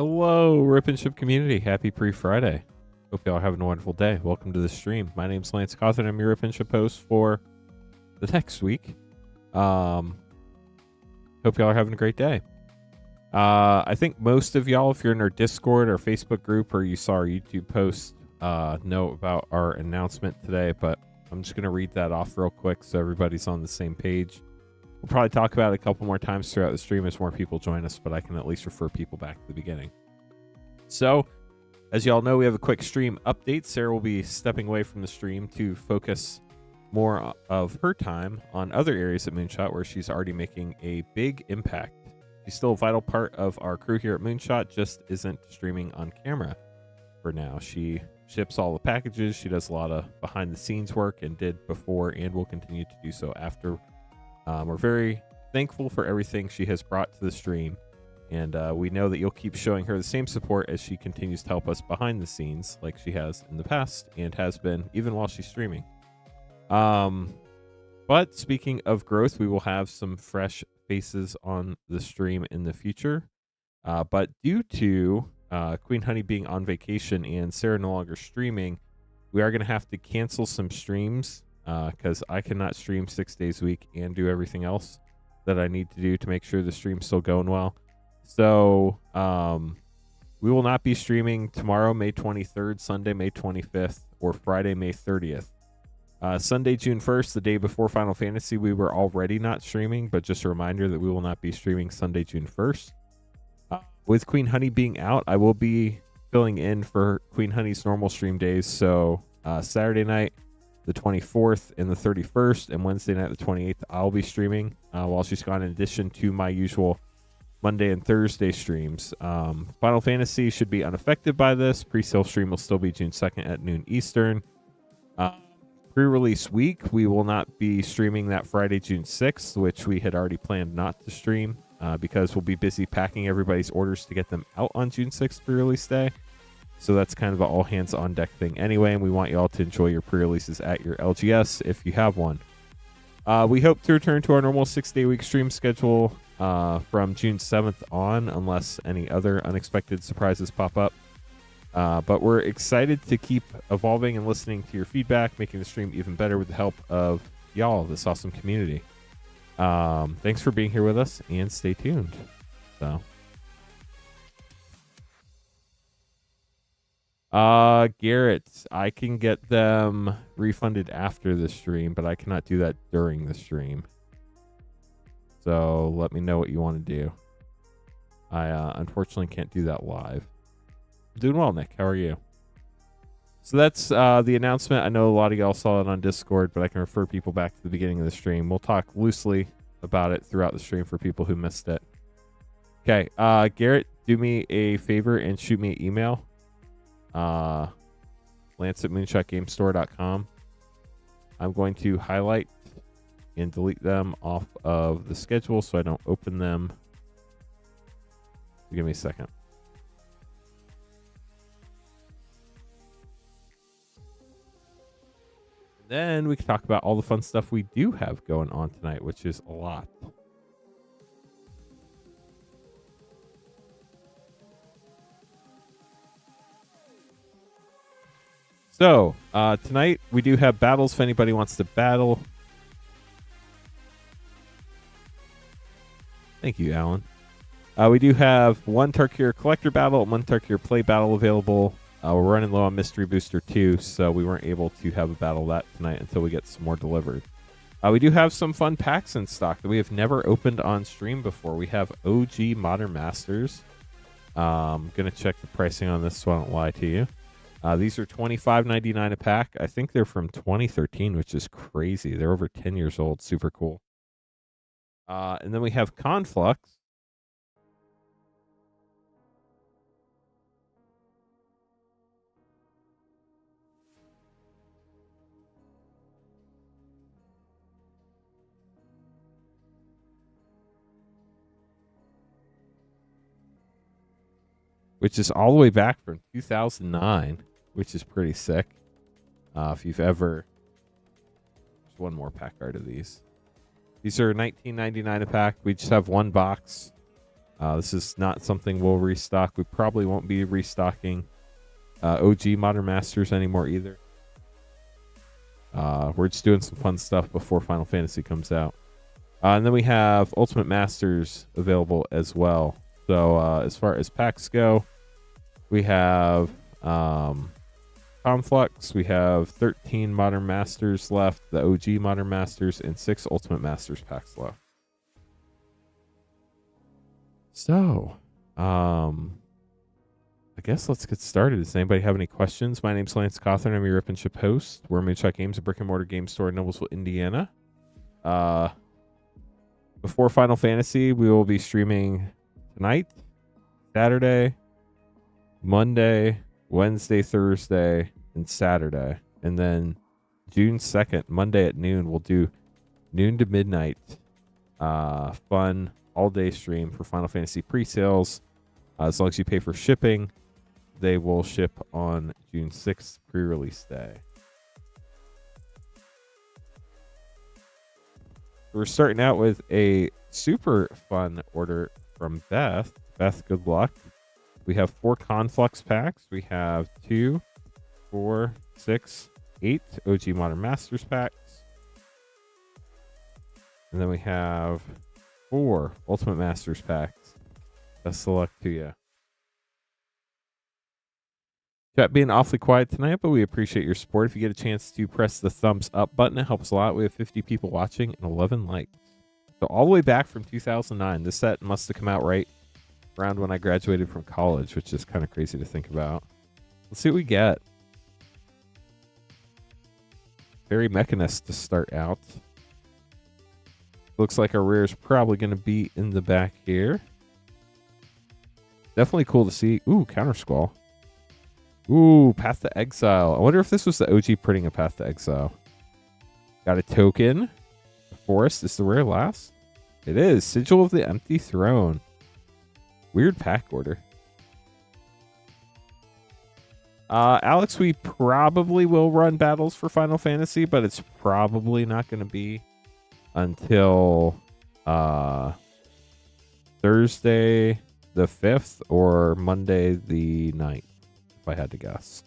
Hello, Rip and Ship community. Happy pre-Friday. Hope y'all are having a wonderful day. Welcome to the stream. My name's Lance Cawthon. I'm your Rip and Ship host for the next week. Hope y'all are having a great day. I think most of y'all, if you're in our Discord or Facebook group or you saw our YouTube post, know about our announcement today, but I'm just going to read that off real quick so everybody's on the same page. We'll probably talk about it a couple more times throughout the stream as more people join us, but I can at least refer people back to the beginning. So, as y'all know, we have a quick stream update. Sarah will be stepping away from the stream to focus more of her time on other areas at Moonshot where she's already making a big impact. She's still a vital part of our crew here at Moonshot, just isn't streaming on camera for now. She ships all the packages. She does a lot of behind-the-scenes work and did before and will continue to do so after. We're very thankful for everything she has brought to the stream, and we know that you'll keep showing her the same support as she continues to help us behind the scenes like she has in the past and has been even while she's streaming. But speaking of growth, we will have some fresh faces on the stream in the future. But due to Queen Honey being on vacation and Sarah no longer streaming, we are going to have to cancel some streams because I cannot stream 6 days a week and do everything else that I need to do to make sure the stream's still going well. So we will not be streaming tomorrow, May 23rd, Sunday, May 25th, or Friday, May 30th. Sunday, June 1st, the day before Final Fantasy, we were already not streaming, but just a reminder that we will not be streaming Sunday, June 1st. With Queen Honey being out, I will be filling in for Queen Honey's normal stream days. So Saturday night, the 24th and the 31st, and Wednesday night, the 28th, I'll be streaming while she's gone, in addition to my usual Monday and Thursday streams. Final Fantasy should be unaffected by this. Pre-sale stream will still be June 2nd at noon Eastern. Pre-release week, we will not be streaming that Friday, June 6th, which we had already planned not to stream because we'll be busy packing everybody's orders to get them out on June 6th pre-release day. So that's kind of an all-hands-on-deck thing anyway, and we want you all to enjoy your pre-releases at your LGS if you have one. We hope to return to our normal 6-day-week stream schedule from June 7th on, unless any other unexpected surprises pop up. But we're excited to keep evolving and listening to your feedback, making the stream even better with the help of y'all, this awesome community. Thanks for being here with us, and stay tuned. Garrett, I can get them refunded after the stream, but I cannot do that during the stream. So let me know what you want to do. I unfortunately can't do that live. Doing well, Nick. How are you? So that's the announcement. I know a lot of y'all saw it on Discord, but I can refer people back to the beginning of the stream. We'll talk loosely about it throughout the stream for people who missed it. Okay, Garrett, do me a favor and shoot me an email. Lance at moonshotgamestore.com. I'm going to highlight and delete them off of the schedule so I don't open them. Give me a second. Then we can talk about all the fun stuff we do have going on tonight, which is a lot. So, tonight we do have battles if anybody wants to battle. Thank you, Alan. We do have one Tarkir Collector battle and one Tarkir Play battle available. We're running low on Mystery Booster 2, so we weren't able to have a battle of that tonight until we get some more delivered. We do have some fun packs in stock that we have never opened on stream before. We have OG Modern Masters. I'm going to check the pricing on this so I don't lie to you. These are $25.99 a pack. I think they're from 2013, which is crazy. They're over 10 years old. Super cool. And then we have Conflux. Which is all the way back from 2009, which is pretty sick. If you've ever... There's one more pack art of these. These are $19.99 a pack. We just have one box. This is not something we'll restock. We probably won't be restocking OG Modern Masters anymore either. We're just doing some fun stuff before Final Fantasy comes out. And then we have Ultimate Masters available as well. So as far as packs go, we have Conflux. We have 13 Modern Masters left, the OG Modern Masters, and 6 Ultimate Masters packs left. So, I guess let's get started. Does anybody have any questions? My name's Lance Cawthorn. I'm your Rip and Ship host. We're Moonshot Games, a brick and mortar game store in Noblesville, Indiana. Before Final Fantasy, we will be streaming tonight, Saturday, Monday, Wednesday, Thursday, and Saturday. And then June 2nd, Monday at noon, we'll do noon to midnight fun all-day stream for Final Fantasy pre-sales. As long as you pay for shipping, they will ship on June 6th, pre-release day. We're starting out with a super fun order from Beth. Beth, good luck. We have 4 Conflux packs. We have 2, 4, 6, 8 OG Modern Masters packs. And then we have 4 Ultimate Masters packs. Best of luck to you. Chat being awfully quiet tonight, but we appreciate your support. If you get a chance to press the thumbs up button, it helps a lot. We have 50 people watching and 11 likes. So all the way back from 2009. This set must have come out right around when I graduated from college, which is kind of crazy to think about. Let's see what we get. Very Mechanist to start out. Looks like our rare is probably going to be in the back here. Definitely cool to see. Ooh, Counter Squall. Ooh, Path to Exile. I wonder if this was the OG printing of Path to Exile. Got a token. The Forest is the rare last. It is. Sigil of the Empty Throne. Weird pack order. Alex, we probably will run battles for Final Fantasy, but it's probably not going to be until Thursday the 5th or Monday the 9th, if I had to guess.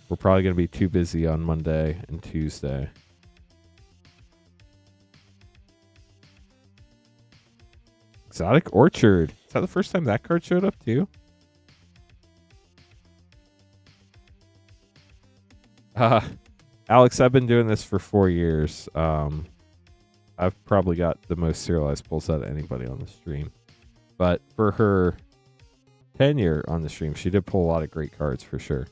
We're probably going to be too busy on Monday and Tuesday. Exotic Orchard. Is that the first time that card showed up too? Alex, I've been doing this for 4 years. I've probably got the most serialized pulls out of anybody on the stream. But for her tenure on the stream, she did pull a lot of great cards for sure.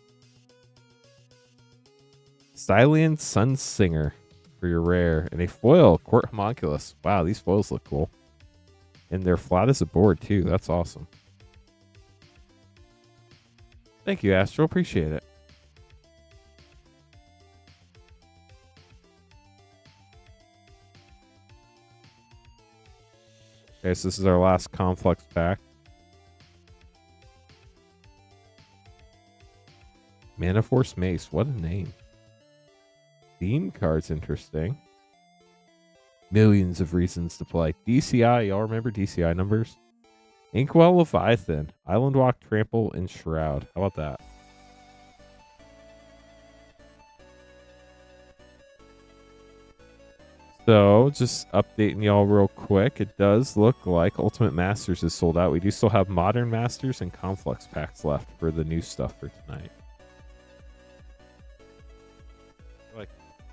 Stylian Sunsinger for your rare. And a foil, Court Homunculus. Wow, these foils look cool. And they're flat as a board too. That's awesome. Thank you, Astro. Appreciate it. Okay, so this is our last Conflux pack. Mana Force Mace. What a name. Theme card's interesting. Millions of reasons to play. DCI. Y'all remember DCI numbers? Inkwell Leviathan. Island Walk, Trample, and Shroud. How about that? So, just updating y'all real quick. It does look like Ultimate Masters is sold out. We do still have Modern Masters and Conflux packs left for the new stuff for tonight. I feel like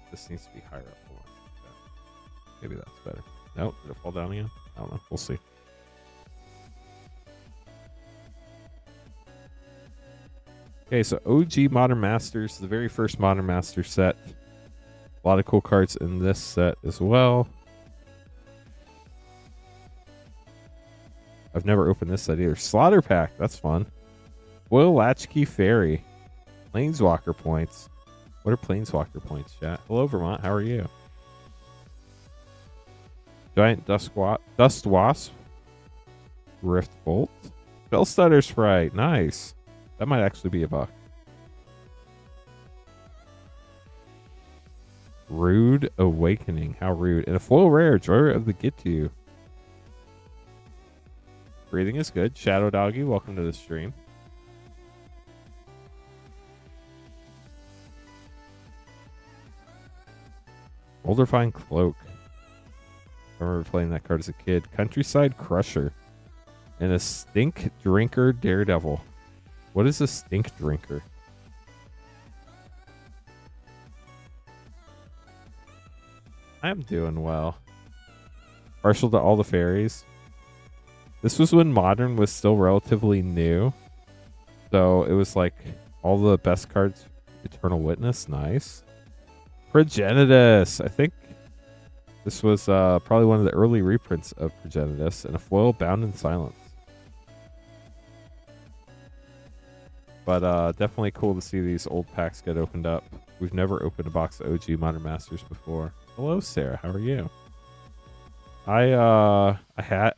this needs to be higher up. Maybe that's better. Nope, did it fall down again? I don't know. We'll see. Okay, so OG Modern Masters, the very first Modern Master set. A lot of cool cards in this set as well. I've never opened this set either. Slaughter Pack, that's fun. Foil Latchkey Fairy. Planeswalker points. What are Planeswalker points, chat? Hello, Vermont. How are you? Giant Dust Wasp. Rift Bolt. Spellstutter Sprite. Nice. That might actually be a buck. Rude Awakening. How rude. And a foil rare. Joy of the Get To You. Breathing is good. Shadow Doggy, welcome to the stream. Olderfine Cloak. I remember playing that card as a kid. Countryside Crusher. And a Stink Drinker Daredevil. What is a Stink Drinker? I'm doing well. Partial to all the fairies. This was when Modern was still relatively new. So it was like all the best cards. Eternal Witness, nice. Progenitus. I think this was probably one of the early reprints of Progenitus. And a foil Bound in Silence. But definitely cool to see these old packs get opened up. We've never opened a box of OG Modern Masters before. Hello, Sarah. How are you? I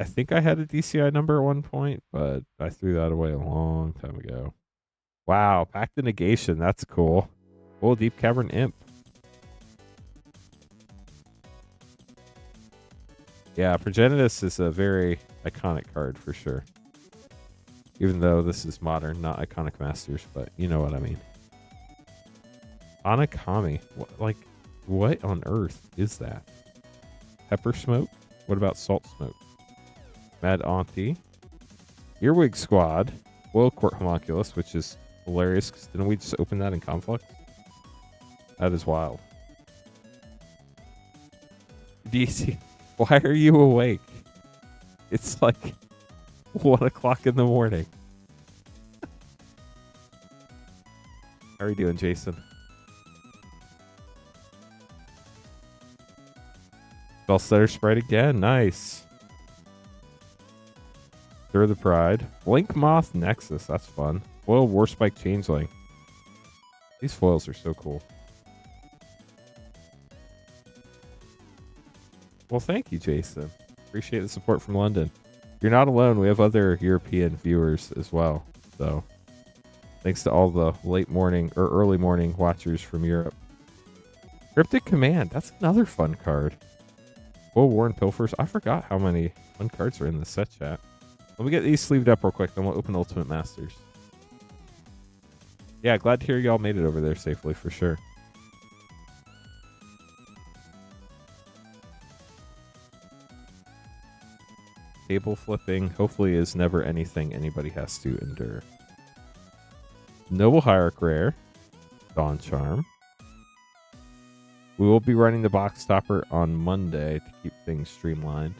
think I had a DCI number at one point, but I threw that away a long time ago. Wow, Pact of Negation. That's cool. Oh, Deep Cavern Imp. Yeah, Progenitus is a very iconic card for sure. Even though this is Modern, not Iconic Masters, but you know what I mean. Anakami. What on earth is that? Pepper Smoke? What about Salt Smoke? Mad Auntie. Earwig Squad. Foil Court Homunculus, which is hilarious because didn't we just open that in Conflux? That is wild. DC, why are you awake? It's like 1 o'clock in the morning. How are you doing, Jason? Spellsetter Sprite again. Nice. Stir the Pride. Blink Moth Nexus. That's fun. Foil Warspike Changeling. These foils are so cool. Well, thank you, Jason. Appreciate the support from London. You're not alone. We have other European viewers as well. So thanks to all the late morning or early morning watchers from Europe. Cryptic Command. That's another fun card. Oh, Warren Pilfers. I forgot how many fun cards are in this set, chat. Let me get these sleeved up real quick, then we'll open Ultimate Masters. Yeah, glad to hear y'all made it over there safely for sure. Table flipping hopefully is never anything anybody has to endure. Noble Hierarch Rare. Dawn Charm. We will be running the box topper on Monday to keep things streamlined.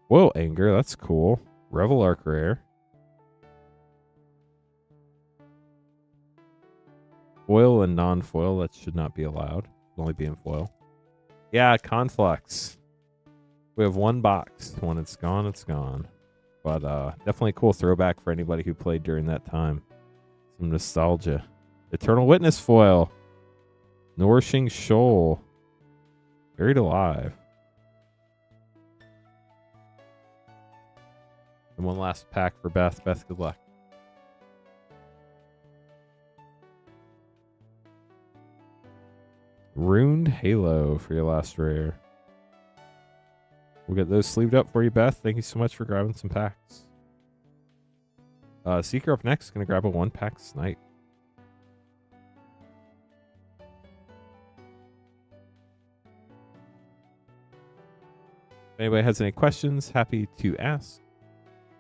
Whoa, Anger, that's cool. Revel Arc Rare. Foil and non-foil, that should not be allowed. Only be in foil. Yeah, Conflux. We have one box. When it's gone, it's gone. But definitely a cool throwback for anybody who played during that time. Some nostalgia. Eternal Witness foil. Nourishing Shoal. Buried Alive. And one last pack for Beth. Beth, good luck. Runed Halo for your last rare. We'll get those sleeved up for you, Beth. Thank you so much for grabbing some packs. Seeker up next is going to grab a 1-pack Snipe. If anybody has any questions, happy to ask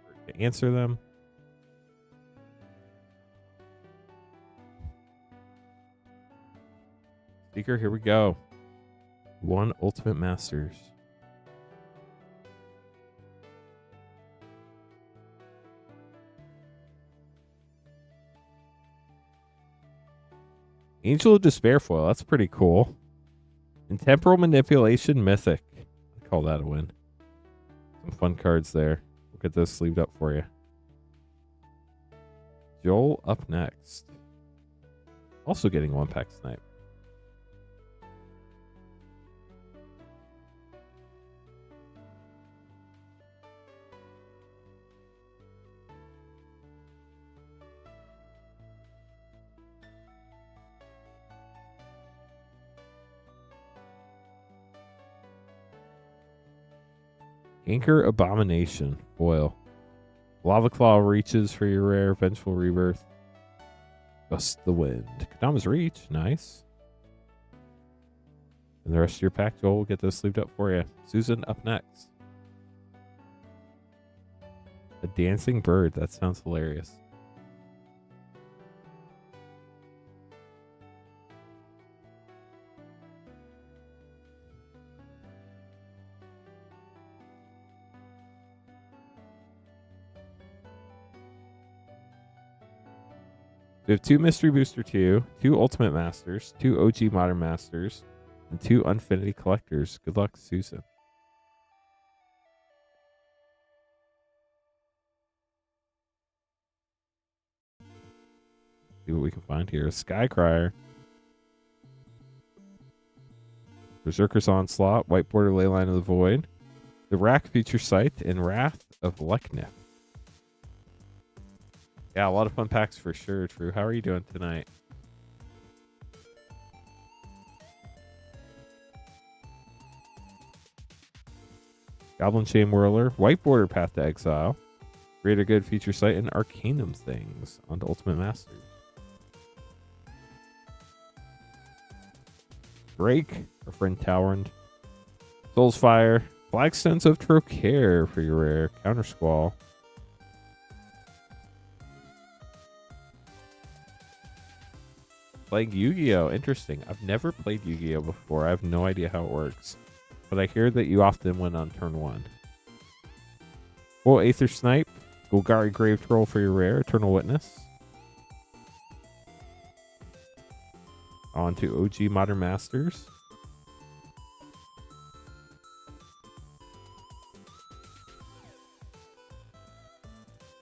or to answer them. Seeker, here we go. 1 Ultimate Masters. Angel of Despair foil. That's pretty cool. And Temporal Manipulation Mythic. I call that a win. Some fun cards there. We'll get those sleeved up for you. Joel up next. Also getting 1-pack Snipe. Anchor Abomination foil. Lava Claw reaches for your rare. Vengeful Rebirth. Gust the Wind. Kadama's Reach. Nice. And the rest of your pack, Joel, will get those sleeved up for you. Susan up next. A dancing bird. That sounds hilarious. We have 2 Mystery Booster 2, 2 Ultimate Masters, 2 OG Modern Masters, and 2 Unfinity Collectors. Good luck, Susan. See what we can find here. Skycrier. Berserker's Onslaught, White Border Leyline of the Void, the Rack Future Sight, and Wrath of Leknif. Yeah, a lot of fun packs for sure, True. How are you doing tonight? Goblin Chain Whirler, White Border Path to Exile, Greater Good Future Sight, and Arcanum Things on the Ultimate Masters. Drake, our friend Towerend. Soul's Fire, Flagstones of Trocaire for your rare. Counter Squall. Playing Yu-Gi-Oh! Interesting. I've never played Yu-Gi-Oh! Before. I have no idea how it works. But I hear that you often win on turn 1. Full Aether Snipe, Golgari Grave Troll for your rare. Eternal Witness. On to OG Modern Masters.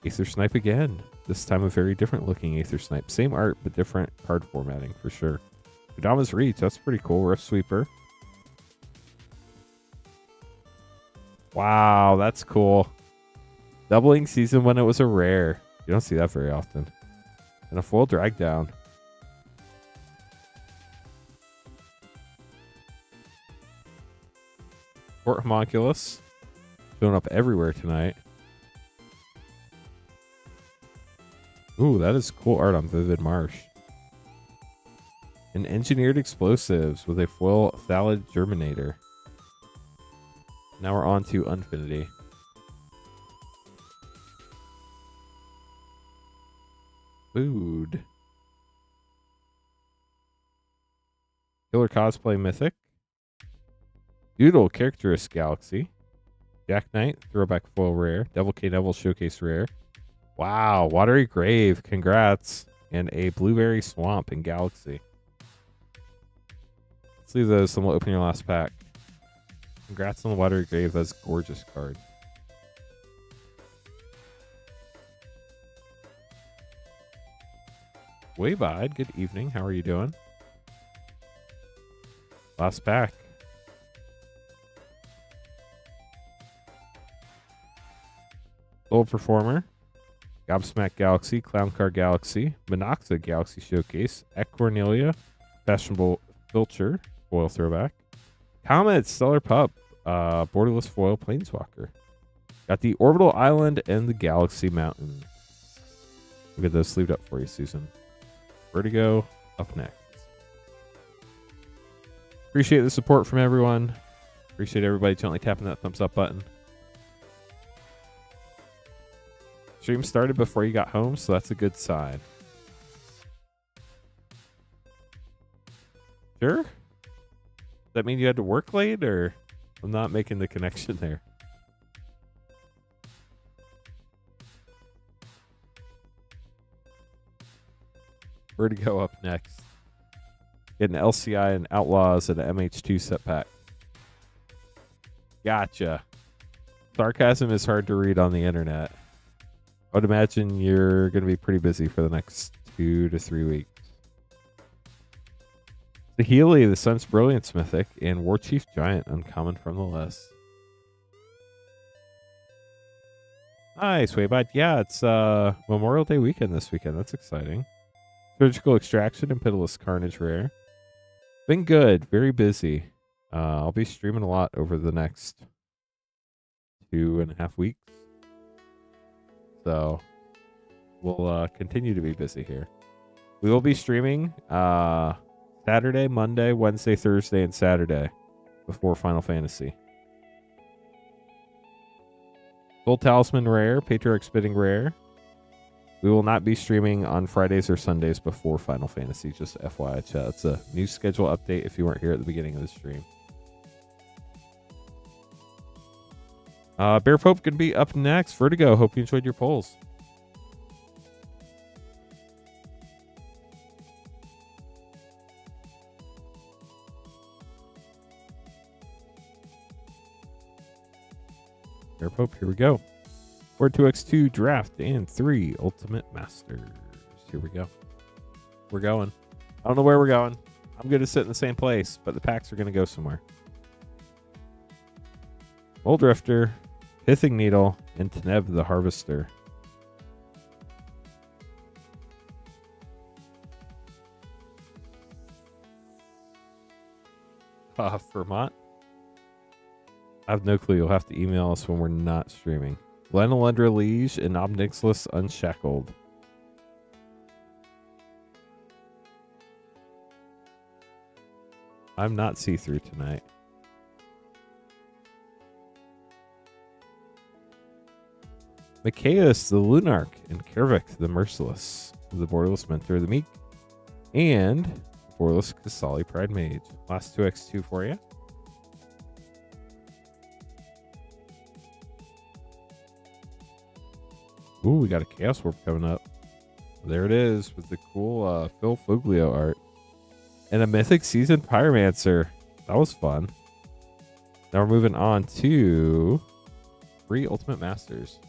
Aether Snipe again. This time a very different looking Aether Snipe. Same art, but different card formatting for sure. Kadama's Reach, that's pretty cool. Rift Sweeper. Wow, that's cool. Doubling season when it was a rare. You don't see that very often. And a full drag down. Fort Homunculus. Showing up everywhere tonight. Ooh, that is cool art on Vivid Marsh. And Engineered Explosives with a foil Thalid Germinator. Now we're on to Unfinity. Food. Killer Cosplay Mythic. Doodle Characterist Galaxy. Jack Knight, Throwback Foil Rare. Devil K Devil Showcase Rare. Wow, Watery Grave, congrats. And a Blueberry Swamp in Galaxy. Let's leave those and we'll open your last pack. Congrats on the Watery Grave, that's a gorgeous card. Waybide, good evening, how are you doing? Last pack. Soul Performer. Gobsmack Galaxy, Clown Car Galaxy, Monoxa Galaxy Showcase, Ek Cornelia, Fashionable Filcher, Foil Throwback, Comet, Stellar Pup, Borderless Foil Planeswalker. Got the Orbital Island and the Galaxy Mountain. We'll get those sleeved up for you, Susan. Vertigo up next. Appreciate the support from everyone. Appreciate everybody gently tapping that thumbs up button. Stream started before you got home, so that's a good sign. Sure? Does that mean you had to work late, or I'm not making the connection there? Vertigo up next. Get an LCI and Outlaws and an MH2 set pack. Gotcha. Sarcasm is hard to read on the internet. I would imagine you're going to be pretty busy for the next 2 to 3 weeks. The Healy, the Sun's Brilliance Mythic, and War Chief Giant, uncommon from the list. Nice, Waybite. Yeah, it's Memorial Day weekend this weekend. That's exciting. Surgical Extraction and Pitiless Carnage rare. Been good. Very busy. I'll be streaming a lot over the next 2.5 weeks. So we'll continue to be busy here. We will be streaming Saturday, Monday, Wednesday, Thursday, and Saturday before Final Fantasy. Full Talisman Rare, Patriarch Spitting Rare. We will not be streaming on Fridays or Sundays before Final Fantasy, just FYI chat. It's a new schedule update if you weren't here at the beginning of the stream. Bear Pope could be up next. Vertigo, hope you enjoyed your polls. Bear Pope, here we go. 4-2x2 draft and 3 Ultimate Masters. Here we go. We're going. I don't know where we're going. I'm going to sit in the same place, but the packs are going to go somewhere. Old Drifter, Pithing Needle, and Teneb the Harvester. Vermont? I have no clue. You'll have to email us when we're not streaming. Glenelendra Liege and Obnixilus Unshackled. I'm not see-through tonight. Micaeus the Lunarch and Kervik the Merciless. The Borderless Mentor of the Meek. And Borderless Kasali Pride Mage. Last 2x2 for you. Ooh, we got a Chaos Warp coming up. There it is with the cool Phil Foglio art. And a Mythic Seasoned Pyromancer. That was fun. Now we're moving on to 3 Ultimate Masters.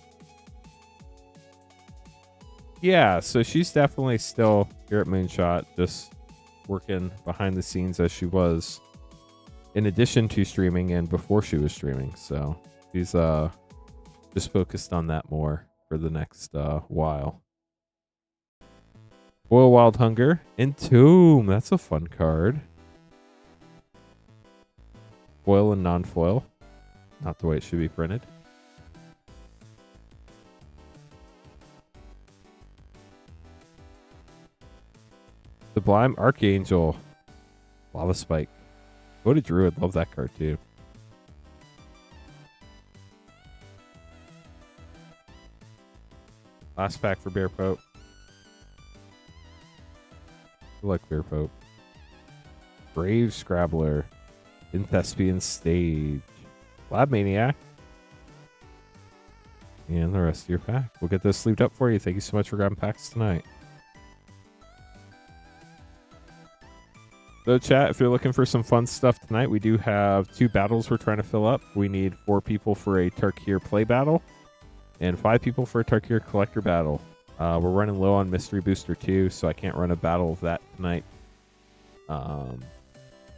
Yeah, so she's definitely still here at Moonshot, just working behind the scenes as she was in addition to streaming and before she was streaming. So she's just focused on that more for the next while. Foil Wild Hunger. Entomb. That's a fun card. Foil and non-foil. Not the way it should be printed. Sublime Archangel. Lava Spike. Go to Druid. Love that card too. Last pack for Bear Pope. I like Bear Pope. Brave Scrabbler. In Thespian Stage. Lab Maniac. And the rest of your pack. We'll get this sleeved up for you. Thank you so much for grabbing packs tonight. So chat, if you're looking for some fun stuff tonight, we do have 2 battles we're trying to fill up. We need 4 people for a Tarkir play battle and 5 people for a Tarkir collector battle. We're running low on Mystery Booster 2, so I can't run a battle of that tonight.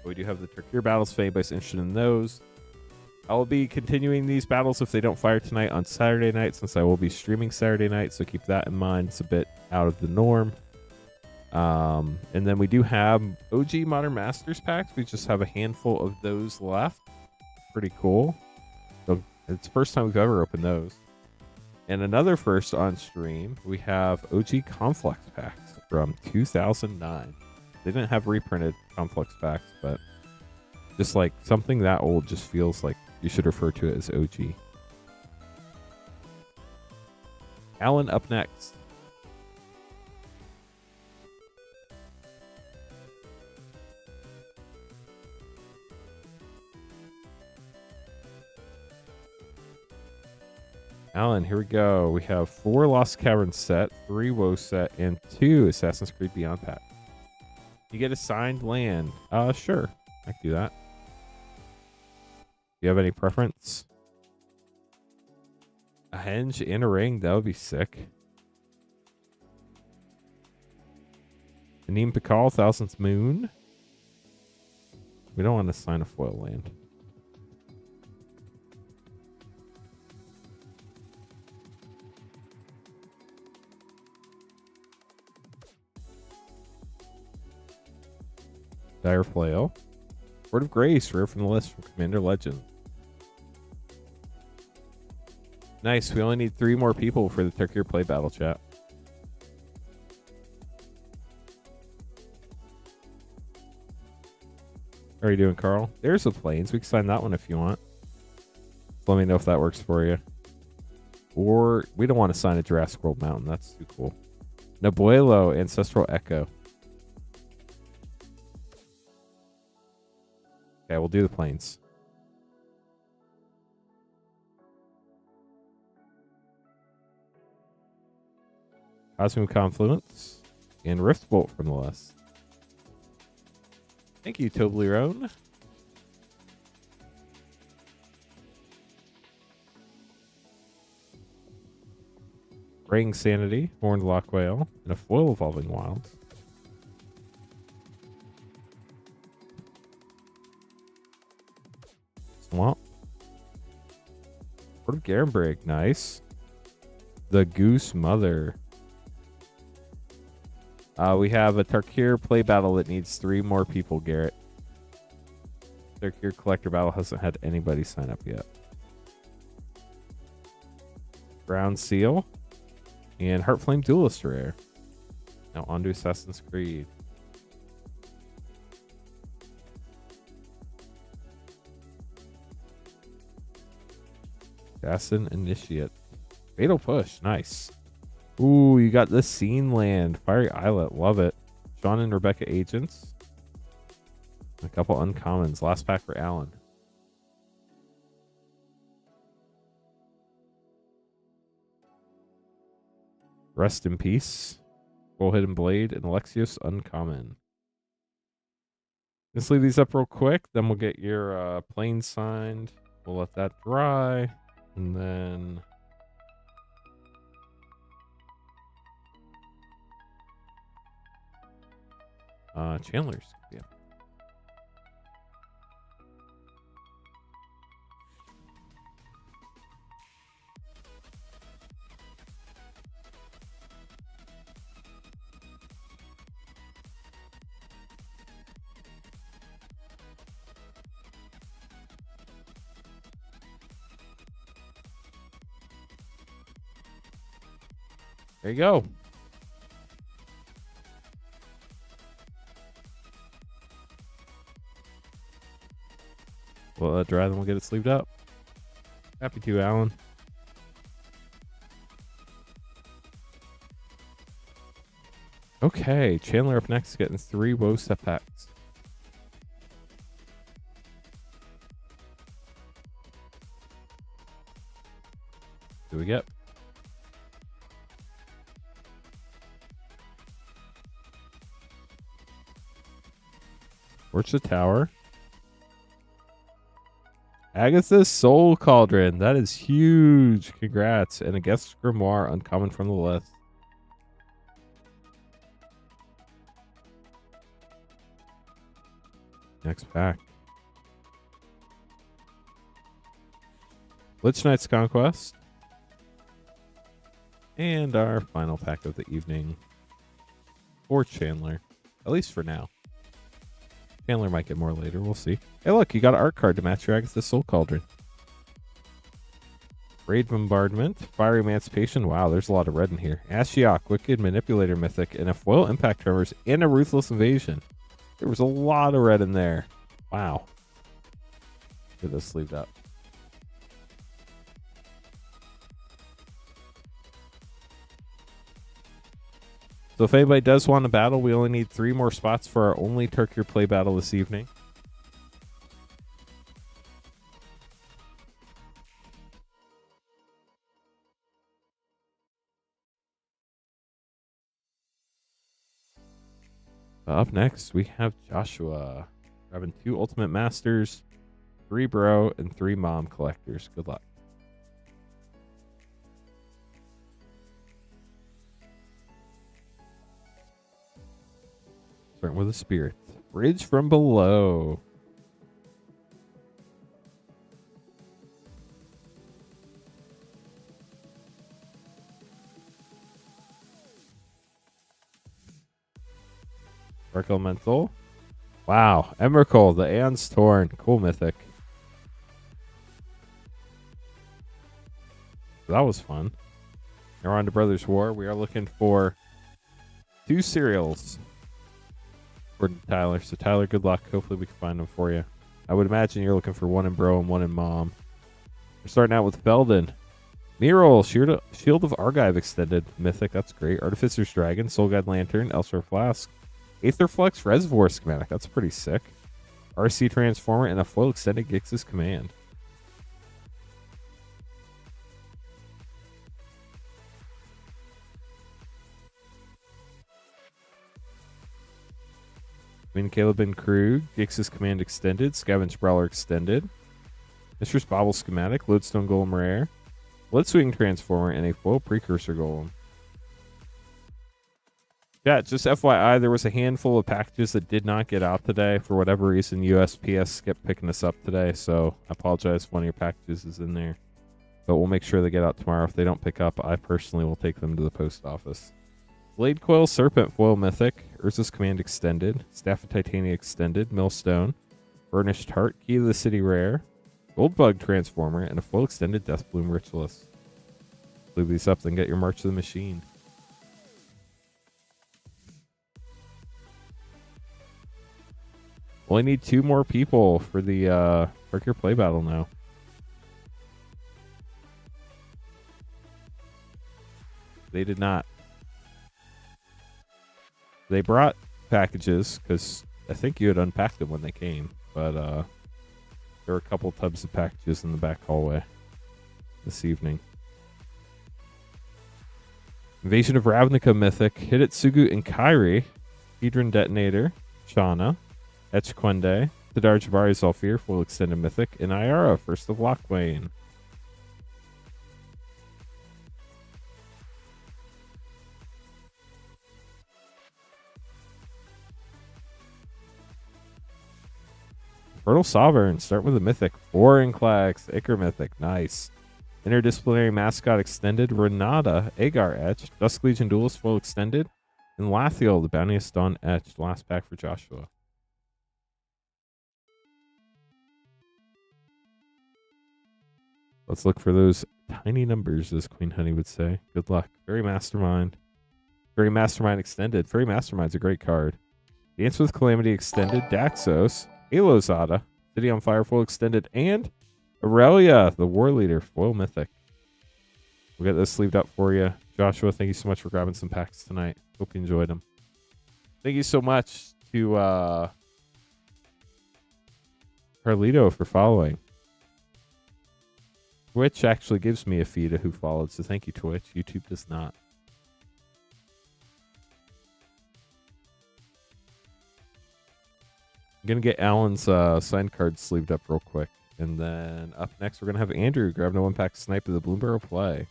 We do have the Tarkir battles if anybody's interested in those. I will be continuing these battles if they don't fire tonight on Saturday night, since I will be streaming Saturday night, so keep that in mind. It's a bit out of the norm. And then we do have OG Modern Masters packs. We just have a handful of those left. Pretty cool. So it's the first time we've ever opened those. And another first on stream, we have OG Conflux packs from 2009. They didn't have reprinted Conflux packs, but just like something that old just feels like you should refer to it as OG. Alan up next. Alan, here we go. We have 4 Lost Caverns set, 3 WoW set, and 2 Assassin's Creed Beyond pack. You get assigned land. Sure. I can do that. Do you have any preference? A henge and a ring. That would be sick. Anim Pikal, Thousandth Moon. We don't want to assign a foil land. Dire Flail. Word of Grace, rare from the list from Commander Legend. Nice. We only need 3 more people for the Turkey Play Battle chat. How are you doing, Carl? There's the planes. We can sign that one if you want. So let me know if that works for you. Or we don't want to sign a Jurassic World Mountain. That's too cool. Nabuelo, Ancestral Echo. Okay, we'll do the planes. Cosmic Confluence and Rift Bolt from the list. Thank you, Toblerone. Ring Sanity, Horned Lock Whale, and a foil Evolving Wild. Swamp. Port of Garenbrig, nice. The Goose Mother. We have a Tarkir play battle that needs 3 more people, Garrett. Tarkir collector battle hasn't had anybody sign up yet. Ground Seal. And Heartflame Duelist rare. Now on to Assassin's Creed. Assassin Initiate. Fatal Push. Nice. Ooh, you got the Scene Land. Fiery Islet. Love it. Sean and Rebecca Agents. A couple uncommons. Last pack for Alan. Rest in Peace. Full Hidden Blade and Alexios uncommon. Let's leave these up real quick. Then we'll get your plane signed. We'll let that dry. And then... Chandler's. Yeah. There you go. We'll let it dry, then we'll get it sleeved up. Happy to, Alan. Okay, Chandler up next, getting 3 woe set packs. What do we get? Torch the Tower. Agatha's Soul Cauldron. That is huge. Congrats. And a Guest Grimoire uncommon from the list. Next pack. Lich Knight's Conquest. And our final pack of the evening for Chandler. At least for now. Chandler might get more later. We'll see. Hey, look, you got an art card to match your Agatha's Soul Cauldron. Raid Bombardment, Fire Emancipation. Wow, there's a lot of red in here. Ashiok, Wicked Manipulator Mythic, and a Foil Impact Tremors, and a Ruthless Invasion. There was a lot of red in there. Wow. Get this sleeved up. So if anybody does want a battle, we only need 3 more spots for our only Turkey play battle this evening. Up next, we have Joshua. Grabbing 2 Ultimate Masters, 3 Bro, and 3 Mom Collectors. Good luck. Starting with a Spirit. Bridge from Below. Dark Elemental. Wow. Emrakul, the Aeon's Torn. Cool mythic. That was fun. Now we're on to Brothers War. We are looking for 2 cereals for Tyler. So Tyler, good luck. Hopefully we can find them for you. I would imagine you're looking for 1 in Bro and 1 in Mom. We're starting out with Belden. Miro, Shield of Argive Extended. Mythic, that's great. Artificer's Dragon, Soul Guide Lantern, Elsewhere Flask. Aetherflux Reservoir Schematic, that's pretty sick. RC Transformer, and a foil extended Gix's Command. Queen Caleb and Krug, Gix's Command Extended, Scavenge Brawler Extended. Mistress Bobble Schematic, Lodestone Golem Rare. Bloodswing Transformer, and a foil Precursor Golem. Yeah, just FYI, there was a handful of packages that did not get out today. For whatever reason, USPS kept picking us up today, so I apologize if one of your packages is in there. But we'll make sure they get out tomorrow. If they don't pick up, I personally will take them to the post office. Blade Coil Serpent Foil Mythic, Urza's Command Extended, Staff of Titania Extended, Millstone, Burnished Heart, Key to the City Rare, Goldbug Transformer, and a full extended Deathbloom Ritualist. Leave these up, then get your March of the Machine. Only need 2 more people for the Park Your Play battle now. They did not. They brought packages because I think you had unpacked them when they came, but there were a couple tubs of packages in the back hallway this evening. Invasion of Ravnica Mythic, Hidetsugu and Kairi, Hedron Detonator, Shauna, Etchquende, Sidar Jabari Zolfir, full extended Mythic, and Iara, First of Lochwain. Fertile Sovereign, start with a Mythic. Vorinclex, Icar Mythic, nice. Interdisciplinary Mascot Extended, Renata, Agar Etched, Dusk Legion Duelist full extended, and Lathiel, the Bounteous Dawn Etched. Last pack for Joshua. Let's look for those tiny numbers, as Queen Honey would say. Good luck. Fairy Mastermind. Fairy Mastermind Extended. Fairy Mastermind's a great card. Dance with Calamity Extended, Daxos, Halo Zada, City on Fire full extended, and Aurelia, the War Leader, foil Mythic. We'll get this sleeved up for you. Joshua, thank you so much for grabbing some packs tonight. Hope you enjoyed them. Thank you so much to Carlito for following. Twitch actually gives me a feed of who followed, so thank you, Twitch. YouTube does not. I'm going to get Alan's signed card sleeved up real quick. And then up next, we're going to have Andrew grab a 1-pack snipe of the Bloombarrow Play.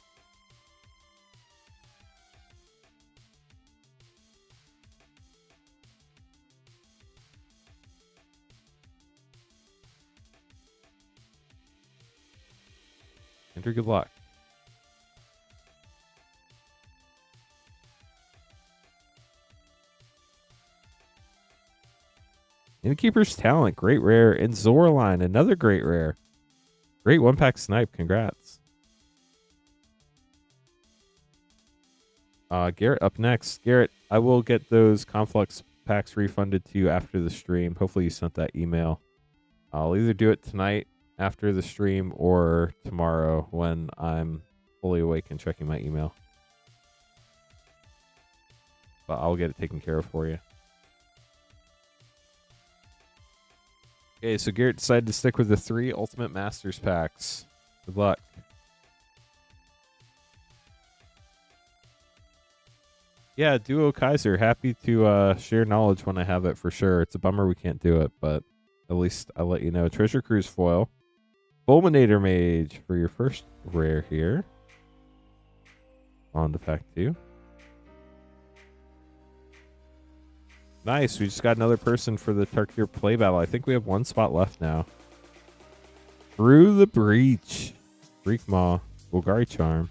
Andrew, good luck. Innkeeper's Talent, great rare. And Zoraline, another great rare. Great 1-pack snipe. Congrats. Garrett up next. Garrett, I will get those Conflux packs refunded to you after the stream. Hopefully you sent that email. I'll either do it tonight after the stream or tomorrow when I'm fully awake and checking my email. But I'll get it taken care of for you. Okay, so Garrett decided to stick with the 3 Ultimate Masters packs. Good luck. Yeah, Duo Kaiser. Happy to share knowledge when I have it for sure. It's a bummer we can't do it, but at least I'll let you know. Treasure Cruise foil. Fulminator Mage for your first rare here. On to pack 2. Nice. We just got another person for the Tarkir play battle. I think we have 1 spot left now. Through the Breach. Freak Maw. Bulgari Charm.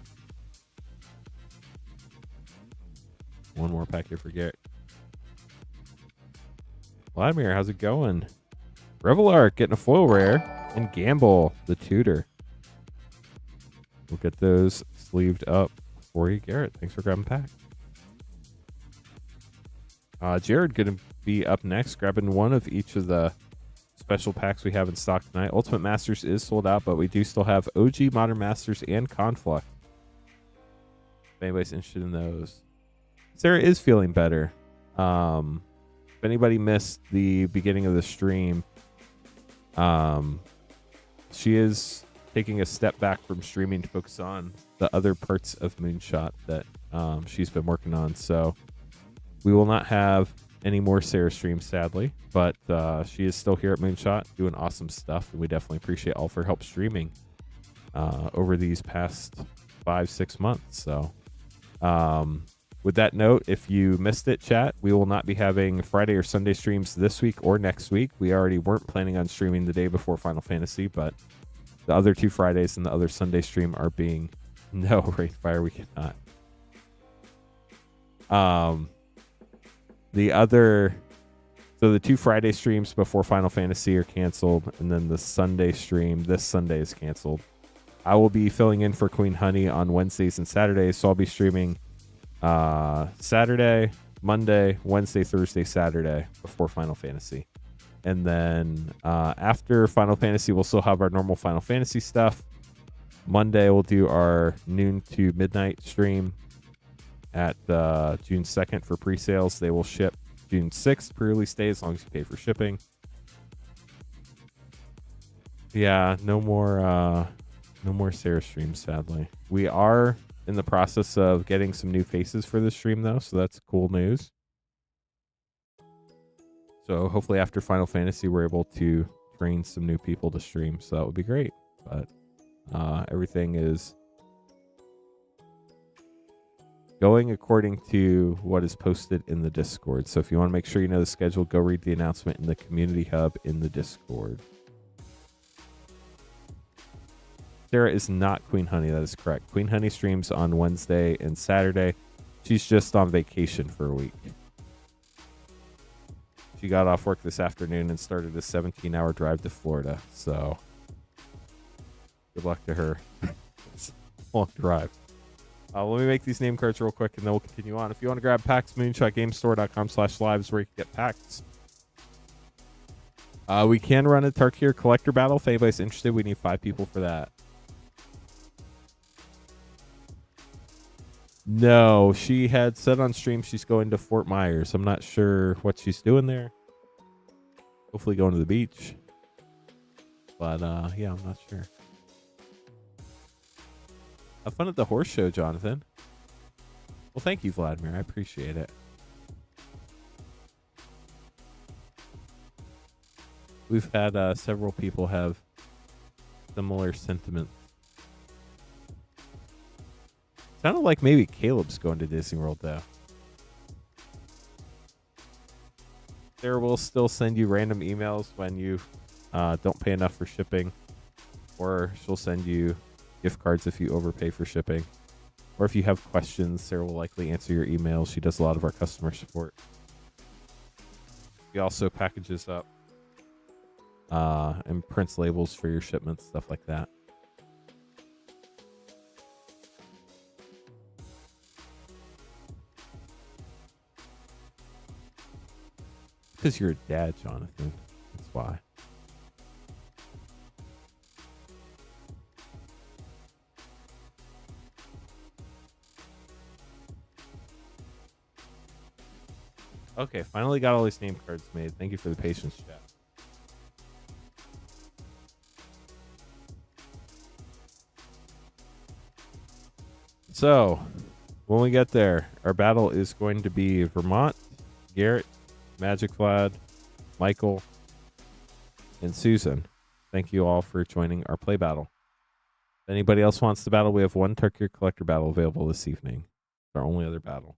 1 more pack here for Garrett. Vladimir, how's it going? Revelark getting a foil rare. And Gamble, the Tutor. we'll get those sleeved up for you, Garrett. Thanks for grabbing pack. Jared going to be up next, grabbing one of each of the special packs we have in stock tonight. Ultimate Masters is sold out, but we do still have OG Modern Masters and Conflux. If anybody's interested in those. Sarah is feeling better. If anybody missed the beginning of the stream, she is taking a step back from streaming to focus on the other parts of Moonshot that she's been working on. So we will not have any more Sarah streams, sadly, but she is still here at Moonshot doing awesome stuff, and we definitely appreciate all of her help streaming over these past 5-6 months. So with that note, if you missed it, chat, we will not be having Friday or Sunday streams this week or next week. We already weren't planning on streaming the day before Final Fantasy, but the other 2 Fridays and the other Sunday stream are being... No, Wraithfire, we cannot. The 2 Friday streams before Final Fantasy are canceled, and then the Sunday stream this Sunday is canceled. I will be filling in for Queen Honey on Wednesdays and Saturdays, so I'll be streaming Saturday, Monday, Wednesday, Thursday, Saturday before Final Fantasy. And then after Final Fantasy, we'll still have our normal Final Fantasy stuff. Monday, we'll do our noon to midnight stream at June 2nd for pre-sales. They will ship June 6th pre-release day as long as you pay for shipping. Yeah, no more Sarah streams, sadly. We are in the process of getting some new faces for this stream, though, so that's cool news. So hopefully after Final Fantasy, we're able to train some new people to stream, so that would be great. But everything is going according to what is posted in the Discord. So if you want to make sure you know the schedule, go read the announcement in the community hub in the Discord. Sarah is not Queen Honey. That is correct. Queen Honey streams on Wednesday and Saturday. She's just on vacation for a week. She got off work this afternoon and started a 17-hour drive to Florida. So good luck to her. It's a long drive. Let me make these name cards real quick, and then we'll continue on. If you want to grab packs, moonshotgamestore.com/live is where you can get packs. We can run a Tarkir collector battle. If anybody's interested, we need 5 people for that. No, she had said on stream she's going to Fort Myers. I'm not sure what she's doing there. Hopefully going to the beach. But, yeah, I'm not sure. Have fun at the horse show, Jonathan. Well, thank you, Vladimir. I appreciate it. We've had several people have similar sentiments. Sounded like maybe Caleb's going to Disney World, though. Sarah will still send you random emails when you don't pay enough for shipping. Or she'll send you gift cards if you overpay for shipping. Or if you have questions, Sarah will likely answer your emails. She does a lot of our customer support. She also packages up and prints labels for your shipments, stuff like that. Because you're a dad, Jonathan. That's why. Okay, finally got all these name cards made. Thank you for the patience, chat. So, when we get there, our battle is going to be Vermont, Garrett, Magic Vlad, Michael, and Susan. Thank you all for joining our play battle. If anybody else wants to battle, we have one Tarkir Collector battle available this evening. It's our only other battle.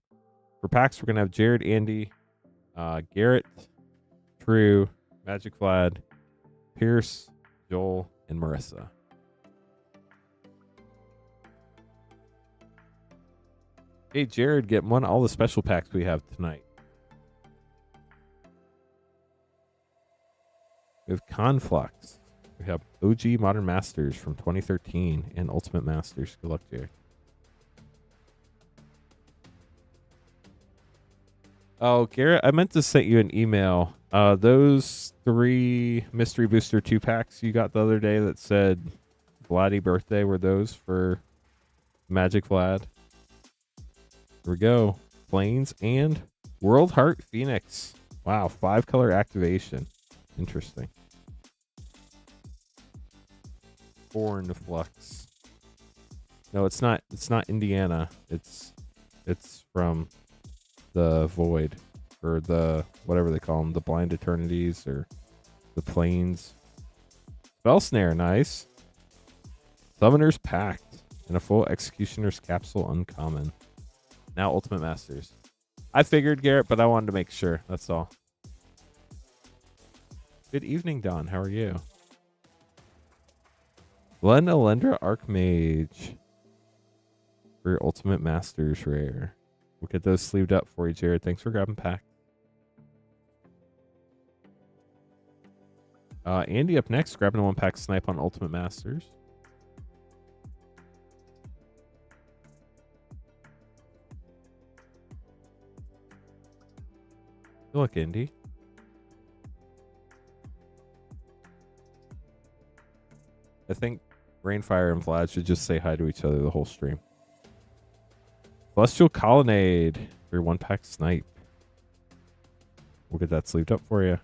For packs, we're going to have Jared, Andy, Garrett, True, Magic Vlad, Pierce, Joel, and Marissa. Hey, Jared, get one of all the special packs we have tonight. We have Conflux, We have OG Modern Masters from 2013 and Ultimate Masters. Good luck, Jared. Oh, Garrett, I meant to send you an email. Those 3 Mystery Booster 2-packs you got the other day that said Vladdy birthday, were those for Magic Vlad? Here we go. Plains and World Heart Phoenix. Wow, 5-color activation. Interesting. Conflux. No, it's not. It's not Indiana. It's from the Void, or the whatever they call them, the Blind Eternities or the Plains. Spell Snare, nice. Summoner's Pact and a full Executioner's Capsule uncommon. Now Ultimate Masters. I figured, Garrett, but I wanted to make sure. That's all. Good evening, Don. How are you? Glen Alendra Archmage for your Ultimate Masters rare. We'll get those sleeved up for you, Jared. Thanks for grabbing pack. Andy up next, grabbing a 1-pack snipe on Ultimate Masters. Good luck, Andy. I think Rainfire and Vlad should just say hi to each other the whole stream. Celestial Colonnade for your 1-pack snipe. We'll get that sleeved up for you.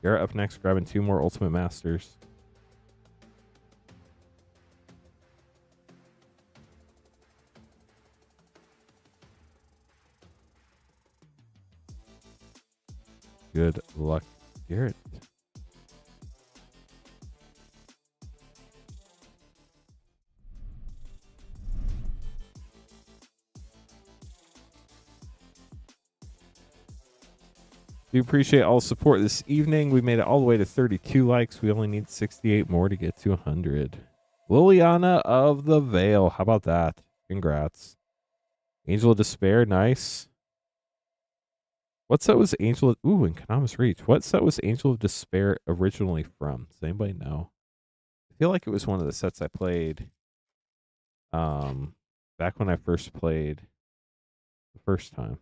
Garrett up next, grabbing 2 more Ultimate Masters. Good luck, Garrett. We appreciate all the support this evening. We made it all the way to 32 likes. We only need 68 more to get to 100. Liliana of the Veil. How about that? Congrats. Angel of Despair. Nice. What set was Angel of... Ooh, in Konami's Reach. What set was Angel of Despair originally from? Does anybody know? I feel like it was one of the sets I played back when I first played the first time.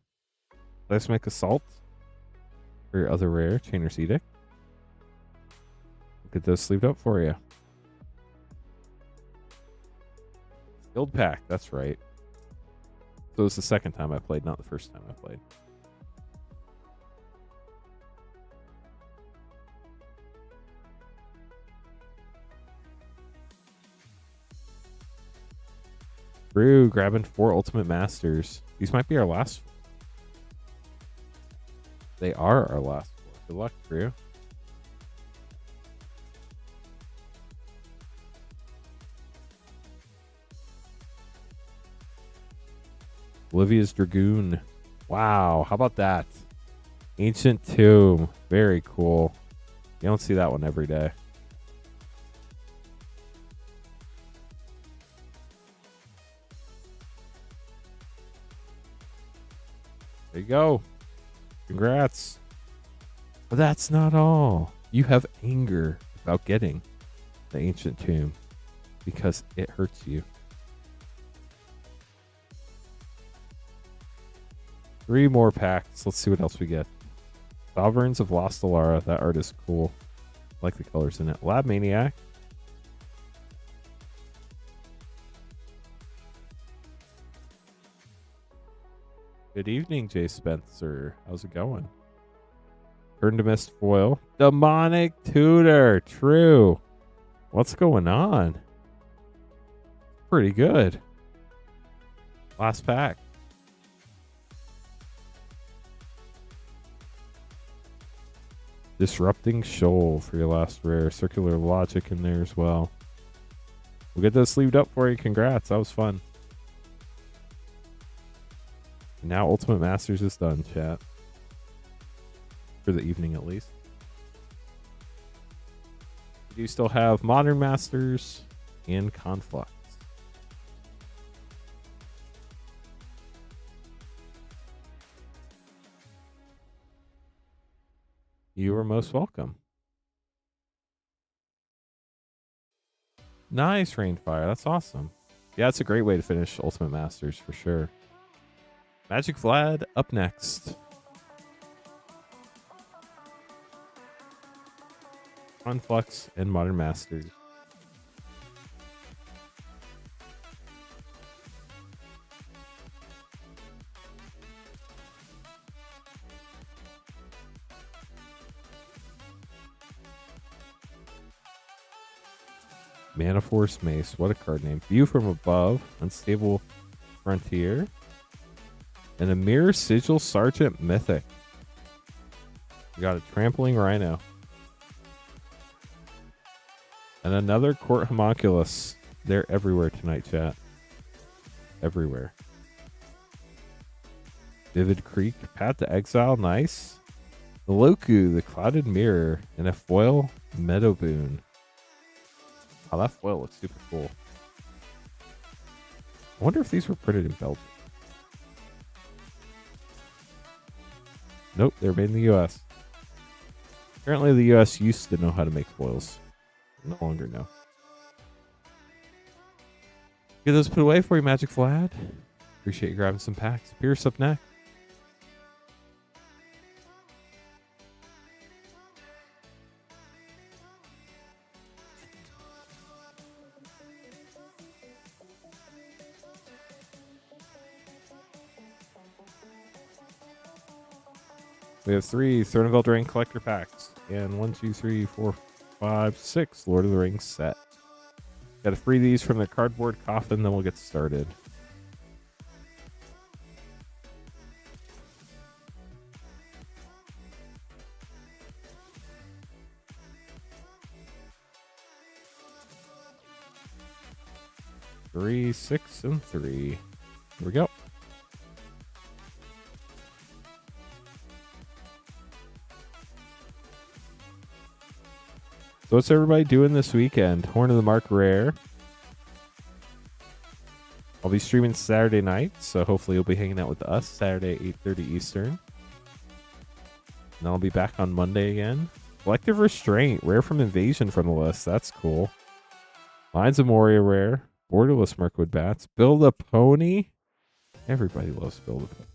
Let's make Assault. For your other rare, Chainer's Edict. Get those sleeved up for you. Guild Pack, that's right. So it was the second time I played, not the first time I played. Brew grabbing 4 Ultimate Masters. These might be our last. They are our last 4. Good luck, Brew. Olivia's Dragoon. Wow, how about that? Ancient Tomb. Very cool. You don't see that one every day. There you go. Congrats. But that's not all. You have anger about getting the Ancient Tomb because it hurts you. 3 more packs. Let's see what else we get. Sovereigns of Lost Alara. That art is cool. I like the colors in it. Lab Maniac. Good evening, Jay Spencer. How's it going? Turn to Mist Foil. Demonic Tutor. True. What's going on? Pretty good. Last pack. Disrupting Shoal for your last rare. Circular Logic in there as well. We'll get those sleeved up for you. Congrats. That was fun. Now Ultimate Masters is done, chat. For the evening, at least. We do still have Modern Masters and Conflux. You are most welcome. Nice, Rainfire. That's awesome. Yeah, it's a great way to finish Ultimate Masters for sure. Magic Vlad up next. Conflux and Modern Masters. Mana Force Mace. What a card name. View from above. Unstable Frontier. And a Mirror Sigil Sergeant Mythic. We got a Trampling Rhino. And another Court Homunculus. They're everywhere tonight, chat. Everywhere. Vivid Creek. Path to Exile. Nice. The Loku, the Clouded Mirror. And a foil Meadowboon. Oh, that foil looks super cool. I wonder if these were printed in Belgium. Nope, they're made in the US. Apparently the US used to know how to make foils. No longer know. Get those put away for you, Magic Vlad. Appreciate you grabbing some packs. Pierce up next. We have 3 Throne of Eldraine collector packs and 1, 2, 3, 4, 5, 6 Lord of the Rings set. Got to free these from the cardboard coffin, then we'll get started. Three, 6, and 3. Here we go. So what's everybody doing this weekend? Horn of the Mark Rare. I'll be streaming Saturday night, so hopefully you'll be hanging out with us Saturday, 8:30 Eastern. And I'll be back on Monday again. Collective Restraint, rare from Invasion from the list. That's cool. Lines of Moria rare. Borderless Mirkwood Bats. Build a Pony. Everybody loves Build a Pony.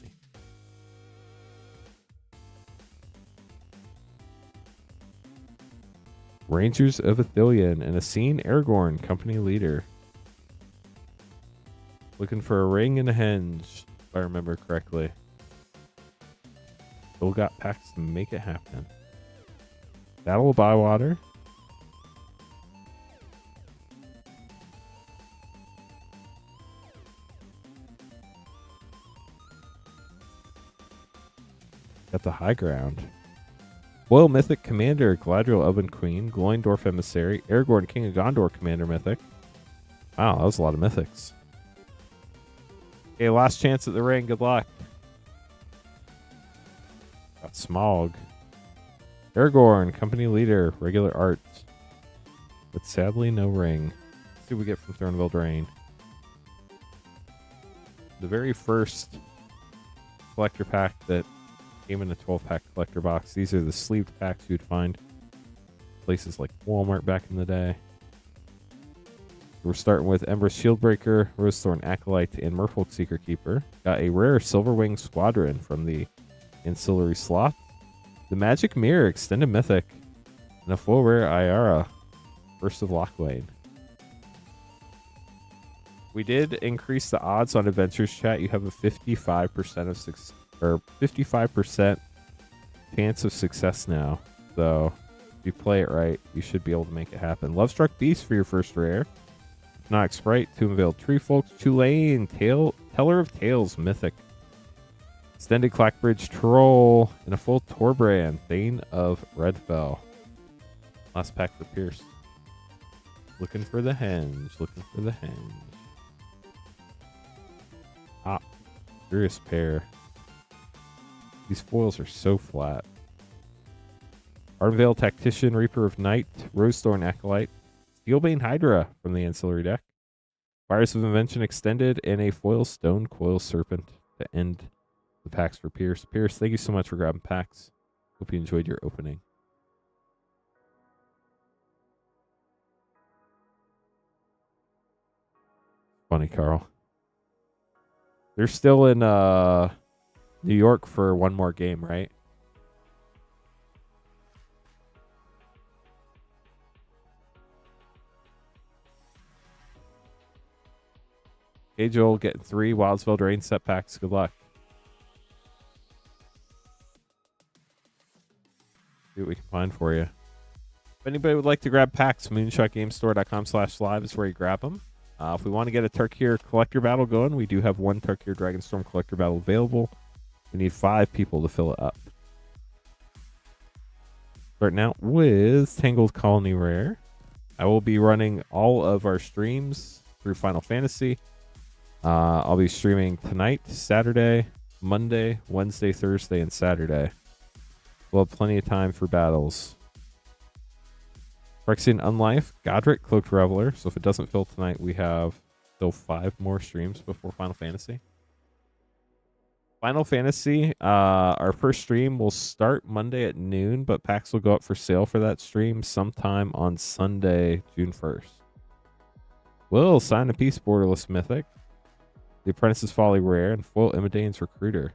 Rangers of Athelion and a Scene Aragorn, company leader. Looking for a ring and a henge, if I remember correctly. Still got packs to make it happen. Battle of Bywater. Got the high ground. Foil Mythic Commander, Galadriel Oven Queen, Glowing Dwarf Emissary, Aragorn King of Gondor Commander Mythic. Wow, that was a lot of mythics. Okay, last chance at the ring. Good luck. Got Smog. Aragorn, company leader, regular art. But sadly, no ring. Let's see what we get from Throne of Eldraine. The very first collector pack that came in a 12-pack collector box. These are the sleeved packs you'd find places like Walmart back in the day. We're starting with Embers Shieldbreaker, Rosethorn Acolyte, and Merfolk Seeker Keeper. Got a rare Silverwing Squadron from the ancillary slot. The Magic Mirror, Extended Mythic, and a full rare Ayara, First of Lockwayne. We did increase the odds on Adventures Chat. You have a 55% of 55% chance of success now. So if you play it right, you should be able to make it happen. Lovestruck Beast for your first rare. Nox Sprite, Tombvale Treefolk, Tulane, Teller of Tales, Mythic. Extended Clackbridge Troll, and a full Torbrand, Thane of Redfell. Last pack for Pierce. Looking for the henge, looking for the henge. Ah, Curious Pair. These foils are so flat. Ardenvale Tactician, Reaper of Night, Rosethorn Acolyte, Steelbane Hydra from the ancillary deck, Fires of Invention Extended, and a foil Stone Coil Serpent to end the packs for Pierce. Pierce, thank you so much for grabbing packs. Hope you enjoyed your opening. Funny, Carl. They're still in New York for one more game, right? Hey, Joel, getting 3 Wildsville Drain set packs. Good luck. See what we can find for you. If anybody would like to grab packs, moonshotgamestore.com/live is where you grab them. If we want to get a Tarkir collector battle going, we do have one Tarkir Dragonstorm collector battle available. We need 5 people to fill it up. Starting out with Tangled Colony Rare. I will be running all of our streams through Final Fantasy. I'll be streaming tonight, Saturday, Monday, Wednesday, Thursday, and Saturday. We'll have plenty of time for battles. Phyrexian Unlife, Godric, Cloaked Reveler. So if it doesn't fill tonight, we have still 5 more streams before Final Fantasy. Final Fantasy, our first stream will start Monday at noon, but packs will go up for sale for that stream sometime on Sunday, June 1st. We'll sign a piece Borderless Mythic, The Apprentice's Folly Rare, and Foil Imidane's Recruiter.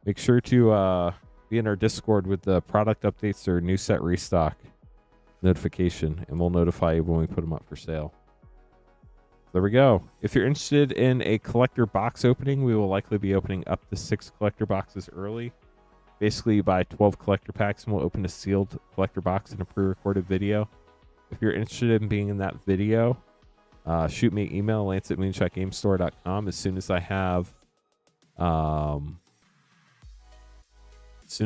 Make sure to be in our Discord with the product updates or new set restock notification, and we'll notify you when we put them up for sale. There we go. If you're interested in a collector box opening, we will likely be opening up to 6 collector boxes early. Basically, you buy 12 collector packs and we'll open a sealed collector box in a pre-recorded video. If you're interested in being in that video, shoot me an email, lance@moonshotgamestore.com. As soon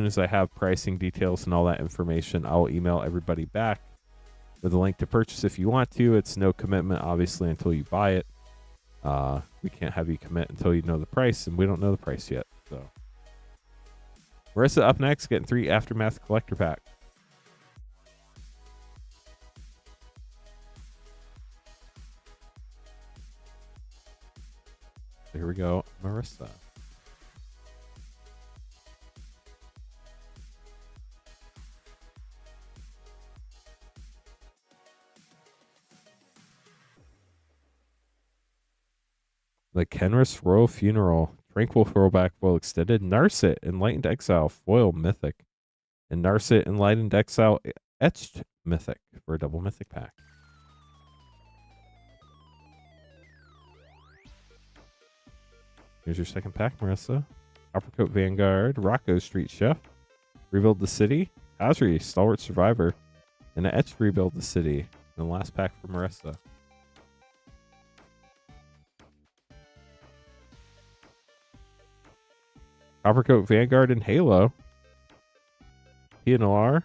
as I have pricing details and all that information, I'll email everybody back with a link to purchase if you want to. It's no commitment, obviously, until you buy it. We can't have you commit until you know the price, and we don't know the price yet. So, Marissa up next, getting 3 Aftermath collector pack. Here we go, Marissa. The Kenris Royal Funeral, Tranquil Throwback Foil Extended, Narset Enlightened Exile Foil Mythic, and Narset Enlightened Exile Etched Mythic for a double Mythic pack. Here's your second pack, Marissa. Coppercoat Vanguard, Rocco Street Chef, Rebuild the City, Hazri Stalwart Survivor, and an Etched Rebuild the City. And the last pack for Marissa. Coppercoat Vanguard and Halo. PNLR.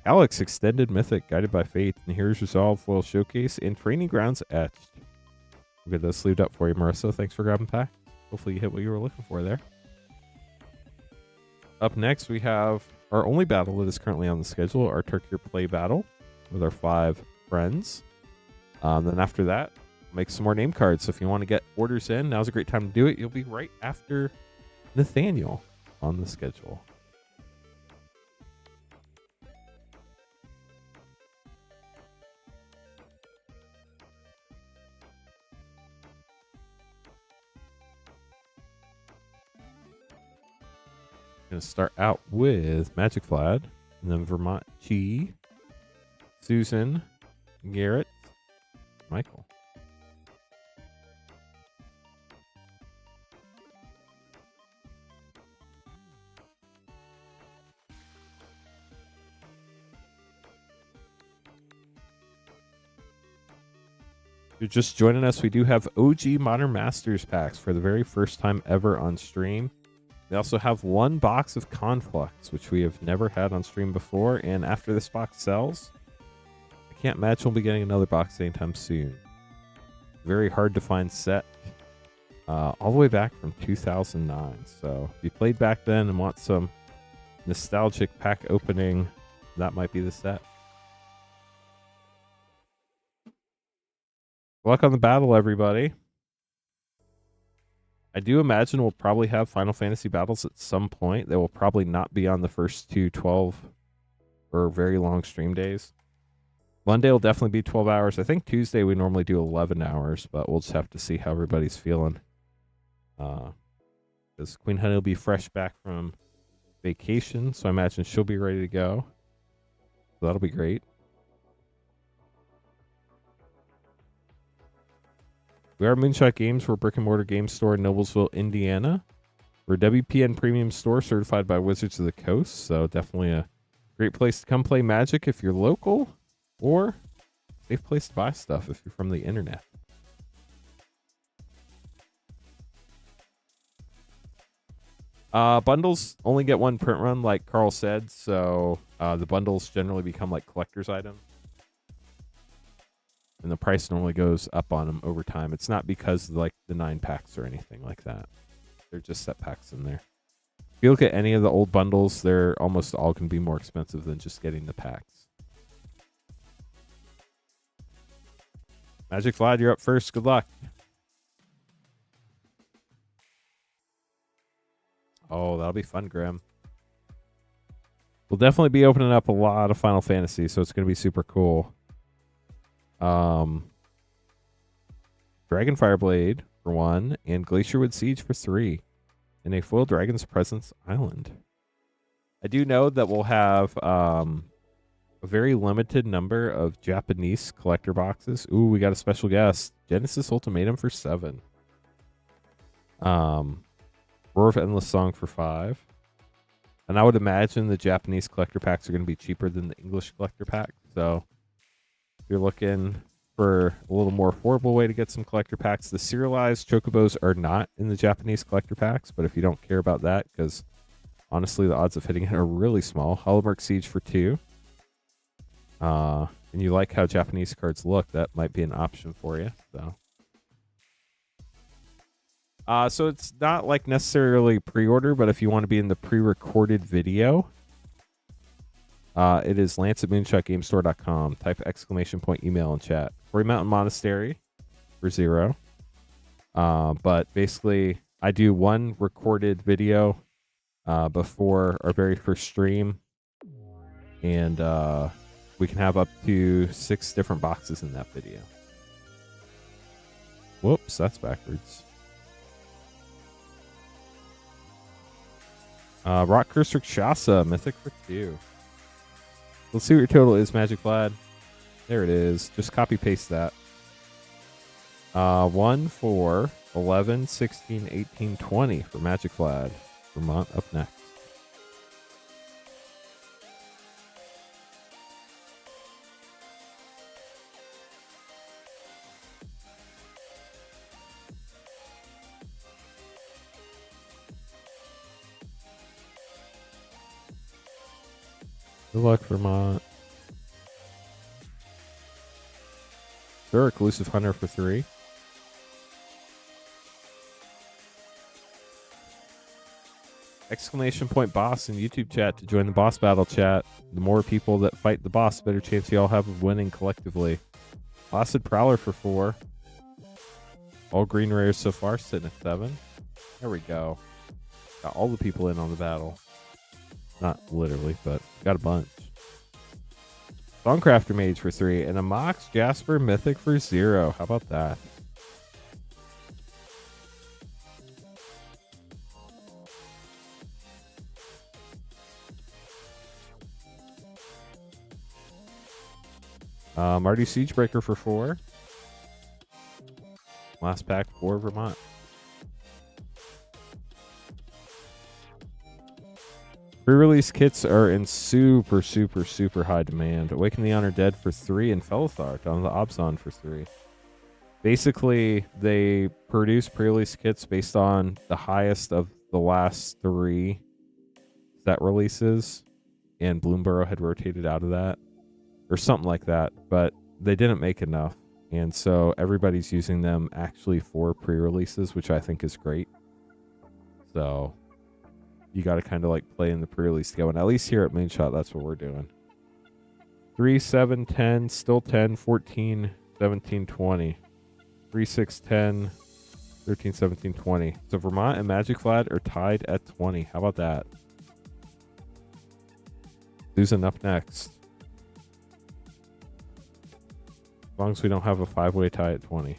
Alex Extended Mythic Guided by Fate. And here's Resolve Foil Showcase and Training Grounds Etched. We'll get those sleeved up for you, Marissa. Thanks for grabbing pack. Hopefully you hit what you were looking for there. Up next, we have our only battle that is currently on the schedule, our Tarkir Play battle with our 5 friends. Then after that, make some more name cards. So if you want to get orders in, now's a great time to do it. You'll be right after Nathaniel on the schedule. Going to start out with Magic Vlad, and then Vermont Chi, Susan, Garrett, Michael. If you're just joining us, we do have OG Modern Masters packs for the very first time ever on stream. We also have 1 box of Conflux, which we have never had on stream before. And after this box sells, I can't imagine we'll be getting another box anytime soon. Very hard to find set. All the way back from 2009. So if you played back then and want some nostalgic pack opening, that might be the set. Good luck on the battle, everybody. I do imagine we'll probably have Final Fantasy battles at some point. They will probably not be on the first 2 12 or very long stream days. Monday will definitely be 12 hours. I think Tuesday we normally do 11 hours, but we'll just have to see how everybody's feeling. Because Queen Honey will be fresh back from vacation, so I imagine she'll be ready to go. So that'll be great. We are Moonshot Games. We're a brick and mortar game store in Noblesville, Indiana. We're a WPN premium store certified by Wizards of the Coast, so definitely a great place to come play Magic if you're local, or safe place to buy stuff if you're from the internet. Bundles only get one print run, like Carl said, so the bundles generally become like collector's items. And the price normally goes up on them over time. It's not because of like the 9 packs or anything like that. They're just set packs in there. If you look at any of the old bundles, they're almost all going to be more expensive than just getting the packs. Magic Vlad, you're up first. Good luck. Oh, that'll be fun, Grim. We'll definitely be opening up a lot of Final Fantasy, so it's going to be super cool. Dragonfire Blade for 1, and Glacierwood Siege for 3, and a foil Dragon's Presence Island. I do know that we'll have a very limited number of Japanese collector boxes. Ooh, we got a special guest. Genesis Ultimatum for 7. Roar of Endless Song for 5. And I would imagine the Japanese collector packs are going to be cheaper than the English collector pack. So if you're looking for a little more affordable way to get some collector packs, the serialized chocobos are not in the Japanese collector packs. But if you don't care about that, because honestly, the odds of hitting it are really small. Hollowmark Siege for 2. And you like how Japanese cards look, that might be an option for you. So it's not like necessarily pre-order, but if you want to be in the pre-recorded video, it is lance@moonshotgamestore.com. Type ! email in chat. Quarry Mountain Monastery for 0. But basically, I do one recorded video before our very first stream, and we can have up to 6 different boxes in that video. Whoops, that's backwards. Rock Curse Rakshasa, Mythic for 2. Let's see what your total is, Magic Vlad. There it is. Just copy paste that. 1, 4, 11, 16, 18, 20 for Magic Vlad. Vermont up next. Good luck, Vermont. Zurich, Elusive Hunter for 3. ! Boss in YouTube chat to join the boss battle chat. The more people that fight the boss, the better chance you all have of winning collectively. Placid Prowler for 4. All green rares so far, sitting at 7. There we go. Got all the people in on the battle. Not literally, but got a bunch. Songcrafter Mage for 3, and a Mox Jasper Mythic for 0. How about that? Marty Siegebreaker for 4. Last pack for Vermont. Pre-release kits are in super high demand. Awaken the Undead for 3 and Felithar on the Obzon for 3. Basically, they produce pre-release kits based on the highest of the last 3 set releases, and Bloomborough had rotated out of that, or something like that, but they didn't make enough, and so everybody's using them actually for pre-releases, which I think is great. So you got to kind of like play in the pre-release going. At least here at Moonshot, that's what we're doing. 3, 7, 10, still 10, 14, 17, 20. 3, 6, 10, 13, 17, 20. So Vermont and Magic Vlad are tied at 20. How about that? Susan up next. long as we don't have a 5-way tie at 20.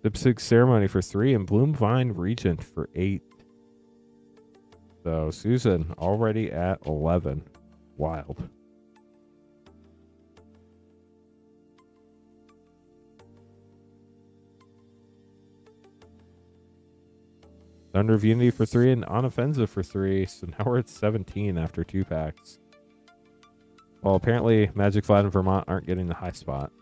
Dipsig Ceremony for 3 and Bloom Vine Regent for 8. So Susan already at 11. Wild. Thunder of Unity for 3 and Unoffensive for 3. So now we're at 17 after 2 packs. Well, apparently Magic Flat and Vermont aren't getting the high spot.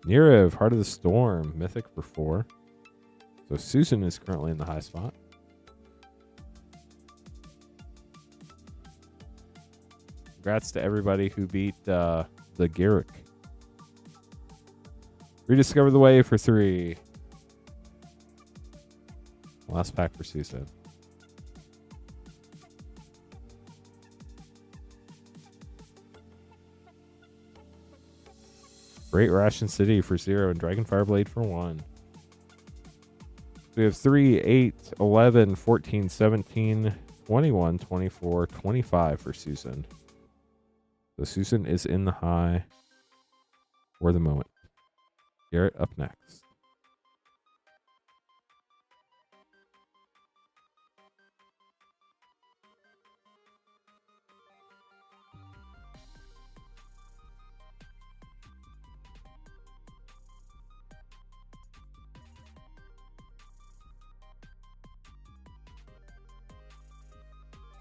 Nirav, Heart of the Storm, Mythic for 4. So Susan is currently in the high spot. Congrats to everybody who beat the Garrick. Rediscover the Way for 3. Last pack for Susan. Great Ration City for 0 and Dragon Fireblade for 1. We have 3, 8, 11, 14, 17, 21, 24, 25 for Susan. So Susan is in the high for the moment. Garrett up next.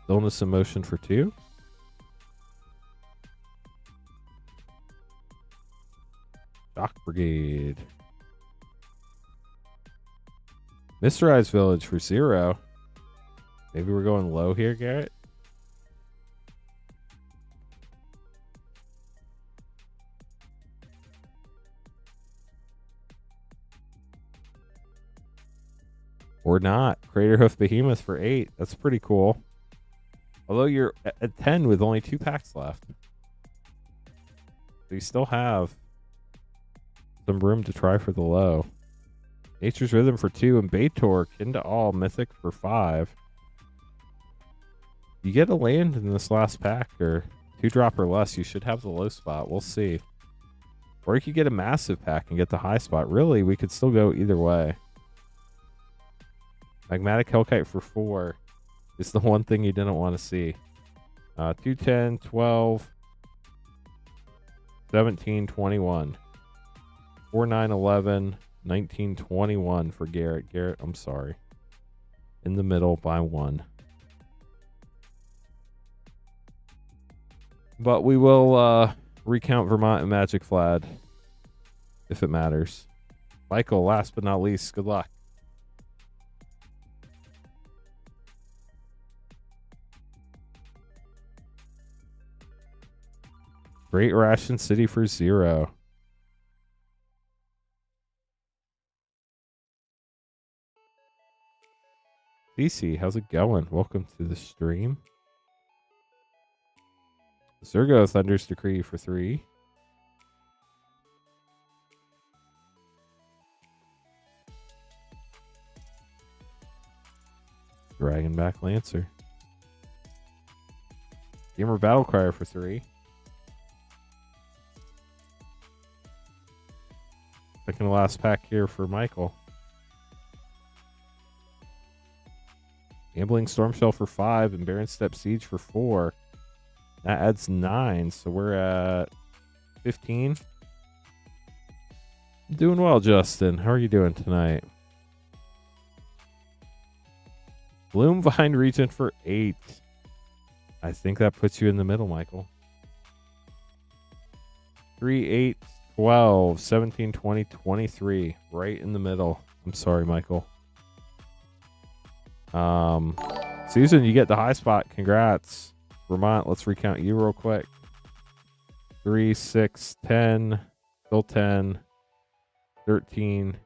Illness in Motion for 2. Shock Brigade. Mysterized Village for 0. Maybe we're going low here, Garrett. Or not. Craterhoof Behemoth for 8. That's pretty cool. Although you're at 10 with only 2 packs left. So you still have some room to try for the low. Nature's Rhythm for 2 and Baitor, Kin to All, Mythic for 5. You get a land in this last pack, or 2-drop or less, you should have the low spot. We'll see. Or you could get a massive pack and get the high spot. Really, we could still go either way. Magmatic Hellkite for 4 is the one thing you didn't want to see. 2, 10, 12, 17, 21. 4, 9, 11, 19, 21 for Garrett. Garrett, I'm sorry. In the middle by 1. But we will recount Vermont and Magic Flad if it matters. Michael, last but not least, good luck. Great Ration City for 0. CC, how's it going? Welcome to the stream. Zergo Thunder's Decree for 3. Dragonback Lancer. Gamer Battlecrier for 3. Second to last pack here for Michael. Gambling Stormshell for 5 and Baron Step Siege for 4. That adds 9, so we're at 15. Doing well, Justin. How are you doing tonight? Bloom Vine Regent for 8. I think that puts you in the middle, Michael. 3, 8, 12, 17, 20, 23. Right in the middle. I'm sorry, Michael. Susan, you get the high spot. Congrats. Vermont, let's recount you real quick. 3, 6, 10, still 10, 13,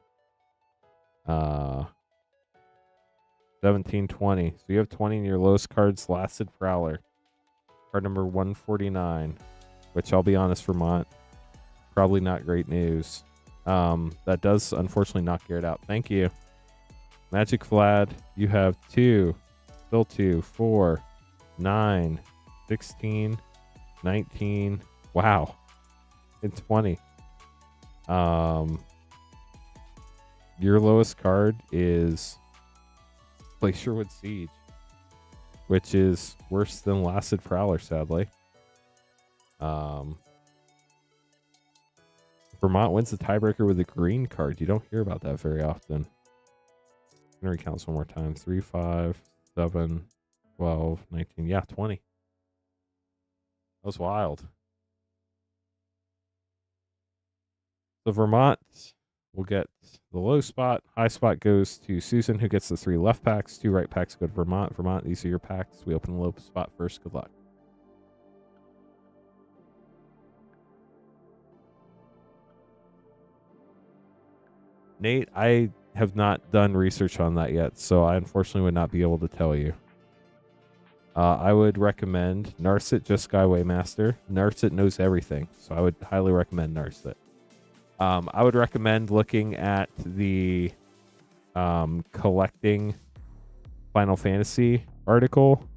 17, 20. So you have 20 in your lowest cards lasted Prowler. Card number 149, which I'll be honest, Vermont, probably not great news. That does unfortunately knock Garrett out. Thank you. Magic Vlad, you have 2, still 2, 4, 9, 16, 19. Wow. And 20. Your lowest card is Glacierwood Siege, which is worse than Lasted Prowler, sadly. Vermont wins the tiebreaker with a green card. You don't hear about that very often. I'm going to recount one more time. 3, 5, 7, 12, 19. Yeah, 20. That was wild. So Vermont will get the low spot. High spot goes to Susan, who gets the 3 left packs. 2 right packs go to Vermont. Vermont, these are your packs. We open the low spot first. Good luck. Nate, I have not done research on that yet, so I unfortunately would not be able to tell you. I would recommend Narset, just Skyway Master. Narset knows everything, so I would highly recommend Narset. I would recommend looking at the collecting Final Fantasy article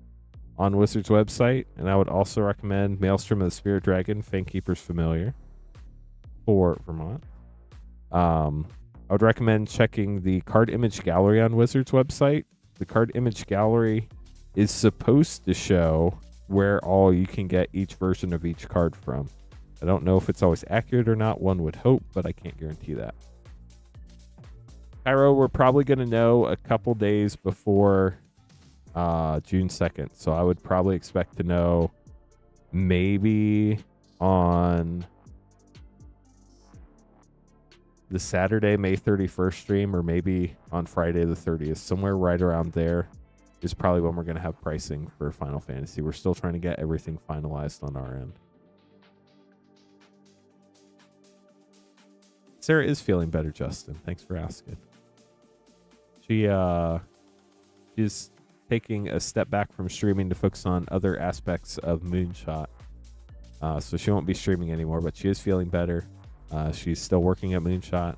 on Wizards website, and I would also recommend Maelstrom of the Spirit Dragon, Fangkeeper's Familiar for Vermont. I would recommend checking the card image gallery on Wizards website. The card image gallery is supposed to show where all you can get each version of each card from. I don't know if it's always accurate or not. One would hope, but I can't guarantee that. Cairo, we're probably going to know a couple days before June 2nd. So I would probably expect to know maybe on the Saturday, May 31st stream, or maybe on Friday the 30th. Somewhere right around there is probably when we're going to have pricing for Final Fantasy. We're still trying to get everything finalized on our end. Sarah is feeling better, Justin. Thanks for asking. She's taking a step back from streaming to focus on other aspects of Moonshot. So she won't be streaming anymore, but she is feeling better. She's still working at Moonshot,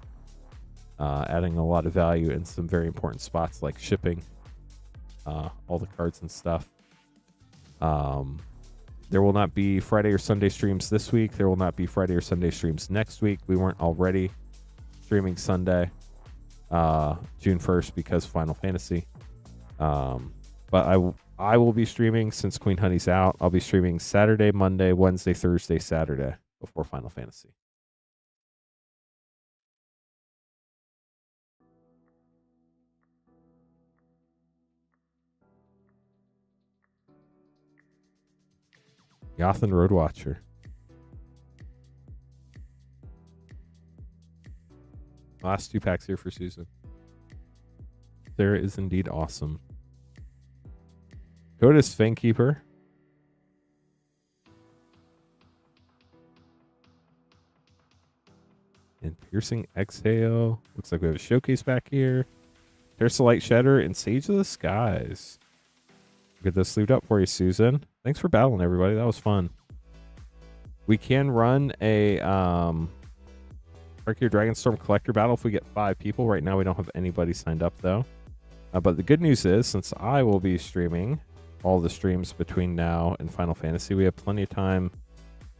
adding a lot of value in some very important spots like shipping, all the cards and stuff. There will not be Friday or Sunday streams this week. There will not be Friday or Sunday streams next week. We weren't already streaming Sunday, June 1st, because Final Fantasy. But I will be streaming since Queen Honey's out. I'll be streaming Saturday, Monday, Wednesday, Thursday, Saturday before Final Fantasy. Yothan Roadwatcher. Last 2 packs here for Susan. Sarah is indeed awesome. Coda's Fangkeeper. And Piercing Exhale. Looks like we have a showcase back here. There's the Light Shatter and Sage of the Skies. Get this sleeved up for you, Susan. Thanks for battling, everybody. That was fun. We can run a Arceus Dragonstorm Collector battle if we get 5 people. Right now, we don't have anybody signed up, though. But the good news is, since I will be streaming all the streams between now and Final Fantasy, we have plenty of time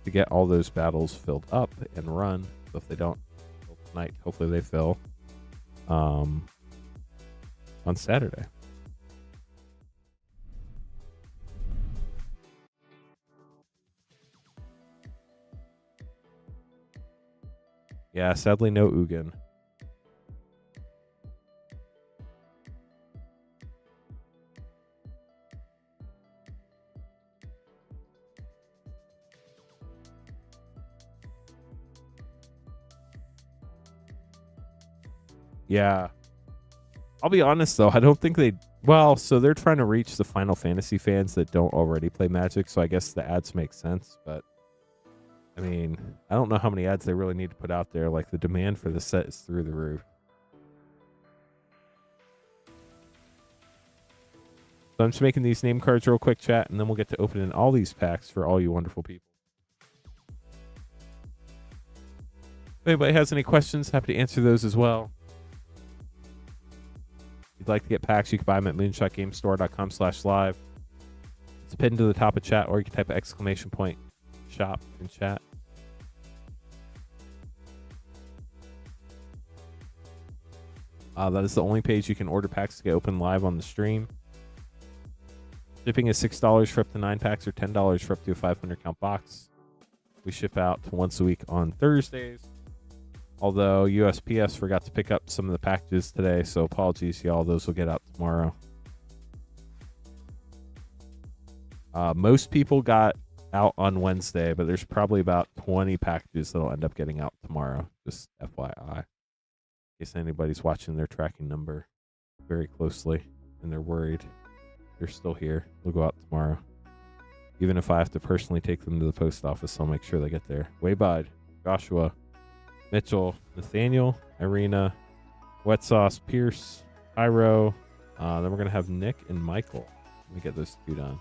to get all those battles filled up and run. So if they don't fill tonight, hopefully they fill on Saturday. Yeah, sadly, no Ugin. Yeah. I'll be honest, though. I don't think they... Well, so they're trying to reach the Final Fantasy fans that don't already play Magic, so I guess the ads make sense, but... I mean, I don't know how many ads they really need to put out there. Like, the demand for the set is through the roof. So I'm just making these name cards real quick, chat, and then we'll get to opening all these packs for all you wonderful people. If anybody has any questions, happy to answer those as well. If you'd like to get packs, you can buy them at moonshotgamestore.com/live. It's pinned to the top of chat, or you can type !shop in chat. That is the only page you can order packs to get open live on the stream. Shipping is $6 for up to 9 packs or $10 for up to a 500 count box. We ship out once a week on Thursdays. Although USPS forgot to pick up some of the packages today, so apologies, y'all. Those will get out tomorrow. Most people got out on Wednesday, but there's probably about 20 packages that'll end up getting out tomorrow. Just FYI. In case anybody's watching their tracking number very closely and they're worried. They're still here. They'll go out tomorrow. Even if I have to personally take them to the post office, I'll make sure they get there. Waybide, Joshua, Mitchell, Nathaniel, Irina, Wet Sauce, Pierce, Iro. Then we're going to have Nick and Michael. Let me get those two done.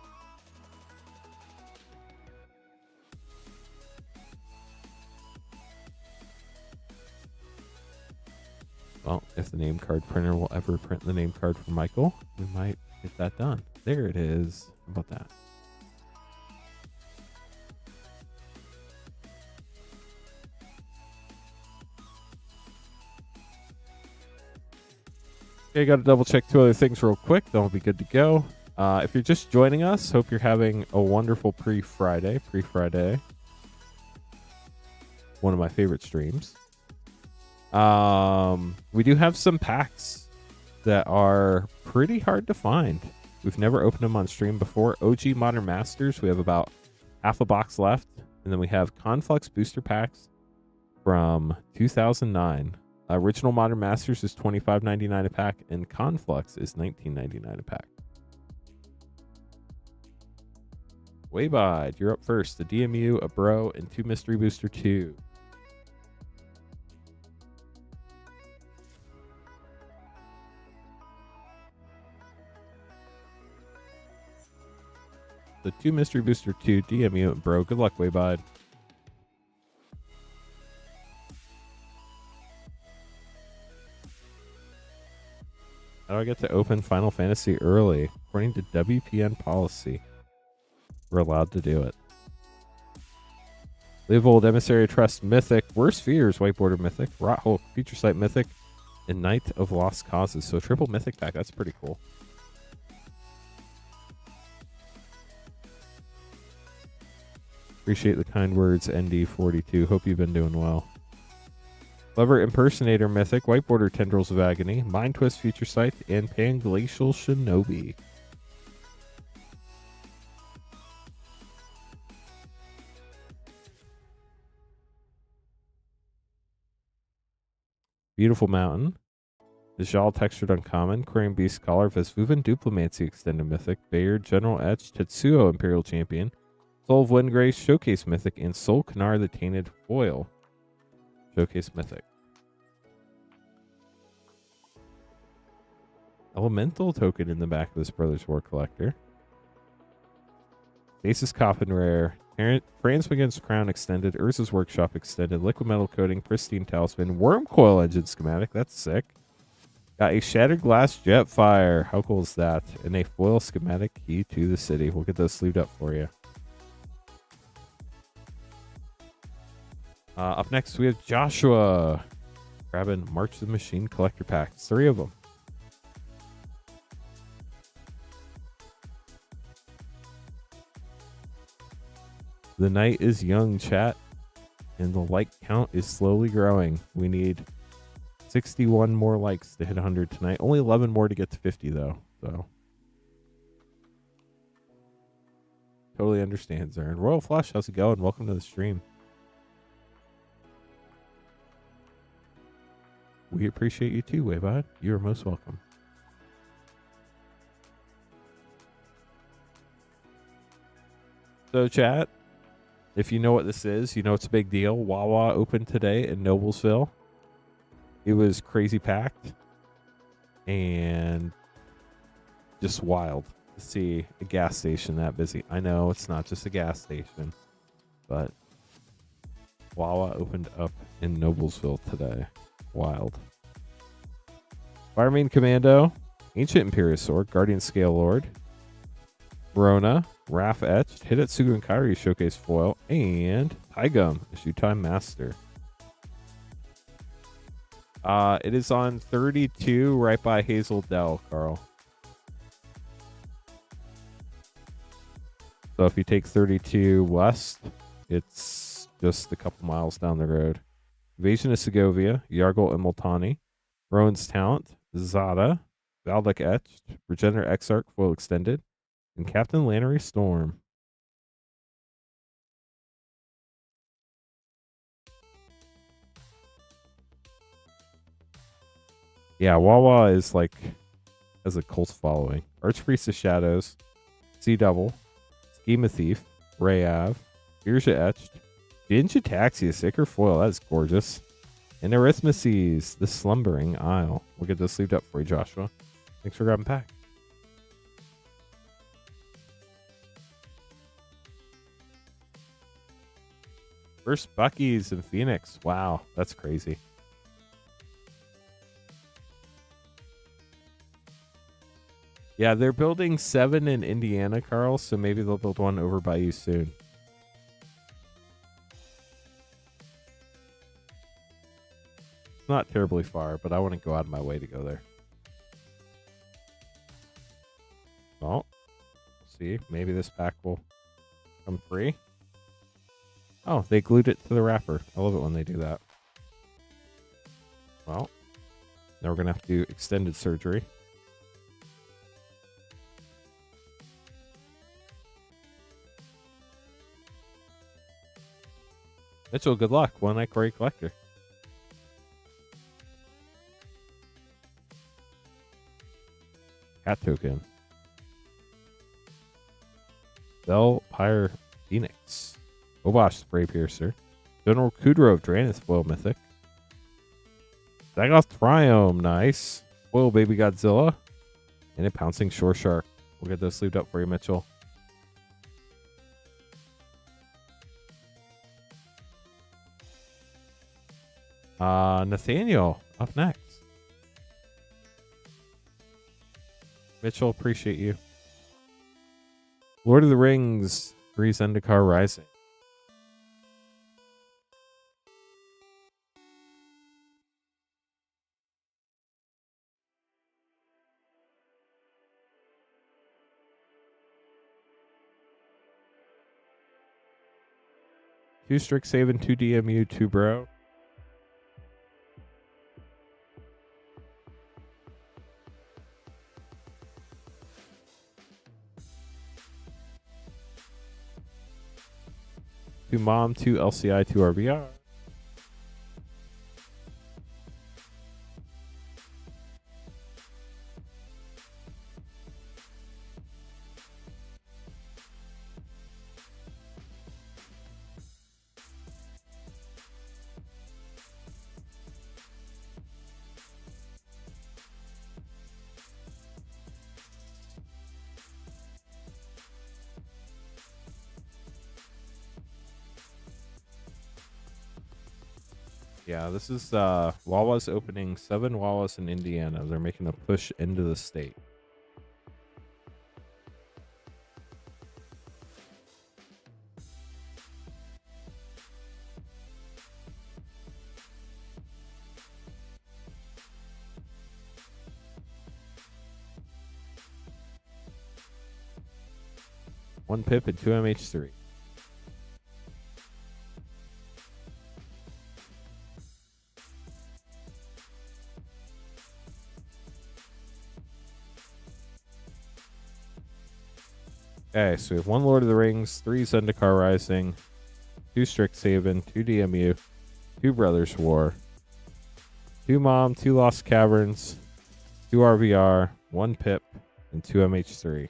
Well, if the name card printer will ever print the name card for Michael, we might get that done. There it is. How about that? Okay, got to double check 2 other things real quick. Then we'll be good to go. If you're just joining us, hope you're having a wonderful pre-Friday. One of my favorite streams. We do have some packs that are pretty hard to find. We've never opened them on stream before. OG Modern Masters, we have about half a box left. And then we have Conflux booster packs from 2009. Original Modern Masters is $25.99 a pack, and Conflux is $19.99 a pack. Waybide, you're up first. A DMU, a Bro, and 2 Mystery Booster 2. The 2 Mystery Booster 2, DMU, and Bro. Good luck, Waybide. How do I get to open Final Fantasy early? According to WPN policy, we're allowed to do it. Live Old, Emissary Trust, Mythic, Worst Fears, Whiteboarder Mythic, Rot Hulk, Future Sight Mythic, and Night of Lost Causes. So triple Mythic pack. That's pretty cool. Appreciate the kind words, ND42. Hope you've been doing well. Clever Impersonator Mythic, Whiteboarder Tendrils of Agony, Mind Twist Future Sight, and Panglacial Shinobi. Beautiful Mountain. Visual Textured Uncommon, Quarian Beast Collar, Vesvuvan Duplimancy Extended Mythic, Bayard General Etch, Tetsuo Imperial Champion, Soul of Windgrace, Showcase Mythic, and Soul Kanar the Tainted Foil. Showcase Mythic. Elemental token in the back of this Brothers War Collector. Stasis Coffin Rare. Transmigant's Crown Extended. Urza's Workshop Extended. Liquid Metal Coating. Pristine Talisman. Worm Coil Engine Schematic. That's sick. Got a Shattered Glass Jetfire. How cool is that? And a foil schematic key to the city. We'll get those sleeved up for you. Up next, we have Joshua grabbing March of the Machine collector packs. 3 of them. The night is young, chat, and the like count is slowly growing. We need 61 more likes to hit 100 tonight. Only 11 more to get to 50, though. So totally understand, Zern. Royal Flush, how's it going? Welcome to the stream. We appreciate you too, Waybud. You are most welcome. So, chat, if you know what this is, you know it's a big deal. Wawa opened today in Noblesville. It was crazy packed and just wild. to see a gas station that busy. I know it's not just a gas station, but Wawa opened up in Noblesville today. Wild. Fireman Commando, Ancient Imperiosaur, Guardian Scale Lord, Rona, Raph Etched, Hidetsugu and Kairi Showcase Foil, and Tygum, Issue Time Master. It is on 32 right by Hazel Dell, Carl. So if you take 32 west, it's just a couple miles down the road. Invasion of Segovia, Yargle and Multani, Rowan's Talent, Zada, Valdek Etched, Regener Exarch Foil Extended, and Captain Lannery Storm. Yeah, Wawa is like, has a cult following. Archpriest of Shadows, Sea Devil, Schema Thief, Ray Ave, Irja Etched, Jinja Taxi, a Sacred Foil, that is gorgeous. And Arithmeses, the Slumbering Isle. We'll get this sleeved up for you, Joshua. Thanks for grabbing pack. First Bucky's in Phoenix. Wow, that's crazy. Yeah, they're building 7 in Indiana, Carl, so maybe they'll build one over by you soon. It's not terribly far, but I want to go out of my way to go there. Well, see, maybe this pack will come free. Oh, they glued it to the wrapper. I love it when they do that. Well, now we're going to have to do extended surgery. Mitchell, good luck. One Night Quarry Collector. Cat token. Bell Pyre Phoenix. Obosh Spray Piercer. General Kudrow of Draenith Foil Mythic. Zagoth Triome, nice. Foil Baby Godzilla. And a Pouncing Shore Shark. We'll get those sleeved up for you, Mitchell. Nathaniel up next. Mitchell, appreciate you. Lord of the Rings, 3 Zendikar Rising. Two Strixhaven, 2 DMU, 2 Bro. Two Mom, 2 LCI, 2 RBR. Yeah, this is Wawa's opening 7 Wawas in Indiana. They're making a push into the state. One Pip and 2 MH3. Okay, so we have 1 Lord of the Rings, 3 Zendikar Rising, 2 Strixhaven, 2 DMU, 2 Brothers War, 2 Mom, 2 Lost Caverns, 2 RVR, 1 Pip, and 2 MH3.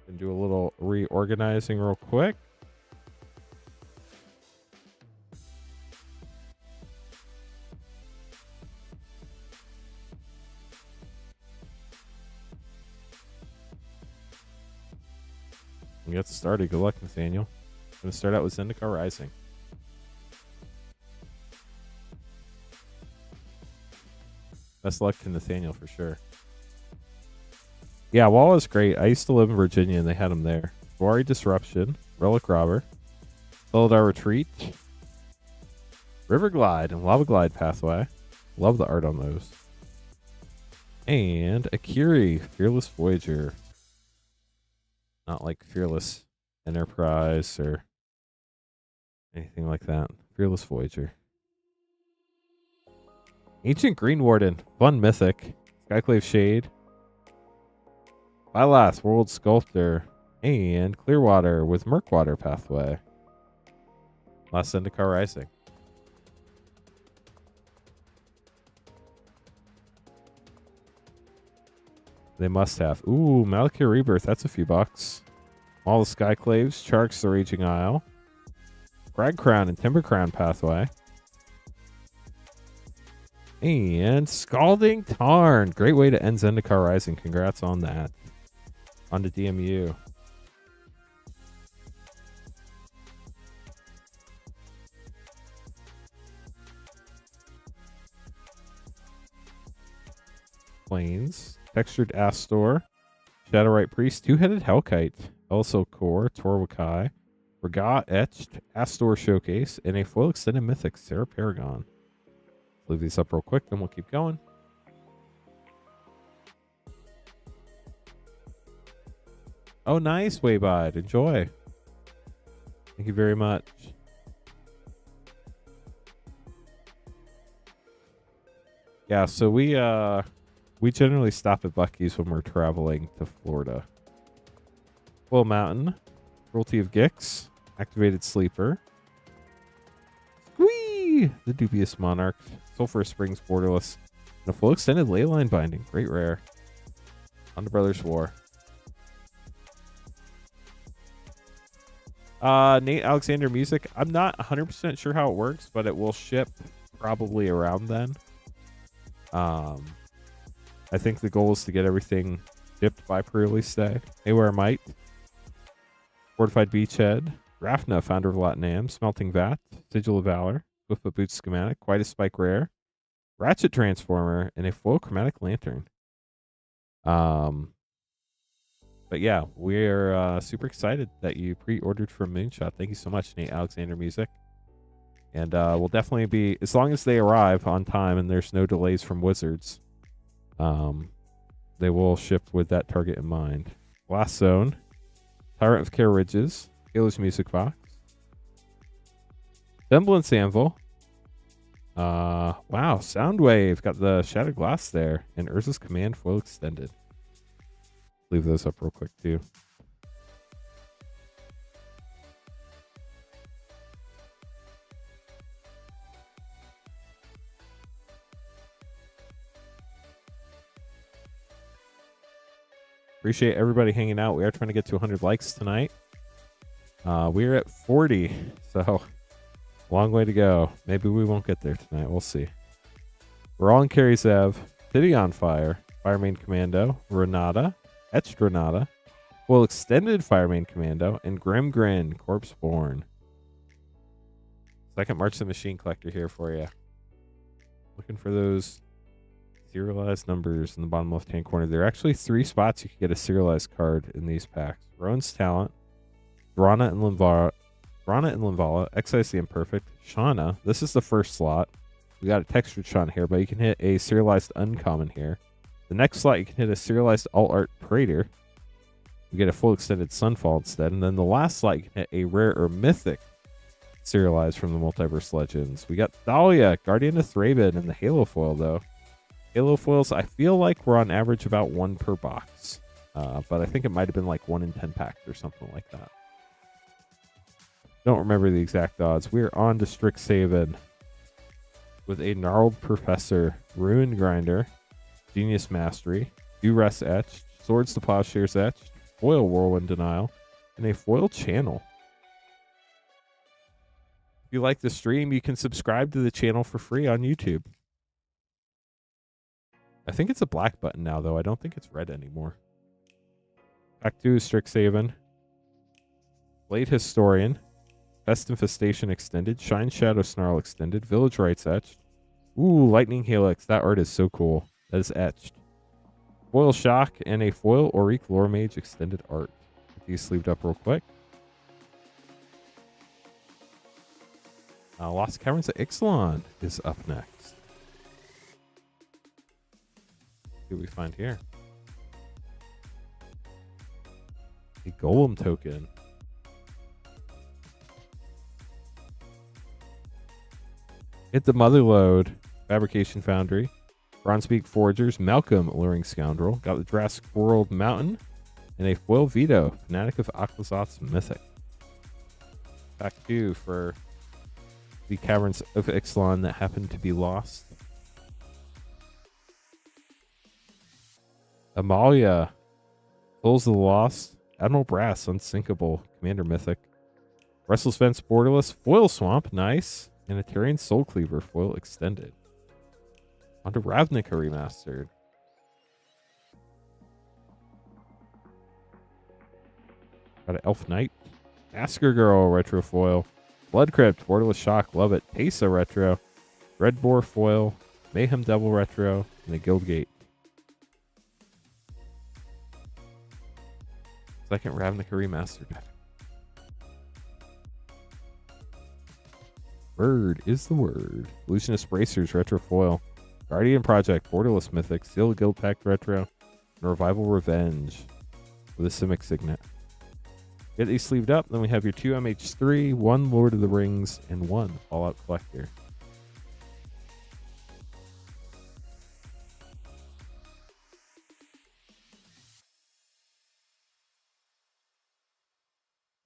And do a little reorganizing real quick. can get started. Good luck, Nathaniel. I'm going to start out with Zendikar Rising. Best luck to Nathaniel for sure. Yeah, Wall is great. I used to live in Virginia and they had them there. Dwari Disruption, Relic Robber, Felidar Retreat, River Glide, and Lava Glide Pathway. Love the art on those. And Akiri, Fearless Voyager. Not like Fearless Enterprise or anything like that. Fearless Voyager. Ancient Green Warden, fun mythic. Skyclave Shade. Bylass, World Sculptor. And Clearwater with Murkwater Pathway. Last Zendikar Rising. They must have. Ooh, Malakir Rebirth. That's a few bucks. All the Skyclaves. Charks, the Raging Isle. Crag Crown and Timber Crown Pathway. And Scalding Tarn. Great way to end Zendikar Rising. Congrats on that. On to DMU. Plains. Textured Astor. Shadowrite Priest. Two-Headed Hellkite. Also Core. Torwakai. Regat Etched. Astor Showcase. And a foil extended mythic. Sarah Paragon. Leave these up real quick, then we'll keep going. Oh, nice, Waybide. Enjoy. Thank you very much. Yeah, so we generally stop at Buc-ee's when we're traveling to Florida. Full Mountain, Cruelty of Gix, Activated Sleeper, Squee! The Dubious Monarch, Sulphur Springs Borderless, and a full extended Leyline Binding. Great rare. On to Brothers War. Nate Alexander Music. I'm not 100% sure how it works, but it will ship probably around then. I think the goal is to get everything shipped by pre-release day. Haywire Might, Fortified Beachhead, Rafna, Founder of Latinam, Smelting Vat, Sigil of Valor, Swiftfoot Boots Schematic, Quite a Spike Rare, Ratchet Transformer, and a Foil Chromatic Lantern. But yeah, we're super excited that you pre-ordered from Moonshot. Thank you so much, Nate Alexander Music. And we'll definitely be, as long as they arrive on time and there's no delays from Wizards, they will ship with that target in mind. Blast Zone, Tyrant of Care Ridges, Kayla's Music Box, Semblance Anvil. Wow, Soundwave got the Shattered Glass there, and Urza's Command Foil Extended. Leave those up real quick too. Appreciate everybody hanging out. We are trying to get to 100 likes tonight. We're at 40, so long way to go. Maybe we won't get there tonight. We'll see. Roland Karizev, City on Fire, Firemain Commando, Renata, Etched Renata, Full Extended Firemain Commando, and Grim Grin, Corpse Born. Second March the Machine Collector here for you. Looking for those serialized numbers in the bottom left-hand corner. There are actually 3 spots you can get a serialized card in these packs. Roan's Talent, Drana and Linvala, Excise the Imperfect, Shauna. This is the first slot. We got a textured Shauna here, but you can hit a serialized uncommon here. The next slot, you can hit a serialized Alt-Art Praetor. You get a full extended Sunfall instead. And then the last slot, you can hit a rare or mythic serialized from the Multiverse Legends. We got Thalia, Guardian of Thraben, and the Halo foil, though. Halo foils, I feel like we're on average about 1 per box. But I think it might have been like 1 in 10 packs or something like that. Don't remember the exact odds. We're on to Strixhaven with a Gnarled Professor, Ruin Grinder, Genius Mastery, Duress Etched, Swords to Plowshares Etched, Foil Whirlwind Denial, and a Foil Channel. If you like the stream, you can subscribe to the channel for free on YouTube. I think it's a black button now, though. I don't think it's red anymore. Back to Strixhaven. Blade Historian, Pest Infestation Extended, Shine Shadow Snarl Extended, Village Rites Etched. Ooh, Lightning Helix. That art is so cool. That is etched. Foil Shock and a foil Auric Lore Mage Extended art. Get these sleeved up real quick. Lost Caverns of Ixalan is up next. What do we find here? A Golem token. Hit the Motherlode, Fabrication Foundry, Bronzebeak Forgers, Malcolm, Alluring Scoundrel, got the Jurassic World Mountain, and a foil Vito, Fanatic of Aquazoth's Mythic. Back 2 for the Caverns of Ixalan that happened to be lost. Amalia, Souls of the Lost, Admiral Brass, Unsinkable, Commander Mythic, Restless Fence, Borderless, Foil Swamp, nice. And a Terran Soul Cleaver foil extended. Onto Ravnica Remastered. Got an Elf Knight. Masker Girl Retro Foil. Blood Crypt, Borderless Shock, love it. Pesa Retro. Red Boar Foil. Mayhem Devil Retro. And a Guildgate. Second Ravnica Remastered. Bird is the word. Illusionist Bracers Retro Foil. Guardian Project Borderless Mythic. Seal Guild Pact Retro. And Revival Revenge with a Simic Signet. Get these sleeved up. Then we have your 2 MH3, 1 Lord of the Rings, and 1 Fallout Collector.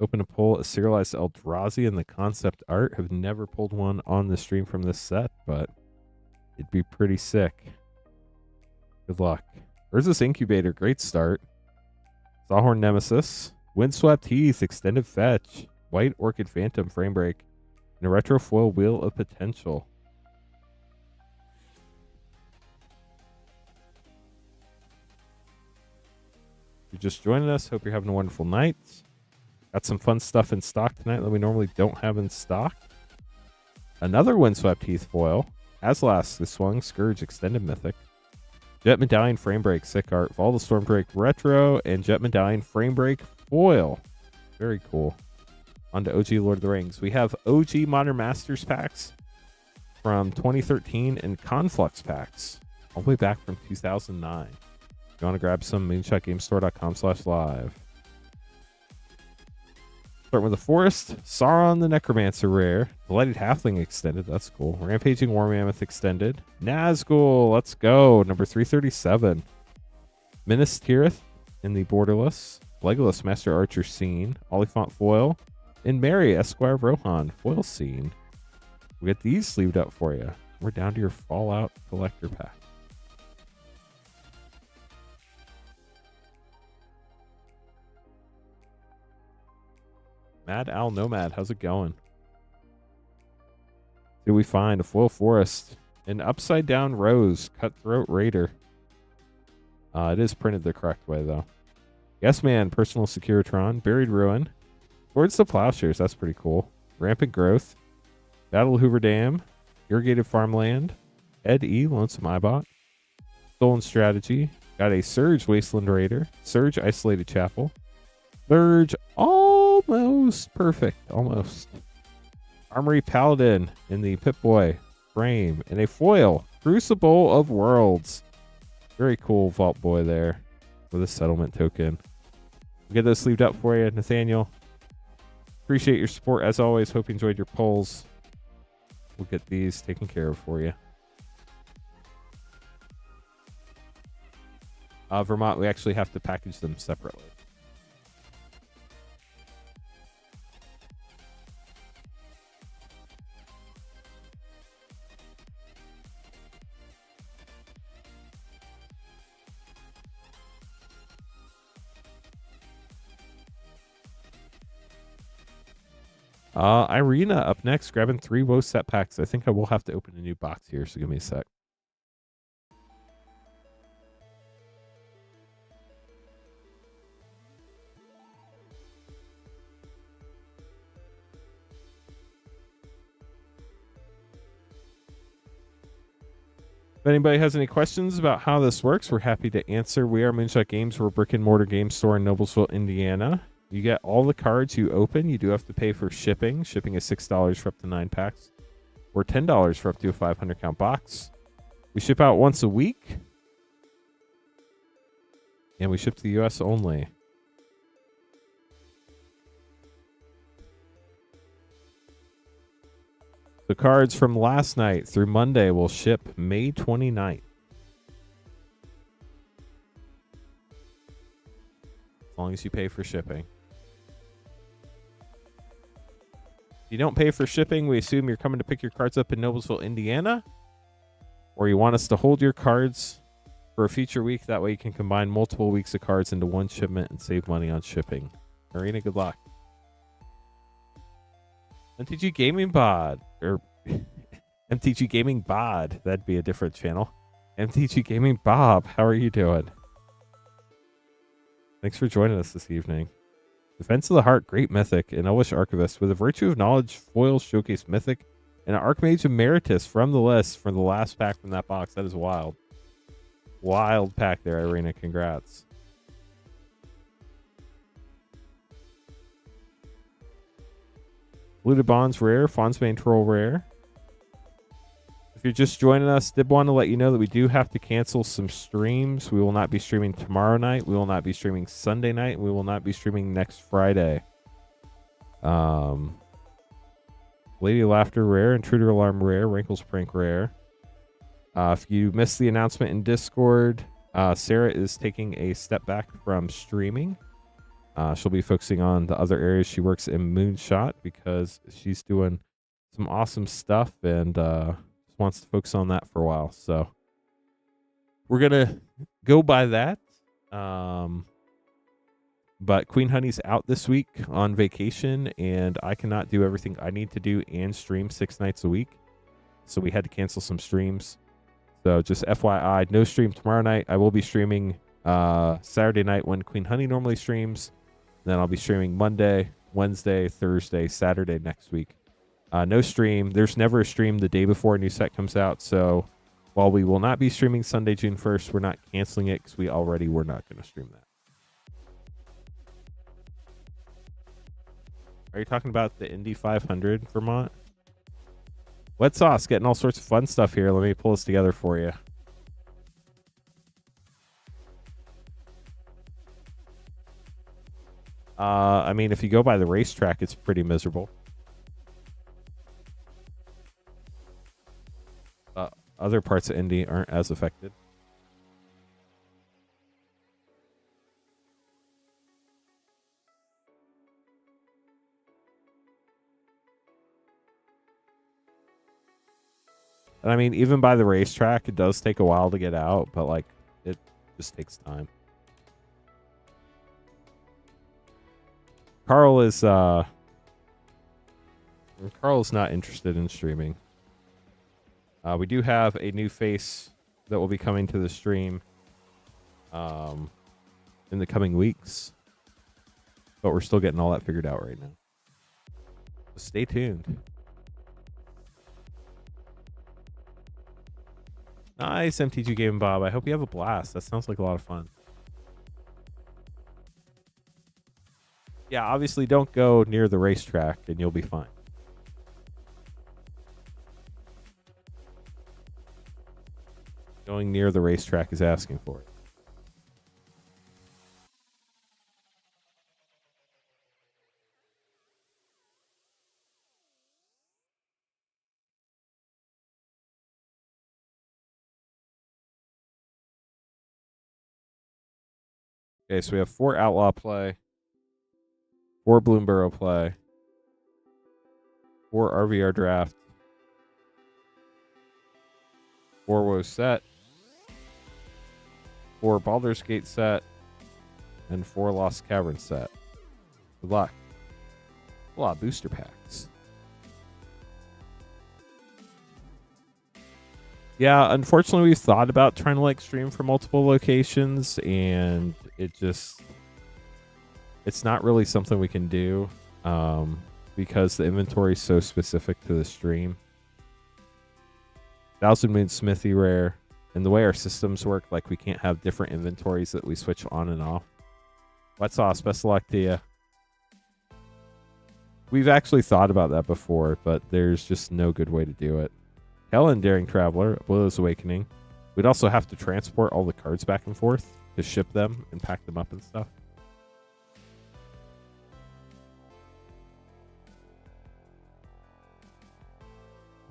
Open a pull, a serialized Eldrazi and the concept art. Have never pulled one on the stream from this set, but it'd be pretty sick. Good luck. Urza's Incubator, great start. Sawhorn Nemesis. Windswept Heath, Extended Fetch. White Orchid Phantom, Frame Break. And a Retro Foil Wheel of Potential. If you're just joining us, hope you're having a wonderful night. Got some fun stuff in stock tonight that we normally don't have in stock. Another Windswept Heath foil. Aslas, The Swung, Scourge, Extended Mythic. Jet Medallion Frame Break, sick art. Fall the Stormdrake Retro and Jet Medallion Frame Break foil. Very cool. On to OG Lord of the Rings. We have OG Modern Masters packs from 2013 and Conflux packs all the way back from 2009. If you want to grab some, moonshotgamestore.com/live. Starting with the Forest, Sauron the Necromancer rare, Delighted Halfling extended, that's cool. Rampaging War Mammoth extended, Nazgul, let's go, number 337. Minas Tirith in the Borderless, Legolas Master Archer Scene, Oliphant foil, and Mary Esquire of Rohan foil scene. We get these sleeved up for you. We're down to your Fallout Collector pack. Mad Owl Nomad, how's it going? Did we find a foil forest? An upside down rose, Cutthroat Raider. It is printed the correct way though. Yes Man, Personal Securitron, Buried Ruin, Towards the Plowshares, that's pretty cool. Rampant Growth, Battle Hoover Dam, Irrigated Farmland, Ed E, Lonesome Eyebot, Stolen Strategy, got a Surge Wasteland Raider, Surge Isolated Chapel, Surge almost perfect, almost. Armory Paladin in the Pip-Boy frame, and a foil, Crucible of Worlds. Very cool Vault Boy there with a settlement token. We'll get those sleeved up for you, Nathaniel. Appreciate your support as always. Hope you enjoyed your polls. We'll get these taken care of for you. Vermont, we actually have to package them separately. Irina up next, grabbing 3 WoW set packs. I think I will have to open a new box here, so give me a sec. If anybody has any questions about how this works, we're happy to answer. We are Moonshot Games. We're a brick-and-mortar game store in Noblesville, Indiana. You get all the cards you open. You do have to pay for shipping. Shipping is $6 for up to 9 packs, or $10 for up to a 500-count box. We ship out once a week, and we ship to the U.S. only. The cards from last night through Monday will ship May 29th. As long as you pay for shipping. If you don't pay for shipping, we assume you're coming to pick your cards up in Noblesville, Indiana, or you want us to hold your cards for a future week. That way you can combine multiple weeks of cards into one shipment and save money on shipping. Marina, good luck. MTG Gaming Bod, or MTG Gaming Bod, that'd be a different channel. MTG Gaming Bob, how are you doing? Thanks for joining us this evening. Defense of the Heart, Great Mythic, an Elvish Archivist with a Virtue of Knowledge foil showcase Mythic, and an Archmage Emeritus from the list for the last pack from that box. That is wild. Wild pack there, Irina. Congrats. Looted Bonds rare, Fonzbane Troll rare. If you're just joining us, did want to let you know that we do have to cancel some streams. We will not be streaming tomorrow night. We will not be streaming Sunday night. We will not be streaming next Friday. Lady Laughter rare, Intruder Alarm rare, Wrinkles Prank rare. If you missed the announcement in Discord, Sarah is taking a step back from streaming. She'll be focusing on the other areas. She works in Moonshot because she's doing some awesome stuff and just wants to focus on that for a while. So we're going to go by that. But Queen Honey's out this week on vacation, and I cannot do everything I need to do and stream 6 nights a week. So we had to cancel some streams. So just FYI, no stream tomorrow night. I will be streaming Saturday night when Queen Honey normally streams. Then I'll be streaming Monday, Wednesday, Thursday, Saturday next week. No stream. There's never a stream the day before a new set comes out. So while we will not be streaming Sunday, June 1st, we're not canceling it because we already were not going to stream that. Are you talking about the Indy 500 Vermont? Wet Sauce, getting all sorts of fun stuff here. Let me pull this together for you. I mean, if you go by the racetrack, it's pretty miserable. Other parts of Indy aren't as affected. And I mean, even by the racetrack, it does take a while to get out, but like, it just takes time. Carl's not interested in streaming. We do have a new face that will be coming to the stream in the coming weeks, but we're still getting all that figured out right now. So stay tuned. Nice, MTG Game Bob. I hope you have a blast. That sounds like a lot of fun. Yeah, obviously don't go near the racetrack and you'll be fine. Going near the racetrack is asking for it. Okay, so we have 4 Outlaw play, 4 Bloomborough play, 4 RVR draft, 4 Woe set, 4 Baldur's Gate set, and 4 Lost Cavern set. Good luck. A lot of booster packs. Yeah, unfortunately, we've thought about trying to like stream from multiple locations, and it's not really something we can do because the inventory is so specific to the stream. Thousand Moon Smithy rare, And the way our systems work, like we can't have different inventories that we switch on and off. Wet Sauce, best of luck to you. We've actually thought about that before, but there's just no good way to do it. Helen, Daring Traveler, Willow's Awakening. We'd also have to transport all the cards back and forth to ship them and pack them up and stuff.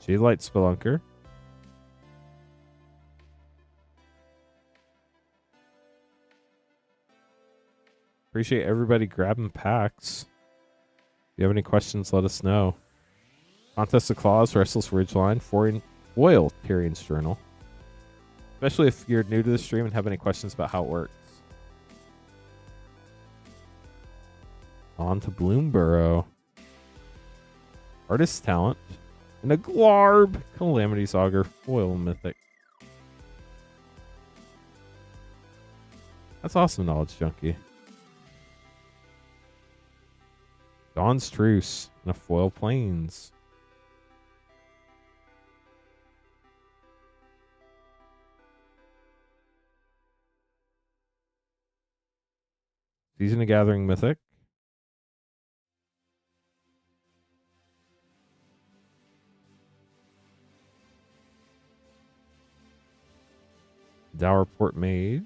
Jadelight Spelunker. Appreciate everybody grabbing packs. If you have any questions, let us know. Contest of Claws, Restless Ridgeline, Foil Tyrion's Journal. Especially if you're new to the stream and have any questions about how it works. On to Bloomborough. Artist Talent. And a Glarb. Calamity's Augur, Foil Mythic. That's awesome, Knowledge Junkie. Dawn's Truce and a Foil Plains. Season of Gathering Mythic. Dowerport Mage.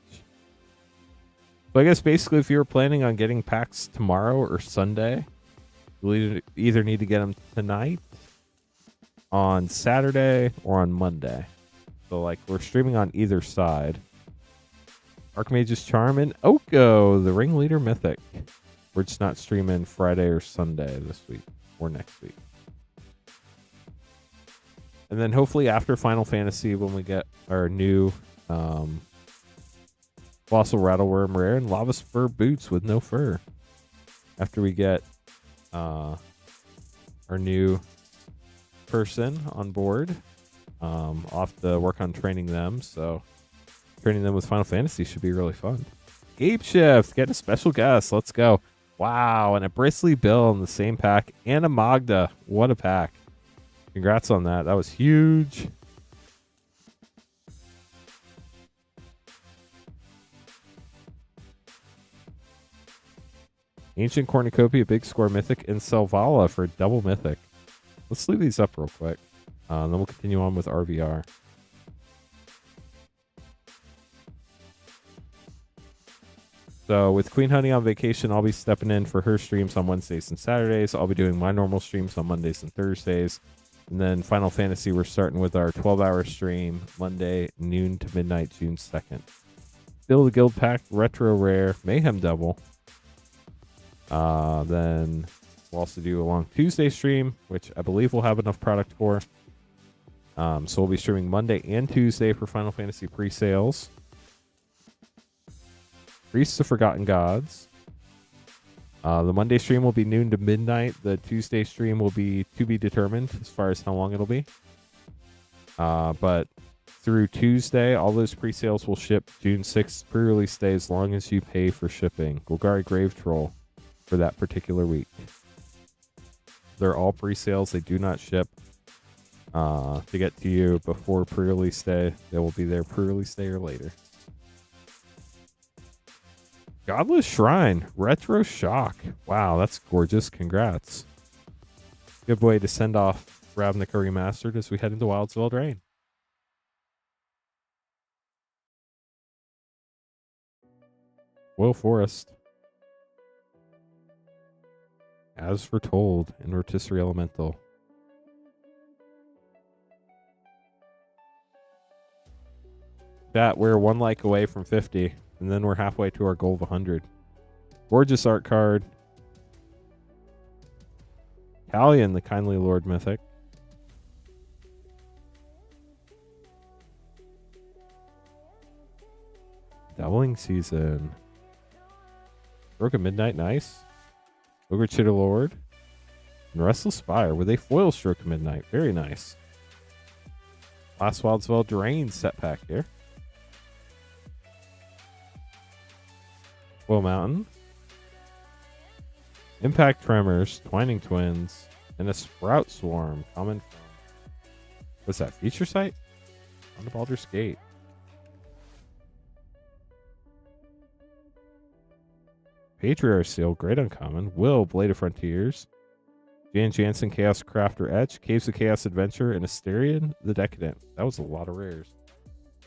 So I guess basically if you were planning on getting packs tomorrow or Sunday, you'll either need to get them tonight, on Saturday, or on Monday. So like we're streaming on either side. Archmage's Charm and Oko, the Ringleader Mythic. We're just not streaming Friday or Sunday this week or next week. And then hopefully after Final Fantasy, when we get our new Colossal Rattleworm Rare and Lava Spur Boots with no fur. After we get our new person on board, I'll have to work on training them, so training them with Final Fantasy should be really fun. Ape Shift, getting a special guest. Let's go. Wow, and a Bristly Bill in the same pack, and a Magda. What a pack. Congrats on that. That was huge. Ancient Cornucopia, Big Score Mythic, and Selvala for a double Mythic. Let's leave these up real quick. Then we'll continue on with RVR. So with Queen Honey on vacation, I'll be stepping in for her streams on Wednesdays and Saturdays. I'll be doing my normal streams on Mondays and Thursdays. And then Final Fantasy, we're starting with our 12-hour stream Monday, noon to midnight, June 2nd. Still the Guild Pack, Retro Rare, Mayhem Devil. Then we'll also do a long Tuesday stream, which I believe we'll have enough product for. So we'll be streaming Monday and Tuesday for Final Fantasy pre-sales. Priests of Forgotten Gods. The Monday stream will be noon to midnight. The Tuesday stream will be to be determined as far as how long it'll be. But through Tuesday, all those pre-sales will ship June 6th pre-release day as long as you pay for shipping. Golgari Grave Troll for that particular week. They're all pre-sales. They do not ship to get to you before pre-release day. They will be there pre-release day or later. Godless Shrine, Retro Shock. Wow, that's gorgeous. Congrats. Good way to send off Ravnica Remastered as we head into Wildsveld Rain. Will Forest. As Foretold, and Rotisserie Elemental. That we're one like away from 50. And then we're halfway to our goal of 100. Gorgeous art card. Talion, the Kindly Lord Mythic. Doubling Season. Broken Midnight, nice. Ogre Chitter Lord. And Restless Spire with a foil Stroke of Midnight. Very nice. Last Wildsveld Drain set pack here. Will Mountain, Impact Tremors, Twining Twins, and a Sprout Swarm coming from, what's that, Feature Site? On the Baldur's Gate. Patriarch Seal, great uncommon. Will, Blade of Frontiers. Jan Jansen, Chaos Crafter Etch. Caves of Chaos Adventure, and Asterion the Decadent. That was a lot of rares.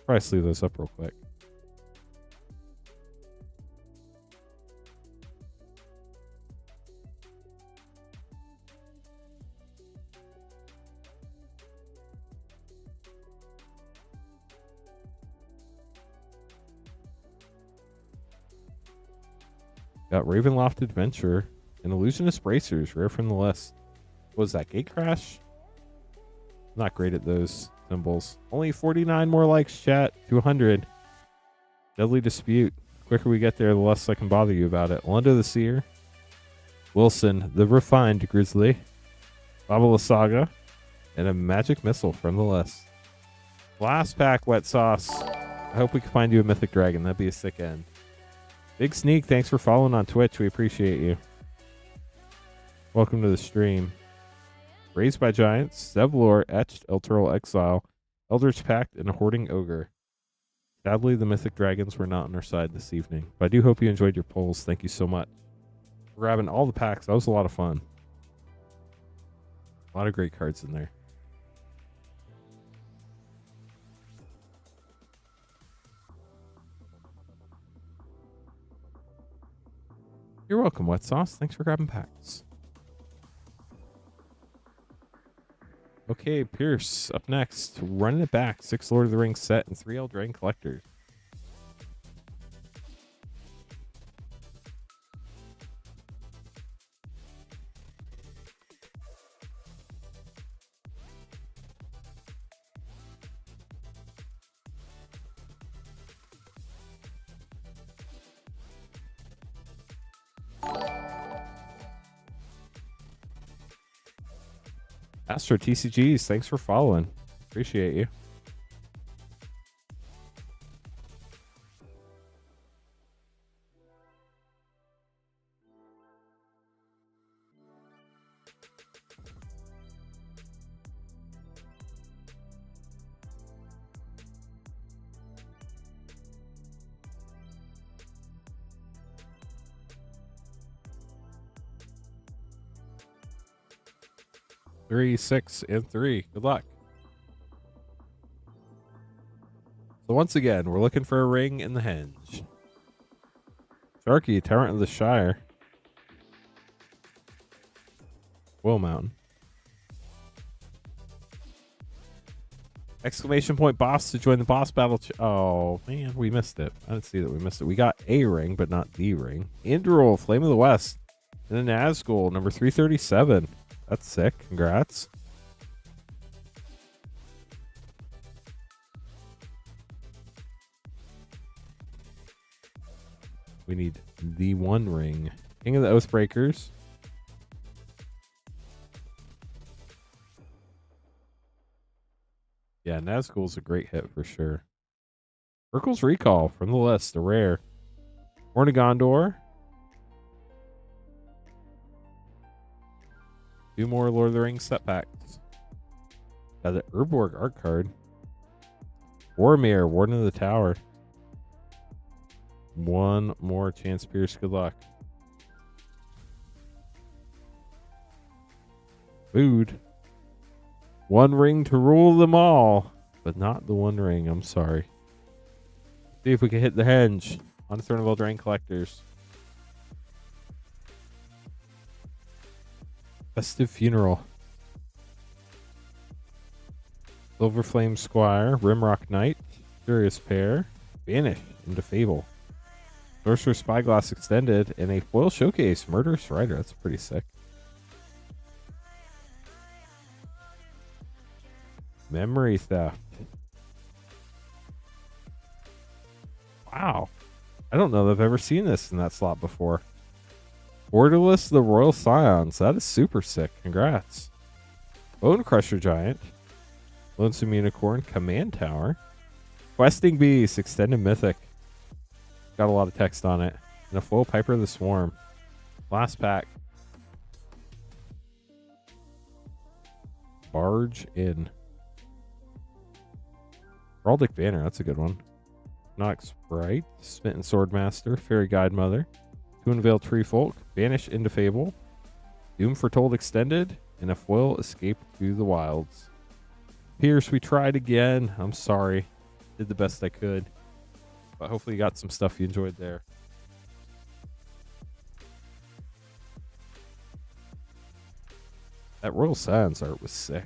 Probably sleeve those up real quick. Got Ravenloft Adventure and Illusionist Bracers, rare from the list. What was that, Gate Crash? Not great at those symbols. Only 49 more likes, chat. 200. Deadly Dispute. The quicker we get there, the less I can bother you about it. Lundo the Seer. Wilson, the Refined Grizzly. Babala Saga. And a Magic Missile from the list. Last pack, Wet Sauce. I hope we can find you a Mythic Dragon. That'd be a sick end. Big Sneak, thanks for following on Twitch. We appreciate you. Welcome to the stream. Raised by Giants, Zevlor, Etched, Elturel Exile, Eldritch Pact, and a Hoarding Ogre. Sadly, the Mythic Dragons were not on our side this evening, but I do hope you enjoyed your polls. Thank you so much for grabbing all the packs. That was a lot of fun. A lot of great cards in there. You're welcome, Wet Sauce. Thanks for grabbing packs. Okay, Pierce, up next. Running it back. 6 Lord of the Rings set and 3 Eldraine Collectors. Astro TCGs, thanks for following. Appreciate you. Three, 6, and 3. Good luck. So once again, we're looking for a ring in the henge. Sharky, Tyrant of the Shire. Will Mountain. Exclamation point boss to join the boss battle. Oh, man, we missed it. I didn't see that we missed it. We got a ring, but not the ring. Indrol, Flame of the West. And then Nazgul, number 337. That's sick. Congrats. We need the one ring. King of the Oathbreakers. Yeah, Nazgul's a great hit for sure. Urkel's Recall from the list, a rare. Horn of Gondor. 2 more Lord of the Rings set packs. Got the Urborg art card. Boromir, Warden of the Tower. 1 more Chance Pierce. Good luck. Food. 1 ring to rule them all, but not the 1 ring. I'm sorry. See if we can hit the henge on the Throne of Eldraine Collectors. Festive Funeral. Silverflame Squire, Rimrock Knight, Curious Pair, Vanish into Fable. Sorcerer Spyglass Extended, and a foil showcase, Murderous Rider. That's pretty sick. Memory Theft. Wow. I don't know that I've ever seen this in that slot before. Borderless the Royal Scions. That is super sick. Congrats. Bone Crusher Giant. Lonesome Unicorn. Command Tower. Questing Beast. Extended Mythic. Got a lot of text on it. And a foil Piper of the Swarm. Last pack. Barge in. Heraldic Banner. That's a good one. Nox Bright. Smitten Swordmaster. Fairy Guide Mother. To Unveil Tree Folk, Banish into Fable, Doom Foretold Extended, and a foil Escape to the Wilds. Pierce, we tried again. I'm sorry. Did the best I could. But hopefully you got some stuff you enjoyed there. That Royal Silence art was sick.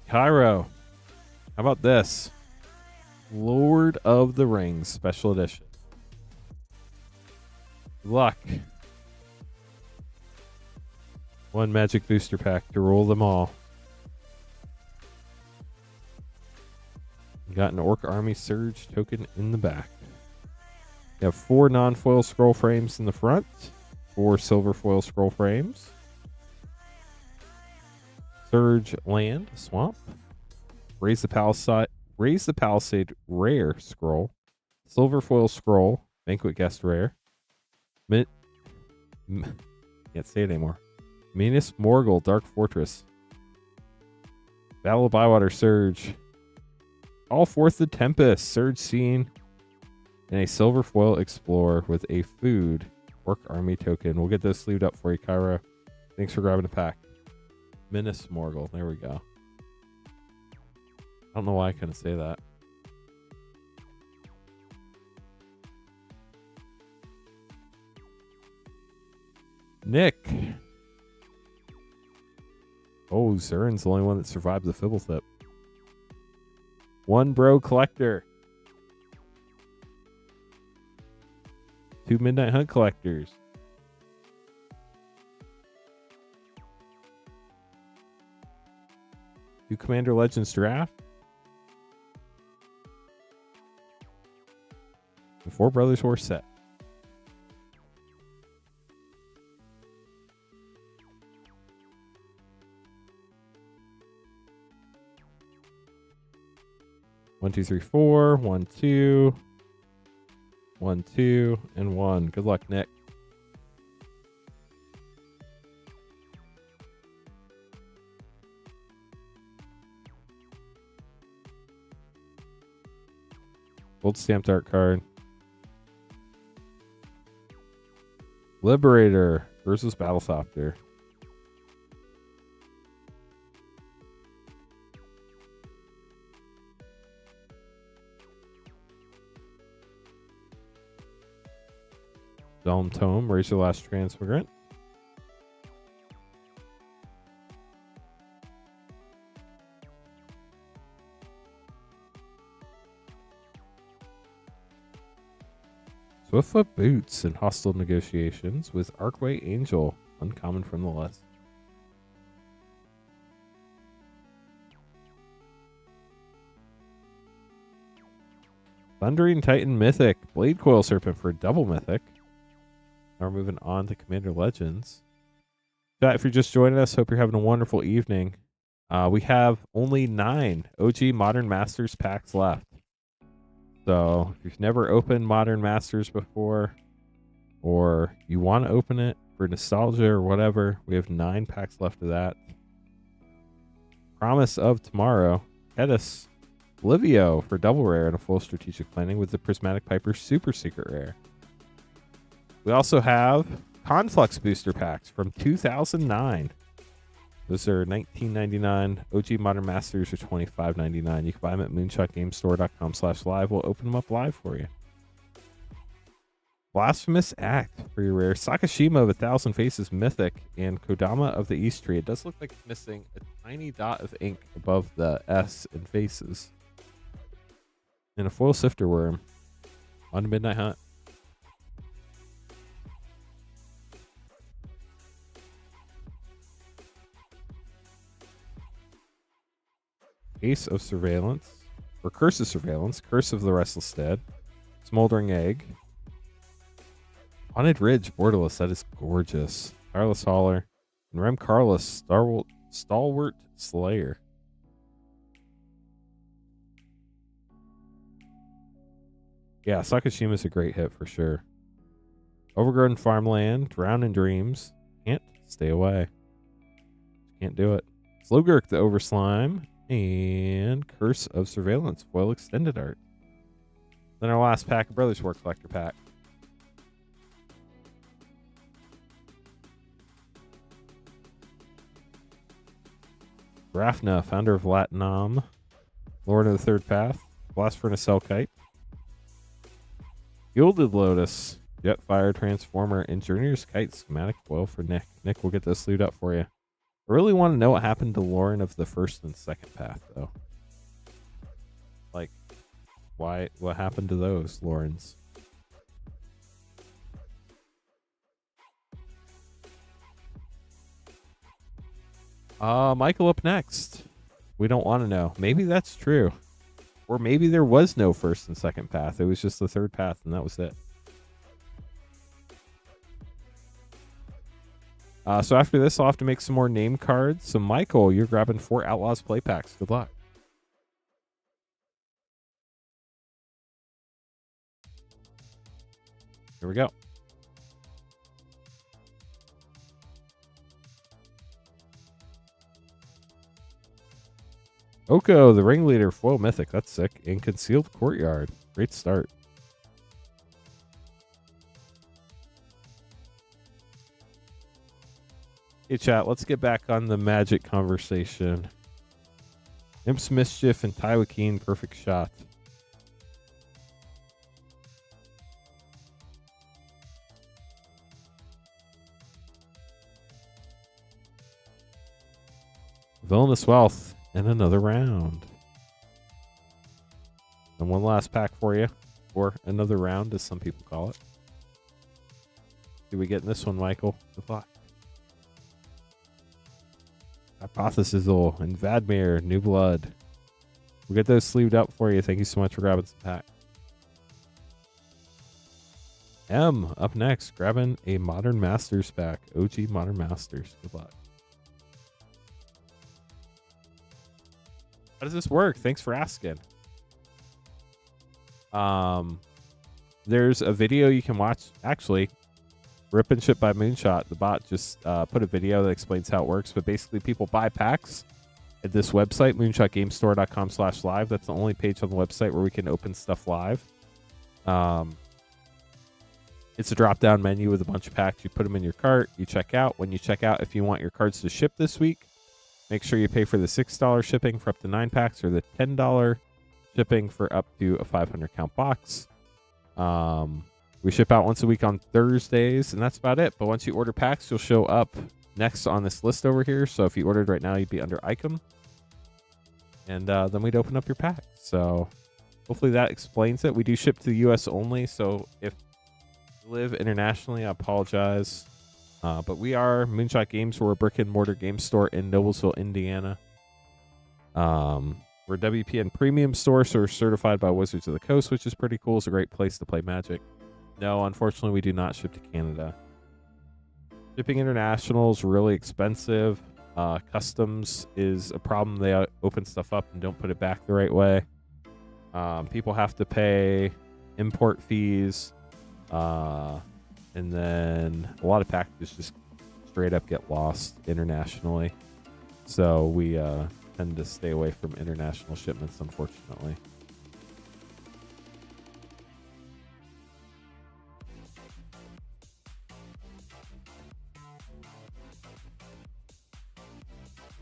Cairo. How about this? Lord of the Rings Special Edition. Good luck. One Magic Booster Pack to roll them all. Got an Orc Army Surge token in the back. You have 4 non-foil scroll frames in the front, 4 silver foil scroll frames. Surge Land Swamp. Raise the Palisade Rare Scroll. Silver foil scroll. Banquet Guest Rare. Can't say it anymore. Minas Morgul Dark Fortress. Battle of Bywater Surge. All Forth the Tempest, Surge Scene, and a Silver Foil Explorer with a Food Orc Army token. We'll get those sleeved up for you, Cairo. Thanks for grabbing a pack. Minas Morgul, there we go. I don't know why I couldn't say that. Nick. Oh, Zurin's the only one that survived the Fibble Tip. One Bro Collector. 2 Midnight Hunt Collectors. Two Commander Legends Draft. And 4 Brothers Horse Set. One, two, three, four. 1, 2. 1, 2, and 1. Good luck, Nick. Gold stamped art card. Liberator versus Battlesofter. Delm Tome, Raise Your Last Transmigrant. Swiftfoot Boots and Hostile Negotiations with Arcway Angel, uncommon from the list. Thundering Titan Mythic, Blade Coil Serpent for double Mythic. Now we're moving on to Commander Legends. Chat, if you're just joining us, hope you're having a wonderful evening. We have only 9 OG Modern Masters packs left. So if you've never opened Modern Masters before, or you want to open it for nostalgia or whatever, we have 9 packs left of that. Promise of Tomorrow, Hedis, Livio for double rare and a full strategic planning with the Prismatic Piper super secret rare. We also have Conflux booster packs from 2009. Those are $19.99. OG Modern Masters are $25.99. You can buy them at moonshotgamestore.com/live. We'll open them up live for you. Blasphemous Act for your rare. Sakashima of 1,000 Faces Mythic and Kodama of the East Tree. It does look like it's missing a tiny dot of ink above the S in Faces. And a foil Sifter Worm on Midnight Hunt. Ace of Surveillance, or Curse of Surveillance, Curse of the Restless Dead, Smoldering Egg, Haunted Ridge, Borderless, that is gorgeous, Tireless Hauler, and Rem Carlos, Stalwart Slayer. Yeah, Sakashima is a great hit for sure. Overgrown Farmland, Drown in Dreams, Can't Stay Away. Can't do it. Slowgurk the Overslime, and Curse of Surveillance foil extended art. Then our last pack of Brothers War collector pack. Rafna, founder of Latinum, Lord of the Third Path, Blast Furnace Selkite, Gilded Lotus, Jetfire Transformer, and Journeyer's Kite schematic foil for Nick. Nick will get this sleeved up for you. I really want to know what happened to Lauren of the first and second path, though. Like, what happened to those, Laurens? Michael up next. We don't want to know. Maybe that's true. Or maybe there was no first and second path. It was just the third path, and that was it. So after this, I'll have to make some more name cards. So, Michael, you're grabbing 4 Outlaws play packs. Good luck. Here we go. Oko, the Ringleader, foil mythic. That's sick. And Concealed Courtyard. Great start. Hey, chat, let's get back on the Magic conversation. Imps Mischief and Tywakeen, perfect shot. Villainous Wealth. And another round. And one last pack for you. Or another round, as some people call it. Do we get in this one, Michael? Good luck. Hypothesizel and Vadmir, New Blood. We'll get those sleeved up for you. Thank you so much for grabbing some pack. M, up next, grabbing a Modern Masters pack. OG Modern Masters. Good luck. How does this work? Thanks for asking. There's a video you can watch. Actually, Rip and Ship by Moonshot, the bot, just put a video that explains how it works. But basically, people buy packs at this website, moonshotgamestore.com/live. That's the only page on the website where we can open stuff live. It's a drop-down menu with a bunch of packs. You put them in your cart. You check out. When you check out, if you want your cards to ship this week, make sure you pay for the $6 shipping for up to 9 packs or the $10 shipping for up to a 500 count box. We ship out once a week on Thursdays, and that's about it. But once you order packs, you'll show up next on this list over here. So if you ordered right now, you'd be under Icom. And then we'd open up your pack. So hopefully that explains it. We do ship to the U.S. only. So if you live internationally, I apologize. But we are Moonshot Games. We're a brick and mortar game store in Noblesville, Indiana. We're a WPN premium store, so we're certified by Wizards of the Coast, which is pretty cool. It's a great place to play Magic. No, unfortunately, we do not ship to Canada. Shipping international is really expensive. Customs is a problem. They open stuff up and don't put it back the right way. People have to pay import fees. And then a lot of packages just straight up get lost internationally. So we tend to stay away from international shipments, unfortunately.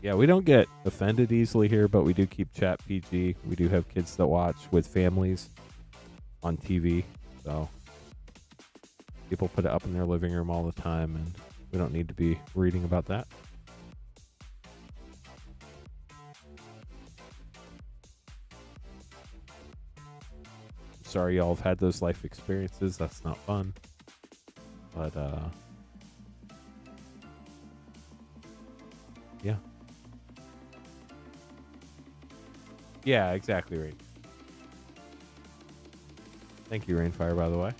Yeah, we don't get offended easily here, but we do keep chat PG. We do have kids that watch with families on TV, so people put it up in their living room all the time, and we don't need to be reading about that. Sorry y'all have had those life experiences. That's not fun. But, yeah. Yeah, exactly right. Thank you, Rainfire, by the way.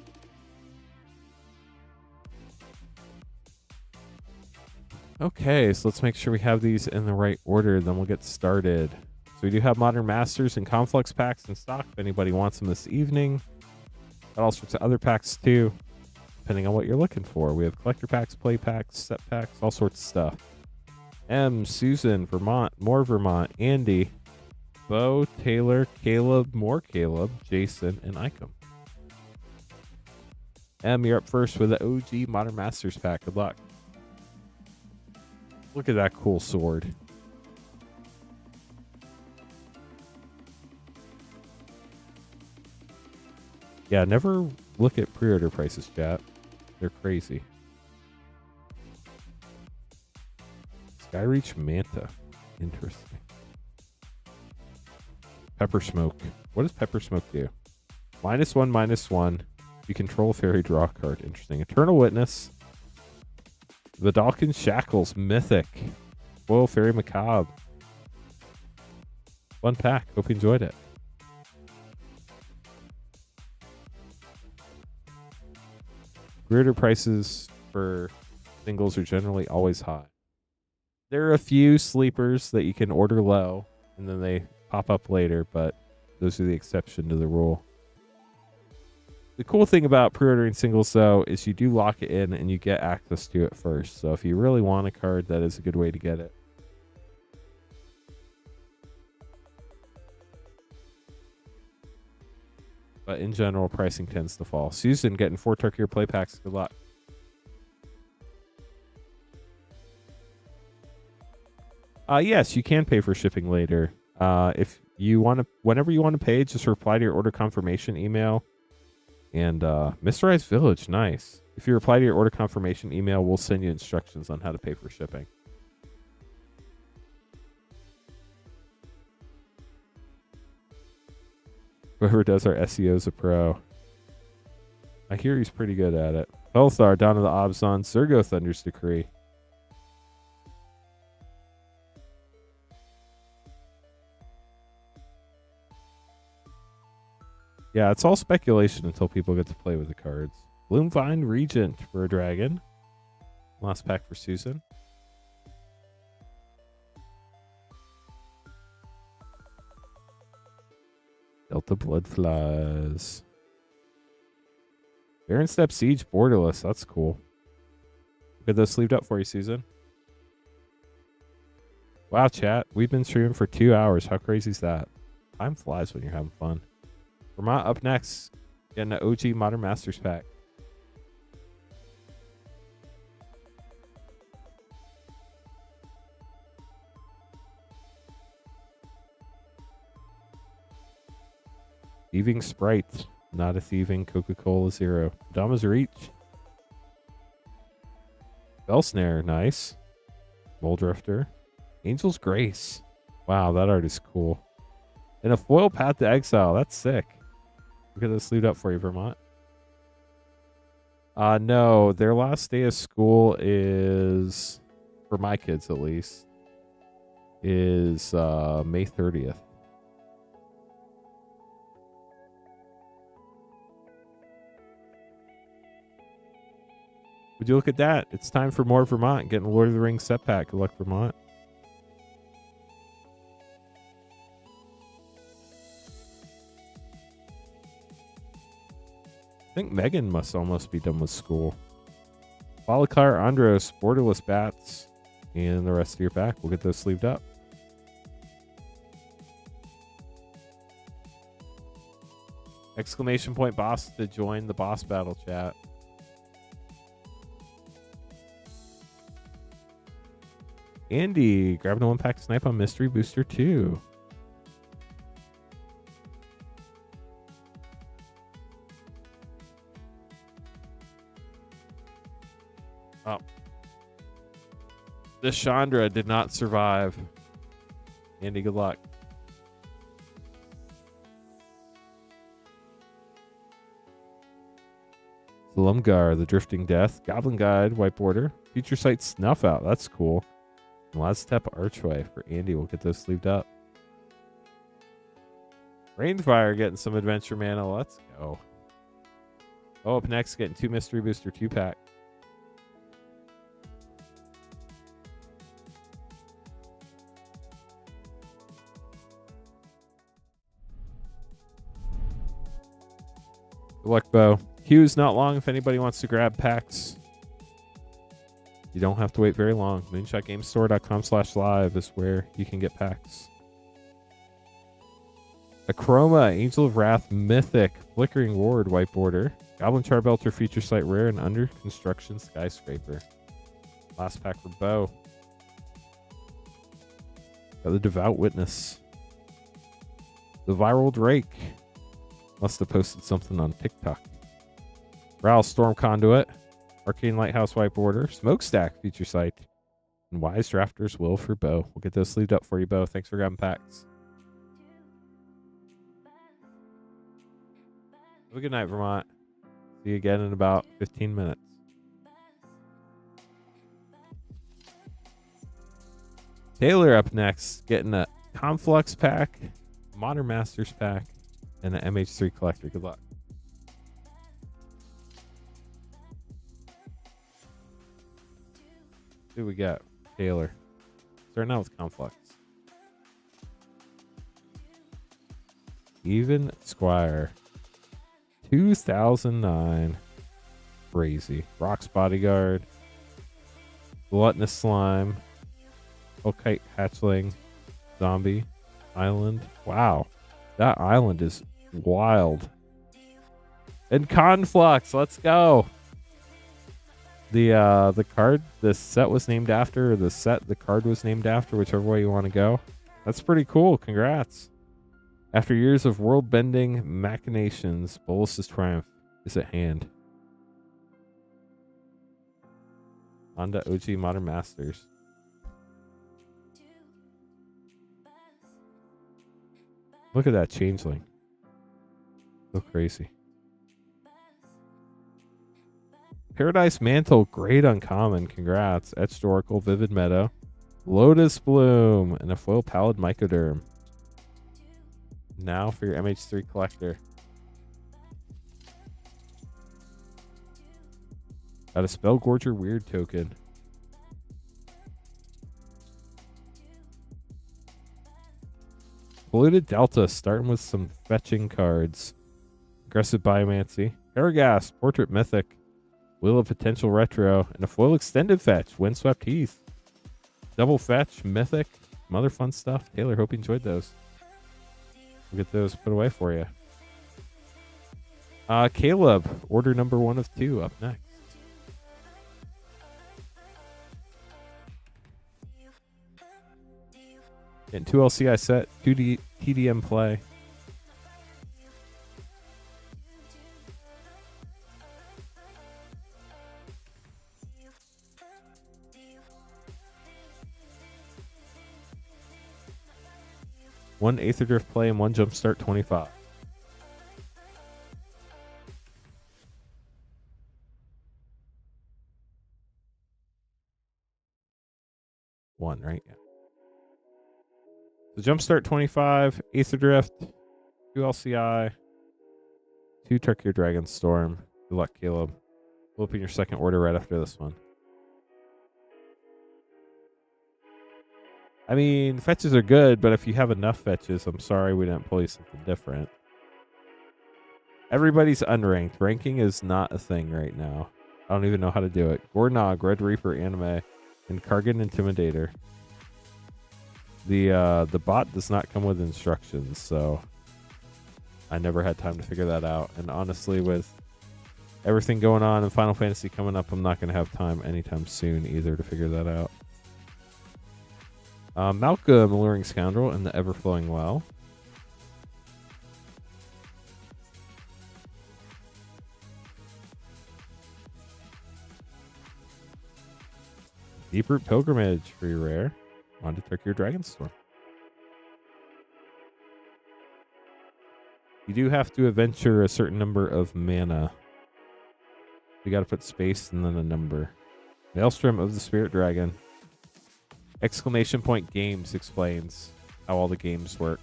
Okay, so let's make sure we have these in the right order, then we'll get started. So we do have Modern Masters and Conflux packs in stock if anybody wants them this evening. Got all sorts of other packs too, depending on what you're looking for. We have collector packs, play packs, set packs, all sorts of stuff. M, Susan, Vermont, more Vermont, Andy, Bo, Taylor, Caleb, more Caleb, Jason, and Icom. M, you're up first with the OG Modern Masters pack. Good luck. Look at that cool sword. Yeah, never look at pre-order prices, chat. They're crazy. Skyreach Manta. Interesting. Pepper Smoke. What does Pepper Smoke do? -1, -1. You control fairy draw card. Interesting. Eternal Witness. The Dawkins Shackles. Mythic. Foil Fairy Macabre. Fun pack. Hope you enjoyed it. Pre-order prices for singles are generally always high. There are a few sleepers that you can order low and then they pop up later, but those are the exception to the rule. The cool thing about pre-ordering singles, though, is you do lock it in and you get access to it first. So if you really want a card, that is a good way to get it. But in general, pricing tends to fall. Susan getting 4 Turkey play packs. Good luck. Yes, you can pay for shipping later. If you want to, whenever you want to pay, just reply to your order confirmation email. And Mysterized Village, nice. If you reply to your order confirmation email, we'll send you instructions on how to pay for shipping. Whoever does our SEO is a pro. I hear he's pretty good at it. Belthar, Dawn of the Abzan, Zergo Thunder's Decree. Yeah, it's all speculation until people get to play with the cards. Bloomvine Regent for a dragon. Last pack for Susan. Delta Bloodflies. Baron Step Siege Borderless. That's cool. Get those sleeved up for you, Susan. Wow, chat. We've been streaming for 2 hours. How crazy is that? Time flies when you're having fun. Vermont up next. Getting an OG Modern Masters pack. Thieving Sprite. Not a thieving Coca-Cola Zero. Dama's Reach. Bellsnare. Nice. Moldrifter. Angel's Grace. Wow, that art is cool. And a foil Path to Exile. That's sick. We'll get this sleeved up for you, Vermont. No, their last day of school is, for my kids at least, is May 30th. Would you look at that? It's time for more Vermont. Getting Lord of the Rings set pack. Good luck, Vermont. I think Megan must almost be done with school. Polycar, Andros, Borderless Bats, and the rest of your pack. We'll get those sleeved up. Exclamation point boss to join the boss battle chat. Andy, grabbing a 1-pack snipe on Mystery Booster 2. Oh. This Chandra did not survive. Andy, good luck. Lumgar, the Drifting Death. Goblin Guide, White Border. Future Sight Snuff Out. That's cool. Last Step Archway for Andy. We'll get those sleeved up. Rainfire getting some adventure mana. Let's go. Oh, up next, getting 2 Mystery Booster 2-pack. Good luck, Bo. Queue's not long if anybody wants to grab packs. You don't have to wait very long. MoonshotGameStore.com/live is where you can get packs. Achroma, Angel of Wrath, Mythic, Flickering Ward, white border. Goblin Charbelter, Feature Site Rare, and Under Construction Skyscraper. Last pack for Bo. Got the Devout Witness. The Viral Drake. Must have posted something on TikTok. Growl, Storm Conduit. Arcane Lighthouse, white border. Smokestack, Feature Site. And Wise Drafter's Will for Bo. We'll get those sleeved up for you, Bo. Thanks for grabbing packs. Have a good night, Vermont. See you again in about 15 minutes. Taylor up next, getting a Conflux pack, Modern Masters pack, and an MH3 collector. Good luck. Who we got? Taylor. Starting out with Conflux. Even Squire. 2009. Crazy. Rock's Bodyguard. Gluttonous Slime. Okite Hatchling. Zombie. Island. Wow. That island is wild. And Conflux. Let's go. The card the set was named after, or the card was named after, whichever way you want to go. That's pretty cool. Congrats. After years of world-bending machinations, Bolus's triumph is at hand. Honda OG Modern Masters. Look at that changeling. So crazy. Paradise Mantle, great uncommon. Congrats. Etched Oracle, Vivid Meadow, Lotus Bloom, and a foil Pallid Mycoderm. Now for your MH3 collector. Got a Spellgorger Weird token. Polluted Delta, starting with some fetching cards. Aggressive Biomancy. Paragast, Portrait Mythic. Wheel of Potential Retro, and a foil extended fetch, Windswept Heath. Double fetch, Mythic, some other fun stuff. Taylor, hope you enjoyed those. We'll get those put away for you. Caleb, order number 1 of 2 up next. Getting 2 LCI set, 2 TDM play. One Aether Drift play and 1 Jumpstart 25. One, right? Yeah. So Jumpstart 25, Aether Drift, 2 LCI, 2 Turkey Dragon Storm. Good luck, Caleb. We'll open your second order right after this one. I mean, fetches are good, but if you have enough fetches, I'm sorry we didn't pull you something different. Everybody's unranked. Ranking is not a thing right now. I don't even know how to do it. Gornog, Red Reaper Anime, and Kargan Intimidator. The bot does not come with instructions, so I never had time to figure that out. And honestly, with everything going on and Final Fantasy coming up, I'm not going to have time anytime soon either to figure that out. Malcolm, Alluring Scoundrel, and the Everflowing Well. Deeproot Pilgrimage, free rare. On to Turkey or Dragonstorm. You do have to adventure a certain number of mana. You got to put space and then a number. Maelstrom of the Spirit Dragon. Exclamation point games explains how all the games work.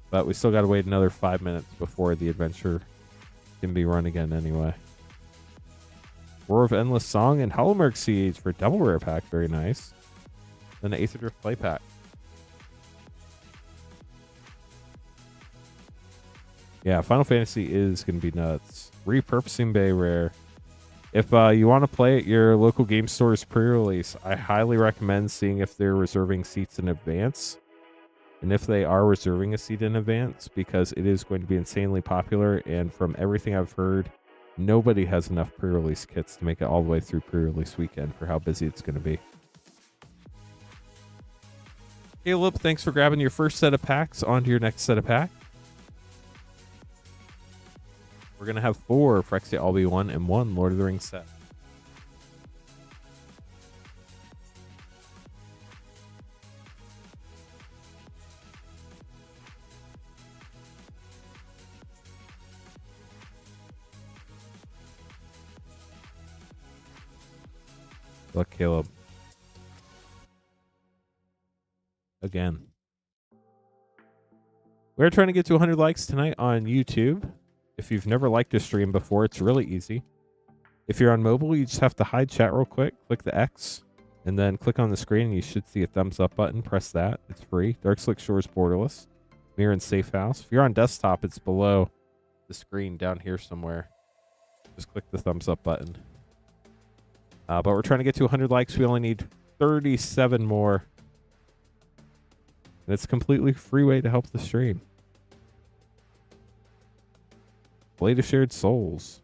But we still got to wait another 5 minutes before the adventure can be run again anyway. Roar of Endless Song and Hollowmark Siege for double rare pack. Very nice. Then an Aether Drift play pack. Yeah, Final Fantasy is going to be nuts. Repurposing Bay rare. If you want to play at your local game store's pre-release, I highly recommend seeing if they're reserving seats in advance. And if they are reserving a seat in advance, because it is going to be insanely popular. And from everything I've heard, nobody has enough pre-release kits to make it all the way through pre-release weekend for how busy it's going to be. Caleb, thanks for grabbing your first set of packs. On to your next set of packs. We're going to have 4 Phyrexia All-Be-One and 1 Lord of the Rings set. Look, Caleb. Again. We're trying to get to 100 likes tonight on YouTube. If you've never liked a stream before, it's really easy. If you're on mobile, you just have to hide chat real quick. Click the X, and then click on the screen, and you should see a thumbs up button. Press that. It's free. Dark Slick Shores Borderless. Mirror and Safe House. If you're on desktop, it's below the screen down here somewhere. Just click the thumbs up button. But we're trying to get to 100 likes. We only need 37 more. And it's a completely free way to help the stream. Blade of Shared Souls.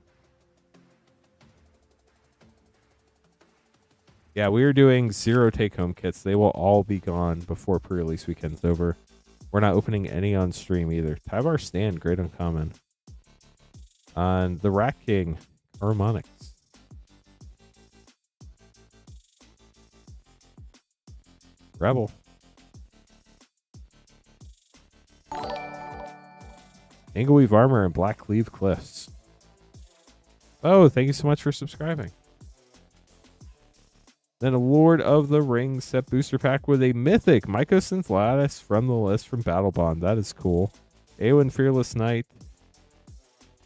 Yeah, we are doing 0 take-home kits. They will all be gone before pre-release weekend's over. We're not opening any on stream either. Tyvar Stand, great uncommon. And the Rat King, Harmonics. Rebel. Angleweave Armor and Black Cleave Cliffs. Oh, thank you so much for subscribing. Then a Lord of the Rings set booster pack with a mythic Mycosynth Lattice from the list from Battle Bond. That is cool. Eowyn Fearless Knight.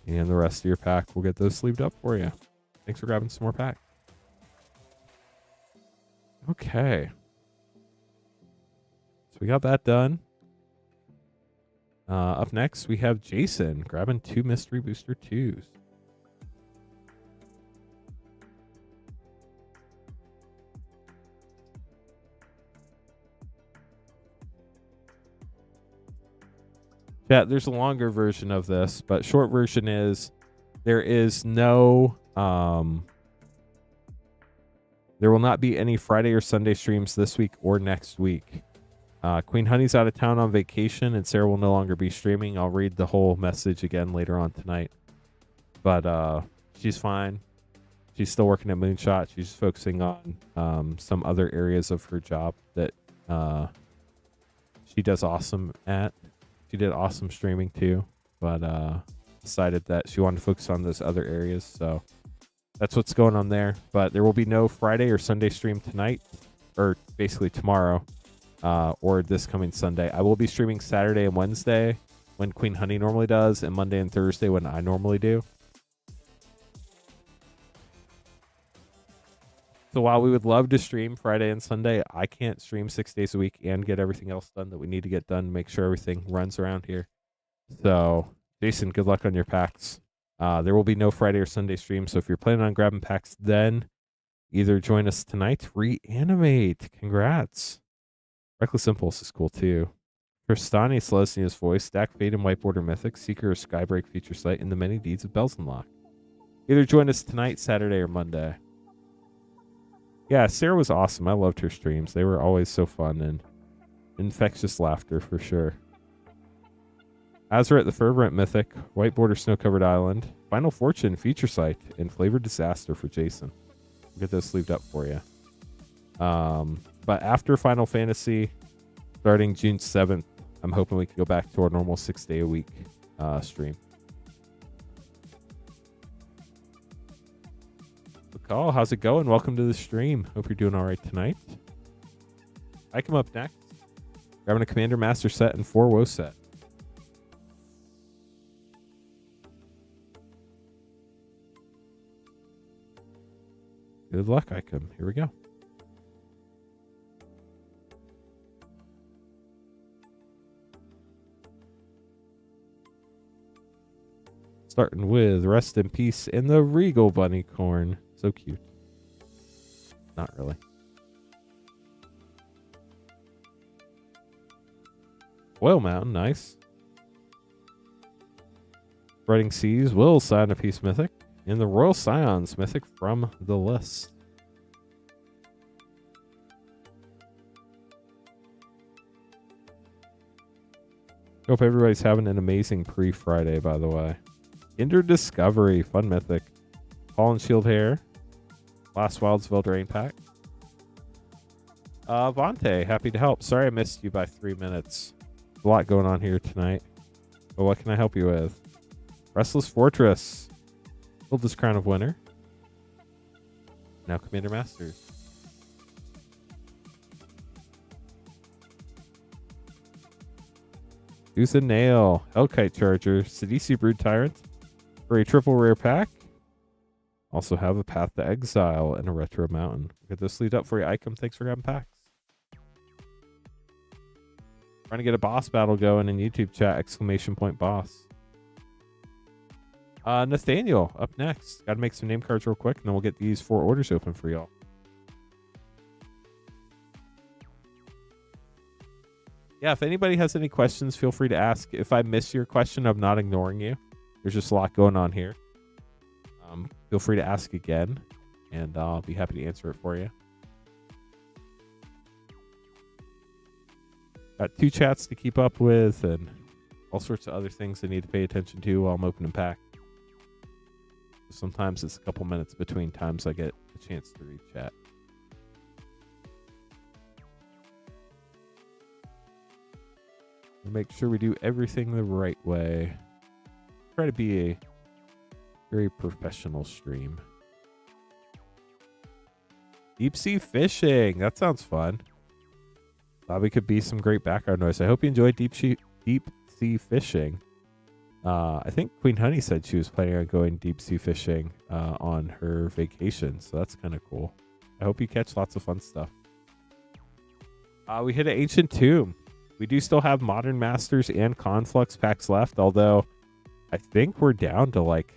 And the rest of your pack, we'll get those sleeved up for you. Thanks for grabbing some more pack. Okay. So we got that done. Up next, we have Jason grabbing 2 Mystery Booster 2s. Chat, there's a longer version of this, but short version is there is no, there will not be any Friday or Sunday streams this week or next week. Queen Honey's out of town on vacation, and Sarah will no longer be streaming. I'll read the whole message again later on tonight. But she's fine. She's still working at Moonshot. She's focusing on some other areas of her job that she does awesome at. She did awesome streaming too, but decided that she wanted to focus on those other areas. So that's what's going on there. But there will be no Friday or Sunday stream tonight, or basically tomorrow. Or this coming Sunday. I will be streaming Saturday and Wednesday when Queen Honey normally does, and Monday and Thursday when I normally do. So while we would love to stream Friday and Sunday, I can't stream 6 days a week and get everything else done that we need to get done to make sure everything runs around here. So, Jason, good luck on your packs. There will be no Friday or Sunday stream, so if you're planning on grabbing packs then, either join us tonight, reanimate. Congrats. Reckless Impulse is cool too. Tristani Celestia's voice, Stack Fate and White Border Mythic, Seeker of Skybreak feature site, and the many deeds of Bells and Lock. Either join us tonight, Saturday, or Monday. Yeah, Sarah was awesome. I loved her streams. They were always so fun and infectious laughter for sure. Azrath the Fervent Mythic, White Border Snow Covered Island, Final Fortune feature site, and Flavored Disaster for Jason. We'll get those sleeved up for you. But after Final Fantasy, starting June 7th, I'm hoping we can go back to our normal 6-day-a-week stream. Call, how's it going? Welcome to the stream. Hope you're doing all right tonight. I come up next. Grabbing a Commander Master set and 4 WoW set. Good luck, Icom. Here we go. Starting with Rest in Peace in the Regal Bunny Corn. So cute. Not really. Oil Mountain, nice. Spreading Seas will sign a piece mythic. And the Royal Scions mythic from the list. Hope everybody's having an amazing pre-Friday, by the way. Ender Discovery, fun mythic. Fallen Shield Hair. Last Wildsville Drain Pack. Vontae, happy to help. Sorry I missed you by 3 minutes. A lot going on here tonight. But what can I help you with? Restless Fortress. Oldest Crown of Winter. Now Commander Masters. Tooth and Nail. Hellkite Charger. Sidisi Brood Tyrant. For a triple rare pack. Also have a Path to Exile and a Retro Mountain. Get this lead up for you, Icom. Thanks for grabbing packs. Trying to get a boss battle going in YouTube chat. ! Boss. Nathaniel up next. Got to make some name cards real quick, and then we'll get these 4 orders open for y'all. Yeah, if anybody has any questions, feel free to ask. If I miss your question, I'm not ignoring you. There's just a lot going on here. Feel free to ask again, and I'll be happy to answer it for you. Got 2 chats to keep up with, and all sorts of other things I need to pay attention to while I'm opening pack. Sometimes it's a couple minutes between times I get a chance to read chat. Make sure we do everything the right way. Try to be a very professional stream. Deep sea fishing. That sounds fun. Thought we could be some great background noise. I hope you enjoyed deep sea fishing. I think Queen Honey said she was planning on going deep sea fishing on her vacation, so that's kind of cool. I hope you catch lots of fun stuff. We hit an Ancient Tomb. We do still have Modern Masters and Conflux packs left, although I think we're down to like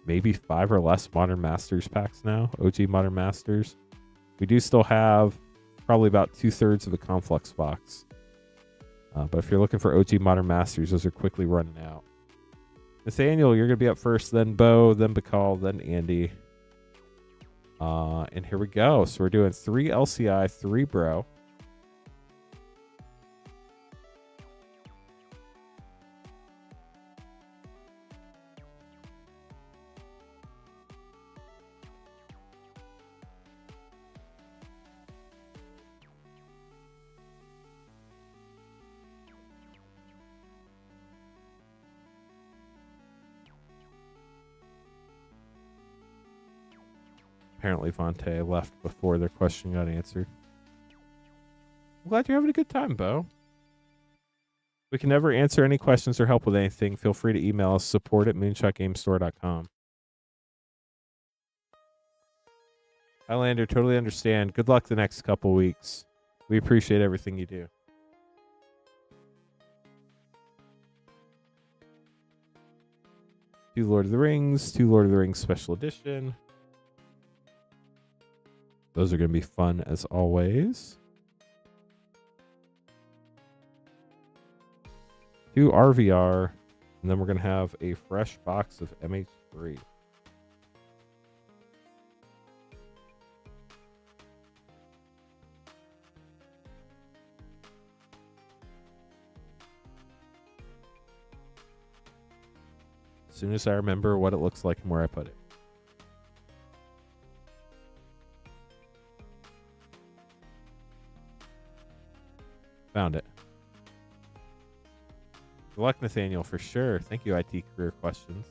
maybe 5 or less Modern Masters packs now. OG Modern Masters. We do still have probably about 2/3 of a Conflux box. But if you're looking for OG Modern Masters, those are quickly running out. Nathaniel, you're going to be up first, then Bo, then Bakal, then Andy. And here we go. So we're doing 3 LCI, 3 Bro. Apparently Vontae left before their question got answered. I'm glad you're having a good time, Bo. We can never answer any questions or help with anything. Feel free to email us, support@moonshotgamestore.com. Highlander, totally understand. Good luck the next couple weeks. We appreciate everything you do. 2 Lord of the Rings, 2 Lord of the Rings Special Edition. Those are going to be fun as always. 2 RVR, and then we're going to have a fresh box of MH3. As soon as I remember what it looks like and where I put it. Found it. Good luck, Nathaniel, for sure. Thank you, IT Career Questions.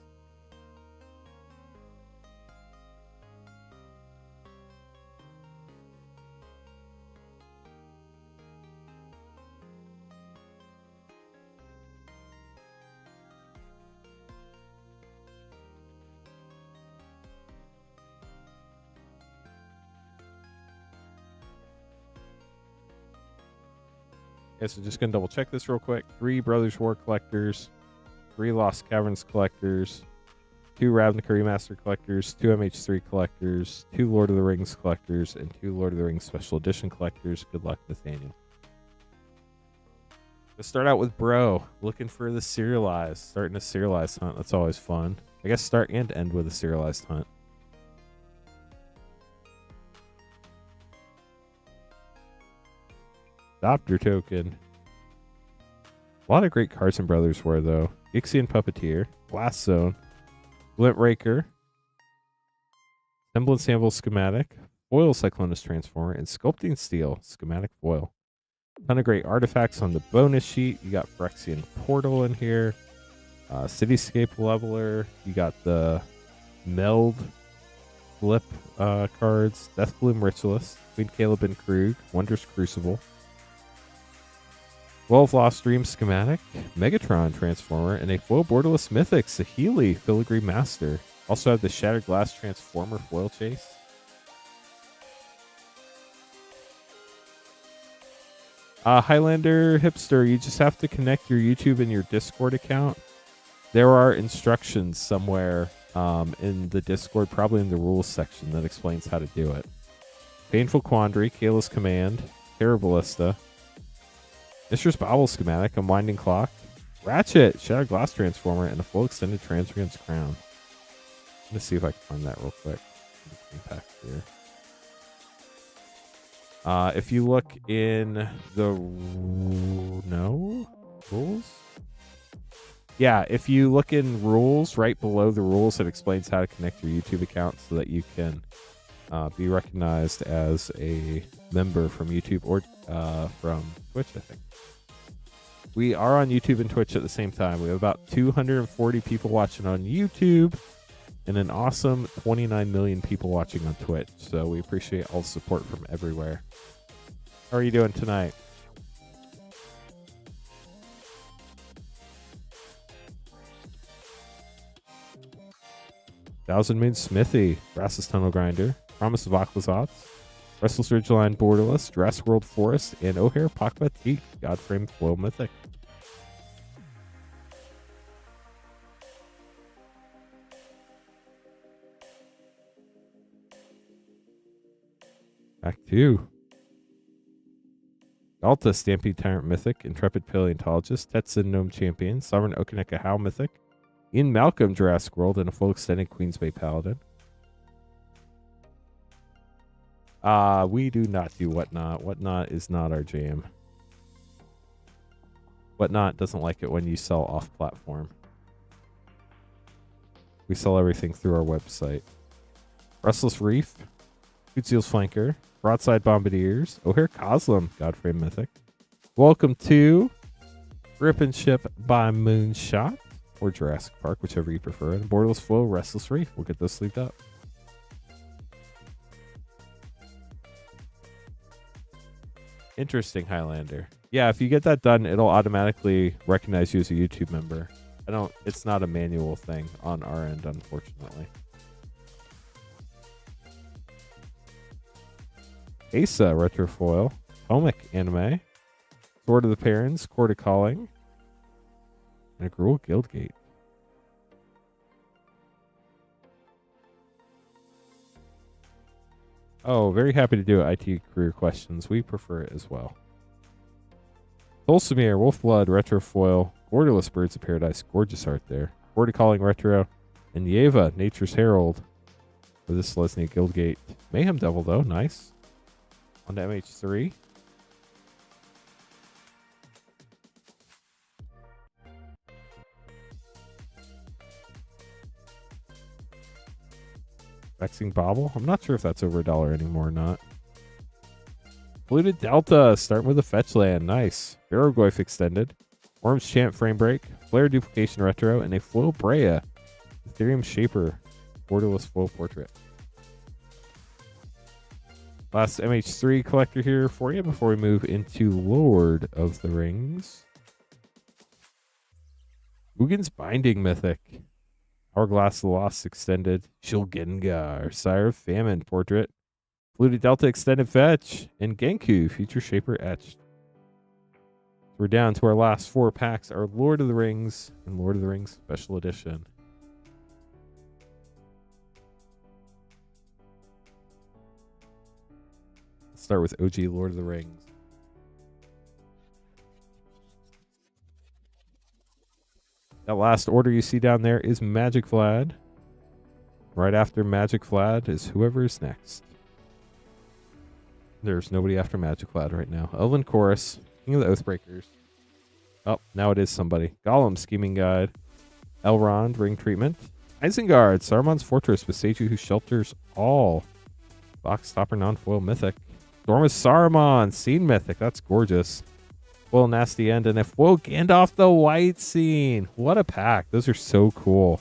Okay, so just going to double check this real quick. 3 Brothers War Collectors, 3 Lost Caverns Collectors, 2 Ravnica Remaster collectors, 2 MH3 collectors, 2 Lord of the Rings collectors, and 2 Lord of the Rings Special Edition collectors. Good luck, Nathaniel. Let's start out with Bro. Looking for the serialized. Starting a serialized hunt. That's always fun. I guess start and end with a serialized hunt. Adopter token. A lot of great Carson Brothers were, though. Ixion Puppeteer. Blast Zone. Glint Raker. Semblance Anvil Schematic. Foil Cyclonus Transformer. And Sculpting Steel Schematic Foil. Ton of great artifacts on the bonus sheet. You got Phyrexian Portal in here. Cityscape Leveler. You got the Meld Flip cards. Deathbloom Ritualist. Queen Caleb and Krug. Wondrous Crucible. 12 Lost Dream Schematic. Megatron Transformer. And a foil borderless Mythic. Saheeli Filigree Master. Also have the Shattered Glass Transformer Foil Chase. Highlander Hipster, you just have to connect your YouTube and your Discord account. There are instructions somewhere in the Discord, probably in the rules section, that explains how to do it. Painful Quandary, Kayla's Command, Terra Ballista, Mistress Bobble Schematic, Unwinding Clock, Ratchet, Shattered Glass Transformer, and a full extended Transmutant's Crown. I'm going to see if I can find that real quick. Impact here. If you look in the rules, yeah, if you look in rules, right below the rules, it explains how to connect your YouTube account so that you can be recognized as a member from YouTube or from Twitch, I think. We are on YouTube and Twitch at the same time. We have about 240 people watching on YouTube and an awesome 29 million people watching on Twitch. So we appreciate all the support from everywhere. How are you doing tonight? Thousand Moon Smithy, Brassus Tunnel Grinder, Promise of Aquazots, Restless Ridgeline Borderless, Jurassic World Forest, and O'Hare Pakba Teeth, Godframe Foil Mythic. Back to Alta Stampede Tyrant Mythic, Intrepid Paleontologist, Tetsun Gnome Champion, Sovereign Okaneka How Mythic, Ian Malcolm Jurassic World, and a full extended Queens Bay Paladin. We do not do Whatnot. Whatnot is not our jam. Whatnot doesn't like it when you sell off-platform. We sell everything through our website. Restless Reef, Hootseal's Flanker, Broadside Bombardiers, O'Hare Coslam, Godframe Mythic. Welcome to Rip and Ship by Moonshot, or Jurassic Park, whichever you prefer. And Borderless Flow, Restless Reef. We'll get those sleeved up. Interesting, Highlander. Yeah, if you get that done, it'll automatically recognize you as a YouTube member. It's not a manual thing on our end, unfortunately. Asa Retrofoil, Pomic Anime, Sword of the Parents, Court of Calling, and a Gruul Guildgate. Oh, very happy to do IT career questions. We prefer it as well. Dulcimere, Wolfblood, Retrofoil, Borderless Birds of Paradise, gorgeous art there. Court of Calling Retro, and Yeva, Nature's Herald, for this Selesnya Guildgate. Mayhem Devil, though, nice. On to MH3. Vexing Bobble. I'm not sure if that's over $1 anymore or not. Polluted Delta, starting with a fetch land. Nice. Barrogoyf Extended. Worm's Chant Frame Break. Flare Duplication Retro. And a Foil Brea. Ethereum Shaper. Borderless Foil Portrait. Last MH3 collector here for you before we move into Lord of the Rings. Ugin's Binding Mythic. Hourglass the Lost Extended. Shulgengar, Sire of Famine Portrait. Polluted Delta Extended Fetch. And Genku, Future Shaper Etched. We're down to our last 4 packs. Our Lord of the Rings and Lord of the Rings Special Edition. Let's start with OG Lord of the Rings. That last order you see down there is Magic Vlad. Right after Magic Vlad is whoever is next. There's nobody after Magic Vlad right now. Elven Chorus, King of the Oathbreakers. Oh, now it is somebody. Gollum, Scheming Guide. Elrond, Ring Treatment. Isengard, Saruman's Fortress, Beseiju who shelters all. Box Stopper, Non-Foil Mythic. Storm of Saruman, Scene Mythic. That's gorgeous. Foil Nasty End, and a foil Gandalf the White Scene. What a pack. Those are so cool.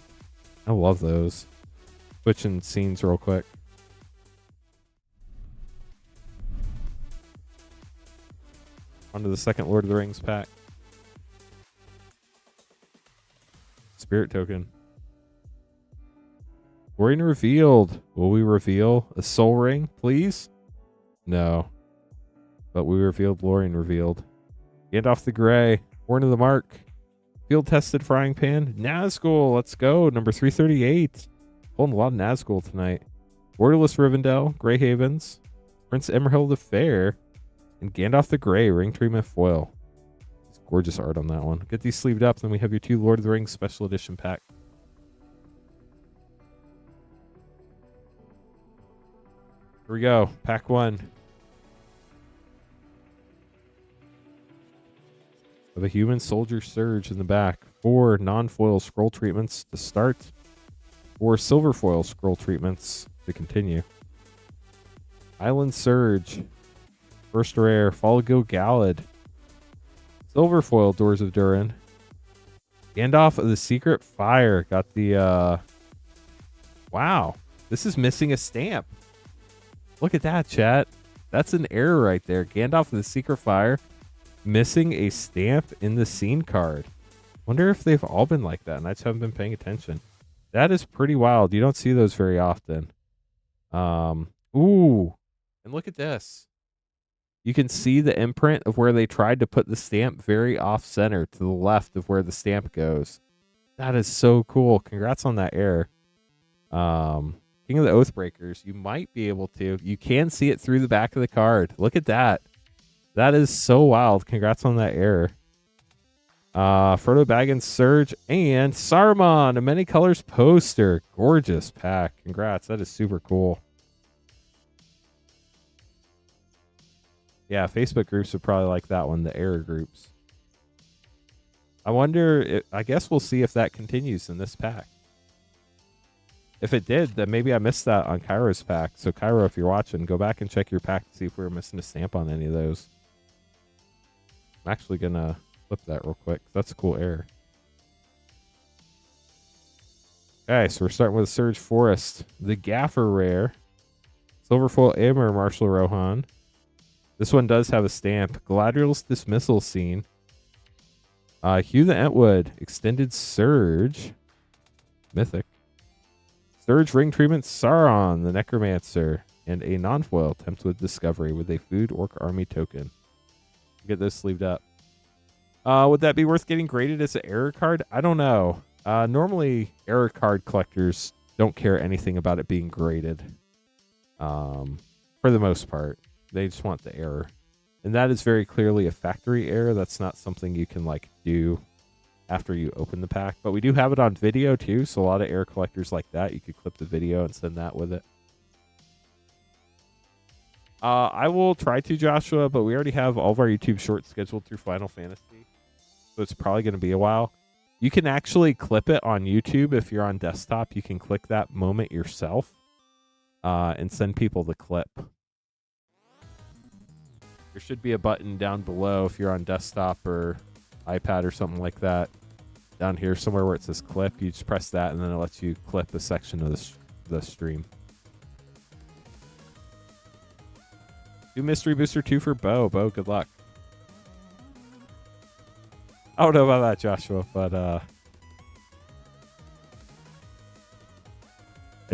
I love those. Switching scenes real quick. On to the second Lord of the Rings pack. Spirit Token. Lorien revealed. Will we reveal a Soul Ring, please? No. But we revealed Lorien revealed. Gandalf the Grey. Horn of the Mark. Field Tested Frying Pan. Nazgul. Let's go. Number 338. Holding a lot of Nazgul tonight. Borderless Rivendell. Grey Havens. Prince Emerald the Fair. And Gandalf the Grey. Ring Treatment Foil. It's gorgeous art on that one. Get these sleeved up. Then we have your 2 Lord of the Rings Special Edition pack. Here we go. Pack 1. Of a Human Soldier Surge in the back. 4 non-foil scroll treatments to start. 4 silver foil scroll treatments to continue. Island Surge. First rare. Folligo Gallad. Silver foil Doors of Durin. Gandalf of the Secret Fire. Got the wow. This is missing a stamp. Look at that, chat. That's an error right there. Gandalf of the Secret Fire. Missing a stamp in the scene card. Wonder if they've all been like that and I just haven't been paying attention. That is pretty wild. You don't see those very often. Ooh. And look at this. You can see the imprint of where they tried to put the stamp very off center to the left of where the stamp goes. That is so cool. Congrats on that error. King of the Oathbreakers. You might be able to. You can see it through the back of the card. Look at that. That is so wild. Congrats on that error. Frodo Baggins Surge and Saruman, a Many Colors poster. Gorgeous pack. Congrats. That is super cool. Yeah, Facebook groups would probably like that one, the error groups. I wonder, I guess we'll see if that continues in this pack. If it did, then maybe I missed that on Cairo's pack. So Cairo, if you're watching, go back and check your pack to see if we were missing a stamp on any of those. I'm actually going to flip that real quick. That's a cool error. Okay, so we're starting with Surge Forest. The Gaffer Rare. Silverfoil Aemir Marshall Rohan. This one does have a stamp. Galadriel's Dismissal Scene. Hugh the Entwood. Extended Surge. Mythic. Surge Ring Treatment Sauron, the Necromancer. And a non-foil Tempts with Discovery with a Food Orc Army token. Get those sleeved up. Would that be worth getting graded as an error card? I don't know. Normally, error card collectors don't care anything about it being graded. For the most part. They just want the error. And that is very clearly a factory error. That's not something you can like do after you open the pack. But we do have it on video too. So a lot of error collectors like that. You could clip the video and send that with it. I will try to, Joshua, but we already have all of our YouTube shorts scheduled through Final Fantasy. So it's probably going to be a while. You can actually clip it on YouTube if you're on desktop. You can click that moment yourself and send people the clip. There should be a button down below if you're on desktop or iPad or something like that. Down here somewhere where it says clip, you just press that and then it lets you clip a section of the stream. Do Mystery Booster 2 for Bo. Bo, good luck. I don't know about that, Joshua, but I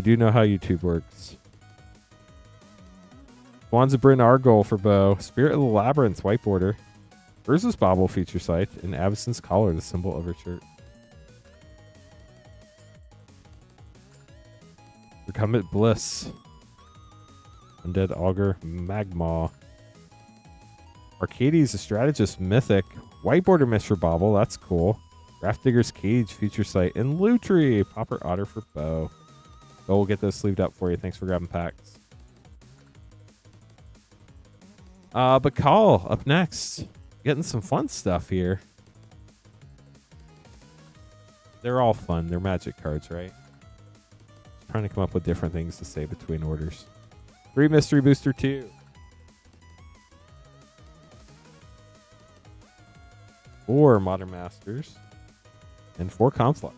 do know how YouTube works. Wands of Bryn Argol for Bo. Spirit of the Labyrinth, white border. Urza's Bauble feature site. And Avacyn's Collar, the symbol of her shirt. Recumbent Bliss. Undead Augur, Magmaw. Arcades, a strategist, mythic. Whiteboarder, Mr. Bobble, that's cool. Graft-Digger's Cage, Future Sight, and Lutri, Popper Otter for Bow. Bo, we'll get those sleeved up for you. Thanks for grabbing packs. Bakal up next. Getting some fun stuff here. They're all fun. They're Magic cards, right? Trying to come up with different things to say between orders. 3 Mystery Booster 2. 4 Modern Masters. And 4 Conflux.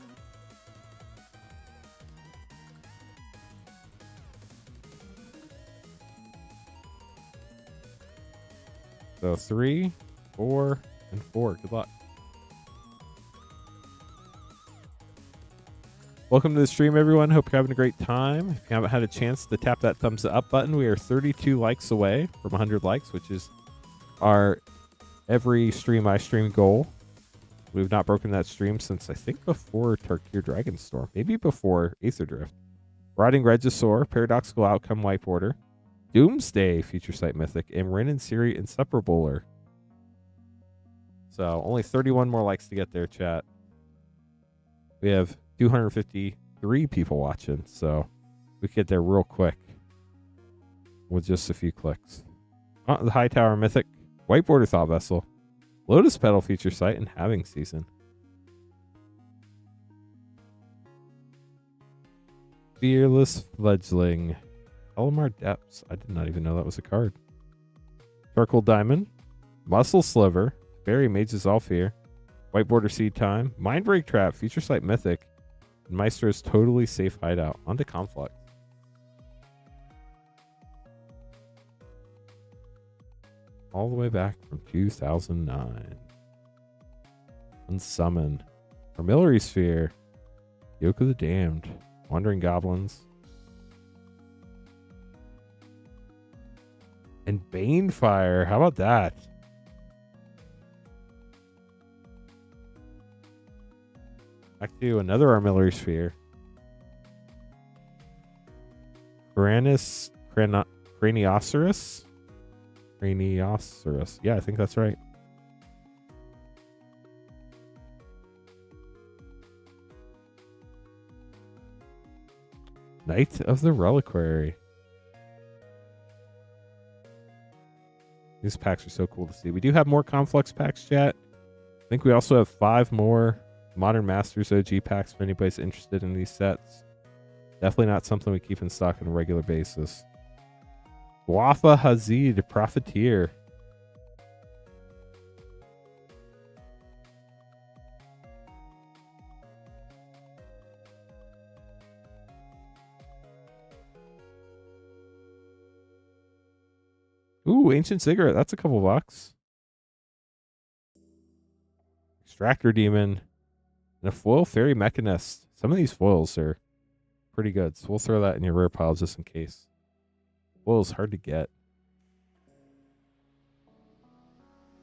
So 3, 4, and 4. Good luck. Welcome to the stream, everyone. Hope you're having a great time. If you haven't had a chance to tap that thumbs up button, we are 32 likes away from 100 likes, which is our every stream I stream goal. We've not broken that stream since I think before Tarkir Dragonstorm, maybe before Aether Drift. Rotting Regisaur, Paradoxical Outcome Whiteboarder, Doomsday Future Sight Mythic, and Rin and Siri Inseparabler. So only 31 more likes to get there, chat. We have 253 people watching, so we can get there real quick with just a few clicks. The Hightower Mythic, Whiteboarder Thought Vessel, Lotus Petal Future Sight, and Halving Season. Fearless Fledgling, Elamar Depths. I did not even know that was a card. Charcoal Diamond, Muscle Sliver, Fairy Mage's All Fear, Whiteboarder Seed Time, Mindbreak Trap, Future Sight Mythic, and Maestro's Totally Safe Hideout. On to Conflux. All the way back from 2009. Unsummon, Armillary Sphere, Yoke of the Damned, Wandering Goblins, and Banefire. How about that? Back to another Armillary Sphere. Craniosaurus. Craniosaurus. Yeah, I think that's right. Knight of the Reliquary. These packs are so cool to see. We do have more Conflux packs, chat. I think we also have 5 more Modern Masters OG packs if anybody's interested in these sets. Definitely not something we keep in stock on a regular basis. Wafa Hazid, Profiteer. Ooh, Ancient Cigarette. That's a couple bucks. Extractor Demon. And a foil Fairy Mechanist. Some of these foils are pretty good, so we'll throw that in your rare pile just in case. Foil is hard to get.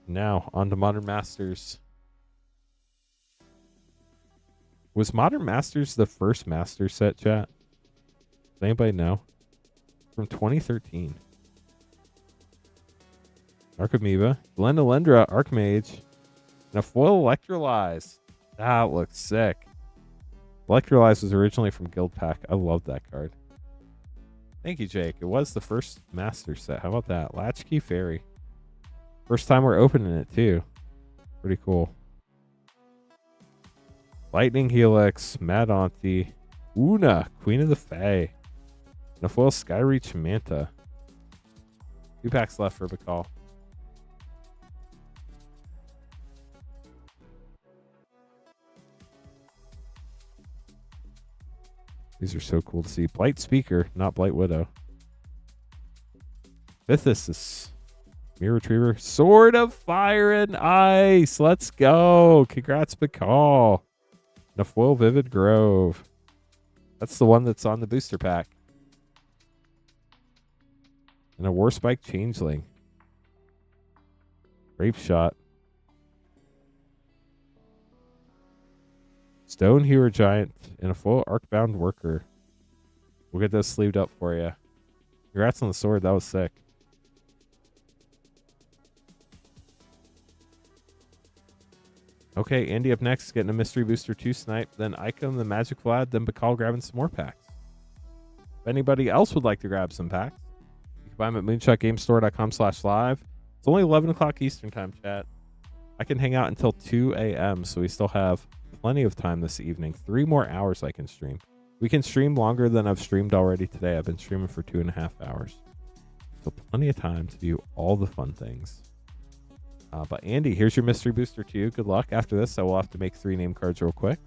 Now, on to Modern Masters. Was Modern Masters the first Master set, chat? Does anybody know? From 2013. Archamoeba, Glendalendra, Archmage, and a foil Electrolyze. That looks sick. Electrolyze was originally from Guild Pack. I love that card. Thank you, Jake. It was the first Master set. How about that? Latchkey Fairy. First time we're opening it, too. Pretty cool. Lightning Helix, Mad Auntie, Una, Queen of the Fae, and a foil Skyreach Manta. 2 packs left for Bakal. These are so cool to see. Blight Speaker, not Blight Widow. Phythis, Mirror Retriever, Sword of Fire and Ice. Let's go. Congrats, Bakal. And a foil Vivid Grove. That's the one that's on the booster pack. And a Warspike Changeling. Grape Shot. Stone Hero Giant and a full Arcbound Worker. We'll get those sleeved up for you. Congrats on the sword. That was sick. Okay, Andy up next, getting a Mystery Booster 2 snipe, then Icom, then Magic Vlad, then Bakal grabbing some more packs. If anybody else would like to grab some packs, you can buy them at moonshotgamestore.com/live. It's only 11 o'clock Eastern time, chat. I can hang out until 2 a.m., so we still have plenty of time this evening. 3 more hours I can stream. We can stream longer than I've streamed already today. I've been streaming for 2.5 hours. So plenty of time to do all the fun things. But Andy, here's your Mystery Booster 2. Good luck. After this, I will have to make 3 name cards real quick.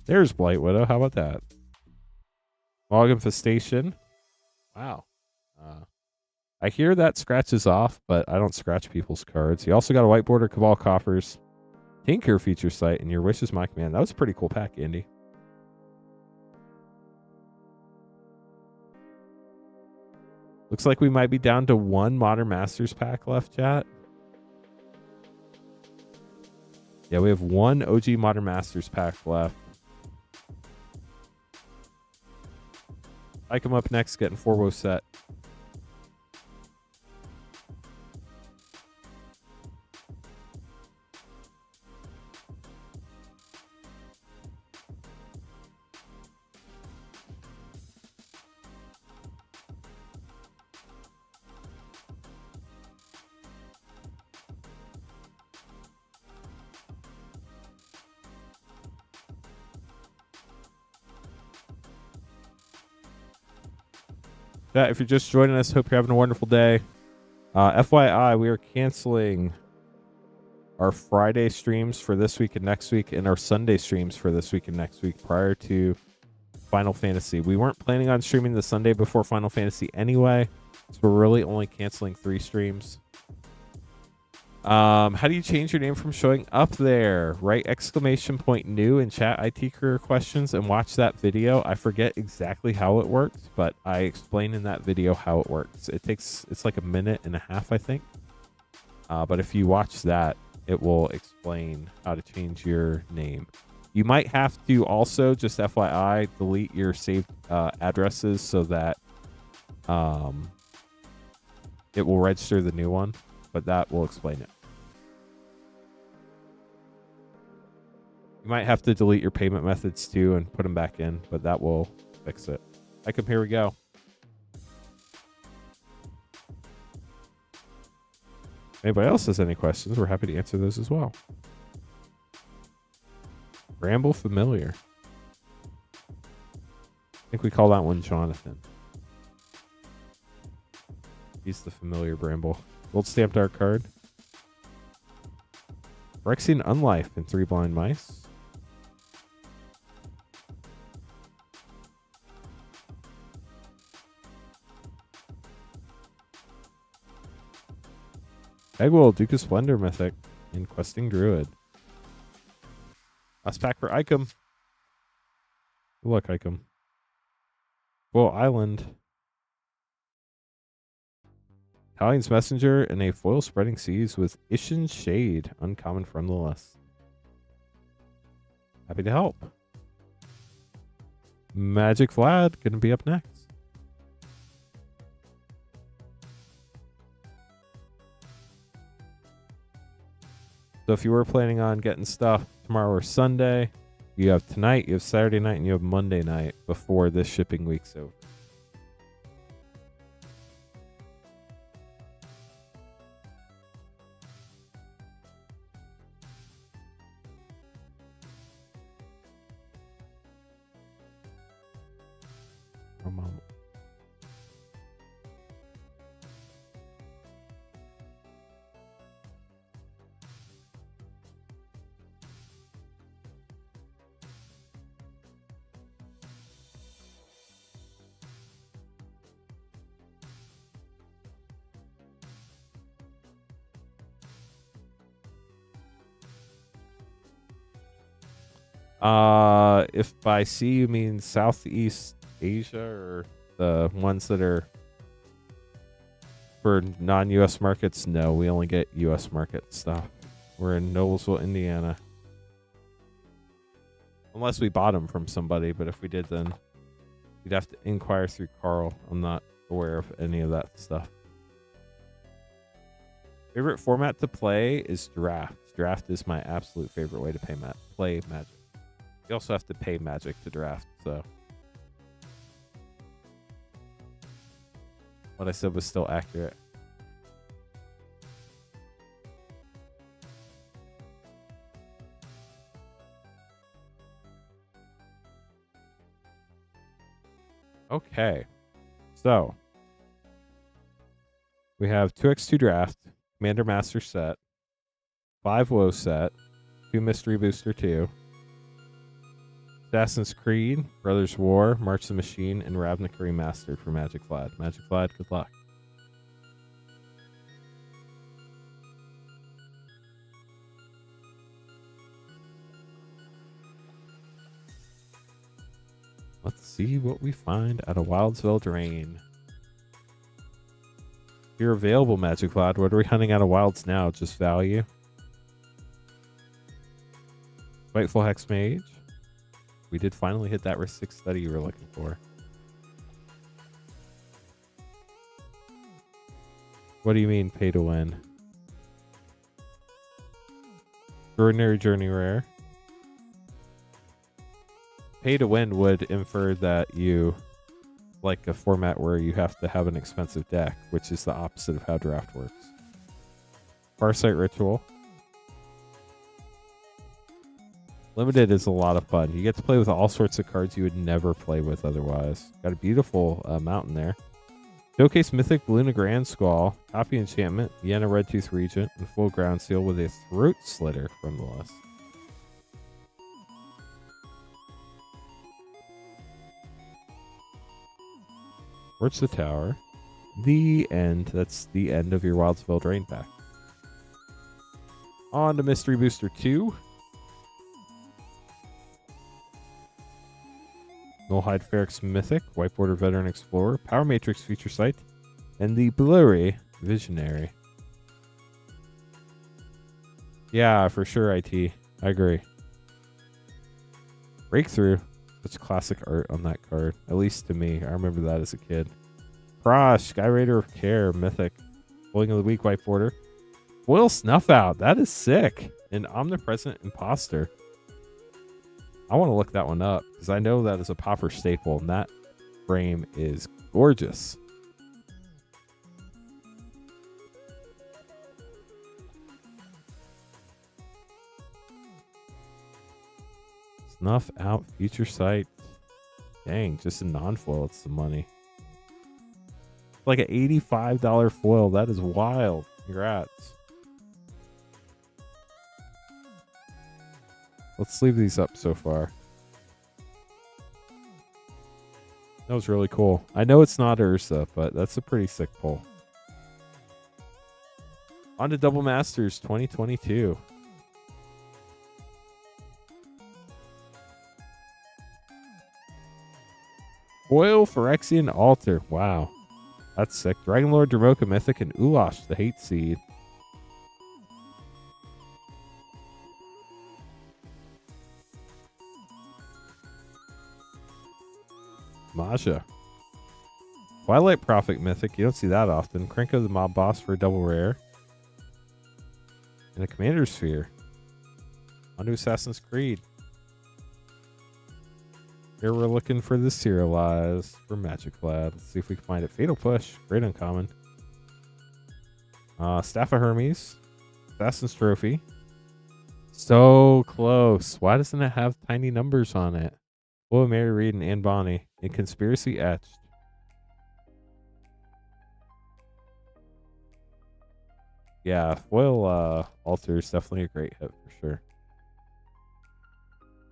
There's Blight Widow. How about that? Log Infestation. Wow. I hear that scratches off, but I don't scratch people's cards. You also got a White Border Cabal Coffers, Tinker feature site, and Your Wish is My Command. That was a pretty cool pack, Andy. Looks like we might be down to 1 Modern Masters pack left, chat. Yeah, we have 1 OG Modern Masters pack left. I come up next, getting 4-woe set. If you're just joining us, hope you're having a wonderful day. FYI, we are canceling our Friday streams for this week and next week, and our Sunday streams for this week and next week prior to Final Fantasy. We weren't planning on streaming the Sunday before Final Fantasy anyway, so we're really only canceling 3 streams. How do you change your name from showing up there? Write _new in chat IT career questions and watch that video. I forget exactly how it works, but I explain in that video how it works. It's like 1.5 minutes, I think. But if you watch that, it will explain how to change your name. You might have to also, just FYI, delete your saved addresses so that it will register the new one, but that will explain it. You might have to delete your payment methods too and put them back in, but that will fix it. Here we go. Anybody else has any questions, we're happy to answer those as well. Bramble Familiar. I think we call that one Jonathan. He's the familiar Bramble. Gold stamped art card. Phyrexian Unlife and 3 Blind Mice. Egwell, Duke of Splendor Mythic, and Questing Druid. Last pack for Icom. Good luck, Icom. Well, Island. Italian's Messenger and a foil Spreading Seas with Ishin Shade, uncommon from the list. Happy to help. Magic Vlad gonna be up next. So if you were planning on getting stuff tomorrow or Sunday, you have tonight, you have Saturday night, and you have Monday night before this shipping week's over. If by sea you mean Southeast Asia or the ones that are For non-US markets, no, we only get US market stuff. We're in Noblesville, Indiana. Unless we bought them from somebody, but if we did, then you'd have to inquire through Carl. I'm not aware of any of that stuff. Favorite format to play is draft. Draft is my absolute favorite way to play Magic. You also have to pay Magic to draft, so what I said was still accurate. Okay, so we have 2x2 draft, Commander Master set, 5 WoW set, 2 Mystery Booster 2, Assassin's Creed, Brothers War, March the Machine, and Ravnica Remastered for Magic Vlad. Magic Vlad, good luck. Let's see what we find at a Wildsville Drain. If you're available, Magic Vlad, what are we hunting out of Wilds now? Just value? Spiteful Hexmage. We did finally hit that Ristic Study you were looking for. What do you mean, pay to win? Extraordinary Journey Rare. Pay to win would infer that you like a format where you have to have an expensive deck, which is the opposite of how draft works. Farsight Ritual. Limited is a lot of fun. You get to play with all sorts of cards you would never play with otherwise. Got a beautiful mountain there. Showcase Mythic Luna Grand Squall, Copy Enchantment, Yenna Redtooth Regent, and Full Ground Seal with a Throat Slitter from the list. Where's the tower? The end. That's the end of your Wildsville Drain pack. On to Mystery Booster 2. Nullhide Feryx Mythic, White Border Veteran Explorer, Power Matrix Feature Site, and the Blurry Visionary. Yeah, for sure, IT. I agree. Breakthrough. Such classic art on that card. At least to me. I remember that as a kid. Prosh, Sky Raider of Care, Mythic. Pulling of the Weak, White Border. Foil Snuff Out. That is sick. An Omnipresent Imposter. I want to look that one up because I know that is a Pauper staple, and that frame is gorgeous. Snuff Out Future Sight. Dang, just a non-foil, it's the money. Like an $85 foil. That is wild. Congrats. Let's leave these up so far. That was really cool. I know it's not Ursa, but that's a pretty sick pull. On to Double Masters 2022. Foil Phyrexian Altar. Wow. That's sick. Dragonlord, Dromoka Mythic, and Ulash, the Hate Seed. Maja. Twilight Prophet Mythic. You don't see that often. Krenko the Mob Boss for a double rare. And a Commander Sphere. On to Assassin's Creed. Here we're looking for the Serialized for Magic Vlad. Let's see if we can find it. Fatal Push. Great uncommon. Staff of Hermes. Assassin's Trophy. So close. Why doesn't it have tiny numbers on it? Oh, Mary Reed and Anne Bonny. And Conspiracy Etched. Yeah, foil altar is definitely a great hit for sure.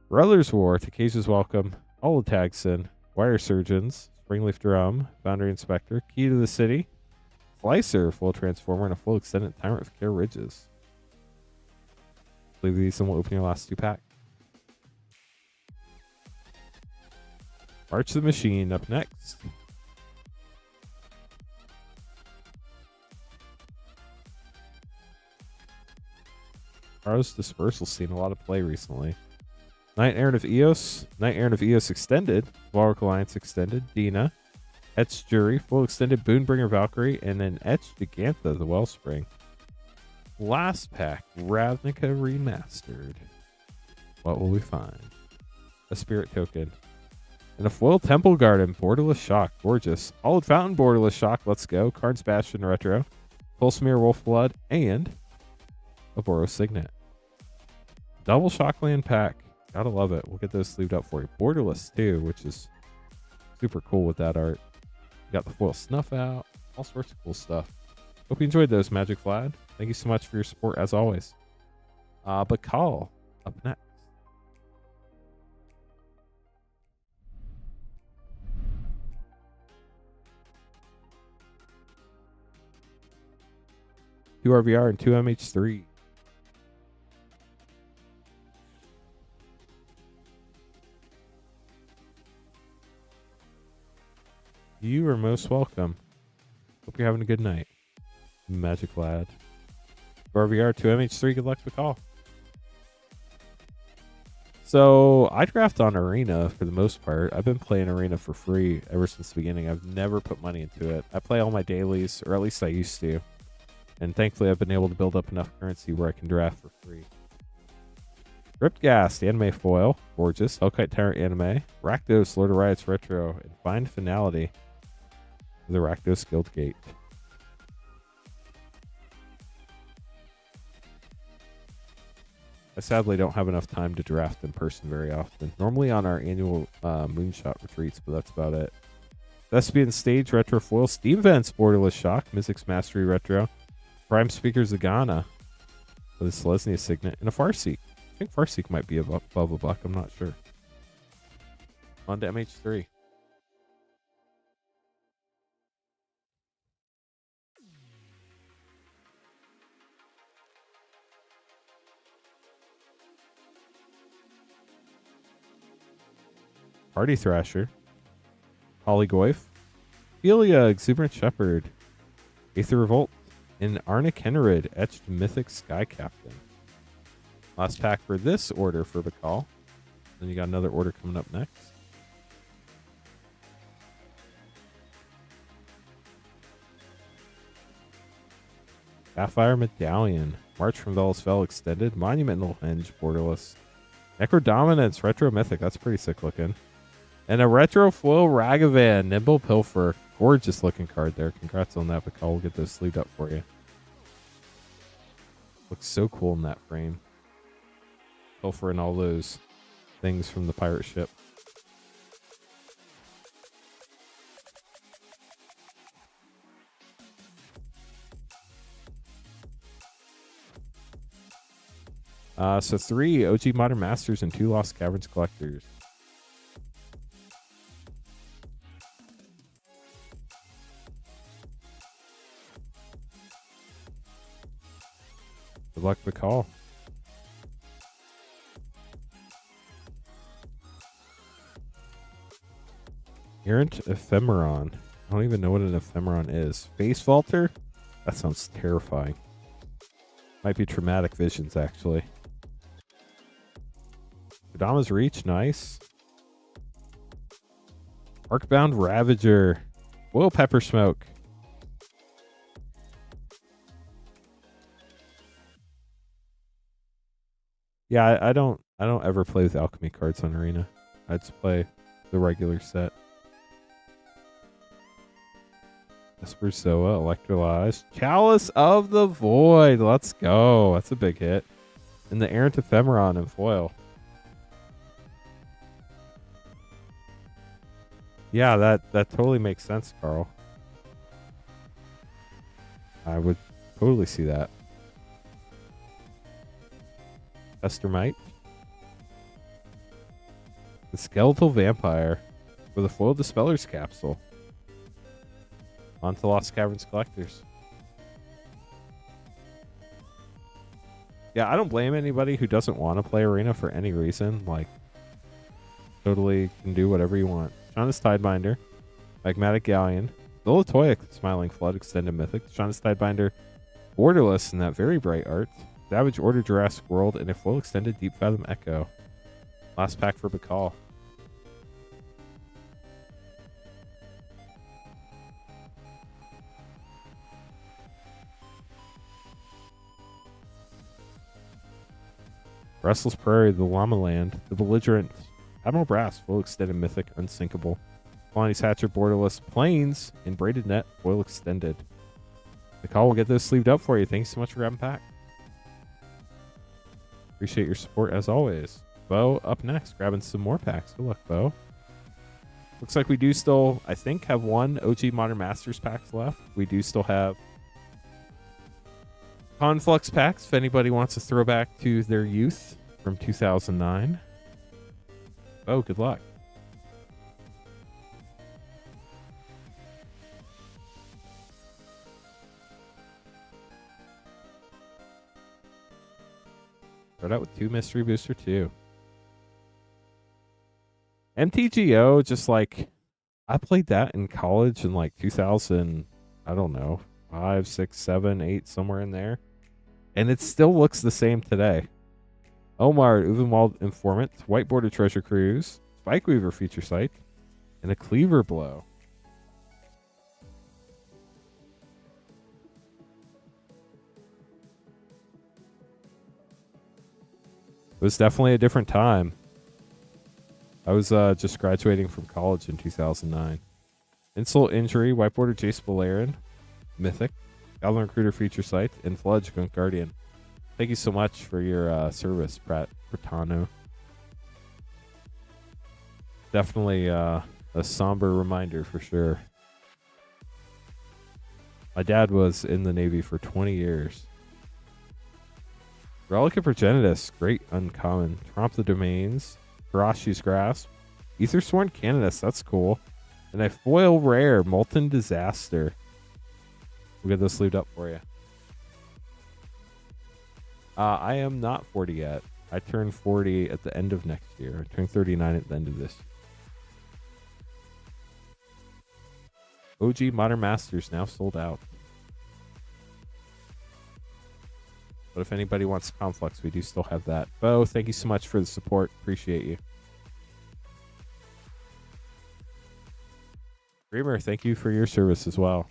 Brothers War, Takesha's Welcome, All the Tagson, Wire Surgeons, Springleaf Drum, Foundry Inspector, Key to the City, Slicer, Full Transformer, and a full extended Tyrant with Care Ridges. Leave these and we'll open your last 2 pack. March the Machine up next. Carlos Dispersal's seen a lot of play recently. Knight Errant of Eos. Knight Errant of Eos Extended. Warwick Alliance Extended. Dina. Etched Jury. Full Extended Boonbringer Valkyrie. And then Etched Gigantha, the Wellspring. Last pack. Ravnica Remastered. What will we find? A Spirit Token. And a Foil Temple Garden. Borderless Shock. Gorgeous. Hallowed Fountain. Borderless Shock. Let's go. Karn's Bastion Retro. Pulsmere Wolfblood. And a Boros Signet. Double Shockland pack. Gotta love it. We'll get those sleeved up for you. Borderless too, which is super cool with that art. You got the foil snuff out. All sorts of cool stuff. Hope you enjoyed those, Magic Vlad. Thank you so much for your support as always. Bakal up next. Two RVR and two MH3. You are most welcome. Hope you're having a good night. Magic Lad. RVR 2MH3, good luck to call. So I draft on Arena for the most part. I've been playing Arena for free ever since the beginning. I've never put money into it. I play all my dailies, or at least I used to. And thankfully I've been able to build up enough currency where I can draft for free. Riptghast, the anime foil. Gorgeous. Hellkite Tyrant anime. Rakdos, Lord of Riots retro. And Find Finality. The Rakdos Guild Gate. I sadly don't have enough time to draft in person very often. Normally on our annual Moonshot retreats, but that's about it. Thespian Stage Retro Foil. Steam Vents Borderless Shock. Mythic's Mastery Retro. Prime Speaker Zagana. With a Selesnya Signet. And a Farseek. I think Farseek might be above $1. I'm not sure. On to MH3. Party Thrasher, Polygoyf, Helia, Exuberant Shepherd, Aether Revolt, and Arna Kennerid, Etched Mythic Sky Captain. Last pack for this order for Bakal. Then you got another order coming up next. Sapphire Medallion, March from Velasfell Extended, Monumental Henge, Borderless, Necrodominance, Retro Mythic, that's pretty sick looking. And a retro foil Ragavan, Nimble Pilfer. Gorgeous looking card there. Congrats on that, Bakal. We'll get those sleeved up for you. Looks so cool in that frame. Pilfer and all those things from the pirate ship. So 3 OG Modern Masters and 2 Lost Caverns Collectors. Good luck, Bakal. Errant Ephemeron. I don't even know what an Ephemeron is. Face Vaulter? That sounds terrifying. Might be Traumatic Visions, actually. Kodama's Reach, nice. Arcbound Ravager. Oil Pepper Smoke. Yeah, I don't ever play with alchemy cards on Arena. I just play the regular set. Espersoa, Electrolyze, Chalice of the Void. Let's go. That's a big hit. And the Errant Ephemeron in foil. Yeah, that totally makes sense, Carl. I would totally see that. Estermite. The Skeletal Vampire with a foil Dispeller's Capsule. On to Lost Caverns Collectors. Yeah, I don't blame anybody who doesn't want to play Arena for any reason. Like, totally can do whatever you want. Shauna's Tidebinder. Magmatic Galleon. Lilatoya Smiling Flood Extended Mythic. Shauna's Tidebinder. Borderless in that very bright art. Savage Order Jurassic World, and a full extended Deep Fathom Echo. Last pack for Bakal. Restless Prairie, the Llama Land, the Belligerent, Admiral Brass, full extended Mythic, Unsinkable, Lonnie's Hatcher, Borderless, Plains, and Braided Net, foil extended. The call will get those sleeved up for you. Thanks so much for grabbing pack. Appreciate your support as always. Bo up next, grabbing some more packs. Good luck, Bo. Looks like we do still, I think, have one OG Modern Masters packs left. We do still have Conflux packs if anybody wants to throw back to their youth from 2009. Oh, good luck. Start out with 2 Mystery Booster 2. MTGO, just like, I played that in college in like 2000, I don't know, 5, 6, 7, 8, somewhere in there. And it still looks the same today. Omar, Uvenwald Informant, White Border Treasure Cruise, Spike Weaver Feature Site, and a Cleaver Blow. It was definitely a different time. I was just graduating from college in 2009. Insult Injury, White Border Jace Valerian, Mythic, Goblin Recruiter Feature Site, and Fledge Gunk Guardian. Thank you so much for your service, Pratano. Definitely a somber reminder for sure. My dad was in the Navy for 20 years. Relic of Progenitus, great uncommon. Tromp the Domains, Hirashi's Grasp, Aethersworn Canonus, that's cool. And a foil rare, Molten Disaster. We'll get this sleeved up for you. I am not 40 yet. I turn 40 at the end of next year. I turn 39 at the end of this year. OG Modern Masters now sold out. But if anybody wants Conflux, we do still have that. Bo, thank you so much for the support. Appreciate you. Dreamer, thank you for your service as well.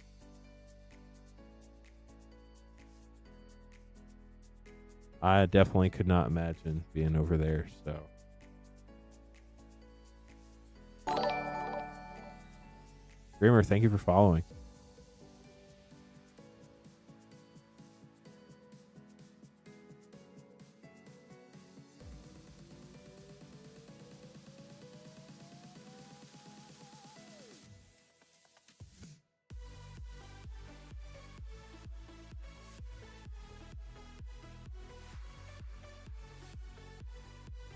I definitely could not imagine being over there, so. Dreamer, thank you for following.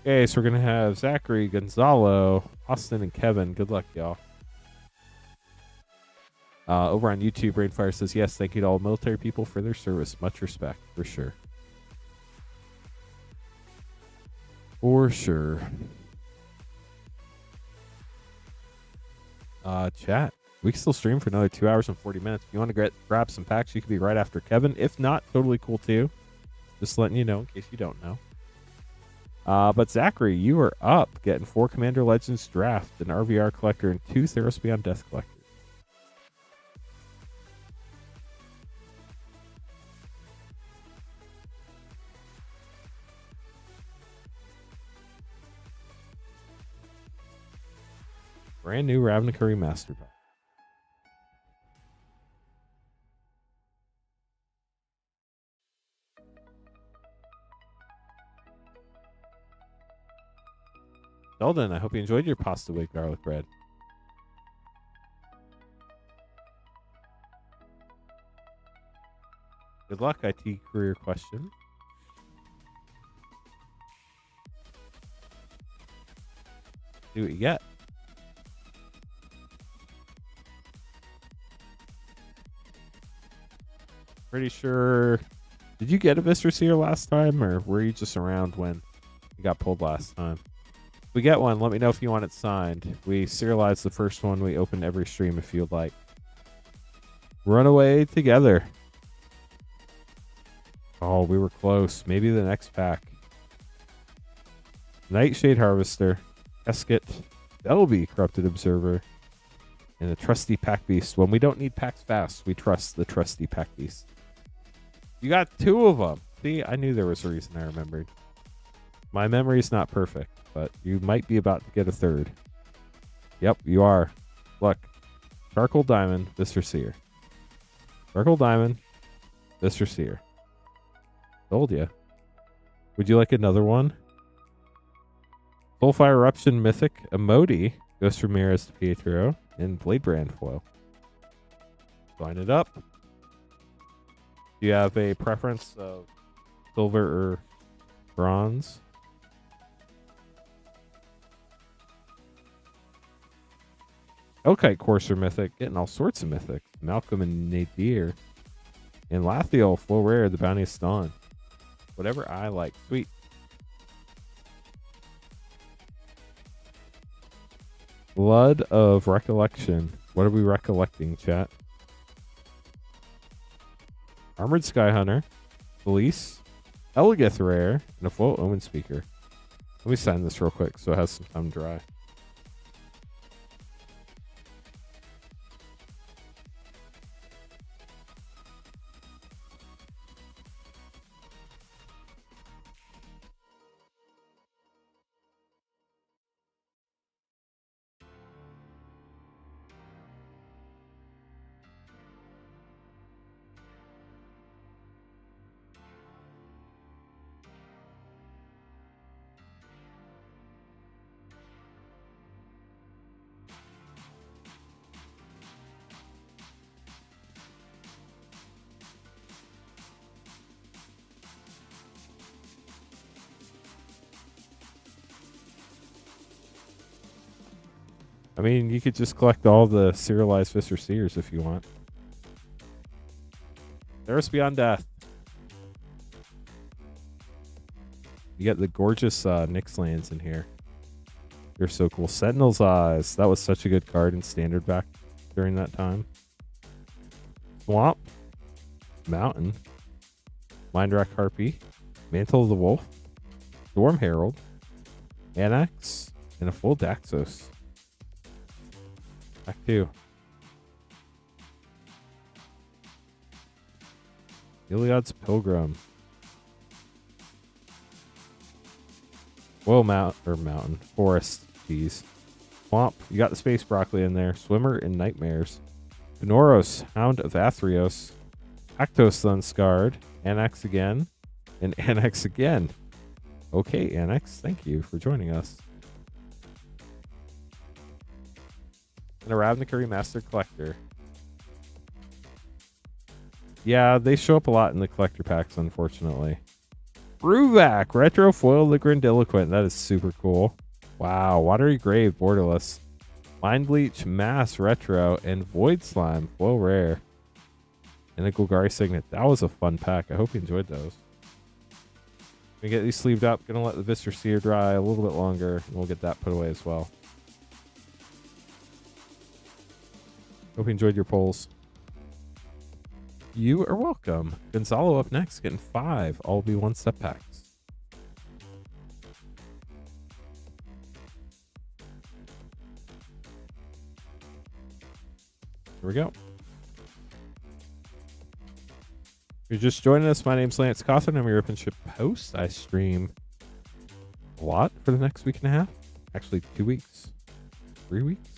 Okay, so we're going to have Zachary, Gonzalo, Austin, and Kevin. Good luck, y'all. Over on YouTube, Rainfire says, yes, thank you to all military people for their service. Much respect, for sure. For sure. Chat. We can still stream for another 2 hours and 40 minutes. If you want to grab some packs, you can be right after Kevin. If not, totally cool too. Just letting you know in case you don't know. But Zachary, you are up getting 4 Commander Legends Draft, an RVR Collector, and 2 Theros Beyond Death Collectors. Brand new Ravnica Remastered Box. Sheldon, I hope you enjoyed your pasta with garlic bread. Good luck, IT career question. See what you get. Pretty sure. Did you get a Vistor Seer last time, or were you just around when you got pulled last time? If we get one, let me know if you want it signed. We serialized the first one we opened every stream if you'd like. Run away together. Oh, we were close. Maybe the next pack. Nightshade Harvester, Esket, Delby, Corrupted Observer, and a Trusty Pack Beast. When we don't need packs fast, we trust the Trusty Pack Beast. You got 2 of them. See, I knew there was a reason I remembered. My memory's not perfect, but you might be about to get a 3rd. Yep, you are. Look. Charcoal Diamond, Viscer Seer. Charcoal Diamond, Viscer Seer. Told you. Would you like another one? Soulfire Eruption Mythic, Emoti, Ghost Ramirez to Pietro, and Blade Brand Foil. Line it up. Do you have a preference of silver or bronze? Hellkite Courser Mythic, getting all sorts of mythics. Malcolm and Nadir. And Lathiel, full rare, the Bounteous Dawn. Whatever I like. Sweet. Blood of Recollection. What are we recollecting, chat? Armored Skyhunter, Police, Elegith Rare, and a Float Omen Speaker. Let me sign this real quick so it has some time to dry. I mean, you could just collect all the serialized Viscer Seers if you want. There's Beyond Death. You get the gorgeous Nyx lands in here. They're so cool. Sentinel's Eyes. That was such a good card in Standard back during that time. Swamp. Mountain. Mindrack Harpy. Mantle of the Wolf. Storm Herald. Annex. And a full Daxos. Back 2. Iliad's Pilgrim. Mountain. Forest. Jeez. Swamp. You got the Space Broccoli in there. Swimmer and Nightmares. Benoros. Hound of Athreos. Actos Unscarred. Annex again. And Annex again. Okay, Annex. Thank you for joining us. And a Ravnica Remastered Collector. Yeah, they show up a lot in the collector packs, unfortunately. Ruvak, Retro Foil the Grandiloquent. That is super cool. Wow, Watery Grave, Borderless. Mind Bleach, Mass, Retro, and Void Slime, Foil Rare. And a Golgari Signet. That was a fun pack. I hope you enjoyed those. We get these sleeved up. Gonna let the Viscer Seer dry a little bit longer, and we'll get that put away as well. Hope you enjoyed your polls. You are welcome. Gonzalo up next, getting 5 all be 1-step packs. Here we go. If you're just joining us, my name's Lance Cawthon. I'm your Openship host. I stream a lot for the next week and a half. Actually, 2 weeks. 3 weeks?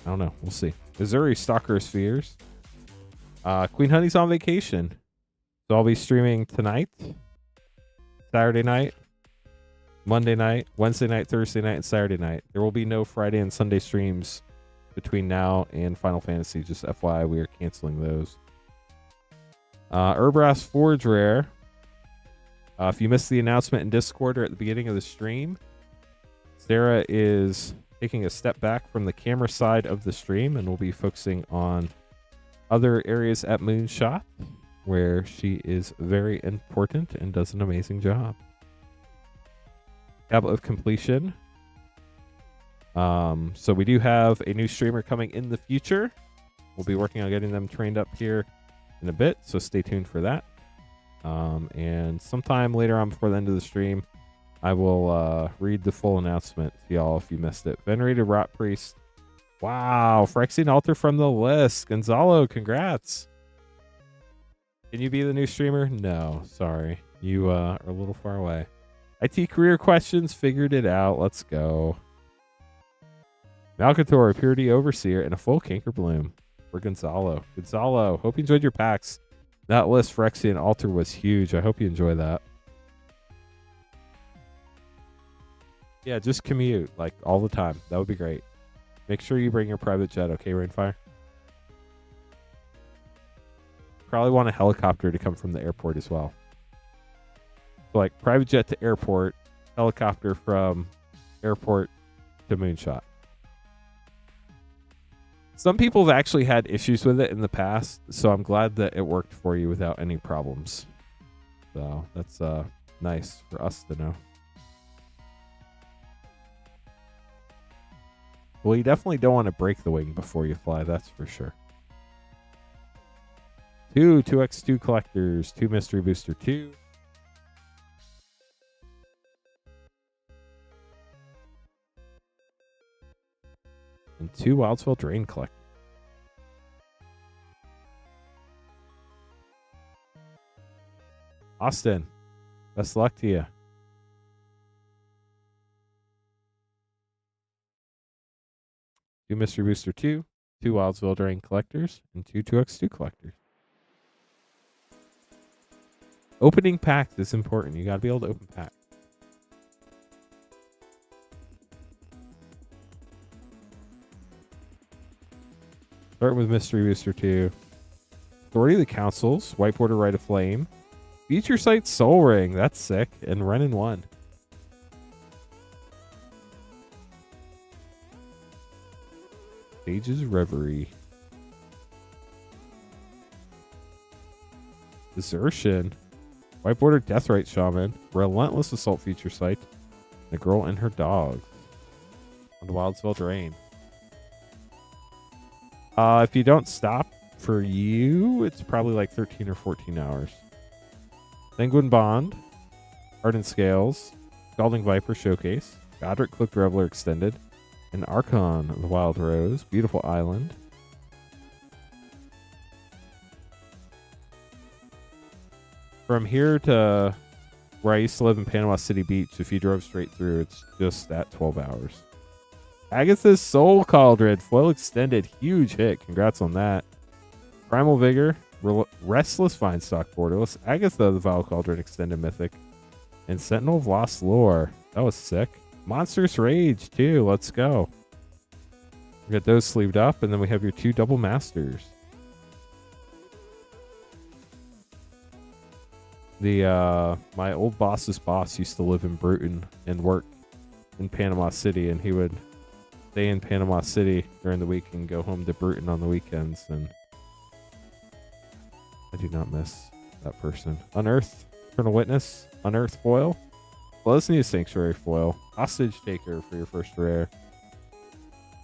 I don't know. We'll see. Missouri Stalker Spheres. Queen Honey's on vacation. So I'll be streaming tonight, Saturday night, Monday night, Wednesday night, Thursday night, and Saturday night. There will be no Friday and Sunday streams between now and Final Fantasy. Just FYI, we are canceling those. Urbrass Forge Rare. If you missed the announcement in Discord or at the beginning of the stream, Sarah is taking a step back from the camera side of the stream and will be focusing on other areas at Moonshot, where she is very important and does an amazing job. Tablet of Completion. So we do have a new streamer coming in the future. We'll be working on getting them trained up here in a bit, so stay tuned for that. And sometime later on before the end of the stream, I will read the full announcement to y'all if you missed it. Venerated Rot Priest. Wow, Phyrexian Altar from the list. Gonzalo, congrats. Can you be the new streamer? No, sorry. You are a little far away. IT career questions, figured it out. Let's go. Malcator, Purity Overseer, and a full Canker Bloom for Gonzalo. Gonzalo, hope you enjoyed your packs. That list, Phyrexian Altar, was huge. I hope you enjoy that. Yeah, just commute, like, all the time. That would be great. Make sure you bring your private jet, okay, Rainfire? Probably want a helicopter to come from the airport as well. So, like, private jet to airport, helicopter from airport to Moonshot. Some people have actually had issues with it in the past, so I'm glad that it worked for you without any problems. So that's nice for us to know. Well, you definitely don't want to break the wing before you fly, that's for sure. 2x2 collectors, 2 mystery booster 2. And 2 Wildsville Drain collectors. Austin, best luck to you. Two Mystery Booster 2, 2 Wildsville Drain collectors, and 2 2x2 collectors. Opening packs is important. You gotta be able to open packs. Start with Mystery Booster 2. Authority of the Councils, White Border Rite of Flame, Feature Site Soul Ring, that's sick, and Ren and 1. Sage's Reverie. Desertion. White Border Deathrite Shaman, Relentless Assault Feature Site, and a Girl and Her Dog. On the Wildsville Drain. If you don't stop for you, it's probably like 13 or 14 hours. Sanguine Bond, Ardent Scales, Scalding Viper Showcase, Godric Cloaked Reveler Extended, and Archon of the Wild Rose, Beautiful Island. From here to where I used to live in Panama City Beach, if you drove straight through, it's just at 12 hours. Agatha's Soul Cauldron, Foil Extended, huge hit. Congrats on that. Primal Vigor, Restless Vinestock Borderless, Agatha the Vile Cauldron Extended Mythic, and Sentinel of Lost Lore. That was sick. Monstrous Rage, too. Let's go. We got those sleeved up, and then we have your 2 double masters. My old boss's boss used to live in Bruton and work in Panama City, and he would stay in Panama City during the week and go home to Bruton on the weekends, and I do not miss that person. Unearth, Eternal Witness, Unearth Foil, Blessing Sanctuary Foil, Hostage Taker for your first rare,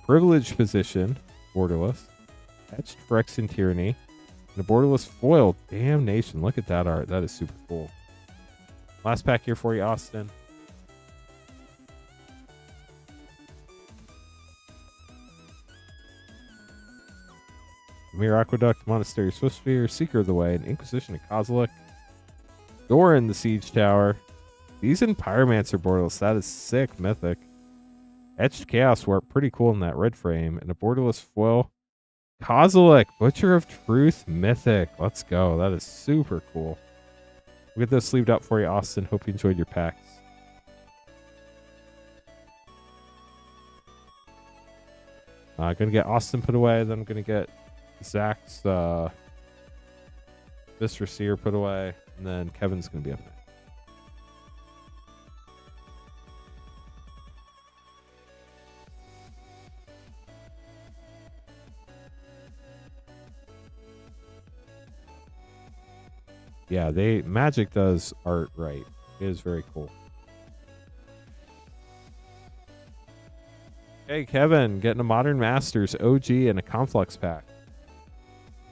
Privileged Position, Borderless, Etched Phyrexian Tyranny, and a Borderless Foil Damnation. Look at that art. That is super cool. Last pack here for you, Austin. Mir Aqueduct, Monastery Swiftspear, Seeker of the Way, and Inquisition of Kozilek. Doran the Siege Tower. These and Pyromancer Borderless. That is sick, mythic. Etched Chaos Warp, pretty cool in that red frame. And a Borderless Foil. Kozilek, Butcher of Truth, mythic. Let's go. That is super cool. We'll get those sleeved up for you, Austin. Hope you enjoyed your packs. Gonna get Austin put away, then I'm gonna get Zach's Mistress Seer put away, and then Kevin's going to be up next. Yeah, Magic does art right. It is very cool. Hey, Kevin, getting a Modern Masters OG and a Conflux pack.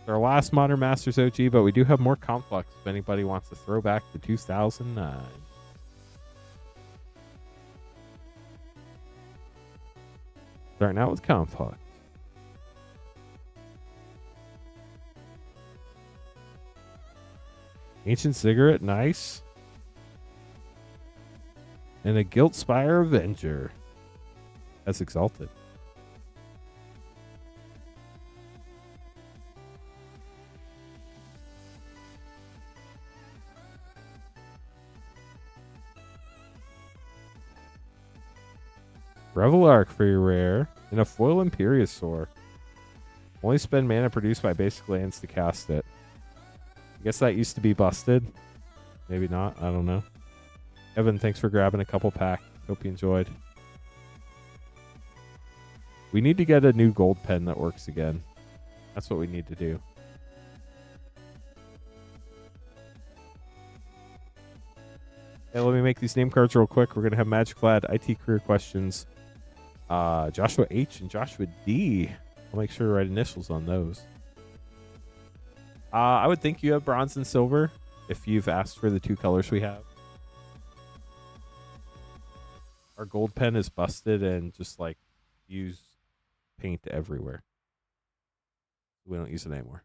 Our last Modern Masters OG, but we do have more Conflux if anybody wants to throw back to 2009. Starting out with Conflux. Ancient Cigarette, nice. And a Guilt Spire Avenger. That's Exalted. Revel Arc for your rare. And a foil Imperiosaur. Only spend mana produced by basic lands to cast it. I guess that used to be busted. Maybe not. I don't know. Evan, thanks for grabbing a couple packs. Hope you enjoyed. We need to get a new gold pen that works again. That's what we need to do. Hey, let me make these name cards real quick. We're going to have Magic Lad, IT career questions, Joshua H and Joshua D. I'll make sure to write initials on those. I would think you have bronze and silver if you've asked for the two colors we have. Our gold pen is busted and just like use paint everywhere. We don't use it anymore.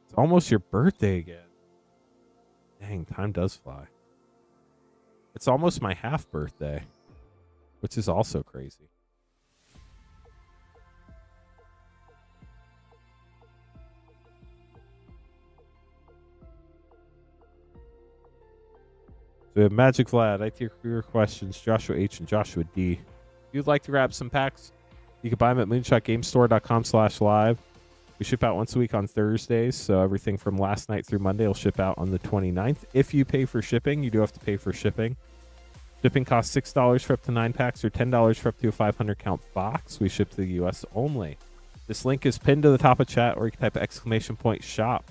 It's almost your birthday again. Dang, time does fly. It's almost my half birthday, which is also crazy. So we have Magic Vlad, IT career questions, Joshua H and Joshua D. If you'd like to grab some packs, you can buy them at moonshotgamestore.com/live. We ship out once a week on Thursdays, so everything from last night through Monday will ship out on the 29th. If you pay for shipping, you do have to pay for shipping. Shipping costs $6 for up to 9 packs or $10 for up to a 500 count box. We ship to the U.S. only. This link is pinned to the top of chat, or you can type !shop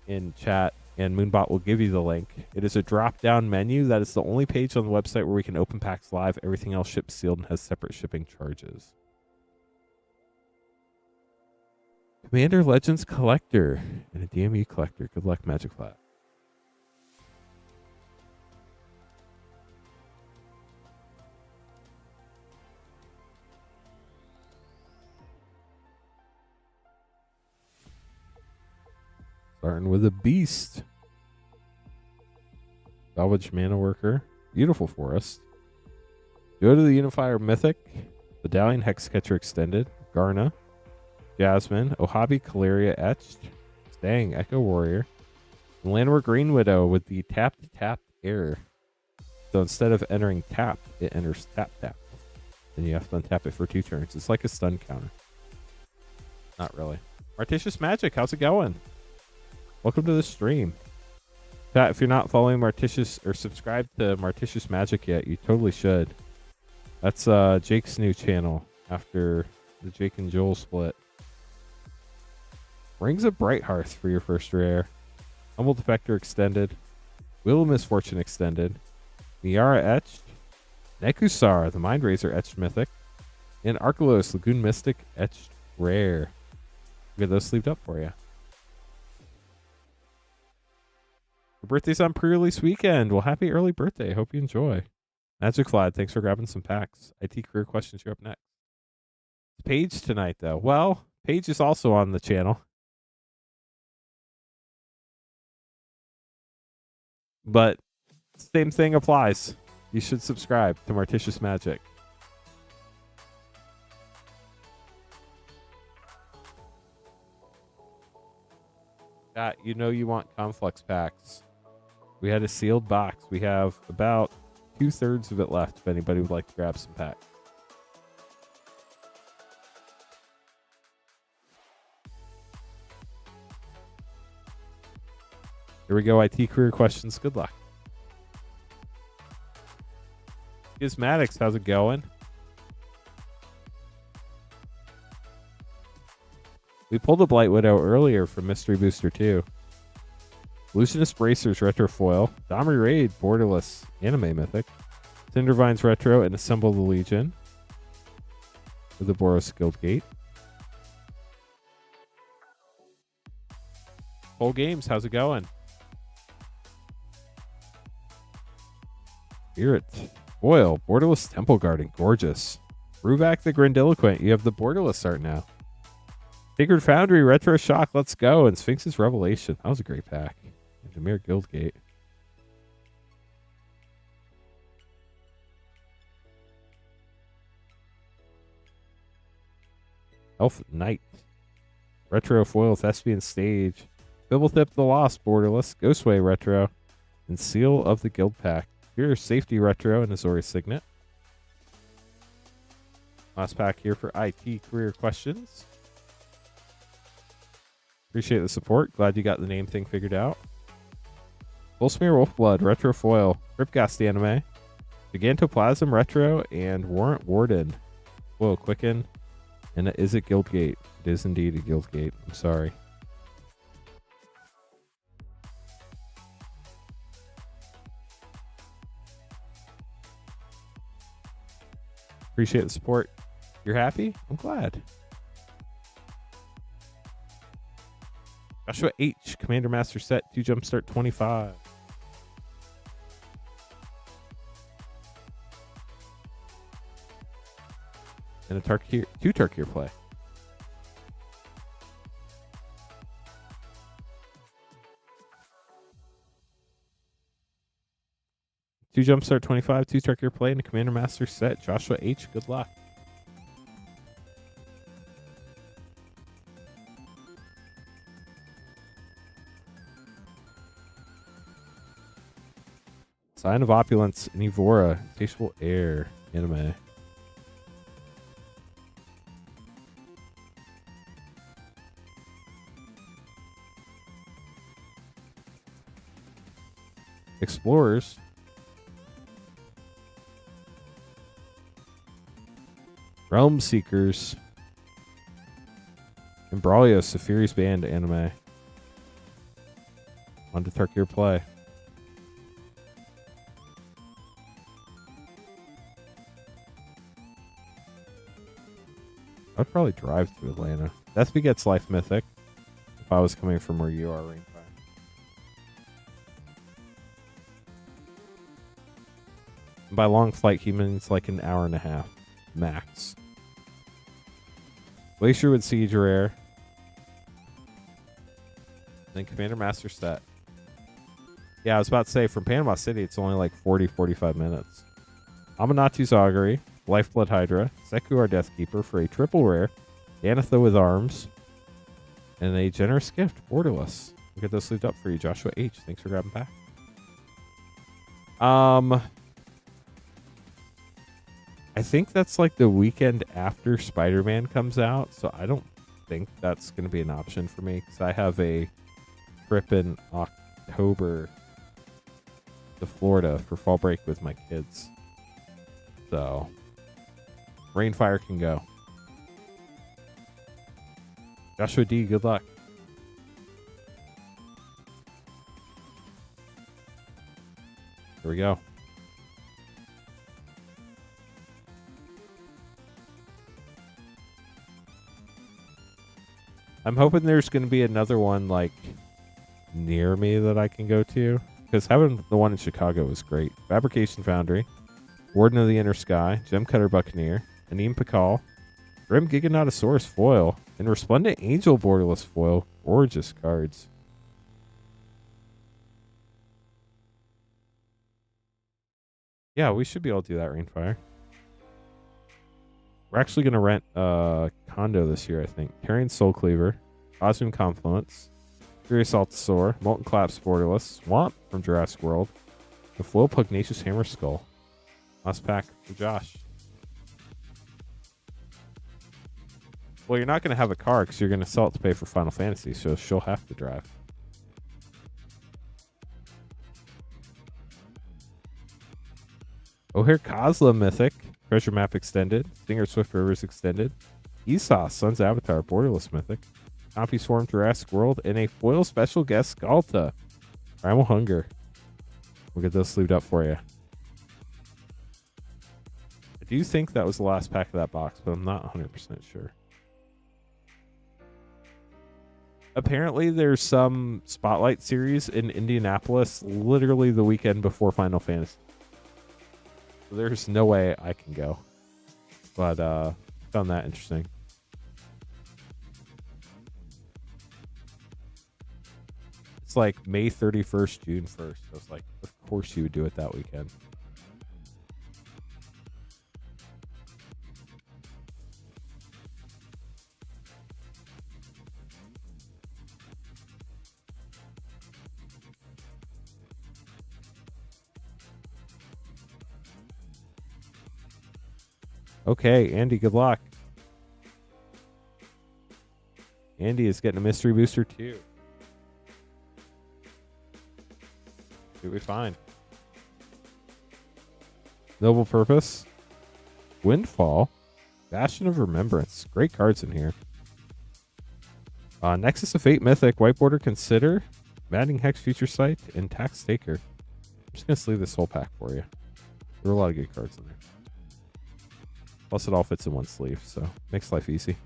in chat, and Moonbot will give you the link. It is a drop-down menu. That is the only page on the website where we can open packs live. Everything else ships sealed and has separate shipping charges. Commander Legends Collector and a DME Collector. Good luck, Magic Flat. Starting with a Beast. Salvage Mana Worker. Beautiful Forest. Go to the Unifier Mythic. Medallion Hexcatcher Extended. Garna. Jasmine, Ohabi Caleria Etched, Stang, Echo Warrior, and Landward Green Widow with the tapped error. So instead of entering tap, it enters tap. Then you have to untap it for 2 turns. It's like a stun counter. Not really. Martitious Magic, how's it going? Welcome to the stream. Chat, if you're not following Martitious or subscribed to Martitious Magic yet, you totally should. That's Jake's new channel after the Jake and Joel split. Rings of Brighthearth for your first rare. Humble Defector Extended. Wheel of Misfortune Extended. Miara Etched. Nekusar, the Mind Razor Etched Mythic. And Arkelos, Lagoon Mystic Etched Rare. We'll get those sleeved up for you. Your birthday's on pre-release weekend. Well, happy early birthday. Hope you enjoy. Magic Vlad, thanks for grabbing some packs. IT career questions, you're up next. It's Paige tonight, though. Well, Paige is also on the channel. But same thing applies. You should subscribe to Martitious Magic. You know you want Conflux packs. We had a sealed box. We have about 2/3 of it left if anybody would like to grab some packs. Here we go, IT career questions. Good luck. Gizmatics, how's it going? We pulled a Blight Widow earlier from Mystery Booster 2. Lucinous Bracers Retro Foil. Domri Raid Borderless Anime Mythic. Cindervines Retro and Assemble the Legion. With the Boros Guild Gate. Whole games, how's it going? Spirit. Foil. Borderless Temple Garden. Gorgeous. Ruvak the Grandiloquent. You have the Borderless art now. Sacred Foundry, Retro Shock, let's go. And Sphinx's Revelation. That was a great pack. And Demir Guildgate. Elf Knight. Retro Foil, Thespian Stage. Bibblethip the Lost, Borderless. Ghostway Retro. And Seal of the Guild Pack. Here's Safety Retro and Azori Signet. Last pack here for IT career questions. Appreciate the support. Glad you got the name thing figured out. Volsmere Wolfblood, Retro Foil, Ripgast Anime, Gigantoplasm Retro, and Warrant Warden. Whoa, Quicken. And is it Guildgate? It is indeed a Guildgate. I'm sorry. Appreciate the support. You're happy? I'm glad. Joshua H. Commander Master Set 2 Jumpstart 25. And a Tarkir, 2 Tarkir play. Two Jumpstart 25, 2 Tarkir play, and a Commander Master Set. Joshua H. Good luck. Sign of Opulence, Nivora, Tasteful Air, Anime. Explorers. Realm Seekers. Embraglio, Saphiri's Band, Anime. On to Tarkir play. I'd probably drive to Atlanta. Death Begets Life Mythic. If I was coming from where you are, Rainfire. And by long flight, he means like an hour and a half. Max. Glacierwood Siege Rare. Then Commander Master Set. Yeah, I was about to say, from Panama City, it's only like 40-45 minutes. Amanatu's Augury. Lifeblood Hydra, Seku our Deathkeeper for a triple rare, Danitha with Arms, and a generous gift, Borderless. We'll get those sleeved up for you, Joshua H. Thanks for grabbing back. I think that's like the weekend after Spider-Man comes out, so I don't think that's going to be an option for me because I have a trip in October to Florida for fall break with my kids. So Rainfire can go. Joshua D, good luck. Here we go. I'm hoping there's going to be another one like near me that I can go to, because having the one in Chicago was great. Fabrication Foundry, Warden of the Inner Sky, Gemcutter Buccaneer, Anim Pakal, Grim Giganotosaurus Foil, and Resplendent Angel Borderless Foil. Gorgeous cards. Yeah, we should be able to do that, Rainfire. We're actually going to rent a condo this year, I think. Terran Soul Cleaver, Cosmic Confluence, Furious Altasaur, Molten Collapse Borderless, Swamp from Jurassic World, the Foil Pugnacious Hammer Skull. Last pack for Josh. Well, you're not going to have a car because you're going to sell it to pay for Final Fantasy, so she'll have to drive. O'Hare Kozla Mythic, Treasure Map Extended, Stinger Swift Rivers Extended, Esau, Sun's Avatar, Borderless Mythic, Compy Swarm Jurassic World, and a foil special guest Skalta. Primal Hunger. We'll get those sleeved up for you. I do think that was the last pack of that box, but I'm not 100% sure. Apparently, there's some Spotlight series in Indianapolis literally the weekend before Final Fantasy. So there's no way I can go. But found that interesting. It's like May 31st, June 1st. So it's like, of course you would do it that weekend. Okay, Andy, good luck. Andy is getting a mystery booster too. Should we find? Noble Purpose. Windfall. Bastion of Remembrance. Great cards in here. Nexus of Fate Mythic. White Border Consider. Maddening Hex Future Sight. And Tax Taker. I'm just going to sleeve this whole pack for you. There are a lot of good cards in there. Plus, it all fits in one sleeve, so makes life easy.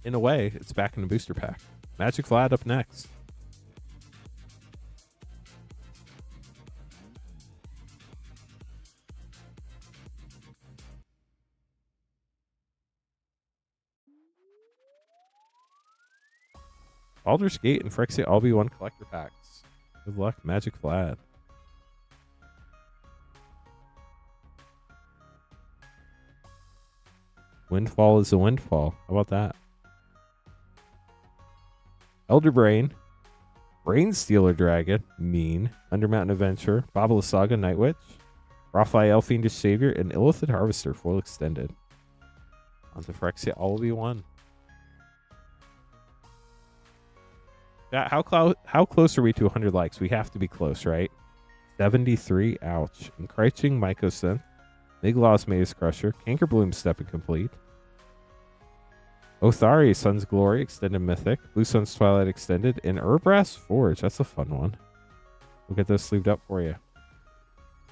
In a way, it's back in the booster pack. Magic Vlad up next. Baldur's Gate and Phyrexia all be one collector packs. Good luck, Magic Vlad. Windfall is a windfall. How about that? Elder Brain, Brain Stealer Dragon, Mean, Undermountain Adventure, Babala Saga, Night Witch, Raphael Fiendish Savior, and Illithid Harvester, full extended. On to Phyrexia, all will be one. Yeah, how close are we to 100 likes? We have to be close, right? 73, ouch. Encroaching Mycosynth, Migloss Maze Crusher, Cankerbloom Stepping Complete, Othari Sun's Glory Extended Mythic, Blue Sun's Twilight Extended, and Urbrass Forge. That's a fun one. We'll get those sleeved up for you.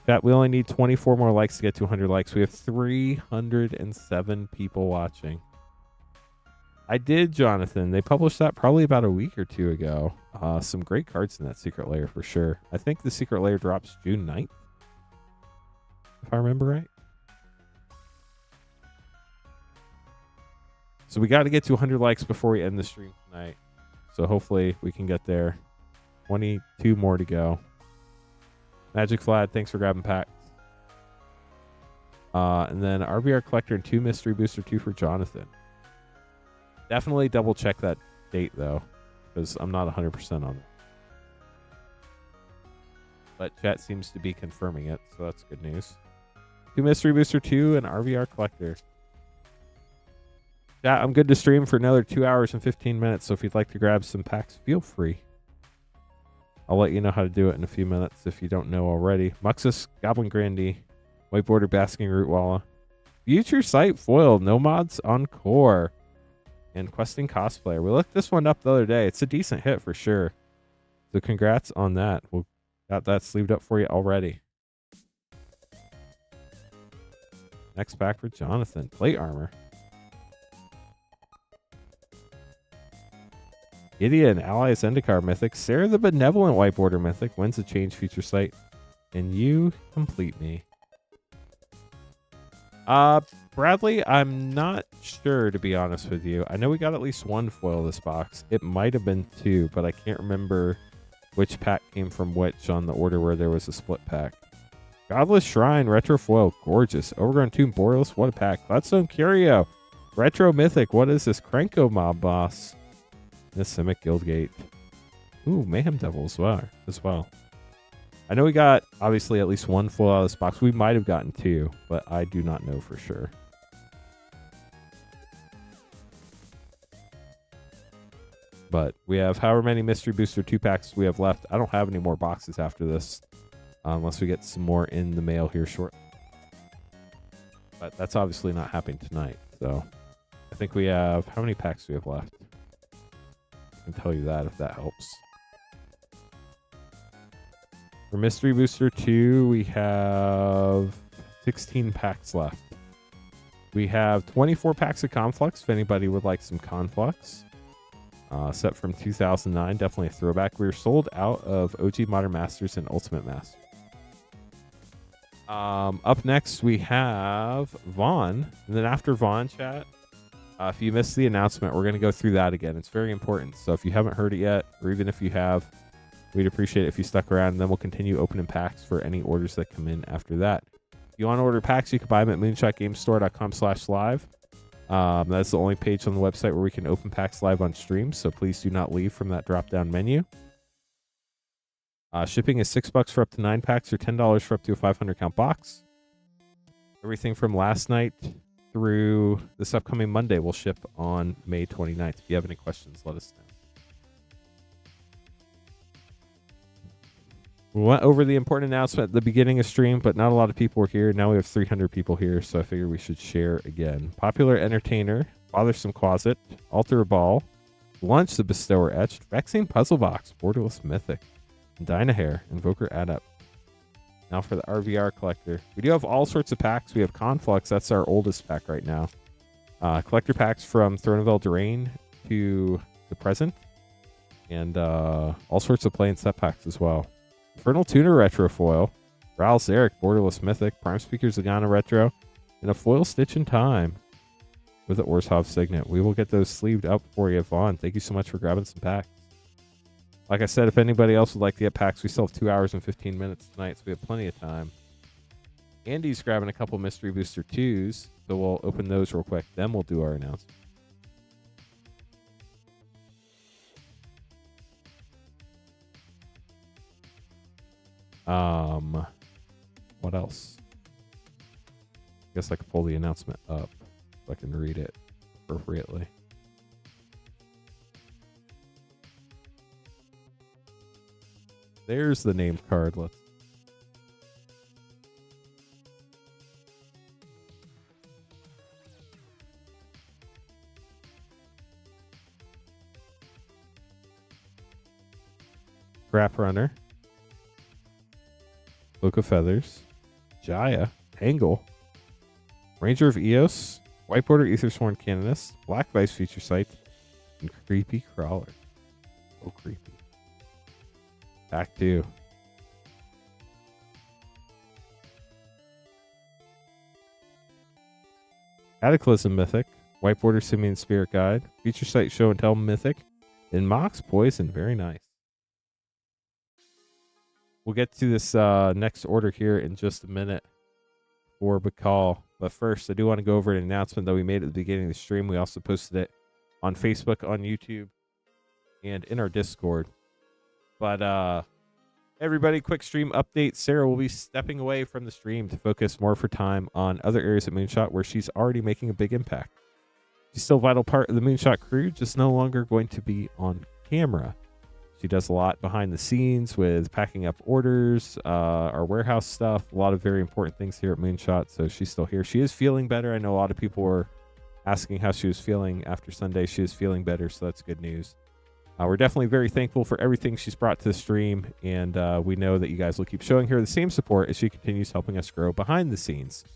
Chat, we only need 24 more likes to get to 100 likes. We have 307 people watching. I did, Jonathan. They published that probably about a week or two ago. Some great cards in that secret layer for sure. I think the secret layer drops June 9th, if I remember right. So we got to get to 100 likes before we end the stream tonight. So hopefully we can get there. 22 more to go. Magic Vlad, thanks for grabbing packs. And then RBR Collector and 2 Mystery Booster 2 for Jonathan. Definitely double check that date though, because I'm not 100% on it. But chat seems to be confirming it, so that's good news. 2 Mystery Booster 2 and RVR Collector. Yeah, I'm good to stream for another 2 hours and 15 minutes, so if you'd like to grab some packs, feel free. I'll let you know how to do it in a few minutes if you don't know already. Muxus, Goblin Grandy, White Border Basking Rootwalla, Future Sight Foil, No Mods Encore, and Questing Cosplayer. We looked this one up the other day. It's a decent hit for sure. So congrats on that. We'll got that sleeved up for you already. Next pack for Jonathan. Plate Armor. Gideon, Allies Zendikar Mythic. Sarah the Benevolent White Border Mythic. Wins a Change Future Sight. And you complete me. Bradley, I'm not sure, to be honest with you. I know we got at least one foil this box. It might have been 2, but I can't remember which pack came from which on the order where there was a split pack. Godless Shrine, Retro Foil, gorgeous. Overgrown Tomb, Borealis, what a pack. Gladstone Curio, Retro Mythic, what is this? Krenko Mob Boss. Simic Guildgate. Ooh, Mayhem Devil as well. I know we got, obviously, at least one foil out of this box. We might have gotten 2, but I do not know for sure. But we have however many Mystery Booster 2 packs we have left. I don't have any more boxes after this, unless we get some more in the mail here shortly. But that's obviously not happening tonight. So I think we have, how many packs do we have left? I can tell you that if that helps. For Mystery Booster 2, we have 16 packs left. We have 24 packs of Conflux, if anybody would like some Conflux. Set from 2009, definitely a throwback. We were sold out of OG Modern Masters and Ultimate Masters. Up next, we have Vaughn. And then after Vaughn, chat, if you missed the announcement, we're going to go through that again. It's very important. So if you haven't heard it yet, or even if you have, we'd appreciate it if you stuck around. And then we'll continue opening packs for any orders that come in after that. If you want to order packs, you can buy them at moonshotgamestore.com/live. That's the only page on the website where we can open packs live on stream. So please do not leave from that drop-down menu. Shipping is $6 for up to 9 packs or $10 for up to a 500 count box. Everything from last night through this upcoming Monday will ship on May 29th. If you have any questions, let us know. We went over the important announcement at the beginning of stream, but not a lot of people were here. Now we have 300 people here, so I figured we should share again. Popular Entertainer, Bothersome Closet, Alter Ball, Lunch the Bestower Etched, Vexing Puzzle Box, Borderless Mythic, Dynahair, Invoker Adept. Now for the RVR Collector. We do have all sorts of packs. We have Conflux, that's our oldest pack right now. Collector packs from Throne of Eldraine to the present. And all sorts of play and set packs as well. Infernal Tuner Retro Foil, Ral Zarek, Borderless Mythic, Prime Speaker Zagana Retro, and a Foil Stitch in Time with the Orzhov Signet. We will get those sleeved up for you, Vaughn. Thank you so much for grabbing some packs. Like I said, if anybody else would like to get packs, we still have 2 hours and 15 minutes tonight, so we have plenty of time. Andy's grabbing a couple Mystery Booster 2s, so we'll open those real quick. Then we'll do our announcement. What else? I guess I could pull the announcement up so I can read it appropriately. There's the name card. Let's. Crap Runner. Cloak of Feathers, Jaya, Tangle, Ranger of Eos, White Border Aethersworn Canoness, Black Vice Feature Site, and Creepy Crawler. Oh, creepy. Back 2. Cataclysm Mythic, White Border Simian Spirit Guide, Feature Site Show and Tell Mythic, and Mox Poison. Very nice. We'll get to this next order here in just a minute for Bakal. But first, I do want to go over an announcement that we made at the beginning of the stream. We also posted it on Facebook, on YouTube, and in our Discord. But everybody, quick stream update. Sarah will be stepping away from the stream to focus more of her time on other areas at Moonshot where she's already making a big impact. She's still a vital part of the Moonshot crew, just no longer going to be on camera. She does a lot behind the scenes with packing up orders, our warehouse stuff, a lot of very important things here at Moonshot. So she's still here. She is feeling better. I know a lot of people were asking how she was feeling after Sunday. She is feeling better, so that's good news. We're definitely very thankful for everything she's brought to the stream, and we know that you guys will keep showing her the same support as she continues helping us grow behind the scenes.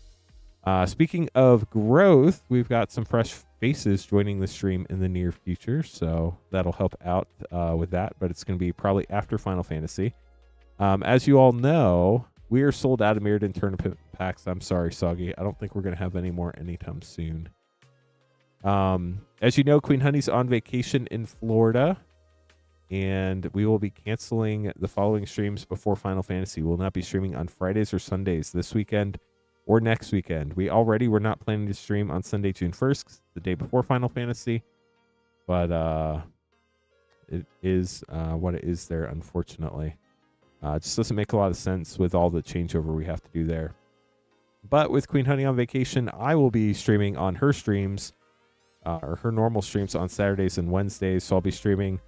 Speaking of growth, we've got some fresh faces joining the stream in the near future, so that'll help out with that, but it's going to be probably after Final Fantasy. As you all know, we are sold out of Mirrodin Tournament packs. I'm sorry, Soggy. I don't think we're going to have any more anytime soon. As you know, Queen Honey's on vacation in Florida, and we will be canceling the following streams before Final Fantasy. We will not be streaming on Fridays or Sundays this weekend or next weekend. We already were not planning to stream on Sunday, June 1st, the day before Final Fantasy, but it is what it is there, unfortunately. It just doesn't make a lot of sense with all the changeover we have to do there. But with Queen Honey on vacation, I will be streaming on her streams, or her normal streams on Saturdays and Wednesdays. So I'll be streaming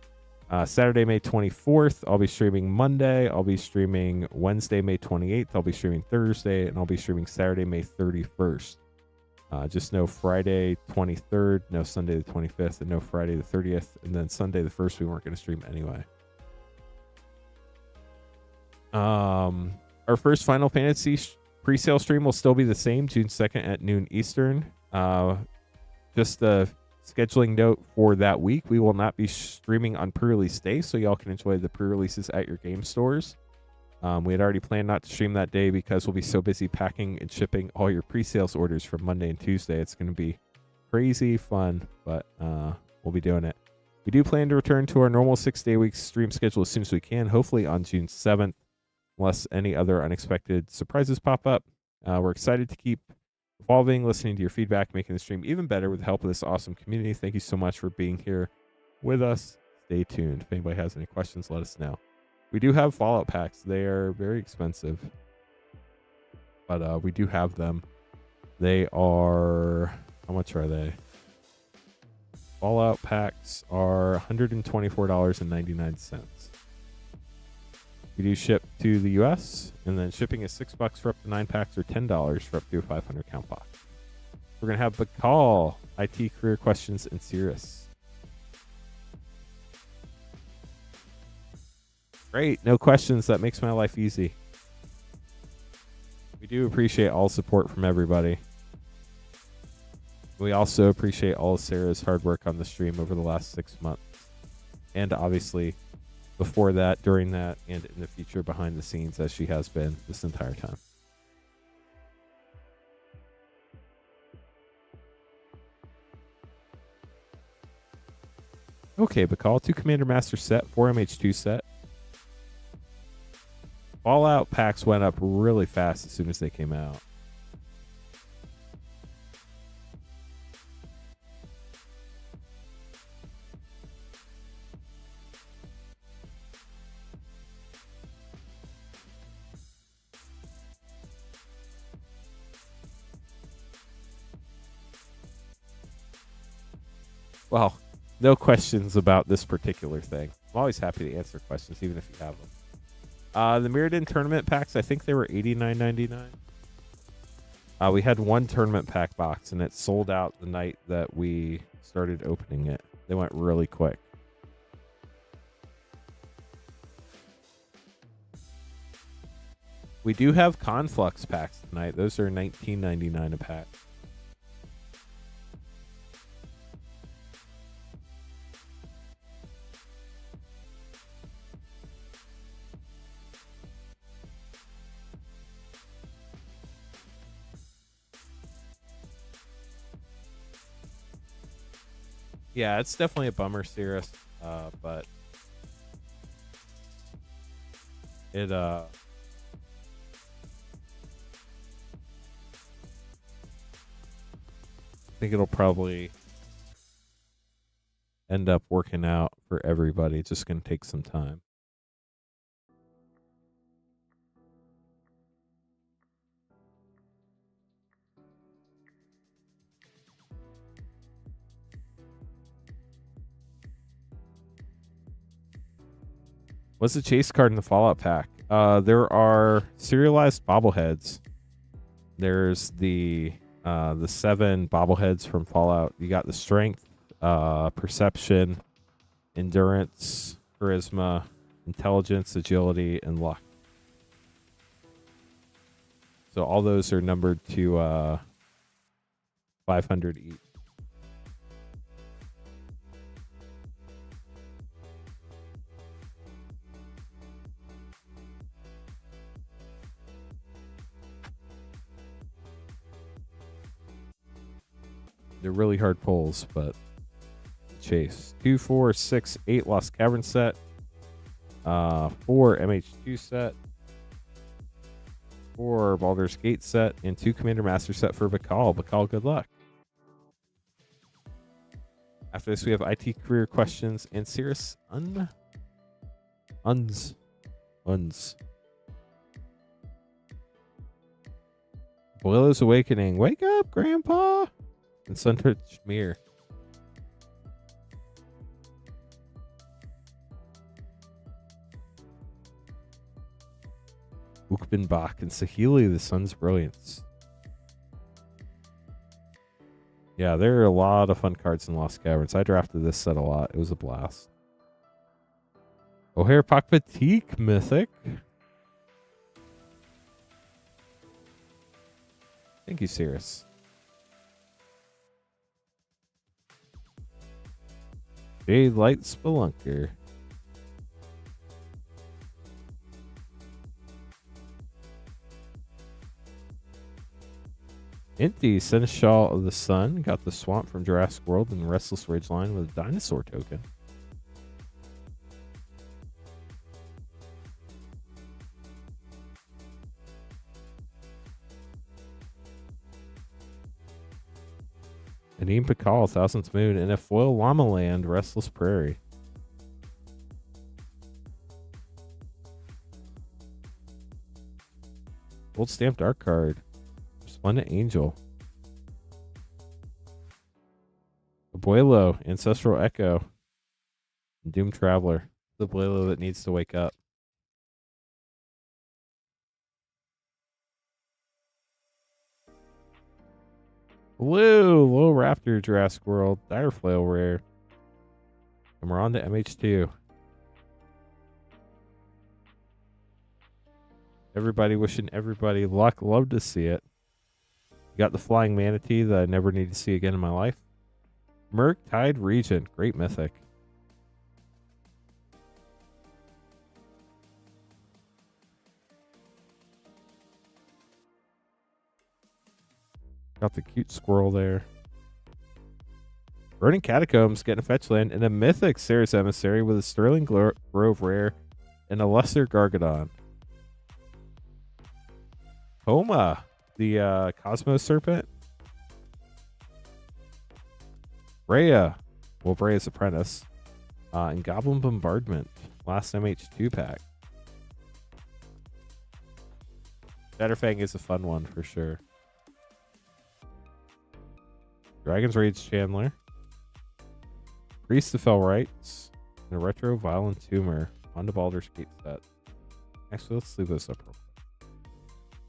Saturday, May 24th. I'll be streaming Monday. I'll be streaming Wednesday, May 28th. I'll be streaming Thursday, and I'll be streaming Saturday, May 31st. Just no Friday 23rd, no Sunday the 25th, and no Friday the 30th, and then Sunday the 1st we weren't going to stream anyway. Our first Final Fantasy pre-sale stream will still be the same, June 2nd at noon Eastern. Just a scheduling note for that week, we will not be streaming on pre-release day, so y'all can enjoy the pre-releases at your game stores. We had already planned not to stream that day because we'll be so busy packing and shipping all your pre-sales orders from Monday and Tuesday. It's going to be crazy fun, but we'll be doing it. We do plan to return to our normal 6-day week stream schedule as soon as we can, hopefully on June 7th, unless any other unexpected surprises pop up. We're excited to keep evolving, listening to your feedback, making the stream even better with the help of this awesome community. Thank you so much for being here with us. Stay tuned. If anybody has any questions, let us know. We do have Fallout packs. They are very expensive, but we do have them. They are, how much are they? Fallout packs are $124.99. We do ship to the US, and then shipping is $6 for up to 9 packs or $10 for up to a 500 count box. We're going to have Bakal, IT career questions, and Cirrus. Great. No questions. That makes my life easy. We do appreciate all support from everybody. We also appreciate all of Sarah's hard work on the stream over the last 6 months. And obviously before that, during that, and in the future behind the scenes as she has been this entire time. Okay, Bakal, 2 Commander Master set, 4 MH2 set. Fallout packs went up really fast as soon as they came out. Well, no questions about this particular thing. I'm always happy to answer questions, even if you have them. The Mirrodin tournament packs, I think they were $89.99. We had one tournament pack box, and it sold out the night that we started opening it. They went really quick. We do have Conflux packs tonight. Those are $19.99 a pack. Yeah, it's definitely a bummer, Cirrus, but it I think it'll probably end up working out for everybody. It's just going to take some time. What's the chase card in the Fallout pack? There are serialized bobbleheads. There's the 7 bobbleheads from Fallout. You got the strength, perception, endurance, charisma, intelligence, agility, and luck. So all those are numbered to 500 each. They're really hard pulls, but chase. 2, 4, 6, 8 Lost Cavern set. 4 MH2 set. 4 Baldur's Gate set. And 2 Commander Master set for Bakal. Bakal, good luck. After this, we have IT career questions and Cirrus Uns. Boiler's Awakening. Wake up, Grandpa! And Sun-Touched Mirror. Ukbenbach and Sahili, the Sun's Brilliance. Yeah, there are a lot of fun cards in Lost Caverns. I drafted this set a lot. It was a blast. O'Hare Pakpatik Mythic. Thank you, Cirrus. Jade Light Spelunker. Inti Seneschal of the Sun got the Swamp from Jurassic World and Restless Ridgeline with a dinosaur token. Nadim Pakal, Thousandth Moon, and a foil Llama Land, Restless Prairie. Gold stamped art card. Splendid Angel. Abuelo, Ancestral Echo. Doom Traveler. The Abuelo that needs to wake up. Blue, Low Raptor, Jurassic World, Direflail rare. And we're on to MH2. Everybody wishing everybody luck. Love to see it. Got the Flying Manatee that I never need to see again in my life. Murktide Regent, great mythic. Got the cute squirrel there. Burning Catacombs, getting a fetch land, and a mythic Ceres Emissary with a Sterling Grove rare and a Lesser Gargadon. Homa, the Cosmos Serpent. Rhea, well, Rhea's Apprentice. And Goblin Bombardment, last MH2 pack. Shatterfang is a fun one for sure. Dragon's Rage Chandler. Priest of Fell Rights. And a Retro Violent Tumor on the Baldur's Gate set. Actually, let's sleeve this up real quick.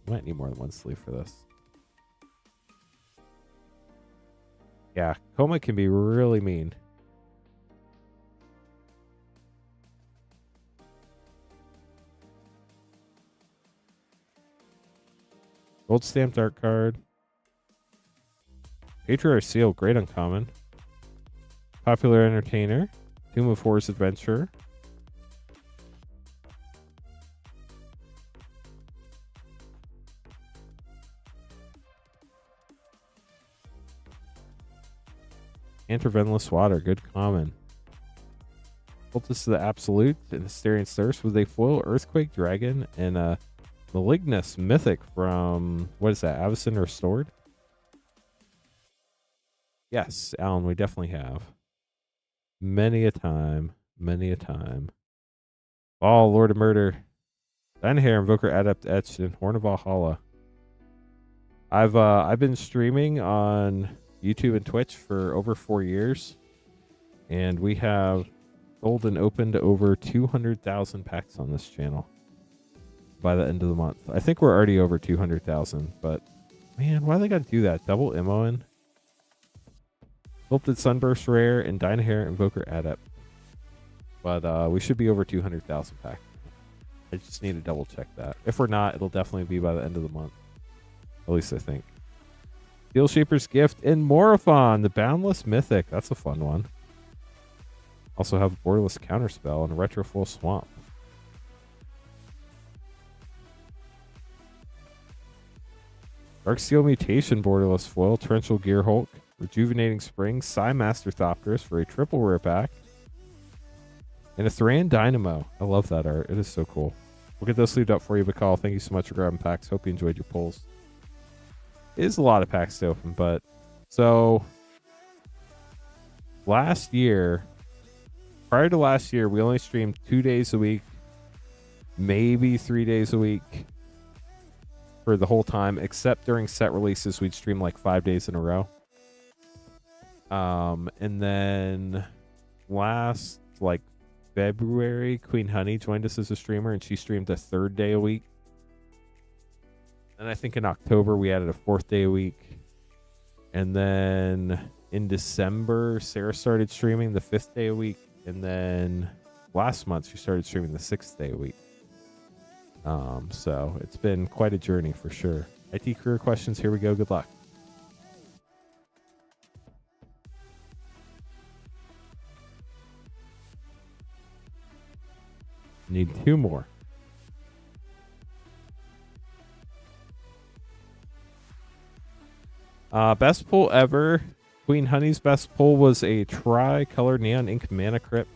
Might need more than one sleeve for this. Yeah, Coma can be really mean. Gold stamped art card. Patriarch Seal, great uncommon. Popular Entertainer. Tomb of Horrors Adventurer. Intervenless Water, good common. Cultist of the Absolute and Asterian's Thirst with a foil Earthquake Dragon and a Malignus Mythic from, what is that, Avacyn Restored? Yes, Alan, we definitely have. Many a time. Many a time. Oh, Lord of Murder. Dynahair, Invoker Adept Etched, and Horn of Valhalla. I've been streaming on YouTube and Twitch for over 4 years, and we have sold and opened over 200,000 packs on this channel by the end of the month. I think we're already over 200,000, but man, why they gotta do that? Double Imoen, Sculpted Sunburst Rare, and Dynahair Invoker Adept. But we should be over 200,000 packs. I just need to double check that. If we're not, it'll definitely be by the end of the month. At least I think. Steel Shaper's Gift and Morophon, the Boundless Mythic. That's a fun one. Also have a Borderless Counterspell and a Retro Full Swamp. Darksteel Mutation, Borderless Foil, Torrential Gearhulk, Rejuvenating Spring, Psymaster Thopterus for a triple rare pack, and a Thran Dynamo. I love that art. It is so cool. We'll get those sleeved up for you, Bakal. Thank you so much for grabbing packs. Hope you enjoyed your pulls. It is a lot of packs to open, but so last year, prior to last year, we only streamed 2 days a week, maybe 3 days a week for the whole time, except during set releases, we'd stream like 5 days in a row. And then last like February, Queen Honey joined us as a streamer, and she streamed a 3rd day a week. And I think in October we added a 4th day a week. And then in December, Sarah started streaming the 5th day a week. And then last month, she started streaming the 6th day a week. So it's been quite a journey for sure. IT career questions. Here we go. Good luck. Need 2 more. Best pull ever. Queen Honey's best pull was a tri-color neon ink mana crypt.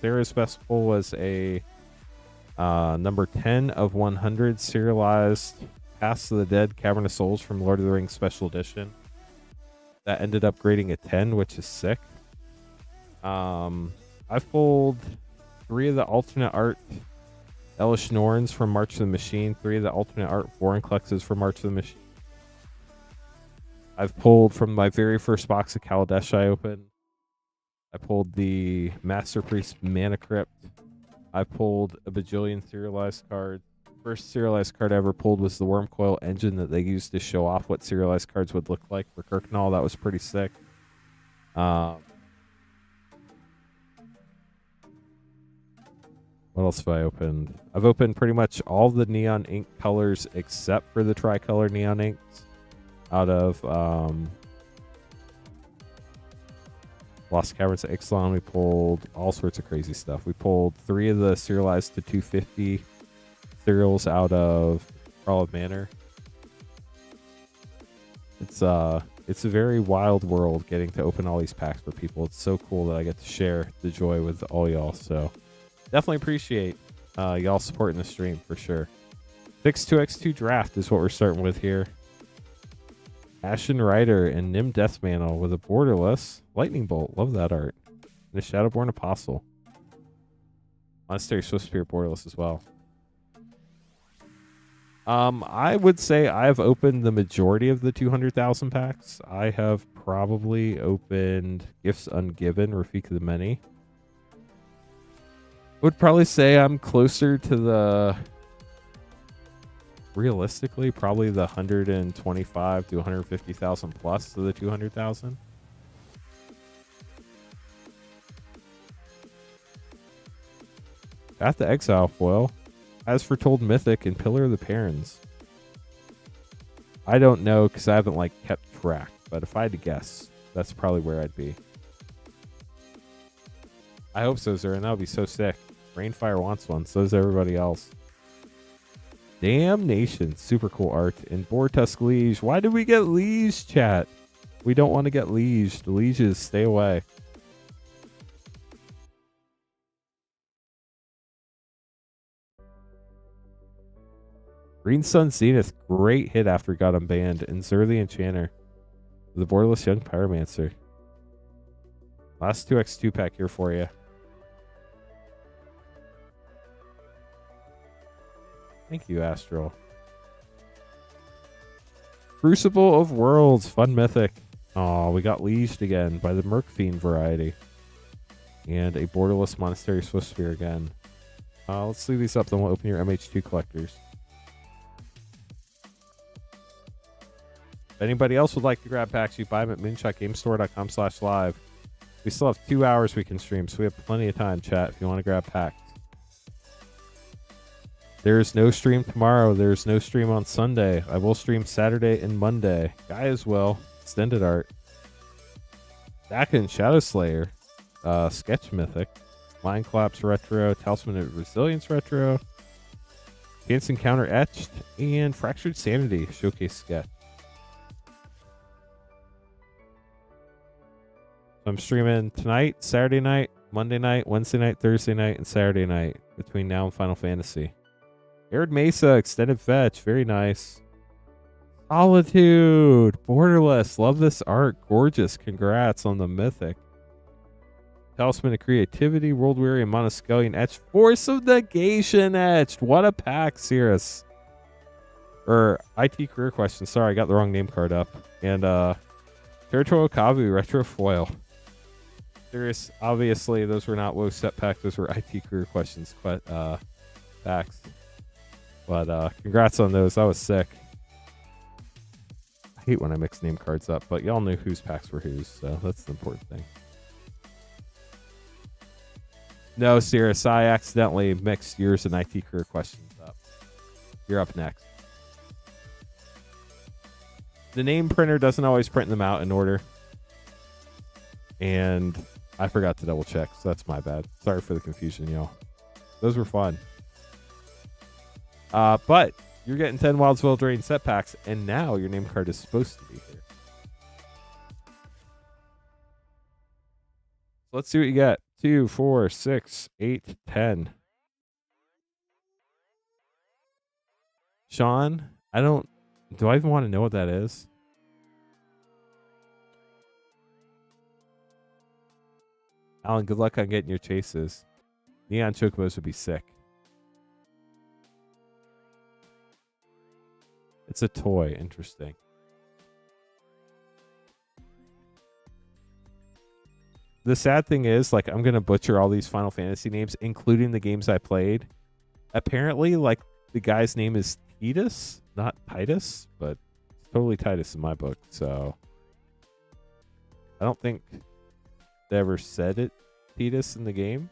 Sarah's best pull was a number 10 of 100 serialized Pass of the Dead Cavern of Souls from Lord of the Rings Special Edition. That ended up grading a 10, which is sick. I've pulled 3 of the alternate art Elish Norns from March of the Machine, 3 of the alternate art Vorinclexes from March of the Machine. I've pulled from my very first box of Kaladesh I opened. I pulled the Master Priest Mana Crypt. I pulled a bajillion serialized cards. First serialized card I ever pulled was the Wormcoil engine that they used to show off what serialized cards would look like for Kirknall. That was pretty sick. What else have I opened? I've opened pretty much all the neon ink colors except for the tricolor neon inks out of Lost Caverns of Ixalan. We pulled all sorts of crazy stuff. We pulled 3 of the serialized to 250 serials out of Crawl of Manor. It's a very wild world getting to open all these packs for people. It's so cool that I get to share the joy with all y'all. So definitely appreciate y'all supporting the stream for sure. 6-2x2 draft is what we're starting with here. Ashen Rider and Nim Deathmantle with a borderless Lightning Bolt. Love that art. And a Shadowborn Apostle. Monastery Swiftspear borderless as well. I would say I've opened the majority of the 200,000 packs. I have probably opened Gifts Ungiven, Rafik the Many. Would probably say I'm closer to the... Realistically, probably the 125 to 150,000 plus to the 200,000. Got the Exile foil. As Foretold Mythic and Pillar of the Parents. I don't know because I haven't kept track, but if I had to guess, that's probably where I'd be. I hope so, Zurin. That would be so sick. Rainfire wants one. So does everybody else. Damnation. Super cool art. And Bortusk Liege. Why did we get Liege, chat? We don't want to get Liege. The Lieges, stay away. Green Sun Zenith. Great hit after it got unbanned. And Zur the Enchanter. The borderless Young Pyromancer. Last 2x2 pack here for you. Thank you, Astral. Crucible of Worlds. Fun Mythic. Oh, we got leased again by the Mercfiend variety. And a borderless Monastery Swiftspear again. Let's leave these up, then we'll open your MH2 collectors. If anybody else would like to grab packs, you buy them at moonshotgamestore.com/live. We still have 2 hours we can stream, so we have plenty of time, chat, if you want to grab packs. There's no stream tomorrow. There's no stream on Sunday. I will stream Saturday and Monday. Guy as well. Extended art. Dakin Shadow Slayer. Sketch Mythic. Mind Collapse Retro. Talisman of Resilience Retro. Chance Encounter Etched. And Fractured Sanity Showcase Sketch. So I'm streaming tonight, Saturday night, Monday night, Wednesday night, Thursday night, and Saturday night between now and Final Fantasy. Arid Mesa, Extended Fetch, very nice. Solitude, Borderless, love this art, gorgeous, congrats on the Mythic. Talisman of Creativity, World Weary, and Monoskellion Etched, Force of Negation Etched, what a pack, Cirrus. Or, IT Career Question, sorry, I got the wrong name card up. And, Territorial Kavu, Retro Foil. Cirrus, obviously, those were not WoW set packs, those were IT Career Questions, but, packs. But congrats on those. That was sick. I hate when I mix name cards up, but y'all knew whose packs were whose, so that's the important thing. No, Sirius, I accidentally mixed yours and IT career questions up. You're up next. The name printer doesn't always print them out in order. And I forgot to double check, so that's my bad. Sorry for the confusion, y'all. Those were fun. But you're getting 10 Wildsville Drain set packs, and now your name card is supposed to be here. Let's see what you got. 2, 4, 6, 8, 10. Sean, do I even want to know what that is? Alan, good luck on getting your chases. Neon Chocobos would be sick. It's a toy. Interesting. The sad thing is, like, I'm going to butcher all these Final Fantasy names, including the games I played. Apparently, like, the guy's name is Titus, not Titus, but it's totally Titus in my book. So I don't think they ever said it Titus in the game.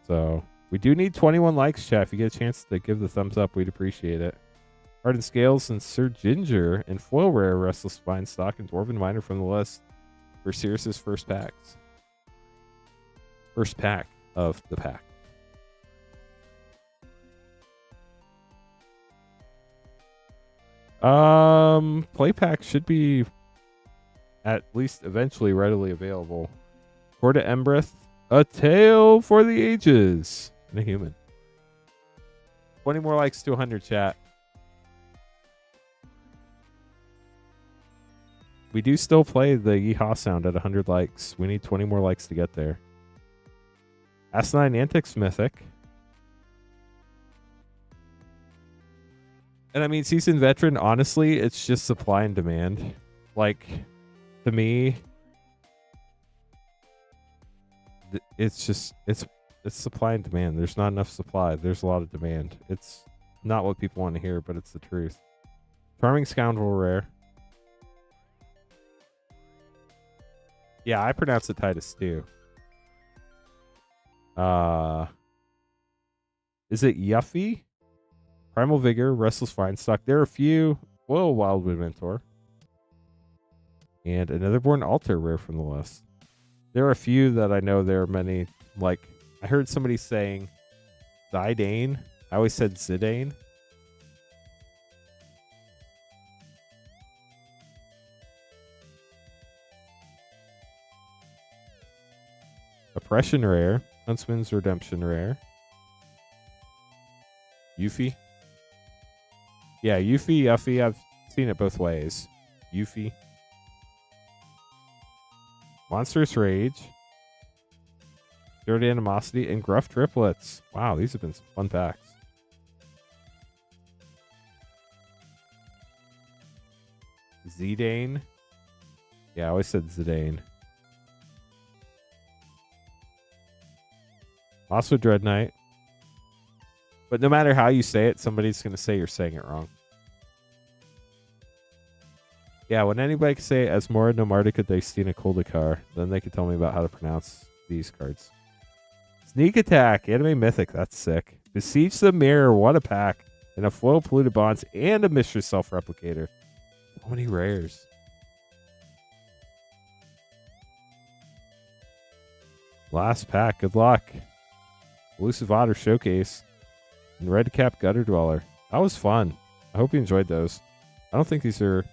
So we do need 21 likes, chat. If you get a chance to give the thumbs up, we'd appreciate it. Hardened Scales and Sir Ginger and Foil Rare Restless Spine Stock and Dwarven Miner from the list for Sirius's first packs. First pack of the pack. Play pack should be at least eventually readily available. Corda Embreth, a tale for the ages, and a human. 20 more likes to 100, chat. We do still play the Yeehaw sound at 100 likes. We need 20 more likes to get there. Asinine Antics Mythic. And I mean, Seasoned Veteran, honestly, it's just supply and demand. Like, to me, it's supply and demand. There's not enough supply. There's a lot of demand. It's not what people want to hear, but it's the truth. Charming Scoundrel Rare. Yeah, I pronounce it Titus too. Is it Yuffie? Primal Vigor, Restless Findstock. There are a few. Whoa, Wildwood Mentor. And another Born Altar rare from the list. There are a few that I know there are many. Like, I heard somebody saying Zidane. I always said Zidane. Oppression rare. Huntsman's Redemption rare. Yuffie. Yeah, Yuffie, Yuffie. I've seen it both ways. Yuffie. Monstrous Rage. Dirty Animosity and Gruff Triplets. Wow, these have been some fun packs. Zidane. Yeah, I always said Zidane. Mosswood Dread Knight. But no matter how you say it, somebody's going to say you're saying it wrong. Yeah, when anybody can say Asmora Nomardica Daistina Koldakar, then they can tell me about how to pronounce these cards. Sneak Attack, Anime Mythic, that's sick. Besiege the Mirror, what a pack. And a Foil Polluted Bonds and a Mistress Self-Replicator. So many rares. Last pack, good luck. Elusive Otter Showcase. And Red Cap Gutter Dweller. That was fun. I hope you enjoyed those. I don't think these are...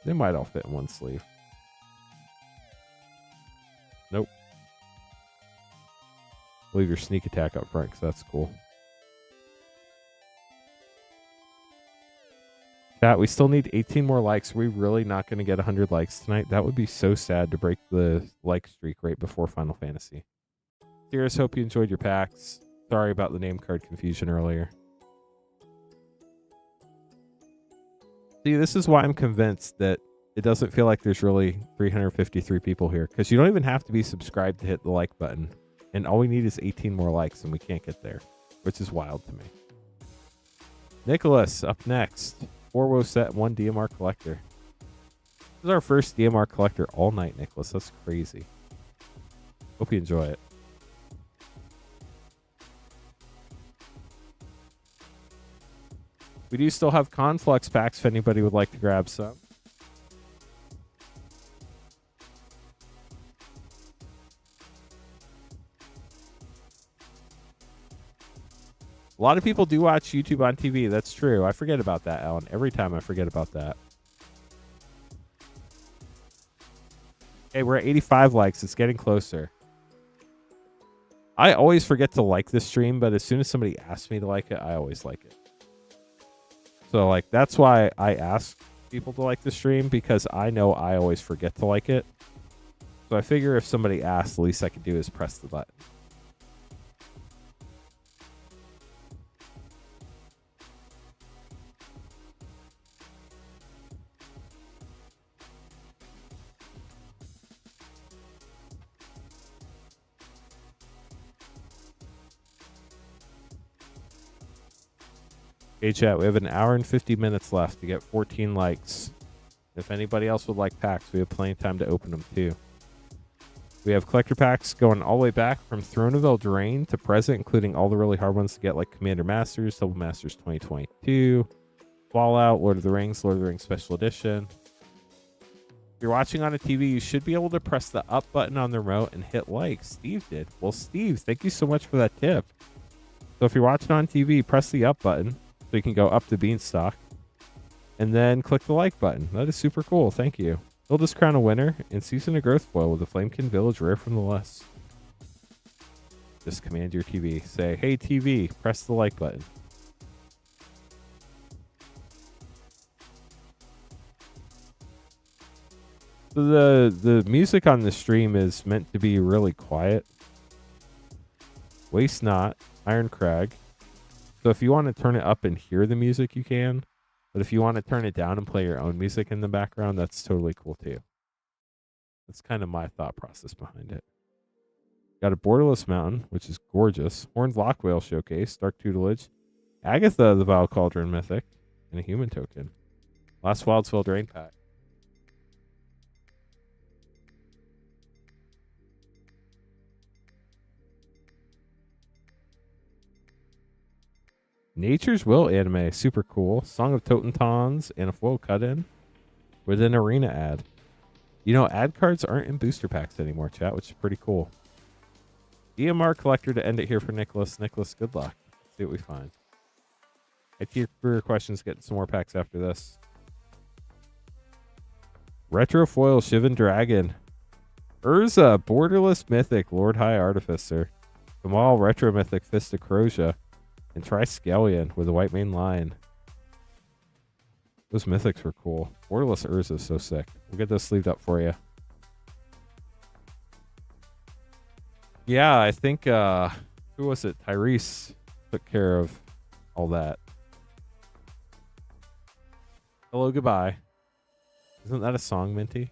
They might all fit in one sleeve. Nope. Leave your Sneak Attack up front because that's cool. Chat, we still need 18 more likes. We're really not going to get 100 likes tonight. That would be so sad to break the like streak right before Final Fantasy. Sirius, hope you enjoyed your packs. Sorry about the name card confusion earlier. See, this is why I'm convinced that it doesn't feel like there's really 353 people here, because you don't even have to be subscribed to hit the like button. And all we need is 18 more likes, and we can't get there, which is wild to me. Nicholas, up next. 4 WoW set, 1 DMR collector. This is our first DMR collector all night, Nicholas. That's crazy. Hope you enjoy it. We do still have Conflux packs if anybody would like to grab some. A lot of people do watch YouTube on TV. That's true. I forget about that, Alan. Every time I forget about that. Okay, we're at 85 likes. It's getting closer. I always forget to like this stream, but as soon as somebody asks me to like it, I always like it. So, like, that's why I ask people to like the stream, because I know I always forget to like it. So I figure if somebody asks, the least I can do is press the button. Okay, chat, we have an hour and 50 minutes left to get 14 likes. If anybody else would like packs, we have plenty of time to open them too. We have collector packs going all the way back from Throne of Eldraine to present, including all the really hard ones to get, like Commander Masters, Double Masters 2022, Fallout, Lord of the Rings Special Edition. If you're watching on a TV, you should be able to press the up button on the remote and hit like. Steve did. Well, Steve, thank you so much for that tip. So if you're watching on TV, press the up button so you can go up to Beanstalk, and then click the like button. That is super cool. Thank you. He'll just crown a winner in Season of Growth foil with a Flamekin Village rare from the list. Just command your TV. Say, hey TV, press the like button. So the music on the stream is meant to be really quiet. Waste not, Iron Crag. So if you want to turn it up and hear the music, you can. But if you want to turn it down and play your own music in the background, that's totally cool too. That's kind of my thought process behind it. Got a Borderless Mountain, which is gorgeous. Horned Lockwhale Showcase, Dark Tutelage. Agatha, the Vile Cauldron Mythic, and a human token. Last Wildsville Drain Pack. Nature's Will anime, super cool. Song of Totentons and a foil cut-in with an arena ad. You know, ad cards aren't in booster packs anymore, chat, which is pretty cool. DMR collector to end it here for Nicholas. Nicholas, good luck. Let's see what we find. IT career questions, getting some more packs after this. Retro foil Shivan Dragon. Urza, Borderless Mythic, Lord High Artificer. Kamal, Retro Mythic, Fist of Crosia. And Triskelion with a White Mane Lion. Those mythics were cool. Borderless Urza is so sick. We'll get those sleeved up for you. Yeah, I think, who was it? Tyrese took care of all that. Hello, goodbye. Isn't that a song, Minty?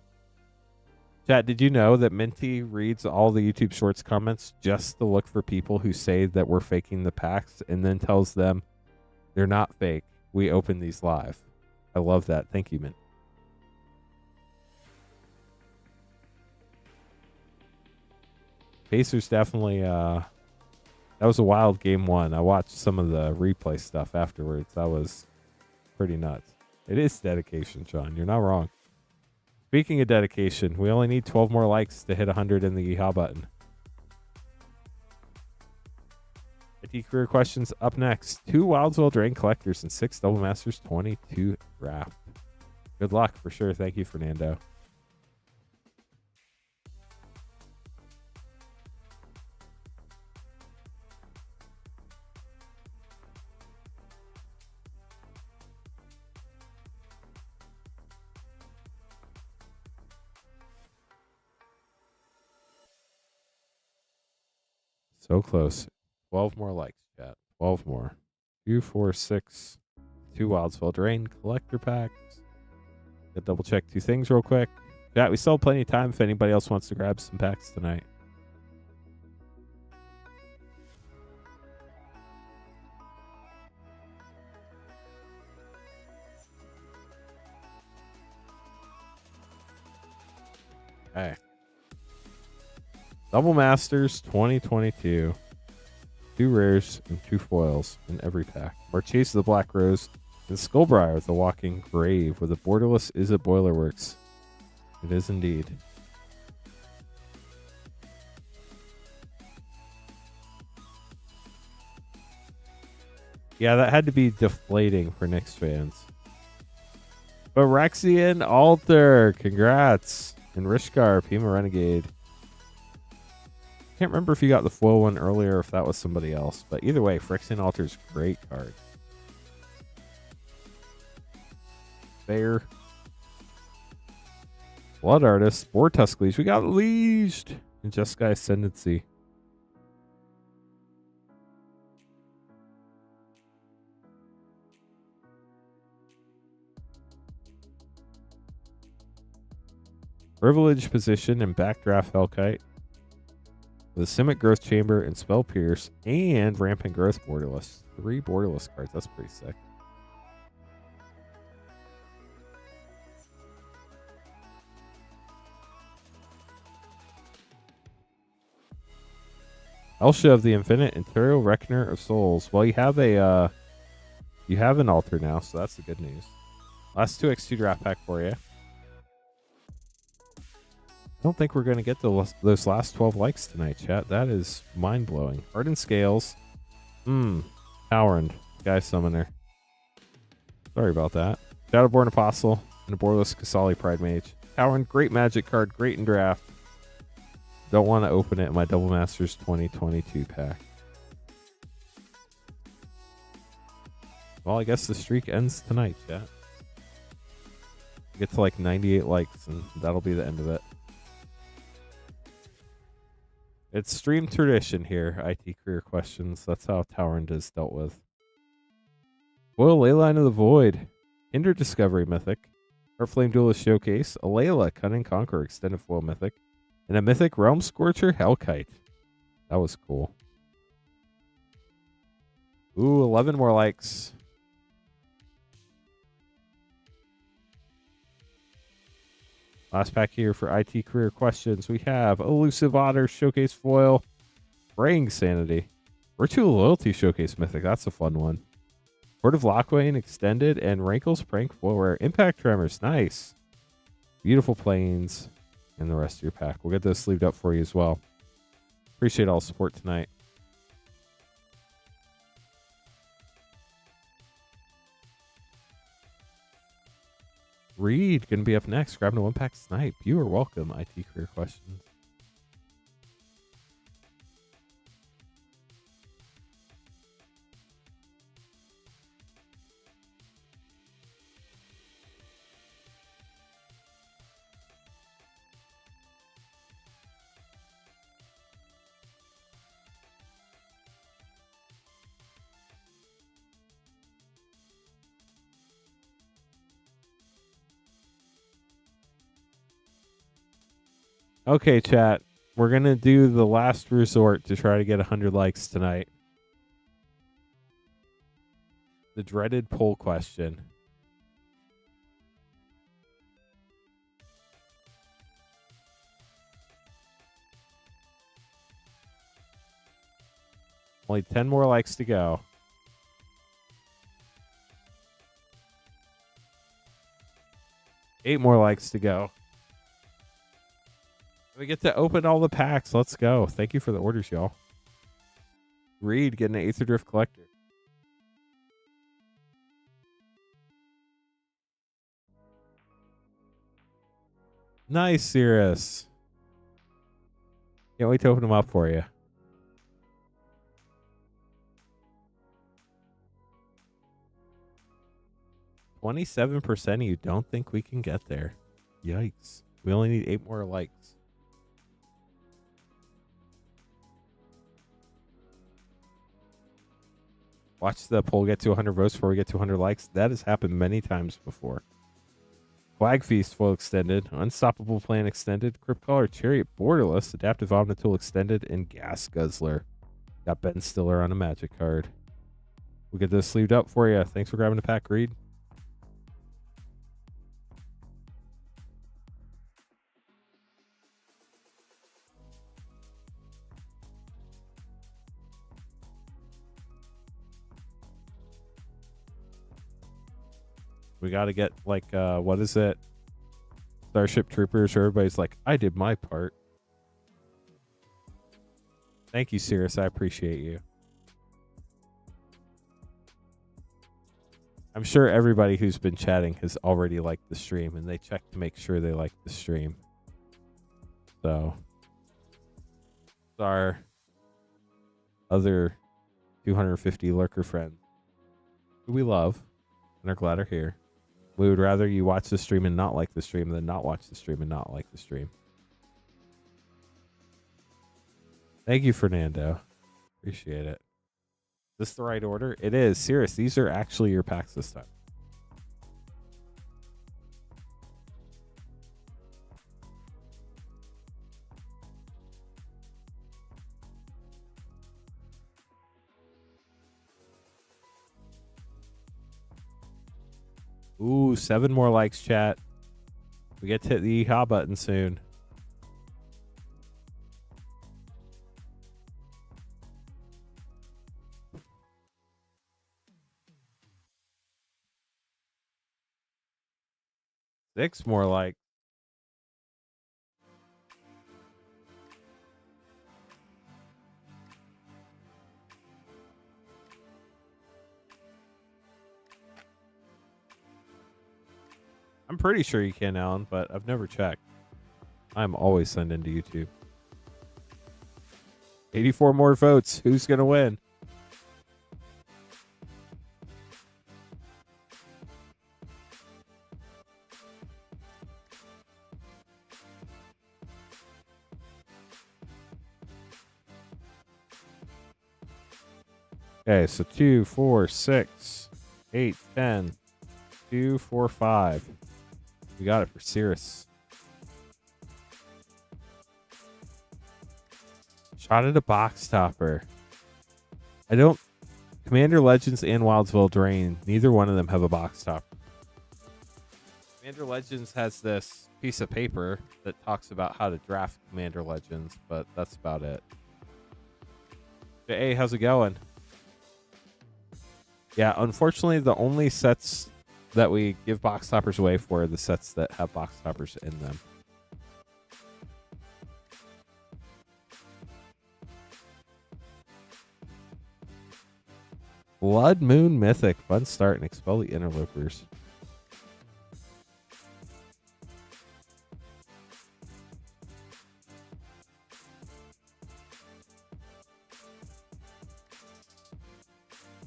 Chat, did you know that Minty reads all the YouTube Shorts comments just to look for people who say that we're faking the packs and then tells them they're not fake? We open these live. I love that. Thank you, Minty. Pacers definitely, that was a wild game one. I watched some of the replay stuff afterwards. That was pretty nuts. It is dedication, Sean. You're not wrong. Speaking of dedication, we only need 12 more likes to hit 100 in the yeehaw button. IT career questions up next. 2 Wildsville Drain Collectors and 6 Double Masters 22 draft. Good luck for sure. Thank you, Fernando. So close. 12 more likes, chat. 12 more. 2, 4, 6. 2 Wildsville Drain collector packs. Gotta double check 2 things real quick. Chat, we still have plenty of time if anybody else wants to grab some packs tonight. Okay. Double Masters 2022. 2 rares and 2 foils in every pack. Marchese the Black Rose and Skullbriar the Walking Grave with a borderless Is It Boilerworks. It is indeed. Yeah, that had to be deflating for Knicks fans. But Rexian Alter, congrats. And Rishkar, Pima Renegade. Can't remember if you got the foil one earlier or if that was somebody else. But either way, Phyrexian Altar's great card. Fair. Blood Artist, Vortusk Leash. We got leashed. And Jeskai Ascendancy. Privileged Position and Backdraft Hellkite. With a Simic Growth Chamber and Spell Pierce and Rampant Growth Borderless. 3 Borderless cards. That's pretty sick. Elsha of the Infinite, Imperial Reckoner of Souls. Well, you have a you have an altar now, so that's the good news. Last 2x2 draft pack for you. I don't think we're going to get those last 12 likes tonight, chat. That is mind-blowing. Hardened Scales. Towerend. Sky Summoner. Sorry about that. Shadowborn Apostle and a Borderless Kasali Pride Mage. Towerend, great magic card, great in draft. Don't want to open it in my Double Masters 2022 pack. Well, I guess the streak ends tonight, chat. Get to like 98 likes, and that'll be the end of it. It's stream tradition here, IT Career Questions. That's how Towerend is dealt with. Foil Leyline of the Void. Hinder Discovery Mythic. Heartflame Duelist Showcase. A Layla Cunning Conqueror Extended Foil Mythic. And a Mythic Realm Scorcher Hellkite. That was cool. Ooh, 11 more likes. Last pack here for IT Career Questions. We have Elusive Otter Showcase Foil. Praying Sanity. Virtual Loyalty Showcase Mythic. That's a fun one. Port of Lockwayne Extended and Rankle's Prank Foil Rare. Impact Tremors. Nice. Beautiful Plains. And the rest of your pack. We'll get those sleeved up for you as well. Appreciate all the support tonight. Reed going to be up next. Grabbing a 1-pack snipe. You are welcome, IT Career Questions. Okay, chat. We're going to do the last resort to try to get 100 likes tonight. The dreaded poll question. Only 10 more likes to go. Eight more likes to go. We get to open all the packs. Let's go. Thank you for the orders, y'all. Reed getting an Aether Drift Collector. Nice, Cirrus. Can't wait to open them up for you. %27% of you don't think we can get there. Yikes. We only need 8 more likes. Watch the poll get to 100 votes before we get to 100 likes. That has happened many times before. Flag Feast Foil Extended. Unstoppable Plan Extended. Cryptcaller Chariot Borderless. Adaptive Omnitool Extended. And Gas Guzzler. Got Ben Stiller on a Magic card. We'll get this sleeved up for you. Thanks for grabbing the pack, Reed. We got to get like, what is it? Starship Troopers, where everybody's like, I did my part. Thank you, Cirrus. I appreciate you. I'm sure everybody who's been chatting has already liked the stream, and they check to make sure they like the stream. So, our other 250 lurker friends who we love and are glad are here. We would rather you watch the stream and not like the stream than not watch the stream and not like the stream. Thank you, Fernando. Appreciate it. Is this the right order? It is. Cirrus, these are actually your packs this time. Ooh, 7 more likes, chat. We get to hit the yeehaw button soon. Six more likes. I'm pretty sure you can, Alan, but I've never checked. I'm always sending to YouTube. 84 more votes. Who's going to win? Okay, so 2, 4, 6, 8, 10, 2, 4, 5. We got it for Cirrus. Shot at a box topper. I don't. Commander Legends and Wildsville Drain, neither one of them have a box topper. Commander Legends has this piece of paper that talks about how to draft Commander Legends, but that's about it. Hey, how's it going? Yeah, unfortunately, the only sets that we give box toppers away for are the sets that have box toppers in them. Blood Moon Mythic. Fun start and expel the interlopers.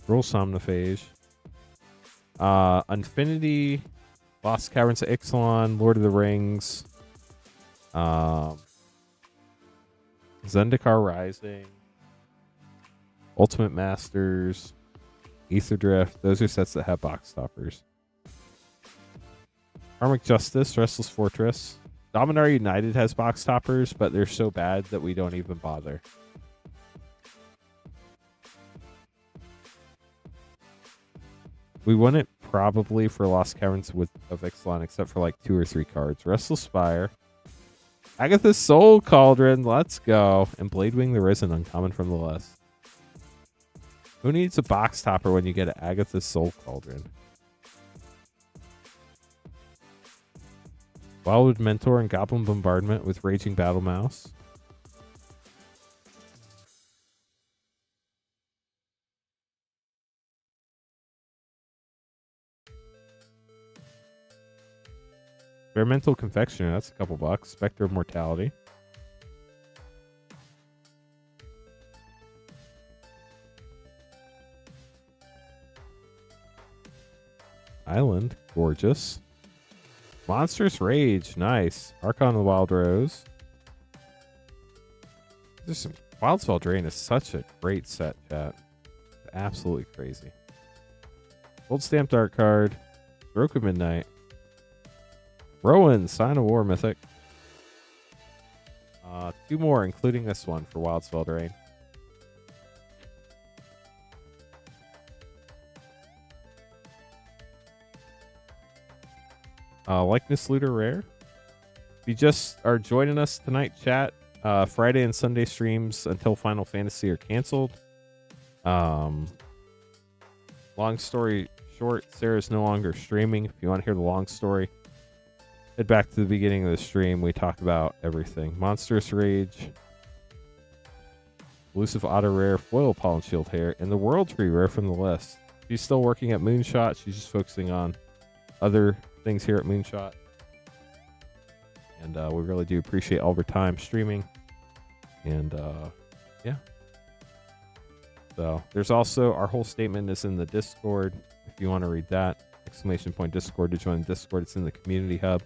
Roll Somnophage. Infinity, Lost Caverns of Ixalan, Lord of the Rings, Zendikar Rising, Ultimate Masters, Ether Drift. Those are sets that have box toppers. Karmic Justice, Restless Fortress. Dominar United has box toppers, but they're so bad that we don't even bother. We wouldn't probably for Lost Caverns of Ixalan, except for like 2 or 3 cards. Restless Spire, Agatha's Soul Cauldron, let's go, and Bladewing the Risen, uncommon from the list. Who needs a box topper when you get an Agatha's Soul Cauldron? Wildwood Mentor and Goblin Bombardment with Raging Battle Mouse. Experimental Confectioner, that's a couple bucks. Spectre of Mortality. Island, gorgeous. Monstrous Rage, nice. Archon of the Wild Rose. There's some Wildspell Drain is such a great set, chat. Absolutely crazy. Gold Stamped Art Card. Stroke of Midnight. Rowan, Sign of War Mythic. 2 more, including this one for Wildspell Drain. Likeness Looter Rare. If you just are joining us tonight, chat, Friday and Sunday streams until Final Fantasy are canceled. Long story short. Sarah's no longer streaming. If you want to hear the long story, head back to the beginning of the stream. We talk about everything. Monstrous Rage, elusive auto rare, foil pollen shield hair, and the world tree rare from the list. She's still working at Moonshot. She's just focusing on other things here at Moonshot. And we really do appreciate all of her time streaming. And yeah. So there's also our whole statement is in the Discord. If you want to read that, !Discord to join the Discord. It's in the community hub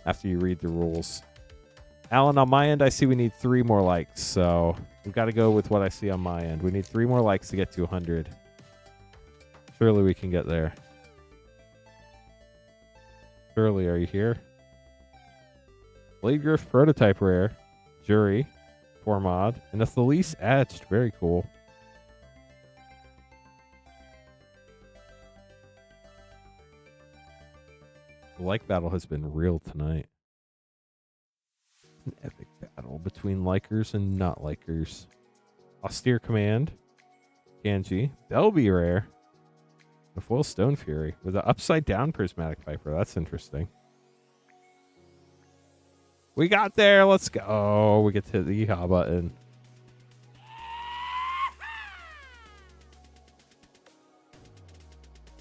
after you read the rules. Alan, on my end, I see we need 3 more likes. So we've got to go with what I see on my end. We need 3 more likes to get to 100. Surely we can get there. Surely, are you here? Blade Griff prototype rare, Jury, 4 mod, and a Thalise etched. Very cool. The like battle has been real tonight. An epic battle between likers and not likers. Austere Command, Kanji, Belby rare, a foil Stone Fury with an upside down Prismatic Piper. That's interesting. We got there. Let's go. We get to hit the yeehaw button.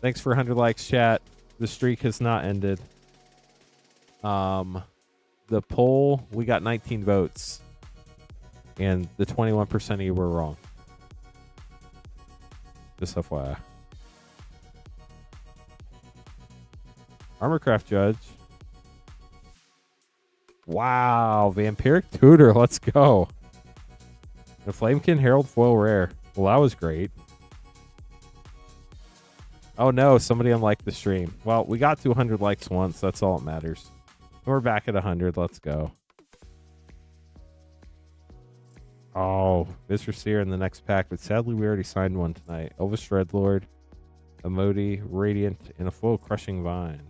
Thanks for 100 likes, chat. The streak has not ended. The poll, we got 19 votes. And the 21% of you were wrong. Just FYI. Armorcraft Judge. Wow. Vampiric Tutor. Let's go. The Flamekin Herald foil rare. Well, that was great. Oh no, somebody unliked the stream. Well, we got to 100 likes once. That's all that matters. We're back at 100. Let's go. Oh, Viscer Seer in the next pack, but sadly we already signed one tonight. Elvis Dreadlord, Emoti, Radiant, and a full Crushing Vines.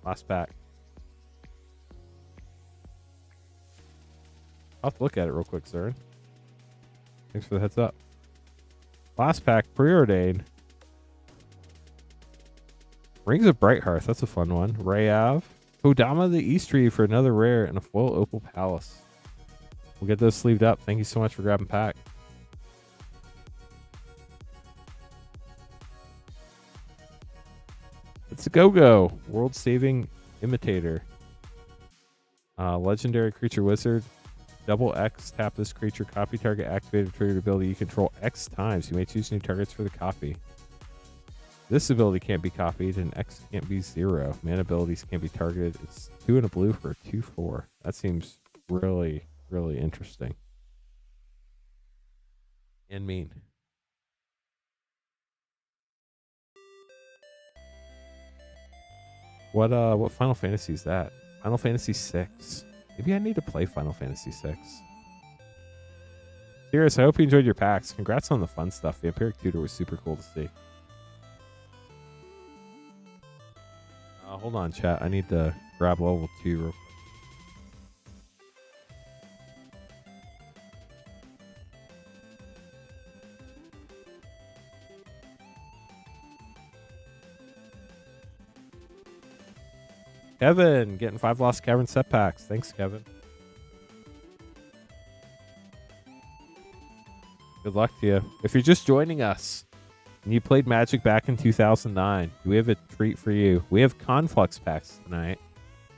Last pack. I'll have to look at it real quick, sir. Thanks for the heads up. Last pack, Preordain. Rings of Brighthearth, that's a fun one. Rayav. Kodama the East Tree for another rare and a full Opal Palace. We'll get those sleeved up. Thank you so much for grabbing pack. It's a go-go. World-saving Imitator. Legendary Creature Wizard. Double X. Tap this creature. Copy target. Activated triggered ability. You control X times. You may choose new targets for the copy. This ability can't be copied, and X can't be 0. Mana abilities can't be targeted. It's 2 and a blue for a 2/4. That seems really, really interesting. And mean. What Final Fantasy is that? Final Fantasy 6. Maybe I need to play Final Fantasy 6. Serious, I hope you enjoyed your packs. Congrats on the fun stuff. Vampiric Tutor was super cool to see. Hold on, chat. I need to grab level 2 real quick. Kevin, getting 5 Lost Cavern set packs. Thanks, Kevin. Good luck to you. If you're just joining us and you played Magic back in 2009, we have a treat for you. We have Conflux packs tonight.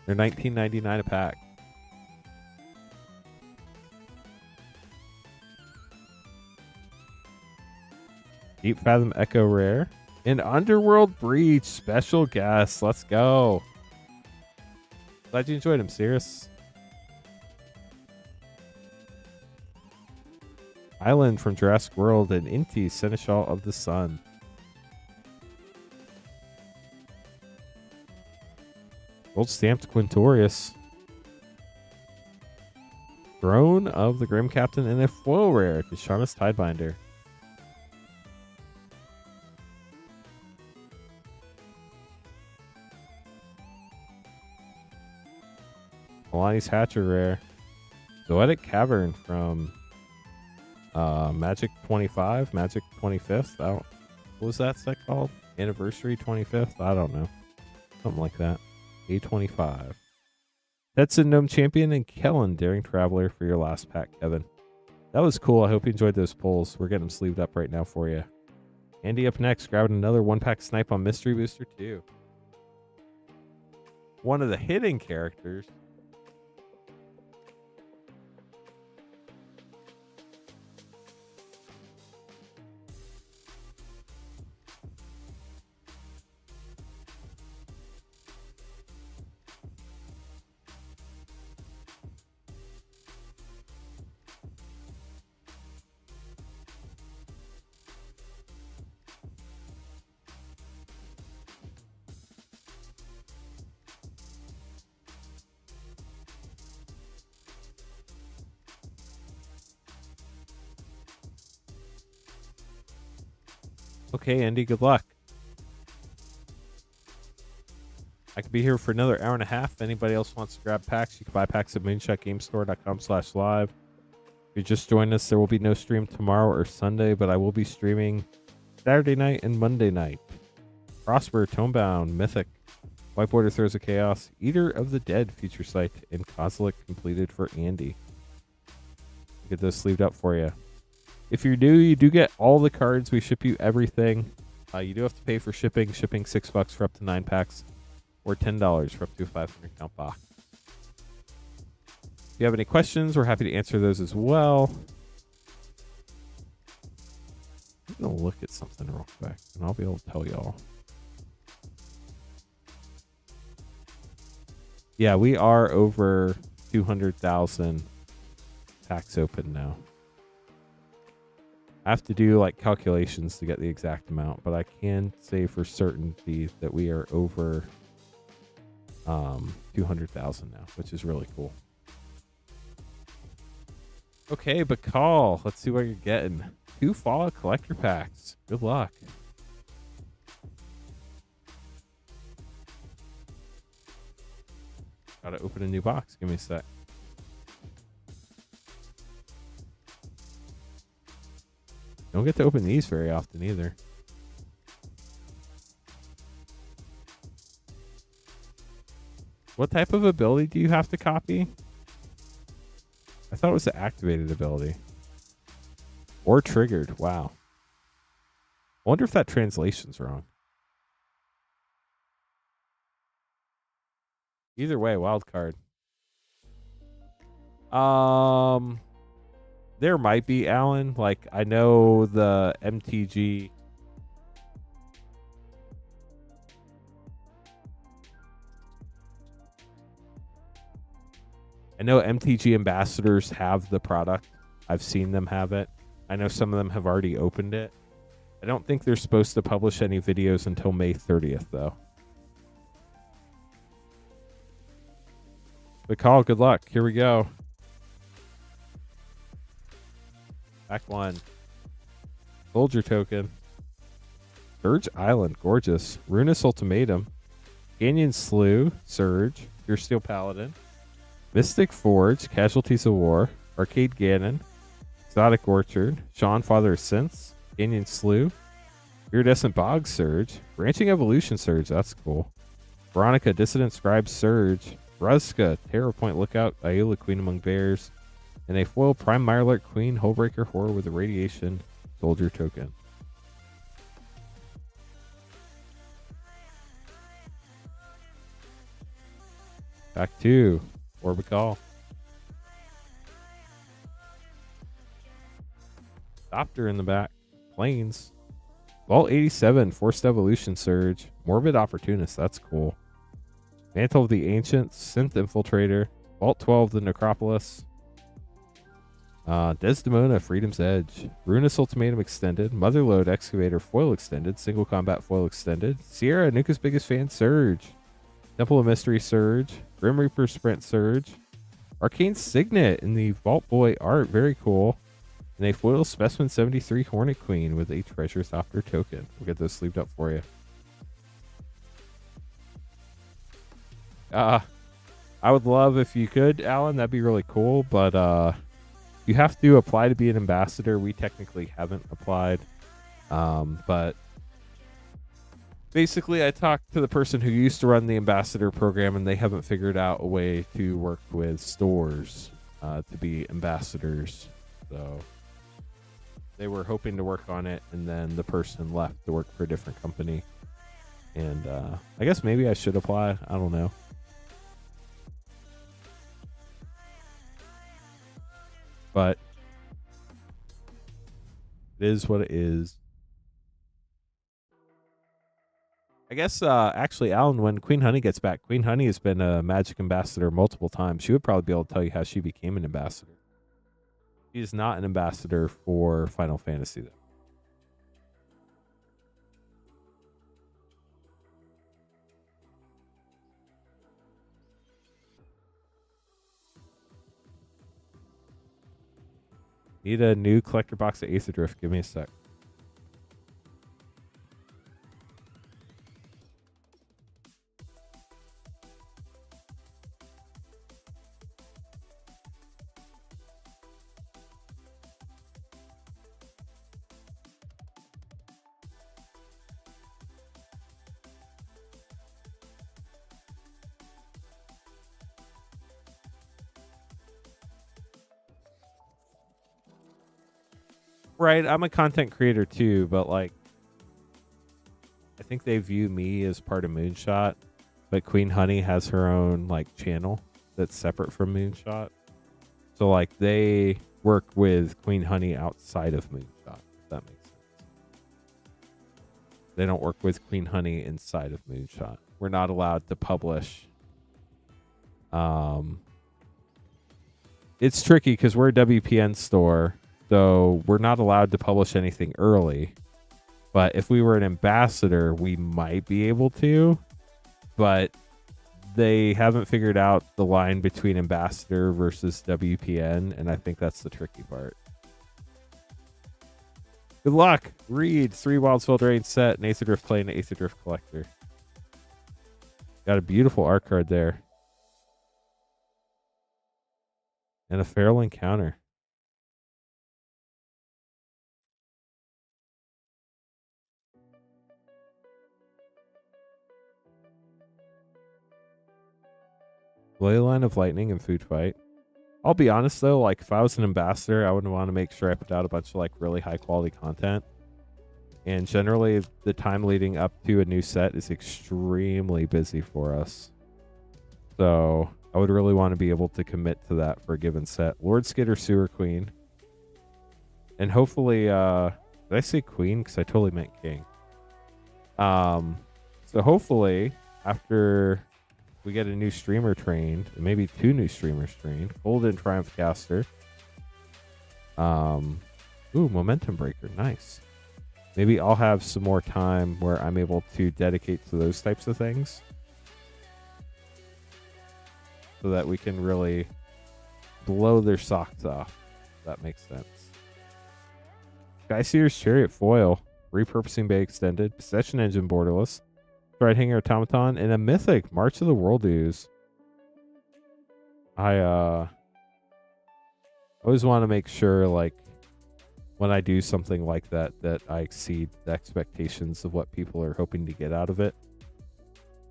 They're $19.99 a pack. Deep Fathom Echo Rare. And Underworld Breach special guest. Let's go. Glad you enjoyed them, Cirrus. Island from Jurassic World and Inti, Seneschal of the Sun. Gold stamped Quintorius. Throne of the Grim Captain and a foil rare, Deshaunus Tidebinder. Milani's Hatcher rare. Zoetic Cavern from Magic 25, Magic 25th. What was that set called? Anniversary 25th? I don't know. Something like that. A25. Tetsun Gnome Champion and Kellen Daring Traveler for your last pack, Kevin. That was cool. I hope you enjoyed those pulls. We're getting them sleeved up right now for you. Andy up next, grabbing another 1-pack snipe on Mystery Booster 2. One of the hidden characters. Okay, Andy, good luck. I could be here for another hour and a half. If anybody else wants to grab packs, you can buy packs at moonshotgamestore.com/live. If you just joined us, there will be no stream tomorrow or Sunday, but I will be streaming Saturday night and Monday night. Prosper, Tonebound, Mythic, Whiteboarder Throws of Chaos, Eater of the Dead feature site, and Kozilek completed for Andy. Get those sleeved up for you. If you're new, you do get all the cards. We ship you everything. You do have to pay for shipping. Shipping $6 for up to 9 packs, or $10 for up to a 500 count box. If you have any questions, we're happy to answer those as well. I'm going to look at something real quick, and I'll be able to tell y'all. Yeah, we are over 200,000 packs open now. I have to do like calculations to get the exact amount, but I can say for certainty that we are over 200,000 now, which is really cool. Okay, Bakal, let's see what you're getting. 2 Fallout collector packs. Good luck. Gotta open a new box. Give me a sec. Don't get to open these very often either. What type of ability do you have to copy? I thought it was the activated ability. Or triggered. Wow. I wonder if that translation's wrong. Either way, wild card. There might be, Alan. Like, I know the MTG. I know MTG ambassadors have the product. I've seen them have it. I know some of them have already opened it. I don't think they're supposed to publish any videos until May 30th, though. But call, good luck. Here we go. Pack 1. Soldier token. Surge Island, gorgeous. Runus Ultimatum. Canyon Slew, Surge. Pure Steel Paladin. Mystic Forge, Casualties of War. Arcade Ganon. Exotic Orchard. Sean, Father of Synths. Canyon Slew. Iridescent Bog, Surge. Branching Evolution, Surge, that's cool. Veronica, Dissident Scribe, Surge. Ruska, Terror Point Lookout, Ayula, Queen Among Bears. And a foil Prime Mirelurk Queen, Hullbreaker Horror with a Radiation Soldier token. Pack 2, Orbical. Doctor in the back. Plains. Vault 87, Forced Evolution Surge. Morbid Opportunist, that's cool. Mantle of the Ancients, Synth Infiltrator. Vault 12, the Necropolis. Desdemona, Freedom's Edge. Runus Ultimatum Extended. Motherlode Excavator Foil Extended. Single Combat Foil Extended. Sierra, Nuka's Biggest Fan Surge. Temple of Mystery Surge. Grim Reaper Sprint Surge. Arcane Signet in the Vault Boy art. Very cool. And a foil Specimen 73 Hornet Queen with a Treasure Thopter token. We'll get those sleeved up for you. I would love if you could, Alan. That'd be really cool. But you have to apply to be an ambassador. We technically haven't applied. But basically, I talked to the person who used to run the ambassador program, and they haven't figured out a way to work with stores to be ambassadors. So they were hoping to work on it, and then the person left to work for a different company. And I guess maybe I should apply. I don't know. But it is what it is. I guess actually, Alan, when Queen Honey gets back, Queen Honey has been a Magic ambassador multiple times. She would probably be able to tell you how she became an ambassador. She is not an ambassador for Final Fantasy, though. Need a new collector box of Aether Drift. Give me a sec. Right, I'm a content creator too, but like, I think they view me as part of Moonshot, but Queen Honey has her own like channel that's separate from Moonshot. So like they work with Queen Honey outside of Moonshot, if that makes sense. They don't work with Queen Honey inside of Moonshot. We're not allowed to publish. It's tricky because we're a WPN store. So we're not allowed to publish anything early. But if we were an ambassador, we might be able to. But they haven't figured out the line between ambassador versus WPN. And I think that's the tricky part. Good luck. Reed, 3 Wildsfeld Rain set, an Aether Drift play, and an Aether Drift collector. Got a beautiful art card there. And a Feral Encounter. Leyline of Lightning and Food Fight. I'll be honest though, like if I was an ambassador, I would want to make sure I put out a bunch of like really high quality content. And generally the time leading up to a new set is extremely busy for us. So I would really want to be able to commit to that for a given set. Lord Skid or Sewer Queen. And hopefully, did I say Queen? Because I totally meant King. So hopefully after we get a new streamer trained, and maybe 2 new streamers trained. Golden Triumph Caster. Ooh, Momentum Breaker. Nice. Maybe I'll have some more time where I'm able to dedicate to those types of things. So that we can really blow their socks off. If that makes sense. Skyseer's Chariot Foil. Repurposing Bay Extended. Possession Engine Borderless. Right Hanger Automaton, and a Mythic March of the World Ooze. I always want to make sure, like, when I do something like that, that I exceed the expectations of what people are hoping to get out of it.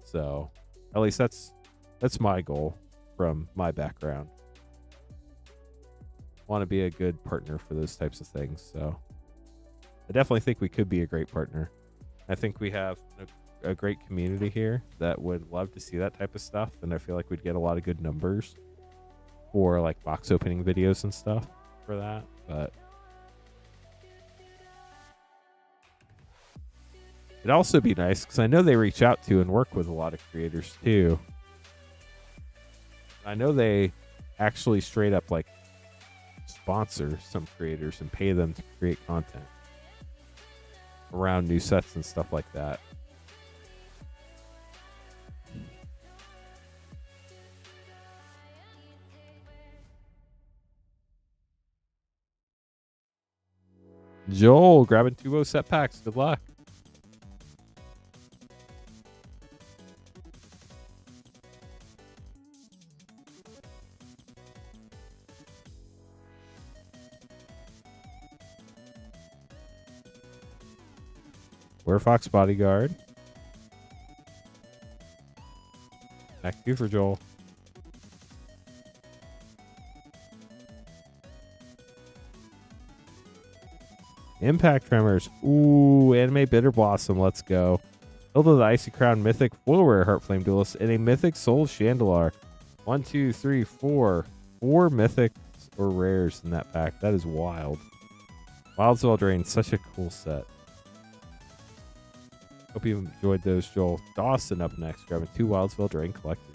So, at least that's my goal from my background. Want to be a good partner for those types of things. So, I definitely think we could be a great partner. I think we have a great community here that would love to see that type of stuff, and I feel like we'd get a lot of good numbers for like box opening videos and stuff for that. But it'd also be nice because I know they reach out to and work with a lot of creators too. I know they actually straight up like sponsor some creators and pay them to create content around new sets and stuff like that. Joel grabbing 2 set packs. Good luck. Wear Fox Bodyguard. Back to you for Joel. Impact Tremors. Ooh, Anime Bitter Blossom. Let's go. Hilda the Icy Crown Mythic Foil Rare Heartflame Duelist and a Mythic Soul Chandelar. 1, 2, 3, 4. 4 mythics or rares in that pack. That is wild. Wildswell Drain, such a cool set. Hope you enjoyed those, Joel. Dawson up next, grabbing 2 Wildswell Drain collected.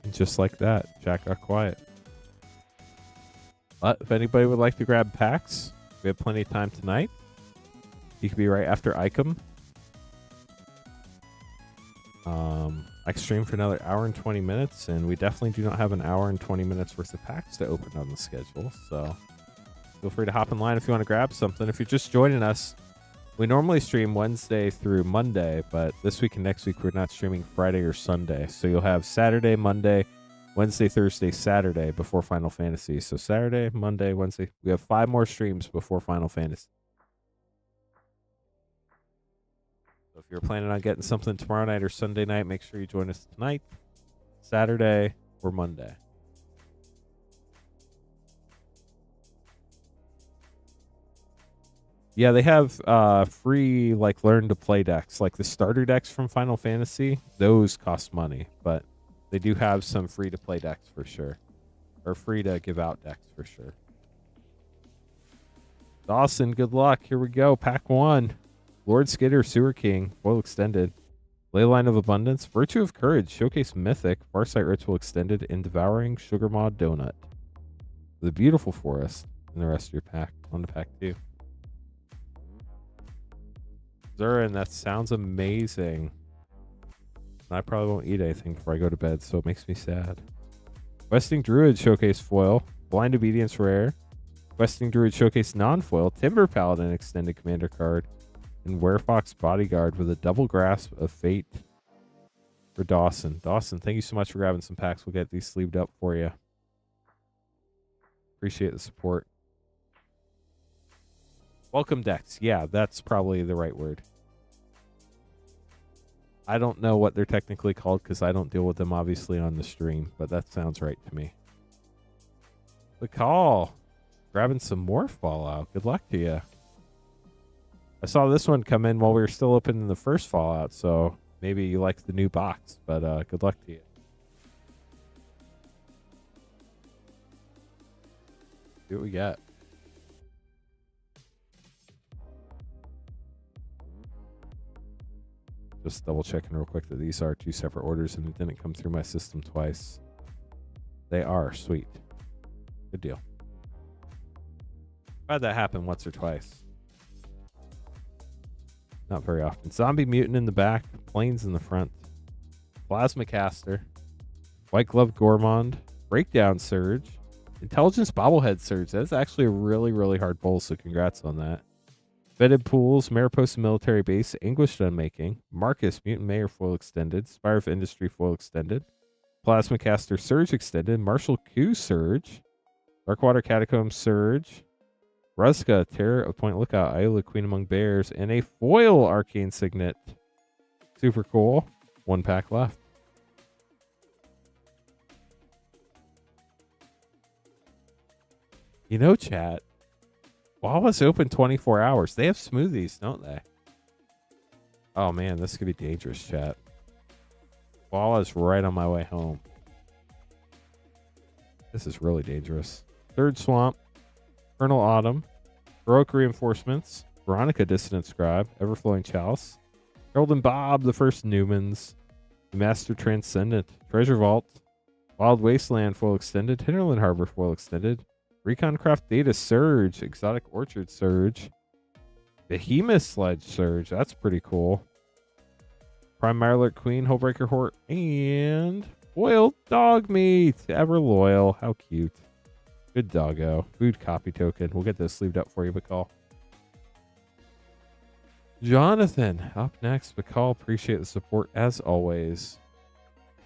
And just like that, Jack got quiet. But if anybody would like to grab packs, we have plenty of time tonight. You could be right after Icom. I stream for another hour and 20 minutes, and we definitely do not have an hour and 20 minutes worth of packs to open on the schedule. So feel free to hop in line if you want to grab something. If you're just joining us, we normally stream Wednesday through Monday, but this week and next week we're not streaming Friday or Sunday. So you'll have Saturday, Monday, Wednesday, Thursday, Saturday before Final Fantasy. So Saturday, Monday, Wednesday. We have 5 more streams before Final Fantasy. So if you're planning on getting something tomorrow night or Sunday night, make sure you join us tonight, Saturday, or Monday. Yeah, they have free like learn to play decks, like the starter decks from Final Fantasy. Those cost money, but they do have some free to play decks for sure, or free to give out decks for sure. Dawson, good luck. Here we go. Pack 1. Lord Skidder, Sewer King, foil extended. Leyline of Abundance, Virtue of Courage, Showcase Mythic, Farsight Ritual extended, and Devouring Sugar Maw Donut. The Beautiful Forest and the rest of your pack. On to pack 2. Zurin, that sounds amazing. I probably won't eat anything before I go to bed, so it makes me sad. Questing Druid Showcase Foil, Blind Obedience Rare, Questing Druid Showcase Non-Foil, Timber Paladin Extended Commander card, and Werefox Bodyguard with a double grasp of fate for Dawson. Dawson, thank you so much for grabbing some packs. We'll get these sleeved up for you. Appreciate the support. Welcome decks. Yeah, that's probably the right word. I don't know what they're technically called because I don't deal with them obviously on the stream, but that sounds right to me. The call. Grabbing some more Fallout. Good luck to you. I saw this one come in while we were still opening the first Fallout, so maybe you like the new box, but good luck to you. See what we got. Just double checking real quick that these are 2 separate orders and it didn't come through my system twice. They are. Sweet. Good deal. I've had that happen once or twice. Not very often. Zombie Mutant in the back. Planes in the front. Plasma Caster. White Glove Gourmand. Breakdown Surge. Intelligence Bobblehead Surge. That's actually a really, really hard pull, so congrats on that. Vetted Pools. Mariposa Military Base. Anguished Unmaking. Marcus Mutant Mayor Foil Extended. Spire of Industry Foil Extended. Plasma Caster Surge Extended. Marshall Q Surge. Darkwater Catacomb Surge. Ruska, Terror of Point Lookout, Iola, Queen Among Bears, and a foil Arcane Signet. Super cool. 1 pack left. You know, chat, Wawa's open 24 hours. They have smoothies, don't they? Oh, man, this could be dangerous, chat. Wawa's right on my way home. This is really dangerous. Third Swamp. Colonel Autumn, Heroic Reinforcements, Veronica Dissident Scribe, Everflowing Chalice, Harold and Bob, the First Newmans, Master Transcendent, Treasure Vault, Wild Wasteland Foil Extended, Hinterland Harbor Foil Extended, Reconcraft Data Surge, Exotic Orchard Surge, Behemoth Sledge Surge, that's pretty cool, Prime Mirelurk Queen, Hullbreaker Hort, and Foiled Dog Meat, Ever Loyal, how cute. Good doggo. Food copy token. We'll get this sleeved up for you, McCall. Jonathan, up next. McCall, appreciate the support as always.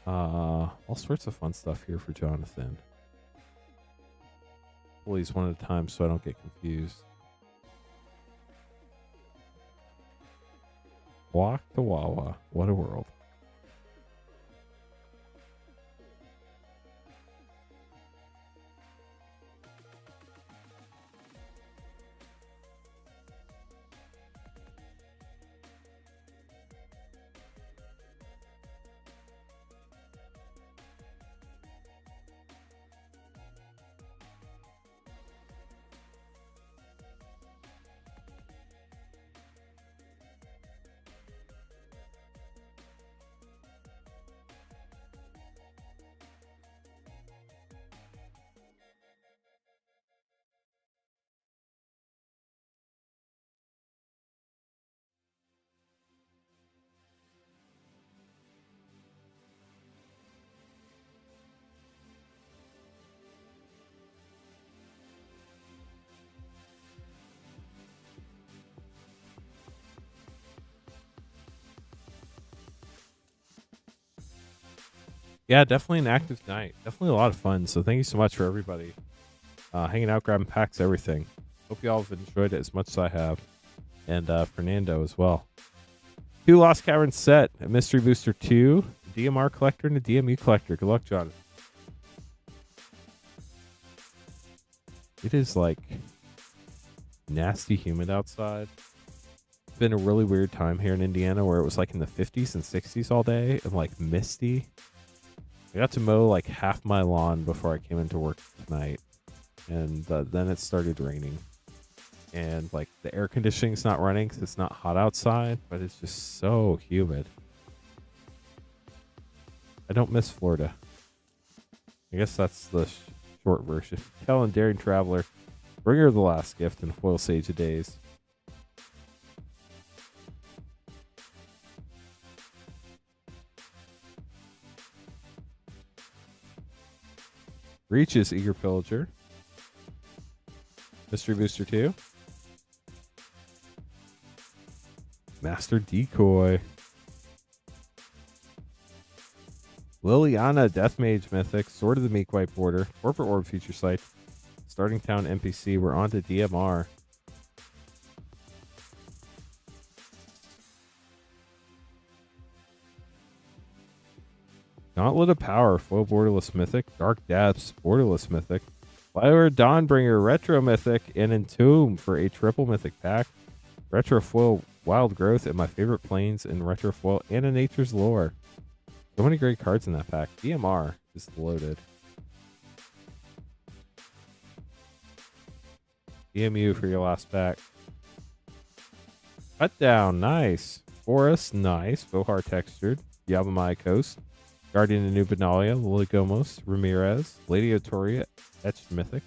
All sorts of fun stuff here for Jonathan. Please one at a time so I don't get confused. Walk to Wawa. What a world. Yeah, definitely an active night. Definitely a lot of fun. So thank you so much for everybody hanging out, grabbing packs, everything. Hope you all have enjoyed it as much as I have. And Fernando as well. 2 Lost Caverns set, a Mystery Booster 2, a DMR collector, and a DMU collector. Good luck, John. It is like nasty humid outside. It's been a really weird time here in Indiana where it was like in the 50s and 60s all day and like misty. I got to mow like half my lawn before I came into work tonight, and then it started raining. And like the air conditioning's not running because it's not hot outside, but it's just so humid. I don't miss Florida. I guess that's the short version. Kel and Daring Traveler, bringer of the last gift and foil Sage of Days. Reaches Eager Pillager. Mystery Booster 2. Master Decoy. Liliana, Death Mage Mythic, Sword of the Meek White Border, Corporate Orb Feature Site, Starting Town NPC. We're on to DMR. Gauntlet of Power, Foil Borderless Mythic, Dark Depths, Borderless Mythic, Fire Dawnbringer, Retro Mythic, and Entomb for a triple Mythic pack. Retro Foil, Wild Growth, and my favorite planes in Retro Foil, and a Nature's Lore. So many great cards in that pack. DMR is loaded. DMU for your last pack. Cut Down, nice. Forest, nice. Vohar Textured, Yavimaya Coast, Guardian of New Benalia, Liligomos, Ramirez, Lady Otoria, Etched Mythic,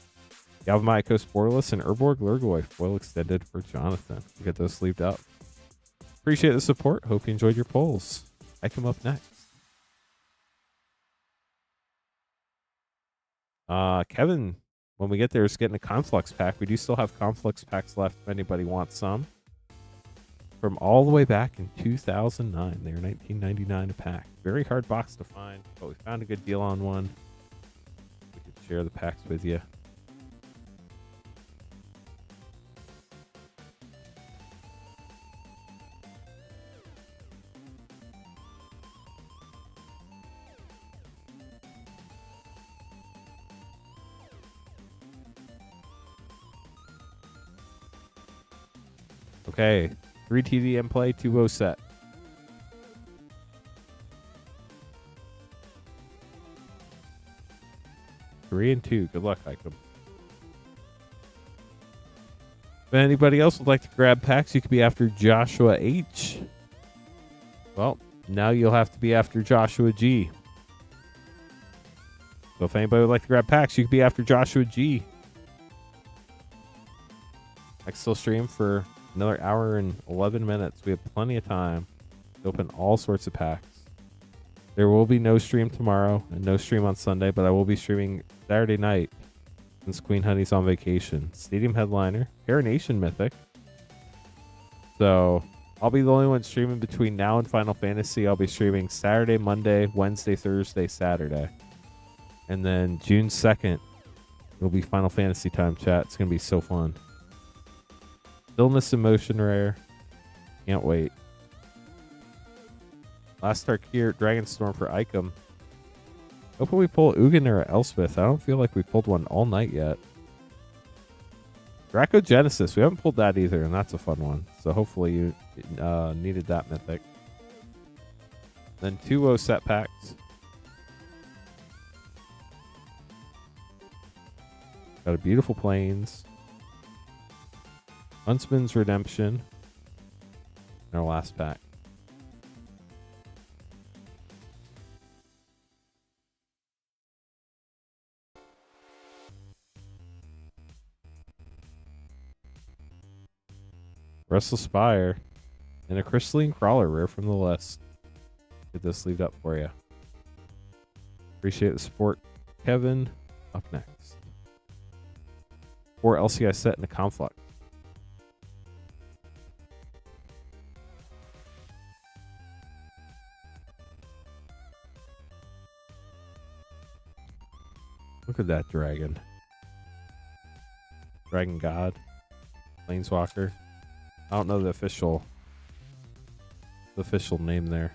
Yavimaya Coast Borderless, and Urborg Lurgoy, foil extended for Jonathan. We get those sleeved up. Appreciate the support. Hope you enjoyed your polls. I come up next. Kevin, when we get there, is getting a Conflux pack. We do still have Conflux packs left if anybody wants some. From all the way back in 2009. They were $19.99 a pack. Very hard box to find, but we found a good deal on one. We could share the packs with you. Okay, 3 TDM play, 2-0 set. Three and 2. Good luck, Hikem. If anybody else would like to grab packs, you could be after Joshua H. Well, now you'll have to be after Joshua G. So if anybody would like to grab packs, you could be after Joshua G. I can still stream for another hour and 11 minutes. We have plenty of time to open all sorts of packs. There will be no stream tomorrow and no stream on Sunday, but I will be streaming Saturday night since Queen Honey's on vacation. Stadium Headliner, Coronation Mythic. So I'll be the only one streaming between now and Final Fantasy. I'll be streaming Saturday, Monday, Wednesday, Thursday, Saturday. And then June 2nd, it'll be Final Fantasy time, chat. It's going to be so fun. Stillness in Motion rare. Can't wait. Last Tarkir, Dragonstorm for Icom. Hopefully we pull Ugin or Elspeth. I don't feel like we pulled one all night yet. Draco Genesis. We haven't pulled that either, and that's a fun one. So hopefully you needed that mythic. Then 2 set packs. Got a Beautiful Plains. Huntsman's Redemption. And our last pack. Restless Spire, and a Crystalline Crawler rare from the list. Get this sleeved up for you. Appreciate the support, Kevin. Up next. 4 LCI set in the Conflux. Look at that dragon. Dragon God. Planeswalker. I don't know the official name there.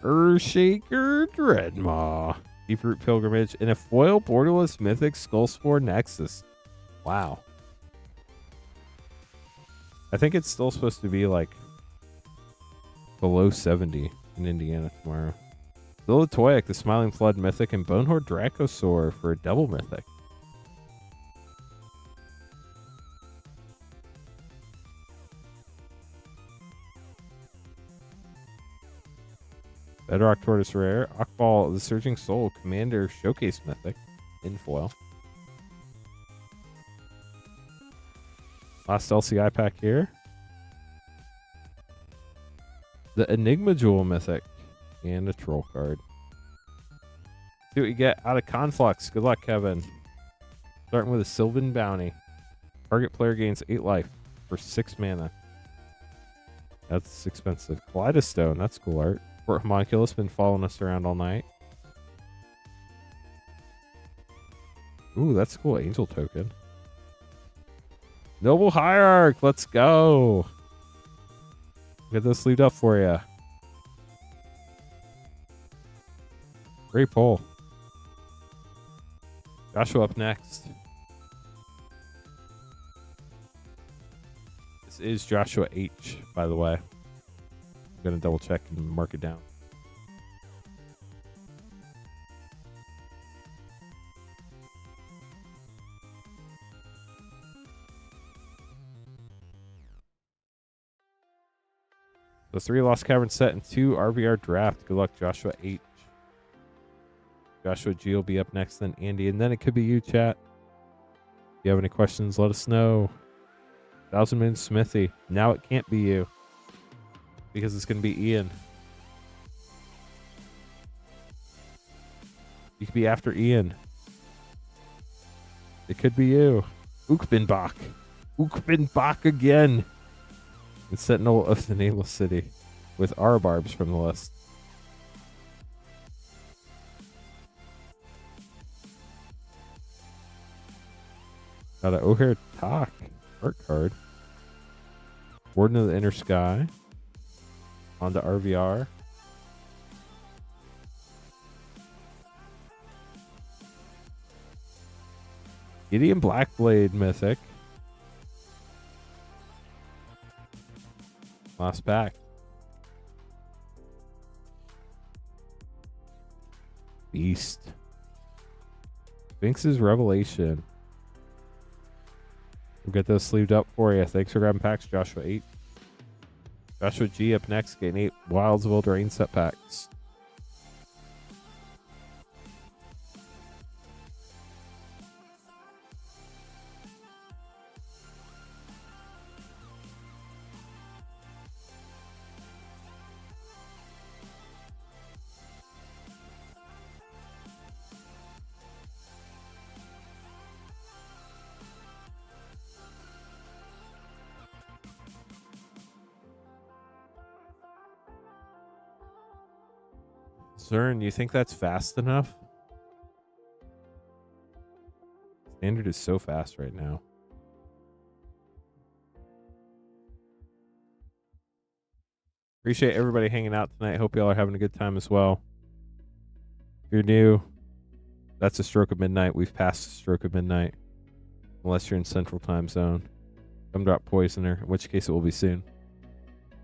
Earthshaker Dreadmaw. Deeproot Pilgrimage and a foil borderless mythic Skullspore Nexus. Wow. I think it's still supposed to be like below 70 in Indiana tomorrow. Zilatoic, the Smiling Flood mythic, and Bonehorde Dracosaur for a double mythic. Bedrock Tortoise rare, Akbal, the Surging Soul, Commander Showcase mythic in foil. Last LCI pack here. The Enigma Jewel mythic and a troll card. See what you get out of Conflux. Good luck, Kevin. Starting with a Sylvan Bounty. Target player gains 8 life for 6 mana. That's expensive. Kaleidostone, that's cool art. Fort Homunculus been following us around all night. Ooh, that's cool. Angel token. Noble Hierarch, let's go. Get this sleeved up for you. Great pull. Joshua up next. This is Joshua H, by the way. I'm going to double check and mark it down. So 3 Lost Cavern set and 2 RVR draft. Good luck, Joshua H. Joshua G will be up next, then Andy, and then it could be you, chat. If you have any questions, let us know. 1000 Moon Smithy. Now it can't be you, because it's going to be Ian. You could be after Ian. It could be you. Ukbenbach. Ukbenbach again. And Sentinel of the Nameless City with Arbarbs from the list. Got an O'Hare Talk art card. Warden of the Inner Sky. On to RVR. Gideon Blackblade mythic. Last pack. Beast. Sphinx's Revelation. We'll get those sleeved up for you. Thanks for grabbing packs, Joshua 8. Joshua G up next, getting 8 Wilds of Eldraine set packs. CERN, you think that's fast enough? Standard is so fast right now. Appreciate everybody hanging out tonight. Hope y'all are having a good time as well. If you're new, that's a stroke of midnight. We've passed the stroke of midnight. Unless you're in Central Time Zone. Come drop Poisoner, in which case it will be soon.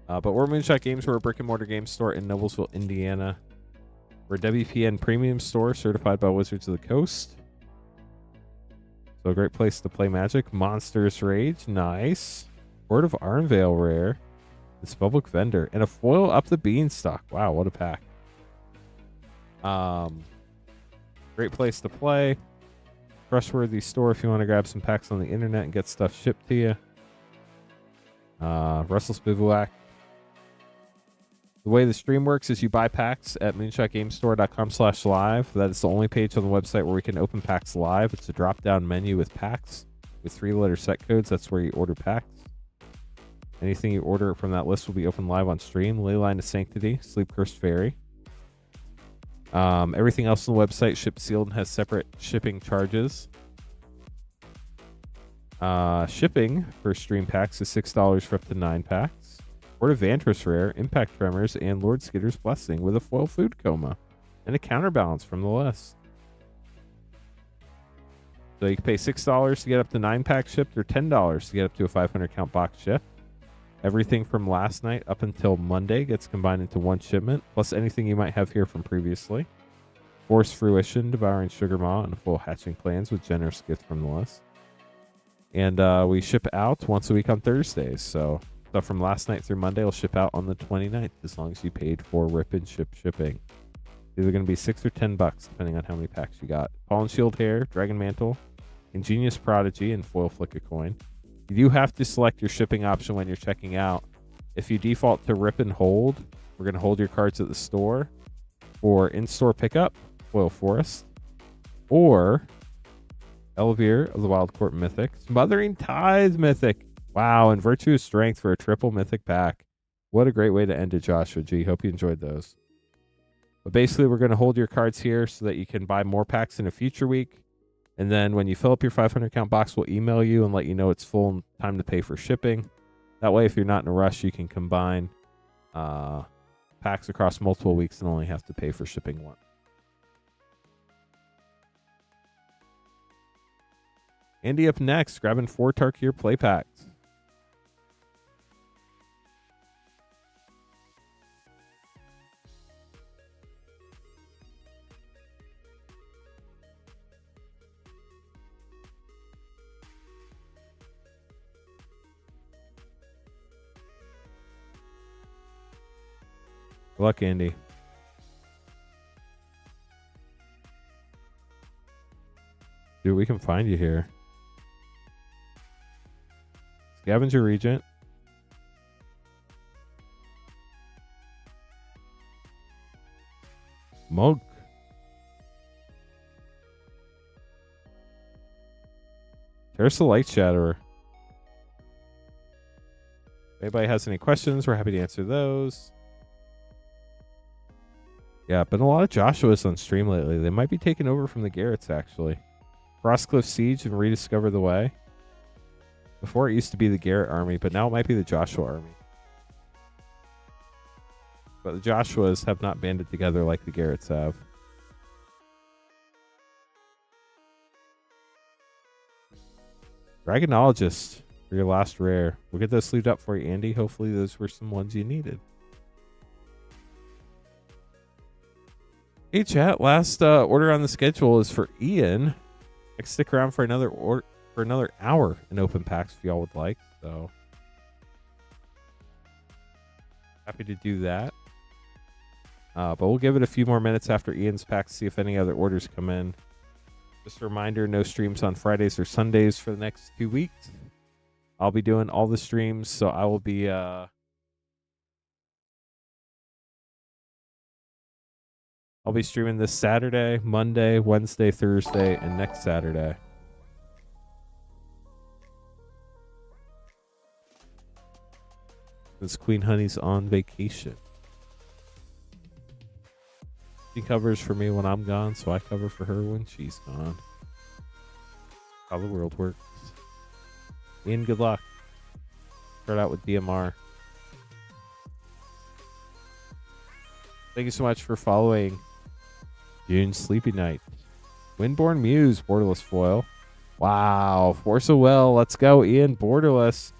But we're Moonshot Games. We're a brick and mortar game store in Noblesville, Indiana. We're a WPN premium store certified by Wizards of the Coast. So a great place to play Magic. Monsters Rage, nice. Word of Arnvale rare. This public vendor. And a foil up the beanstalk. Wow, what a pack. Great place to play. Trustworthy store if you want to grab some packs on the internet and get stuff shipped to you. Russell's Bivouac. The way the stream works is you buy packs at moonshotgamestore.com/live. That is the only page on the website where we can open packs live. It's a drop-down menu with packs with 3-letter set codes. That's where you order packs. Anything you order from that list will be open live on stream. Leyline of Sanctity, Sleep Cursed Fairy. Everything else on the website shipped sealed and has separate shipping charges. Shipping for stream packs is $6 for up to 9 packs. Word of Vantress rare, Impact Tremors, and Lord Skitter's Blessing with a foil food coma and a counterbalance from the list. So you can pay $6 to get up to 9 packs shipped or $10 to get up to a 500 count box shipped. Everything from last night up until Monday gets combined into one shipment, plus anything you might have here from previously. Force Fruition, Devouring Sugar Maw, and full hatching plans with generous gift from the list. And we ship out once a week on Thursdays. So stuff from last night through Monday will ship out on the 29th as long as you paid for rip and ship shipping. It's either going to be $6 or $10 depending on how many packs you got. Pollen Shield Hair, Dragon Mantle, Ingenious Prodigy, and Foil Flick a Coin. You do have to select your shipping option when you're checking out. If you default to rip and hold, we're going to hold your cards at the store. For in-store pickup, Foil Forest. Or Elvir of the Wild Court Mythic. Smothering Tithe Mythic. Wow, and Virtuous Strength for a triple Mythic pack. What a great way to end it, Joshua G. Hope you enjoyed those. But basically, we're going to hold your cards here so that you can buy more packs in a future week. And then when you fill up your 500 count box, we'll email you and let you know it's full and time to pay for shipping. That way, if you're not in a rush, you can combine packs across multiple weeks and only have to pay for shipping once. Andy up next, grabbing 4 Tarkir play packs. Good luck, Andy. Dude, we can find you here. Scavenger Regent. Monk. There's the Light Shatterer. If anybody has any questions, we're happy to answer those. Yeah, been a lot of Joshua's on stream lately. They might be taking over from the Garretts, actually. Frostcliff Siege and Rediscover the Way. Before it used to be the Garrett army, but now it might be the Joshua army. But the Joshuas have not banded together like the Garretts have. Dragonologist for your last rare. We'll get those sleeved up for you, Andy. Hopefully those were some ones you needed. Hey, chat. Last order on the schedule is for Ian. I can stick around for another hour in open packs if y'all would like. So happy to do that. But we'll give it a few more minutes after Ian's pack to see if any other orders come in. Just a reminder, no streams on Fridays or Sundays for the next 2 weeks. I'll be doing all the streams, so I will be I'll be streaming this Saturday, Monday, Wednesday, Thursday, and next Saturday. Since Queen Honey's on vacation. She covers for me when I'm gone, so I cover for her when she's gone. How the world works. Ian, good luck. Start out with DMR. Thank you so much for following June Sleepy Night. Windborn Muse, borderless foil. Wow. Force of Will. Let's go, Ian. Borderless.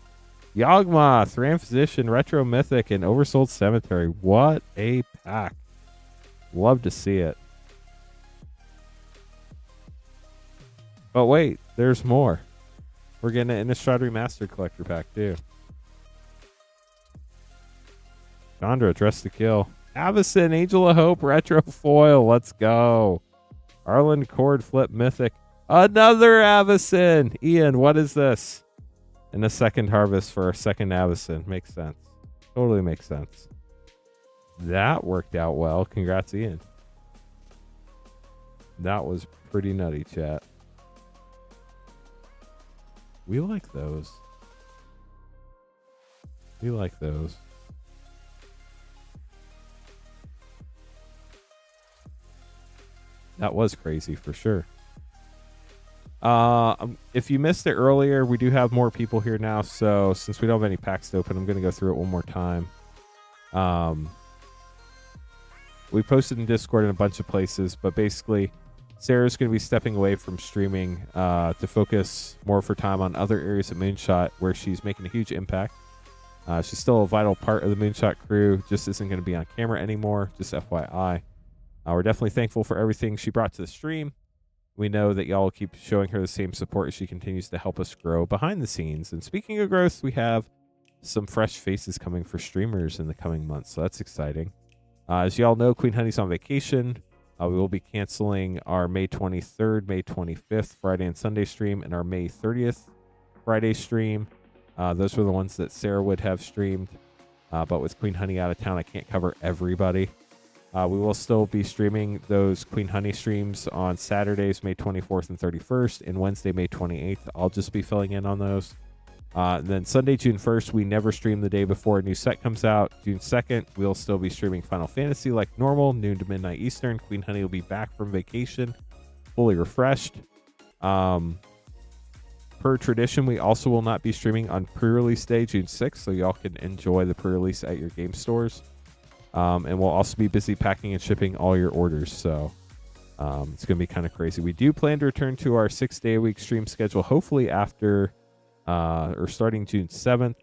Yawgmoth, Ram Physician, Retro Mythic, and Oversold Cemetery. What a pack. Love to see it. But wait, there's more. We're getting an Innistrad Remastered Collector pack, too. Chandra, Dress to Kill. Avacyn, Angel of Hope, Retro Foil. Let's go. Arland Cord, Flip Mythic. Another Avacyn. Ian, what is this? And a second harvest for a second Avacyn. Makes sense. Totally makes sense. That worked out well. Congrats, Ian. That was pretty nutty, chat. We like those. We like those. That was crazy for sure. If you missed it earlier, we do have more people here now. So since we don't have any packs to open, I'm going to go through it one more time. We posted in Discord in a bunch of places, but basically Sarah's going to be stepping away from streaming to focus more of her time on other areas of Moonshot where she's making a huge impact. She's still a vital part of the Moonshot crew, just isn't going to be on camera anymore, just FYI. We're definitely thankful for everything she brought to the stream. We know that y'all will keep showing her the same support as she continues to help us grow behind the scenes. And speaking of growth, we have some fresh faces coming for streamers in the coming months, so that's exciting. As y'all know, Queen Honey's on vacation. We will be canceling our May 23rd, May 25th Friday and Sunday stream, and our May 30th Friday stream. Those were the ones that Sarah would have streamed. But with Queen Honey out of town, I can't cover everybody. We will still be streaming those Queen Honey streams on Saturdays, May 24th and 31st, and Wednesday, May 28th. I'll just be filling in on those. And then Sunday, June 1st, we never stream the day before a new set comes out. June 2nd, we'll still be streaming Final Fantasy like normal, noon to midnight Eastern. Queen Honey will be back from vacation, fully refreshed. Per tradition, we also will not be streaming on pre-release day, June 6th, so y'all can enjoy the pre-release at your game stores. And we'll also be busy packing and shipping all your orders, so it's going to be kind of crazy. We do plan to return to our 6-day-a-week stream schedule, hopefully after or starting June 7th,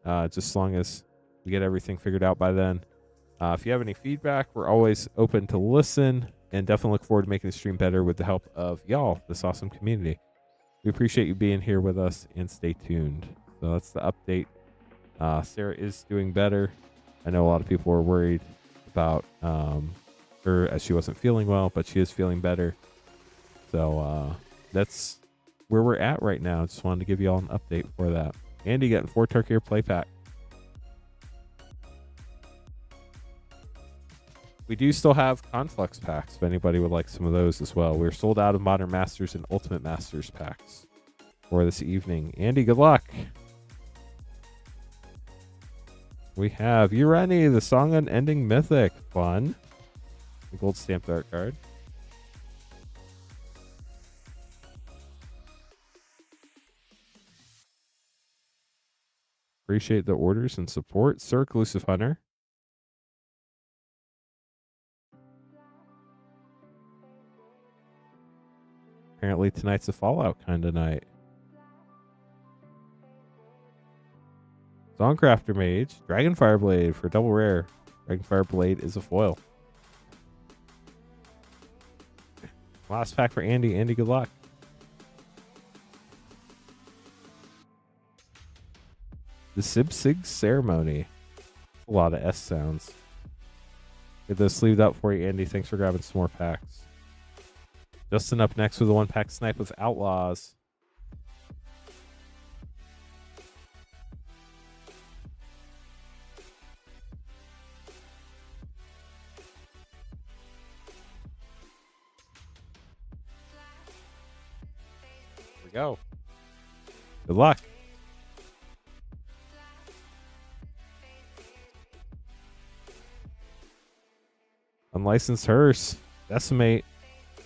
just as long as we get everything figured out by then. If you have any feedback, we're always open to listen, and definitely look forward to making the stream better with the help of y'all, this awesome community. We appreciate you being here with us, and stay tuned. So that's the update. Sarah is doing better. I know a lot of people were worried about her as she wasn't feeling well, but she is feeling better. So that's where we're at right now. Just wanted to give you all an update for that. Andy getting 4 Turkey play pack. We do still have Conflux packs if anybody would like some of those as well. We're sold out of Modern Masters and Ultimate Masters packs for this evening. Andy, good luck. We have Urani, the Song Unending Mythic. Fun. The gold stamped art card. Appreciate the orders and support. Sir Exclusive Hunter. Apparently tonight's a Fallout kind of night. Songcrafter Mage, Dragonfire Blade for double rare. Dragonfire Blade is a foil. Last pack for Andy. Andy, good luck. The Sib Sig Ceremony. A lot of S sounds. Get those sleeved up for you, Andy. Thanks for grabbing some more packs. Justin up next with a 1-pack snipe with Outlaws. Go. Good luck. Unlicensed Hearse. Decimate.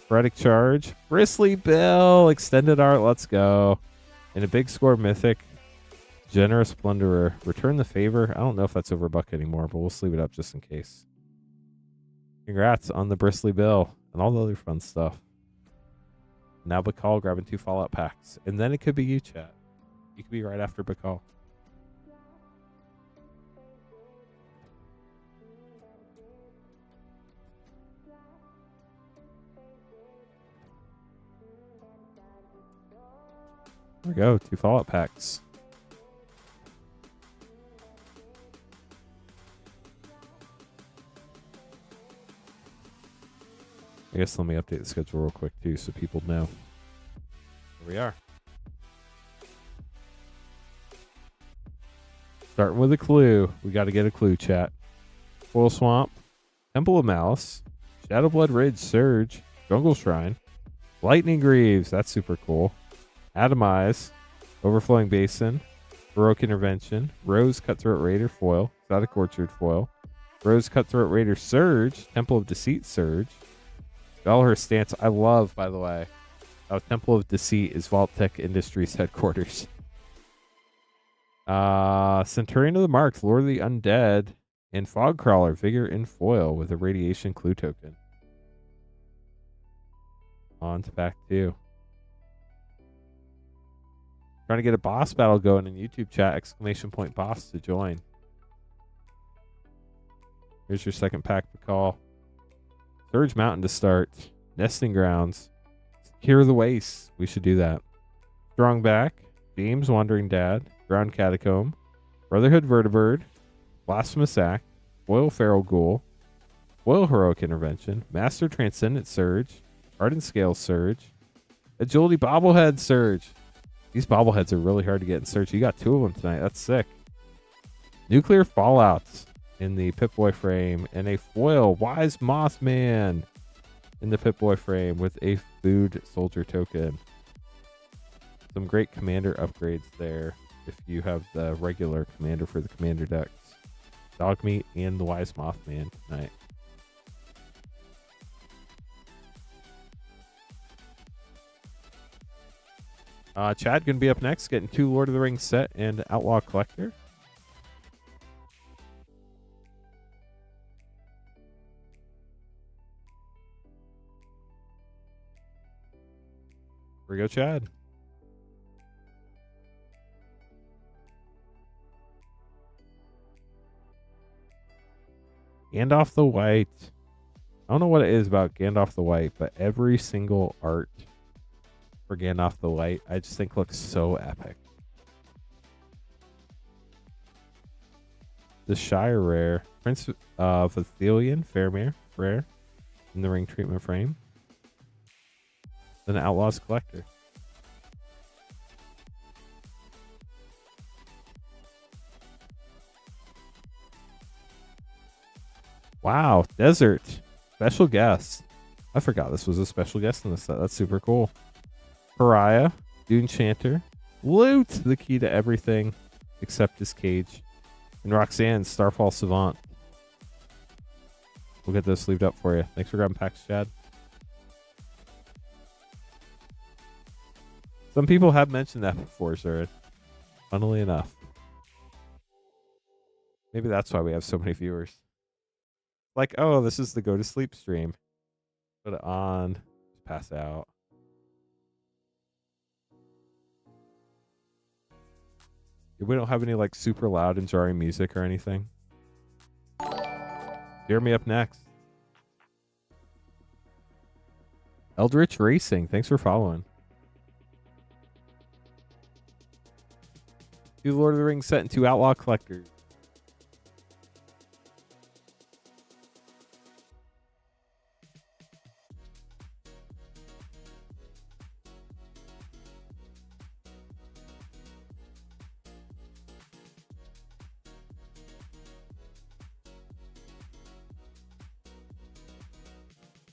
Phoretic Charge. Bristly Bill. Extended Art. Let's go. And a big score mythic. Generous Plunderer. Return the Favor. I don't know if that's over buck anymore, but we'll sleeve it up just in case. Congrats on the Bristly Bill and all the other fun stuff. Now Bacall grabbing 2 Fallout packs. And then it could be you, chat. You could be right after Bacall. There we go. 2 Fallout packs. I guess let me update the schedule real quick too so people know. Here we are. Starting with a clue. We got to get a clue, chat. Foil Swamp, Temple of Malice, Shadowblood Ridge Surge, Jungle Shrine, Lightning Greaves, that's super cool. Atomize, Overflowing Basin, Baroque Intervention, Rose Cutthroat Raider Foil, Exotic Orchard Foil, Rose Cutthroat Raider Surge, Temple of Deceit Surge, Valhar Stance, I love, by the way, how Temple of Deceit is Vault-Tec Industries headquarters. Centurion of the Marks, Lord of the Undead, and Fogcrawler, Vigor in Foil with a Radiation Clue token. On to pack 2. Trying to get a boss battle going in YouTube chat, exclamation point boss to join. Here's your second pack to call. Surge Mountain to start. Nesting Grounds. Secure the Waste. We should do that. Strong Back. James Wandering Dad. Ground Catacomb. Brotherhood Vertibird. Blasphemous Act. Foil Feral Ghoul. Foil Heroic Intervention. Master Transcendent Surge. Ardent Scale Surge. Agility Bobblehead Surge. These bobbleheads are really hard to get in Surge. You got 2 of them tonight. That's sick. Nuclear Fallouts in the Pip-Boy frame, and a foil Wise Mothman in the Pip-Boy frame with a Food Soldier token. Some great commander upgrades there if you have the regular commander for the commander decks. Dogmeat and the Wise Mothman tonight. Chad gonna be up next, getting 2 Lord of the Rings set and Outlaw Collector. Here we go, Chad. Gandalf the White. I don't know what it is about Gandalf the White, but every single art for Gandalf the White, I just think looks so epic. The Shire rare. Prince of Athelion, Faramir, rare. In the ring treatment frame. Then Outlaws Collector. Wow, Desert. Special guest. I forgot this was a special guest in this set. That's super cool. Pariah, Dune Chanter, Loot, the key to everything except his cage, and Roxanne, Starfall Savant. We'll get those sleeved up for you. Thanks for grabbing packs, Chad. Some people have mentioned that before, sir. Funnily enough. Maybe that's why we have so many viewers. Like, oh, this is the go to sleep stream. Put it on. Just pass out. We don't have any like super loud and jarring music or anything. Hear me up next. Eldritch Racing, thanks for following. 2 Lord of the Rings set and 2 Outlaw Collectors.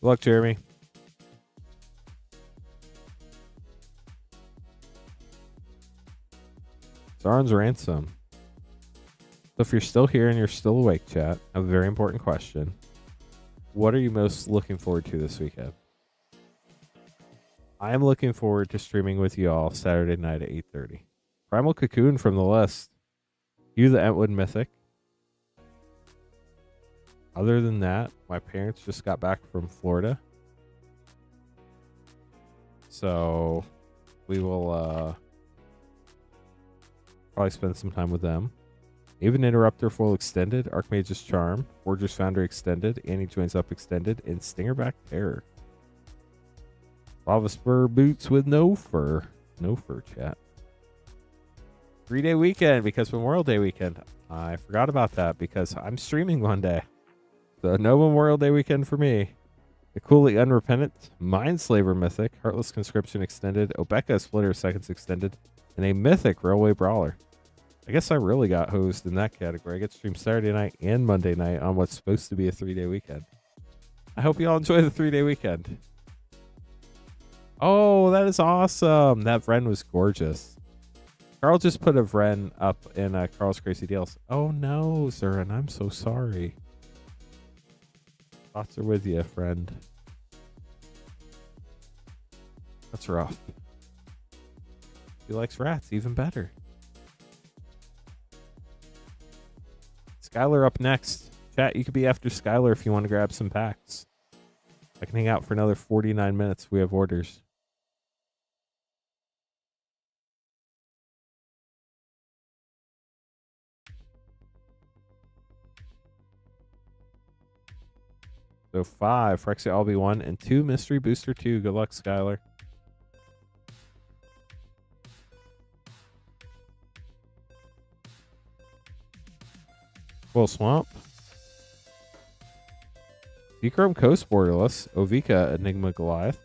Good luck, Jeremy. Sauron's Ransom. So if you're still here and you're still awake, chat, I have a very important question. what are you most looking forward to this weekend? I'm looking forward to streaming with you all Saturday night at 8:30. Primal Cocoon from the list. Hugh the Entwood Mythic. Other than that, my parents just got back from Florida. So we will probably spend some time with them. Even Interrupter Full Extended, Archmage's Charm, Forger's Foundry Extended, Annie Joins Up Extended, and Stingerback Terror. Lava Spur Boots with no fur. No fur, chat. 3-day weekend because Memorial Day weekend. I forgot about that because I'm streaming one day. So no Memorial Day weekend for me. The Coolly Unrepentant, Mindslaver Mythic, Heartless Conscription Extended, Obeka Splitter Seconds Extended, and a Mythic Railway Brawler. I guess I really got hosed in that category. I get to stream Saturday night and Monday night on what's supposed to be a 3-day weekend. I hope you all enjoy the 3-day weekend. Oh, that is awesome. That Vren was gorgeous. Carl just put a Vren up in Carl's Crazy Deals. Oh no, Zurin, I'm so sorry. Thoughts are with you, friend. That's rough. He likes rats, even better. Skylar up next. Chat, you could be after Skylar if you want to grab some packs. I can hang out for another 49 minutes. We have orders. So 5, Phyrexia Albi 1, and 2 Mystery Booster 2. Good luck, Skylar. Full Swamp. Dechrome Coast Borderless. Ovika Enigma Goliath.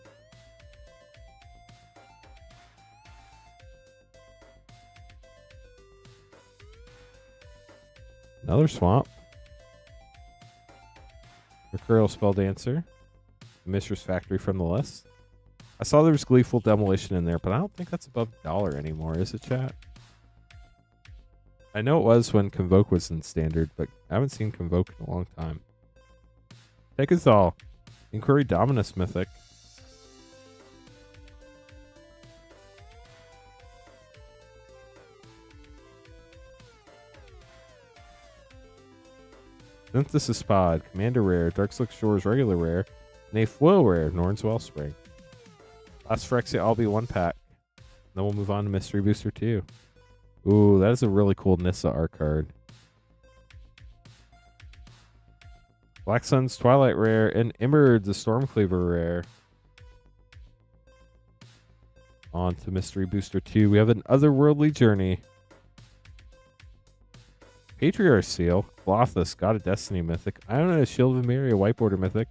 Another Swamp. Mercurial Spell Dancer. Mistress Factory from the list. I saw there was Gleeful Demolition in there, but I don't think that's above $1 anymore, is it, chat? I know it was when Convoke was in Standard, but I haven't seen Convoke in a long time. Take us all. Inquiry Dominus Mythic. Synthesis Pod, Commander Rare, Darkslick Shores Regular Rare, and a Foil Rare, Norn's Wellspring. Last Phyrexia Albi 1 pack. Then we'll move on to Mystery Booster 2. Ooh, that is a really cool Nissa art card. Black Sun's Twilight Rare and Immerd the Stormcleaver Rare. On to Mystery Booster 2. We have an Otherworldly Journey. Patriarch Seal, Glothus, God of Destiny Mythic, Iona, Shield of Emeria, White Border Mythic,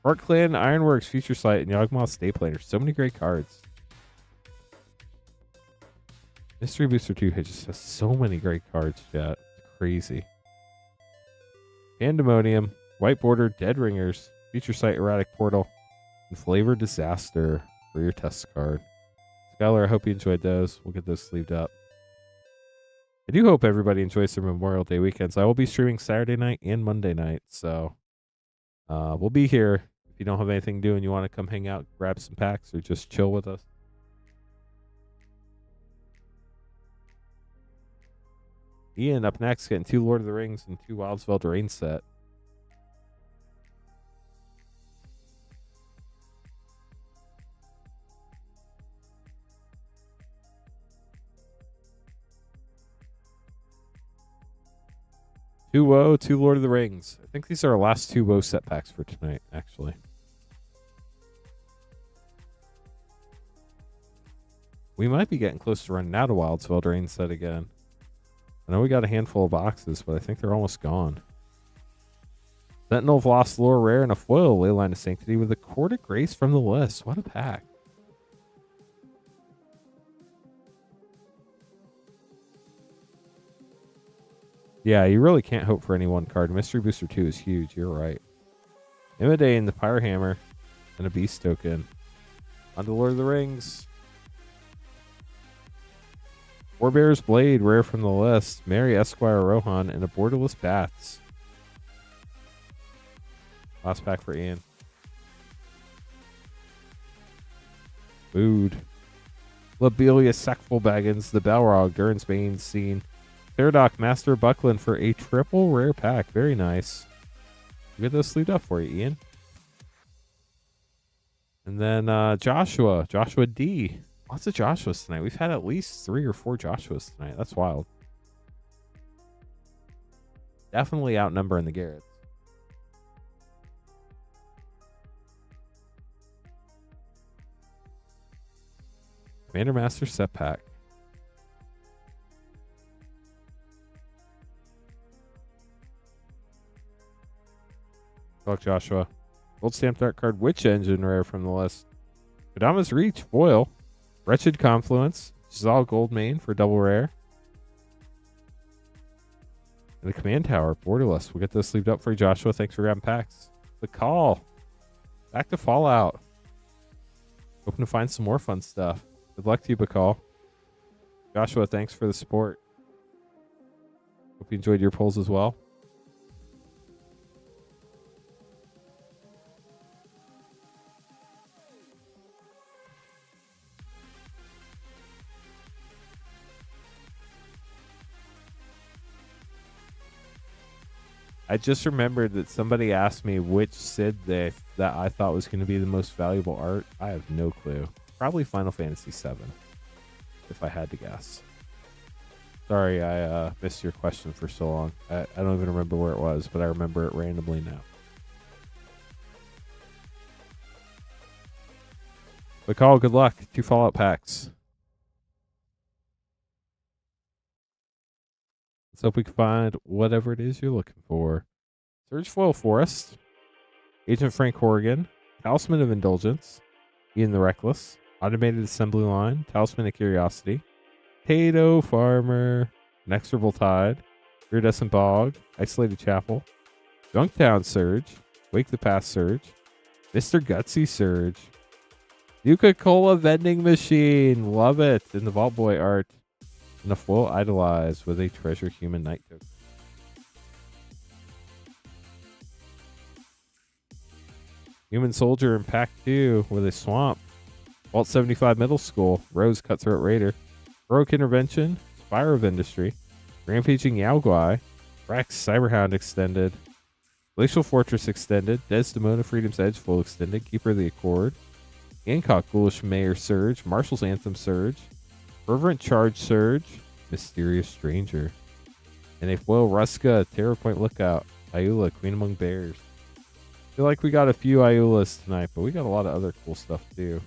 Arc Clan, Ironworks, Future Sight, and Yawgmoth Stay Planner. So many great cards. Mystery Booster 2 just has so many great cards, chat. It's crazy. Pandemonium, White Border, Dead Ringers, Future Sight, Erratic Portal, and Flavor Disaster for your test card. Skylar, I hope you enjoyed those. We'll get those sleeved up. I do hope everybody enjoys their Memorial Day weekends. I will be streaming Saturday night and Monday night, so we'll be here. If you don't have anything to do and you want to come hang out, grab some packs, or just chill with us. Ian up next, getting 2 Lord of the Rings and 2 Wildsveld Rain set. Two Woe, 2 Lord of the Rings. I think these are our last 2 Woe set packs for tonight, actually. We might be getting close to running out of Wildsveld Rain set again. I know we got a handful of boxes, but I think they're almost gone. Sentinel of Lost Lore Rare and a foil Leyline of Sanctity with a Court of Grace from the list. What a pack. Yeah, you really can't hope for any one card. Mystery Booster 2 is huge. You're right. Imidane, the Pyre Hammer, and a Beast token. On to Lord of the Rings. Warbear's Blade, rare from the list. Mary Esquire Rohan, and a Borderless Bats. Last pack for Ian. Food. Lobelia, Sackful Baggins, the Balrog, Durin's Bane, Scene, Paradox, Master Buckland for a triple rare pack. Very nice. We'll get those sleeved up for you, Ian. And then Joshua D. Lots of Joshuas tonight. We've had at least 3 or 4 Joshuas tonight. That's wild. Definitely outnumbering the Garretts. Commander Master set pack. Good luck, Joshua. Gold stamped art card, Witch Engine rare from the list. Kodama's Reach foil. Wretched Confluence. Zal Goldmane for double rare. And the Command Tower, Borderless. We'll get those sleeved up for you, Joshua. Thanks for grabbing packs. The Call. Back to Fallout. Hoping to find some more fun stuff. Good luck to you, Bakal. Joshua, thanks for the support. Hope you enjoyed your polls as well. I just remembered that somebody asked me which Sid that I thought was going to be the most valuable art. I have no clue. Probably Final Fantasy VII, if I had to guess. Sorry, I missed your question for so long. I don't even remember where it was, but I remember it randomly now. But Call, good luck. 2 Fallout packs. Let's hope we can find whatever it is you're looking for. Surge Foil Forest, Agent Frank Horrigan, Talisman of Indulgence, Ian the Reckless, Automated Assembly Line, Talisman of Curiosity, Potato Farmer, Inexorable Tide, Iridescent Bog, Isolated Chapel, Junktown Surge, Wake the Past Surge, Mr. Gutsy Surge, Nuka-Cola Vending Machine, love it, in the Vault Boy art. And a foil Idolize with a Treasure Human Knight token. Human Soldier in Pack 2 with a Swamp. Vault 75 Middle School. Rose Cutthroat Raider. Heroic Intervention. Spire of Industry. Rampaging Yaoguai. Rax Cyberhound Extended. Glacial Fortress Extended. Desdemona Freedom's Edge Full Extended. Keeper of the Accord. Hancock Ghoulish Mayor Surge. Marshal's Anthem Surge. Fervent Charge Surge, Mysterious Stranger, and a foil Ruska, Terror Point Lookout, Ayula, Queen Among Bears. Feel like we got a few Ayulas tonight, but we got a lot of other cool stuff too.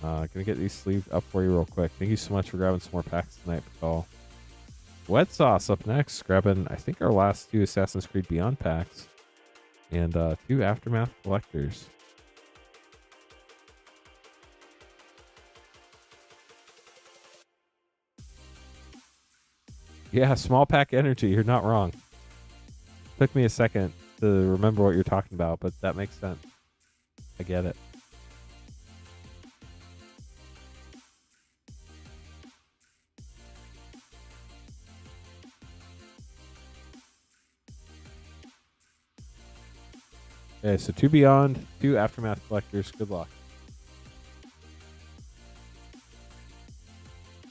Gonna get these sleeved up for you real quick. Thank you so much for grabbing some more packs tonight, Paul. Wet Sauce up next, grabbing I think our last 2 Assassin's Creed Beyond packs and 2 Aftermath collectors. Yeah, small pack energy. You're not wrong. Took me a second to remember what you're talking about, but that makes sense. I get it. Okay, so 2 Beyond, 2 Aftermath collectors. Good luck.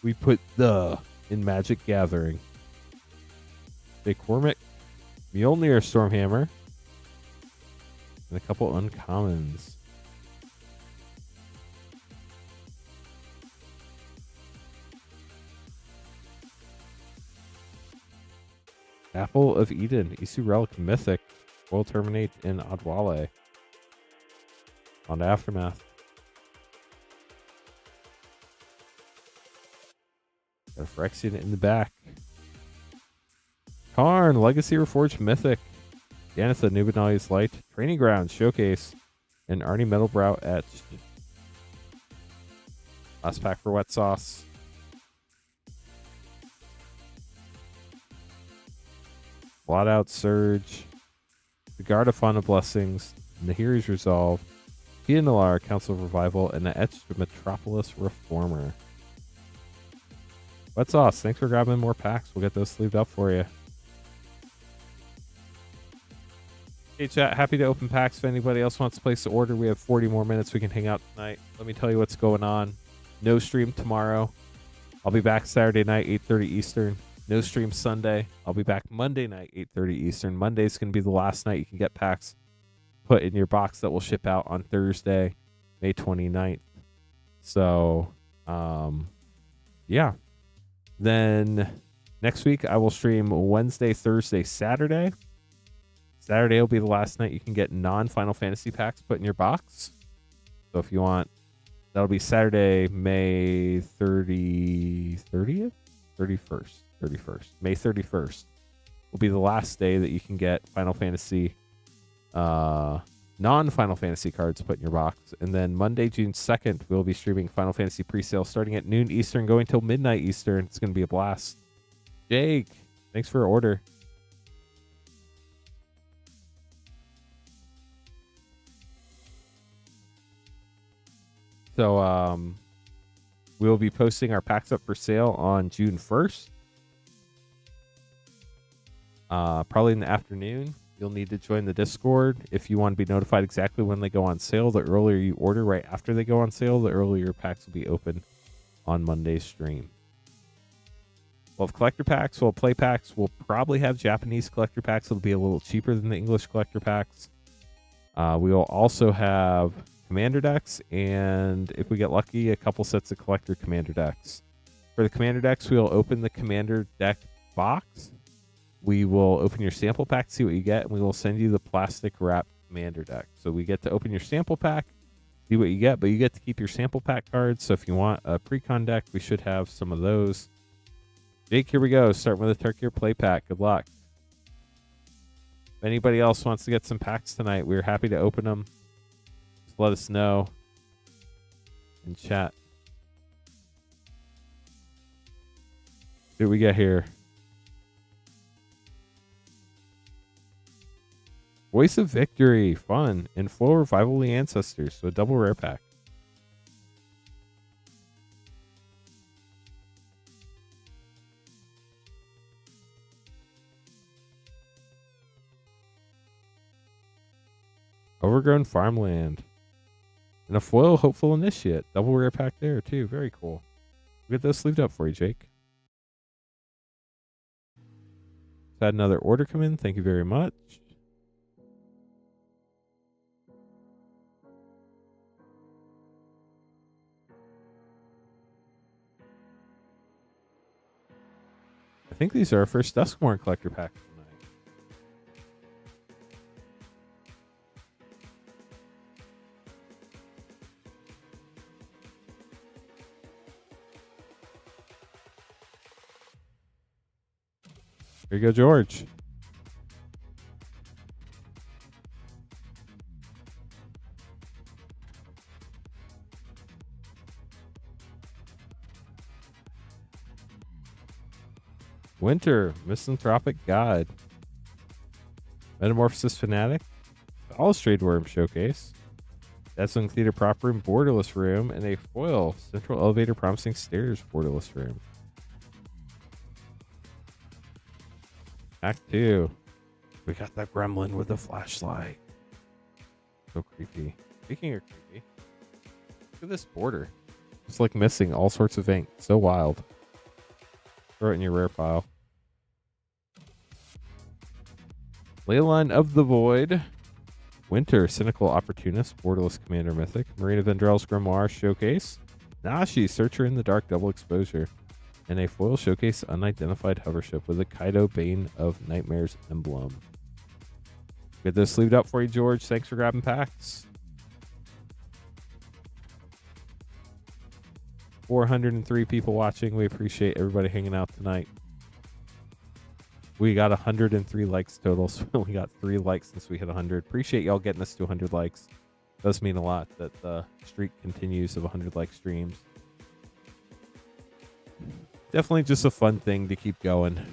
We put the in Magic Gathering. Big Cormac, Mjolnir Stormhammer, and a couple uncommons. Apple of Eden, Isu Relic Mythic, will terminate in Adwale. On to Aftermath. Got a Phyrexian in the back. Karn, Legacy Reforged Mythic. Janitha, Nubenalia's Light. Training Grounds, Showcase. And Arnie Metalbrow Etched. Last pack for Wet Sauce. Blot Out Surge. The Guard of Fauna Blessings. Nahiri's Resolve. Pia Nalar, Council of Revival. And the Etched Metropolis Reformer. Wet Sauce, thanks for grabbing more packs. We'll get those sleeved up for you. Hey, chat. Happy to open packs. If anybody else wants to place the order, we have 40 more minutes. We can hang out tonight. Let me tell you what's going on. No stream tomorrow. I'll be back Saturday night, 8:30 Eastern. No stream Sunday. I'll be back Monday night, 8:30 Eastern. Monday's going to be the last night you can get packs put in your box that will ship out on Thursday, May 29th. So, yeah. Then next week, I will stream Wednesday, Thursday, Saturday. Saturday will be the last night you can get non-Final Fantasy packs put in your box. So if you want, that'll be Saturday, May 31st? May 31st will be the last day that you can get Final Fantasy, non-Final Fantasy cards put in your box. And then Monday, June 2nd, we'll be streaming Final Fantasy pre-sale starting at noon Eastern, going till midnight Eastern. It's going to be a blast. Jake, thanks for your order. So, we'll be posting our packs up for sale on June 1st. Probably in the afternoon. You'll need to join the Discord if you want to be notified exactly when they go on sale. The earlier you order right after they go on sale, the earlier packs will be open on Monday's stream. We'll have collector packs. We'll have play packs. We'll probably have Japanese collector packs. It'll be a little cheaper than the English collector packs. We will also have commander decks, and if we get lucky, a couple sets of collector commander decks. For the commander decks, we'll open the commander deck box. We will open your sample pack, see what you get, and we will send you the plastic wrap commander deck. So we get to open your sample pack, see what you get, but you get to keep your sample pack cards. So if you want a pre-con deck, we should have some of those. Jake, here we go. Starting with a Turkey play pack. Good luck. If anybody else wants to get some packs tonight, we're happy to open them. Just let us know in chat. See what we get here. Voice of Victory, fun, and full Revival of the Ancestors, so a double rare pack. Overgrown Farmland. And a foil Hopeful Initiate. Double rare pack there, too. Very cool. We'll get those sleeved up for you, Jake. Had another order come in. Thank you very much. I think these are our first Duskmourn collector packs tonight. Here you go, George. Winter, Misanthropic God. Metamorphosis Fanatic. Balustrade Worm Showcase. Dazzling Theater Prop Room Borderless Room. And a foil Central Elevator Promising Stairs Borderless Room. Act 2. We got that gremlin with a flashlight. So creepy. Speaking of creepy, look at this border. It's like missing all sorts of ink. So wild. Throw it in your rare pile. Leyline of the Void. Winter, Cynical Opportunist, Borderless Commander Mythic. Marina Vendrell's Grimoire Showcase. Nashi, Searcher in the Dark Double Exposure. And a foil Showcase Unidentified Hovership with a Kaido Bane of Nightmares emblem. Get those sleeved up for you, George. Thanks for grabbing packs. 403 people watching. We appreciate everybody hanging out tonight. We got 103 likes total, so we got 3 likes since we hit 100. Appreciate y'all getting us to 100 likes. Does mean a lot that the streak continues of 100 like streams. Definitely just a fun thing to keep going. It's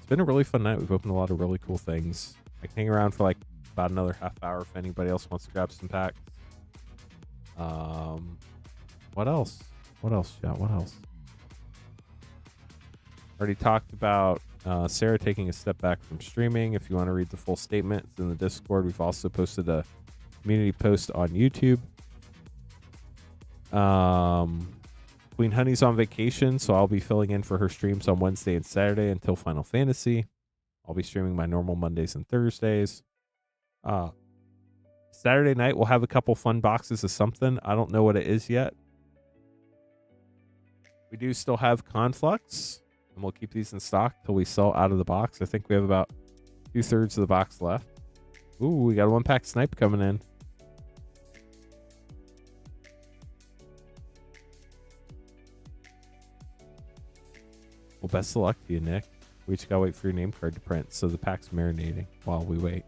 been a really fun night. We've opened a lot of really cool things. I can hang around for like about another half hour if anybody else wants to grab some packs. What else? What else, chat? What else? Already talked about Sarah taking a step back from streaming. If you want to read the full statement, it's in the Discord. We've also posted a community post on YouTube. Queen Honey's on vacation, so I'll be filling in for her streams on Wednesday and Saturday until Final Fantasy. I'll be streaming my normal Mondays and Thursdays. Saturday night, we'll have a couple fun boxes of something. I don't know what it is yet. We do still have Conflux, and we'll keep these in stock till we sell out of the box. I think we have about 2/3 of the box left. Ooh, we got a 1-pack snipe coming in. Well, best of luck to you, Nick. We just gotta wait for your name card to print, so the pack's marinating while we wait.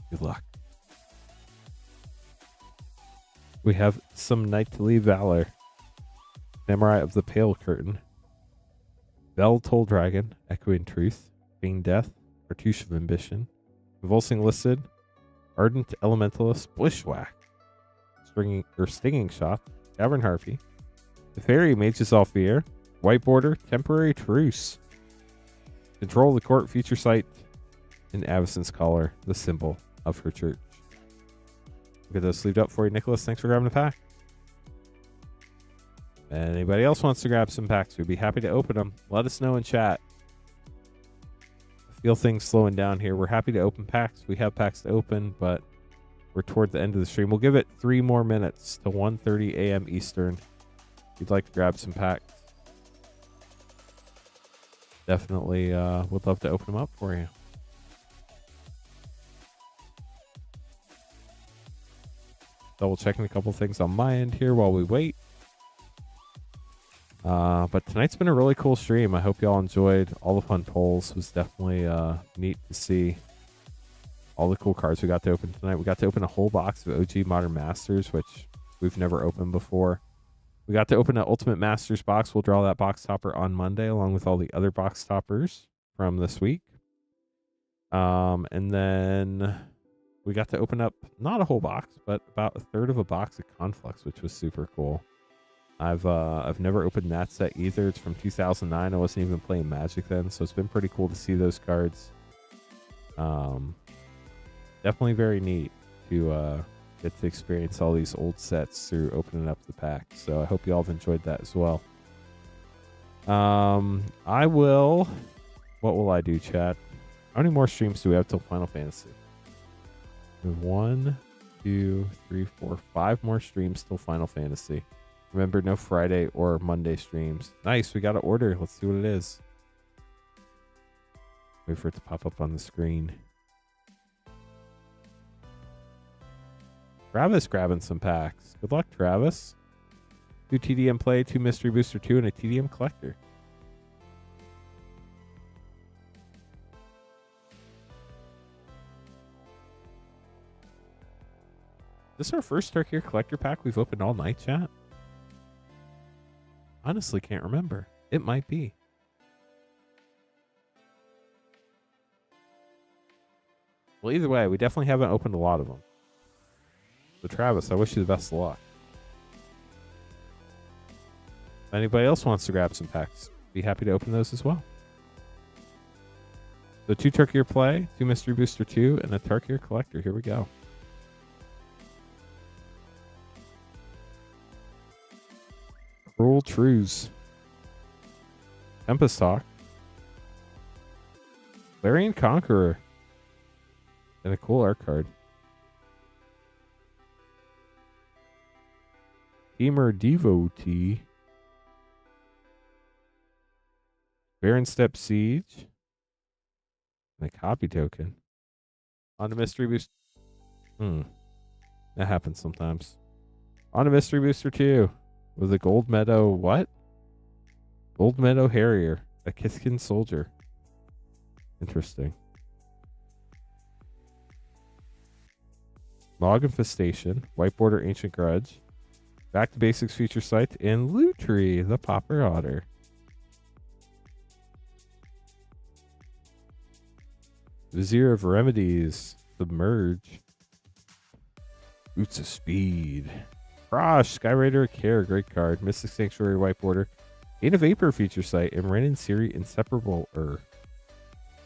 Good luck. We have some Knightly Valor, Samurai of the Pale Curtain, Bell Toll Dragon, Echoing Truth, Fiend Death, Cartouche of Ambition, Convulsing Listed, Ardent Elementalist, Bushwhack, Stinging Shot, Cavern Harpy, the Fairy Mages Alfear, White Border, Temporary Truce, Control the Court, Future Sight, and Avacyn's Collar, the symbol of her church. We'll get those sleeved up for you, Nicholas. Thanks for grabbing the pack. Anybody else wants to grab some packs, we'd be happy to open them. Let us know in chat. I feel things slowing down here. We're happy to open packs. We have packs to open, but we're toward the end of the stream. We'll give it 3 more minutes to 1:30 a.m. Eastern. If you'd like to grab some packs, definitely would love to open them up for you. Double checking a couple things on my end here while we wait. But tonight's been a really cool stream. I hope y'all enjoyed all the fun polls. It was definitely neat to see all the cool cards we got to open tonight. We got to open a whole box of OG Modern Masters, which we've never opened before. We got to open an Ultimate Masters box. We'll draw that box topper on Monday along with all the other box toppers from this week. And then we got to open up not a whole box, but about 1/3 of a box of Conflux, which was super cool. I've never opened that set either. It's from 2009. I wasn't even playing Magic then, so it's been pretty cool to see those cards. Definitely very neat to get to experience all these old sets through opening up the pack. So I hope you all have enjoyed that as well. I will. What will I do, chat? How many more streams do we have till Final Fantasy? 1, 2, 3, 4, 5 more streams till Final Fantasy. Remember, no Friday or Monday streams. Nice, we got an order. Let's see what it is. Wait for it to pop up on the screen. Travis grabbing some packs. Good luck, Travis. 2 TDM play, 2 Mystery Booster 2, and a TDM collector. This is our first Turkey collector pack we've opened all night, chat? Honestly, can't remember. It might be. Well, either way, we definitely haven't opened a lot of them. So, Travis, I wish you the best of luck. If anybody else wants to grab some packs, be happy to open those as well. So, 2 Turkey play, 2 Mystery Booster 2, and a Turkey collector. Here we go. Cruel Trues, Tempest Hawk, Larian Conqueror, and a cool art card. Teamer Devotee, Baron Step Siege, and a copy token. On a Mystery Booster. That happens sometimes. On a Mystery Booster 2. With a Gold Meadow, what? Gold Meadow Harrier, a Kiskin Soldier. Interesting. Log Infestation, White Border Ancient Grudge, Back to Basics Feature Site, and Lutri, the Popper Otter. Vizier of Remedies, Submerge, Boots of Speed, Frosh, Skyraider of Care, great card, Mystic Sanctuary, White Border, Gain of Vapor Feature Site, and Ren and Siri Inseparable.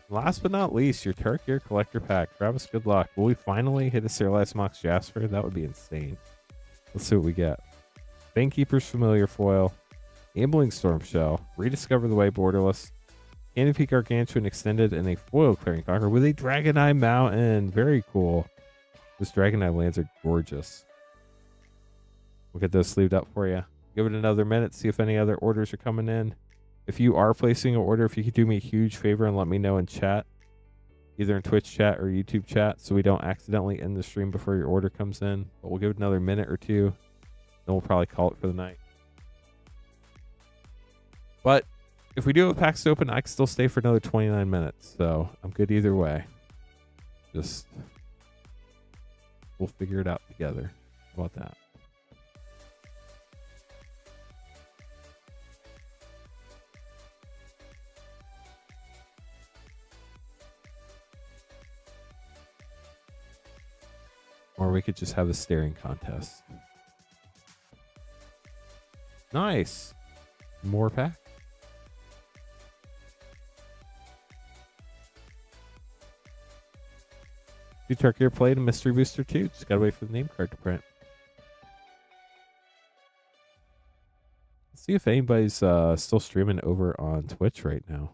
Last but not least, your Tarkir Collector Pack. Travis, good luck. Will we finally hit a Serialized Mox Jasper? That would be insane. Let's see what we get. Banekeeper's Familiar Foil, Ambling Storm Shell, Rediscover the Way Borderless, Candy Peak Gargantuan Extended, and a Foil Clearing Conqueror with a Dragonite Mountain. Very cool. Those Dragonite lands are gorgeous. We'll get those sleeved up for you. Give it another minute, see if any other orders are coming in. If you are placing an order, if you could do me a huge favor and let me know in chat, either in Twitch chat or YouTube chat, so we don't accidentally end the stream before your order comes in. But we'll give it another minute or two, then we'll probably call it for the night. But if we do have packs to open, I can still stay for another 29 minutes, so I'm good either way. Just, we'll figure it out together. How about that? Or we could just have a staring contest. Nice. More pack. Tarkir played a Mystery Booster too. Just gotta wait for the name card to print. Let's see if anybody's still streaming over on Twitch right now.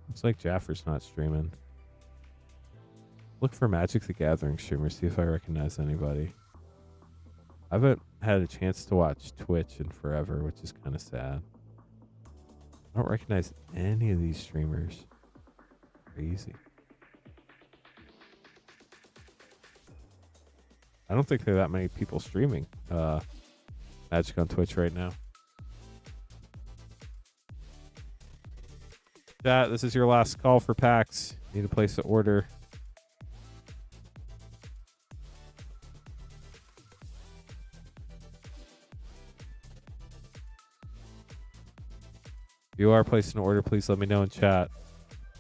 Looks like Jaffer's not streaming. Look for Magic the Gathering streamers, see if I recognize anybody. I haven't had a chance to watch Twitch in forever, which is kind of sad. I don't recognize any of these streamers. Crazy. I don't think there are that many people streaming Magic on Twitch right now. Chat, this is your last call for packs. You need to place an order. If you are placing an order, please let me know in chat.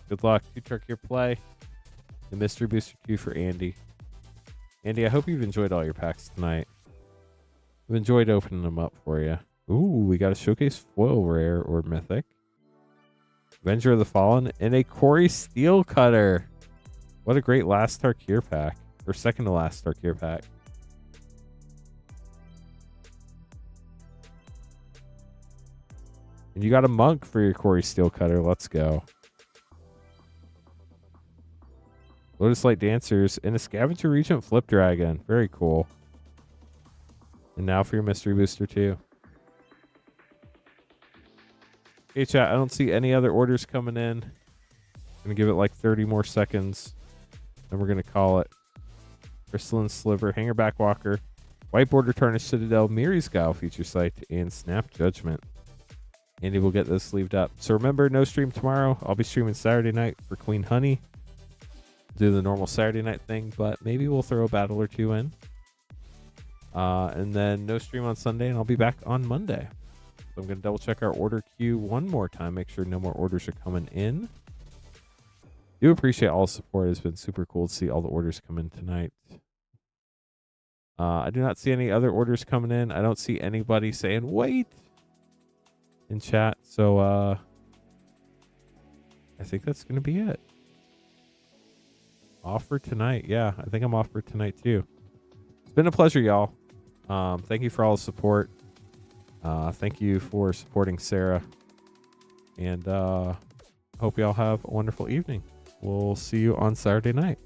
Good luck. Tarkir play. The Mystery Booster Q for Andy. Andy, I hope you've enjoyed all your packs tonight. I've enjoyed opening them up for you. Ooh, we got a Showcase Foil Rare or Mythic. Avenger of the Fallen, and a Corey Steel Cutter. What a great last Tarkir pack. Or second to last Tarkir pack. And you got a Monk for your Corey Steel Cutter. Let's go. Lotus Light Dancers, and a Scavenger Regent Flip Dragon. Very cool. And now for your Mystery Booster too. Okay, chat, I don't see any other orders coming in. I'm going to give it like 30 more seconds. Then we're going to call it. Crystalline Sliver, Hangerback Walker, White Border Tarnished Citadel, Miri's Guile Feature Site, and Snap Judgment. Andy will get those sleeved up. So remember, no stream tomorrow. I'll be streaming Saturday night for Queen Honey. Do the normal Saturday night thing, but maybe we'll throw a battle or two in. And then no stream on Sunday, and I'll be back on Monday. So I'm going to double check our order queue one more time. Make sure no more orders are coming in. Do appreciate all the support. It's been super cool to see all the orders come in tonight. I do not see any other orders coming in. I don't see anybody saying wait in chat. So I think that's going to be it. Off for tonight. Yeah, I think I'm off for tonight too. It's been a pleasure, y'all. Thank you for all the support. Thank you for supporting Sarah. And hope y'all have a wonderful evening. We'll see you on Saturday night.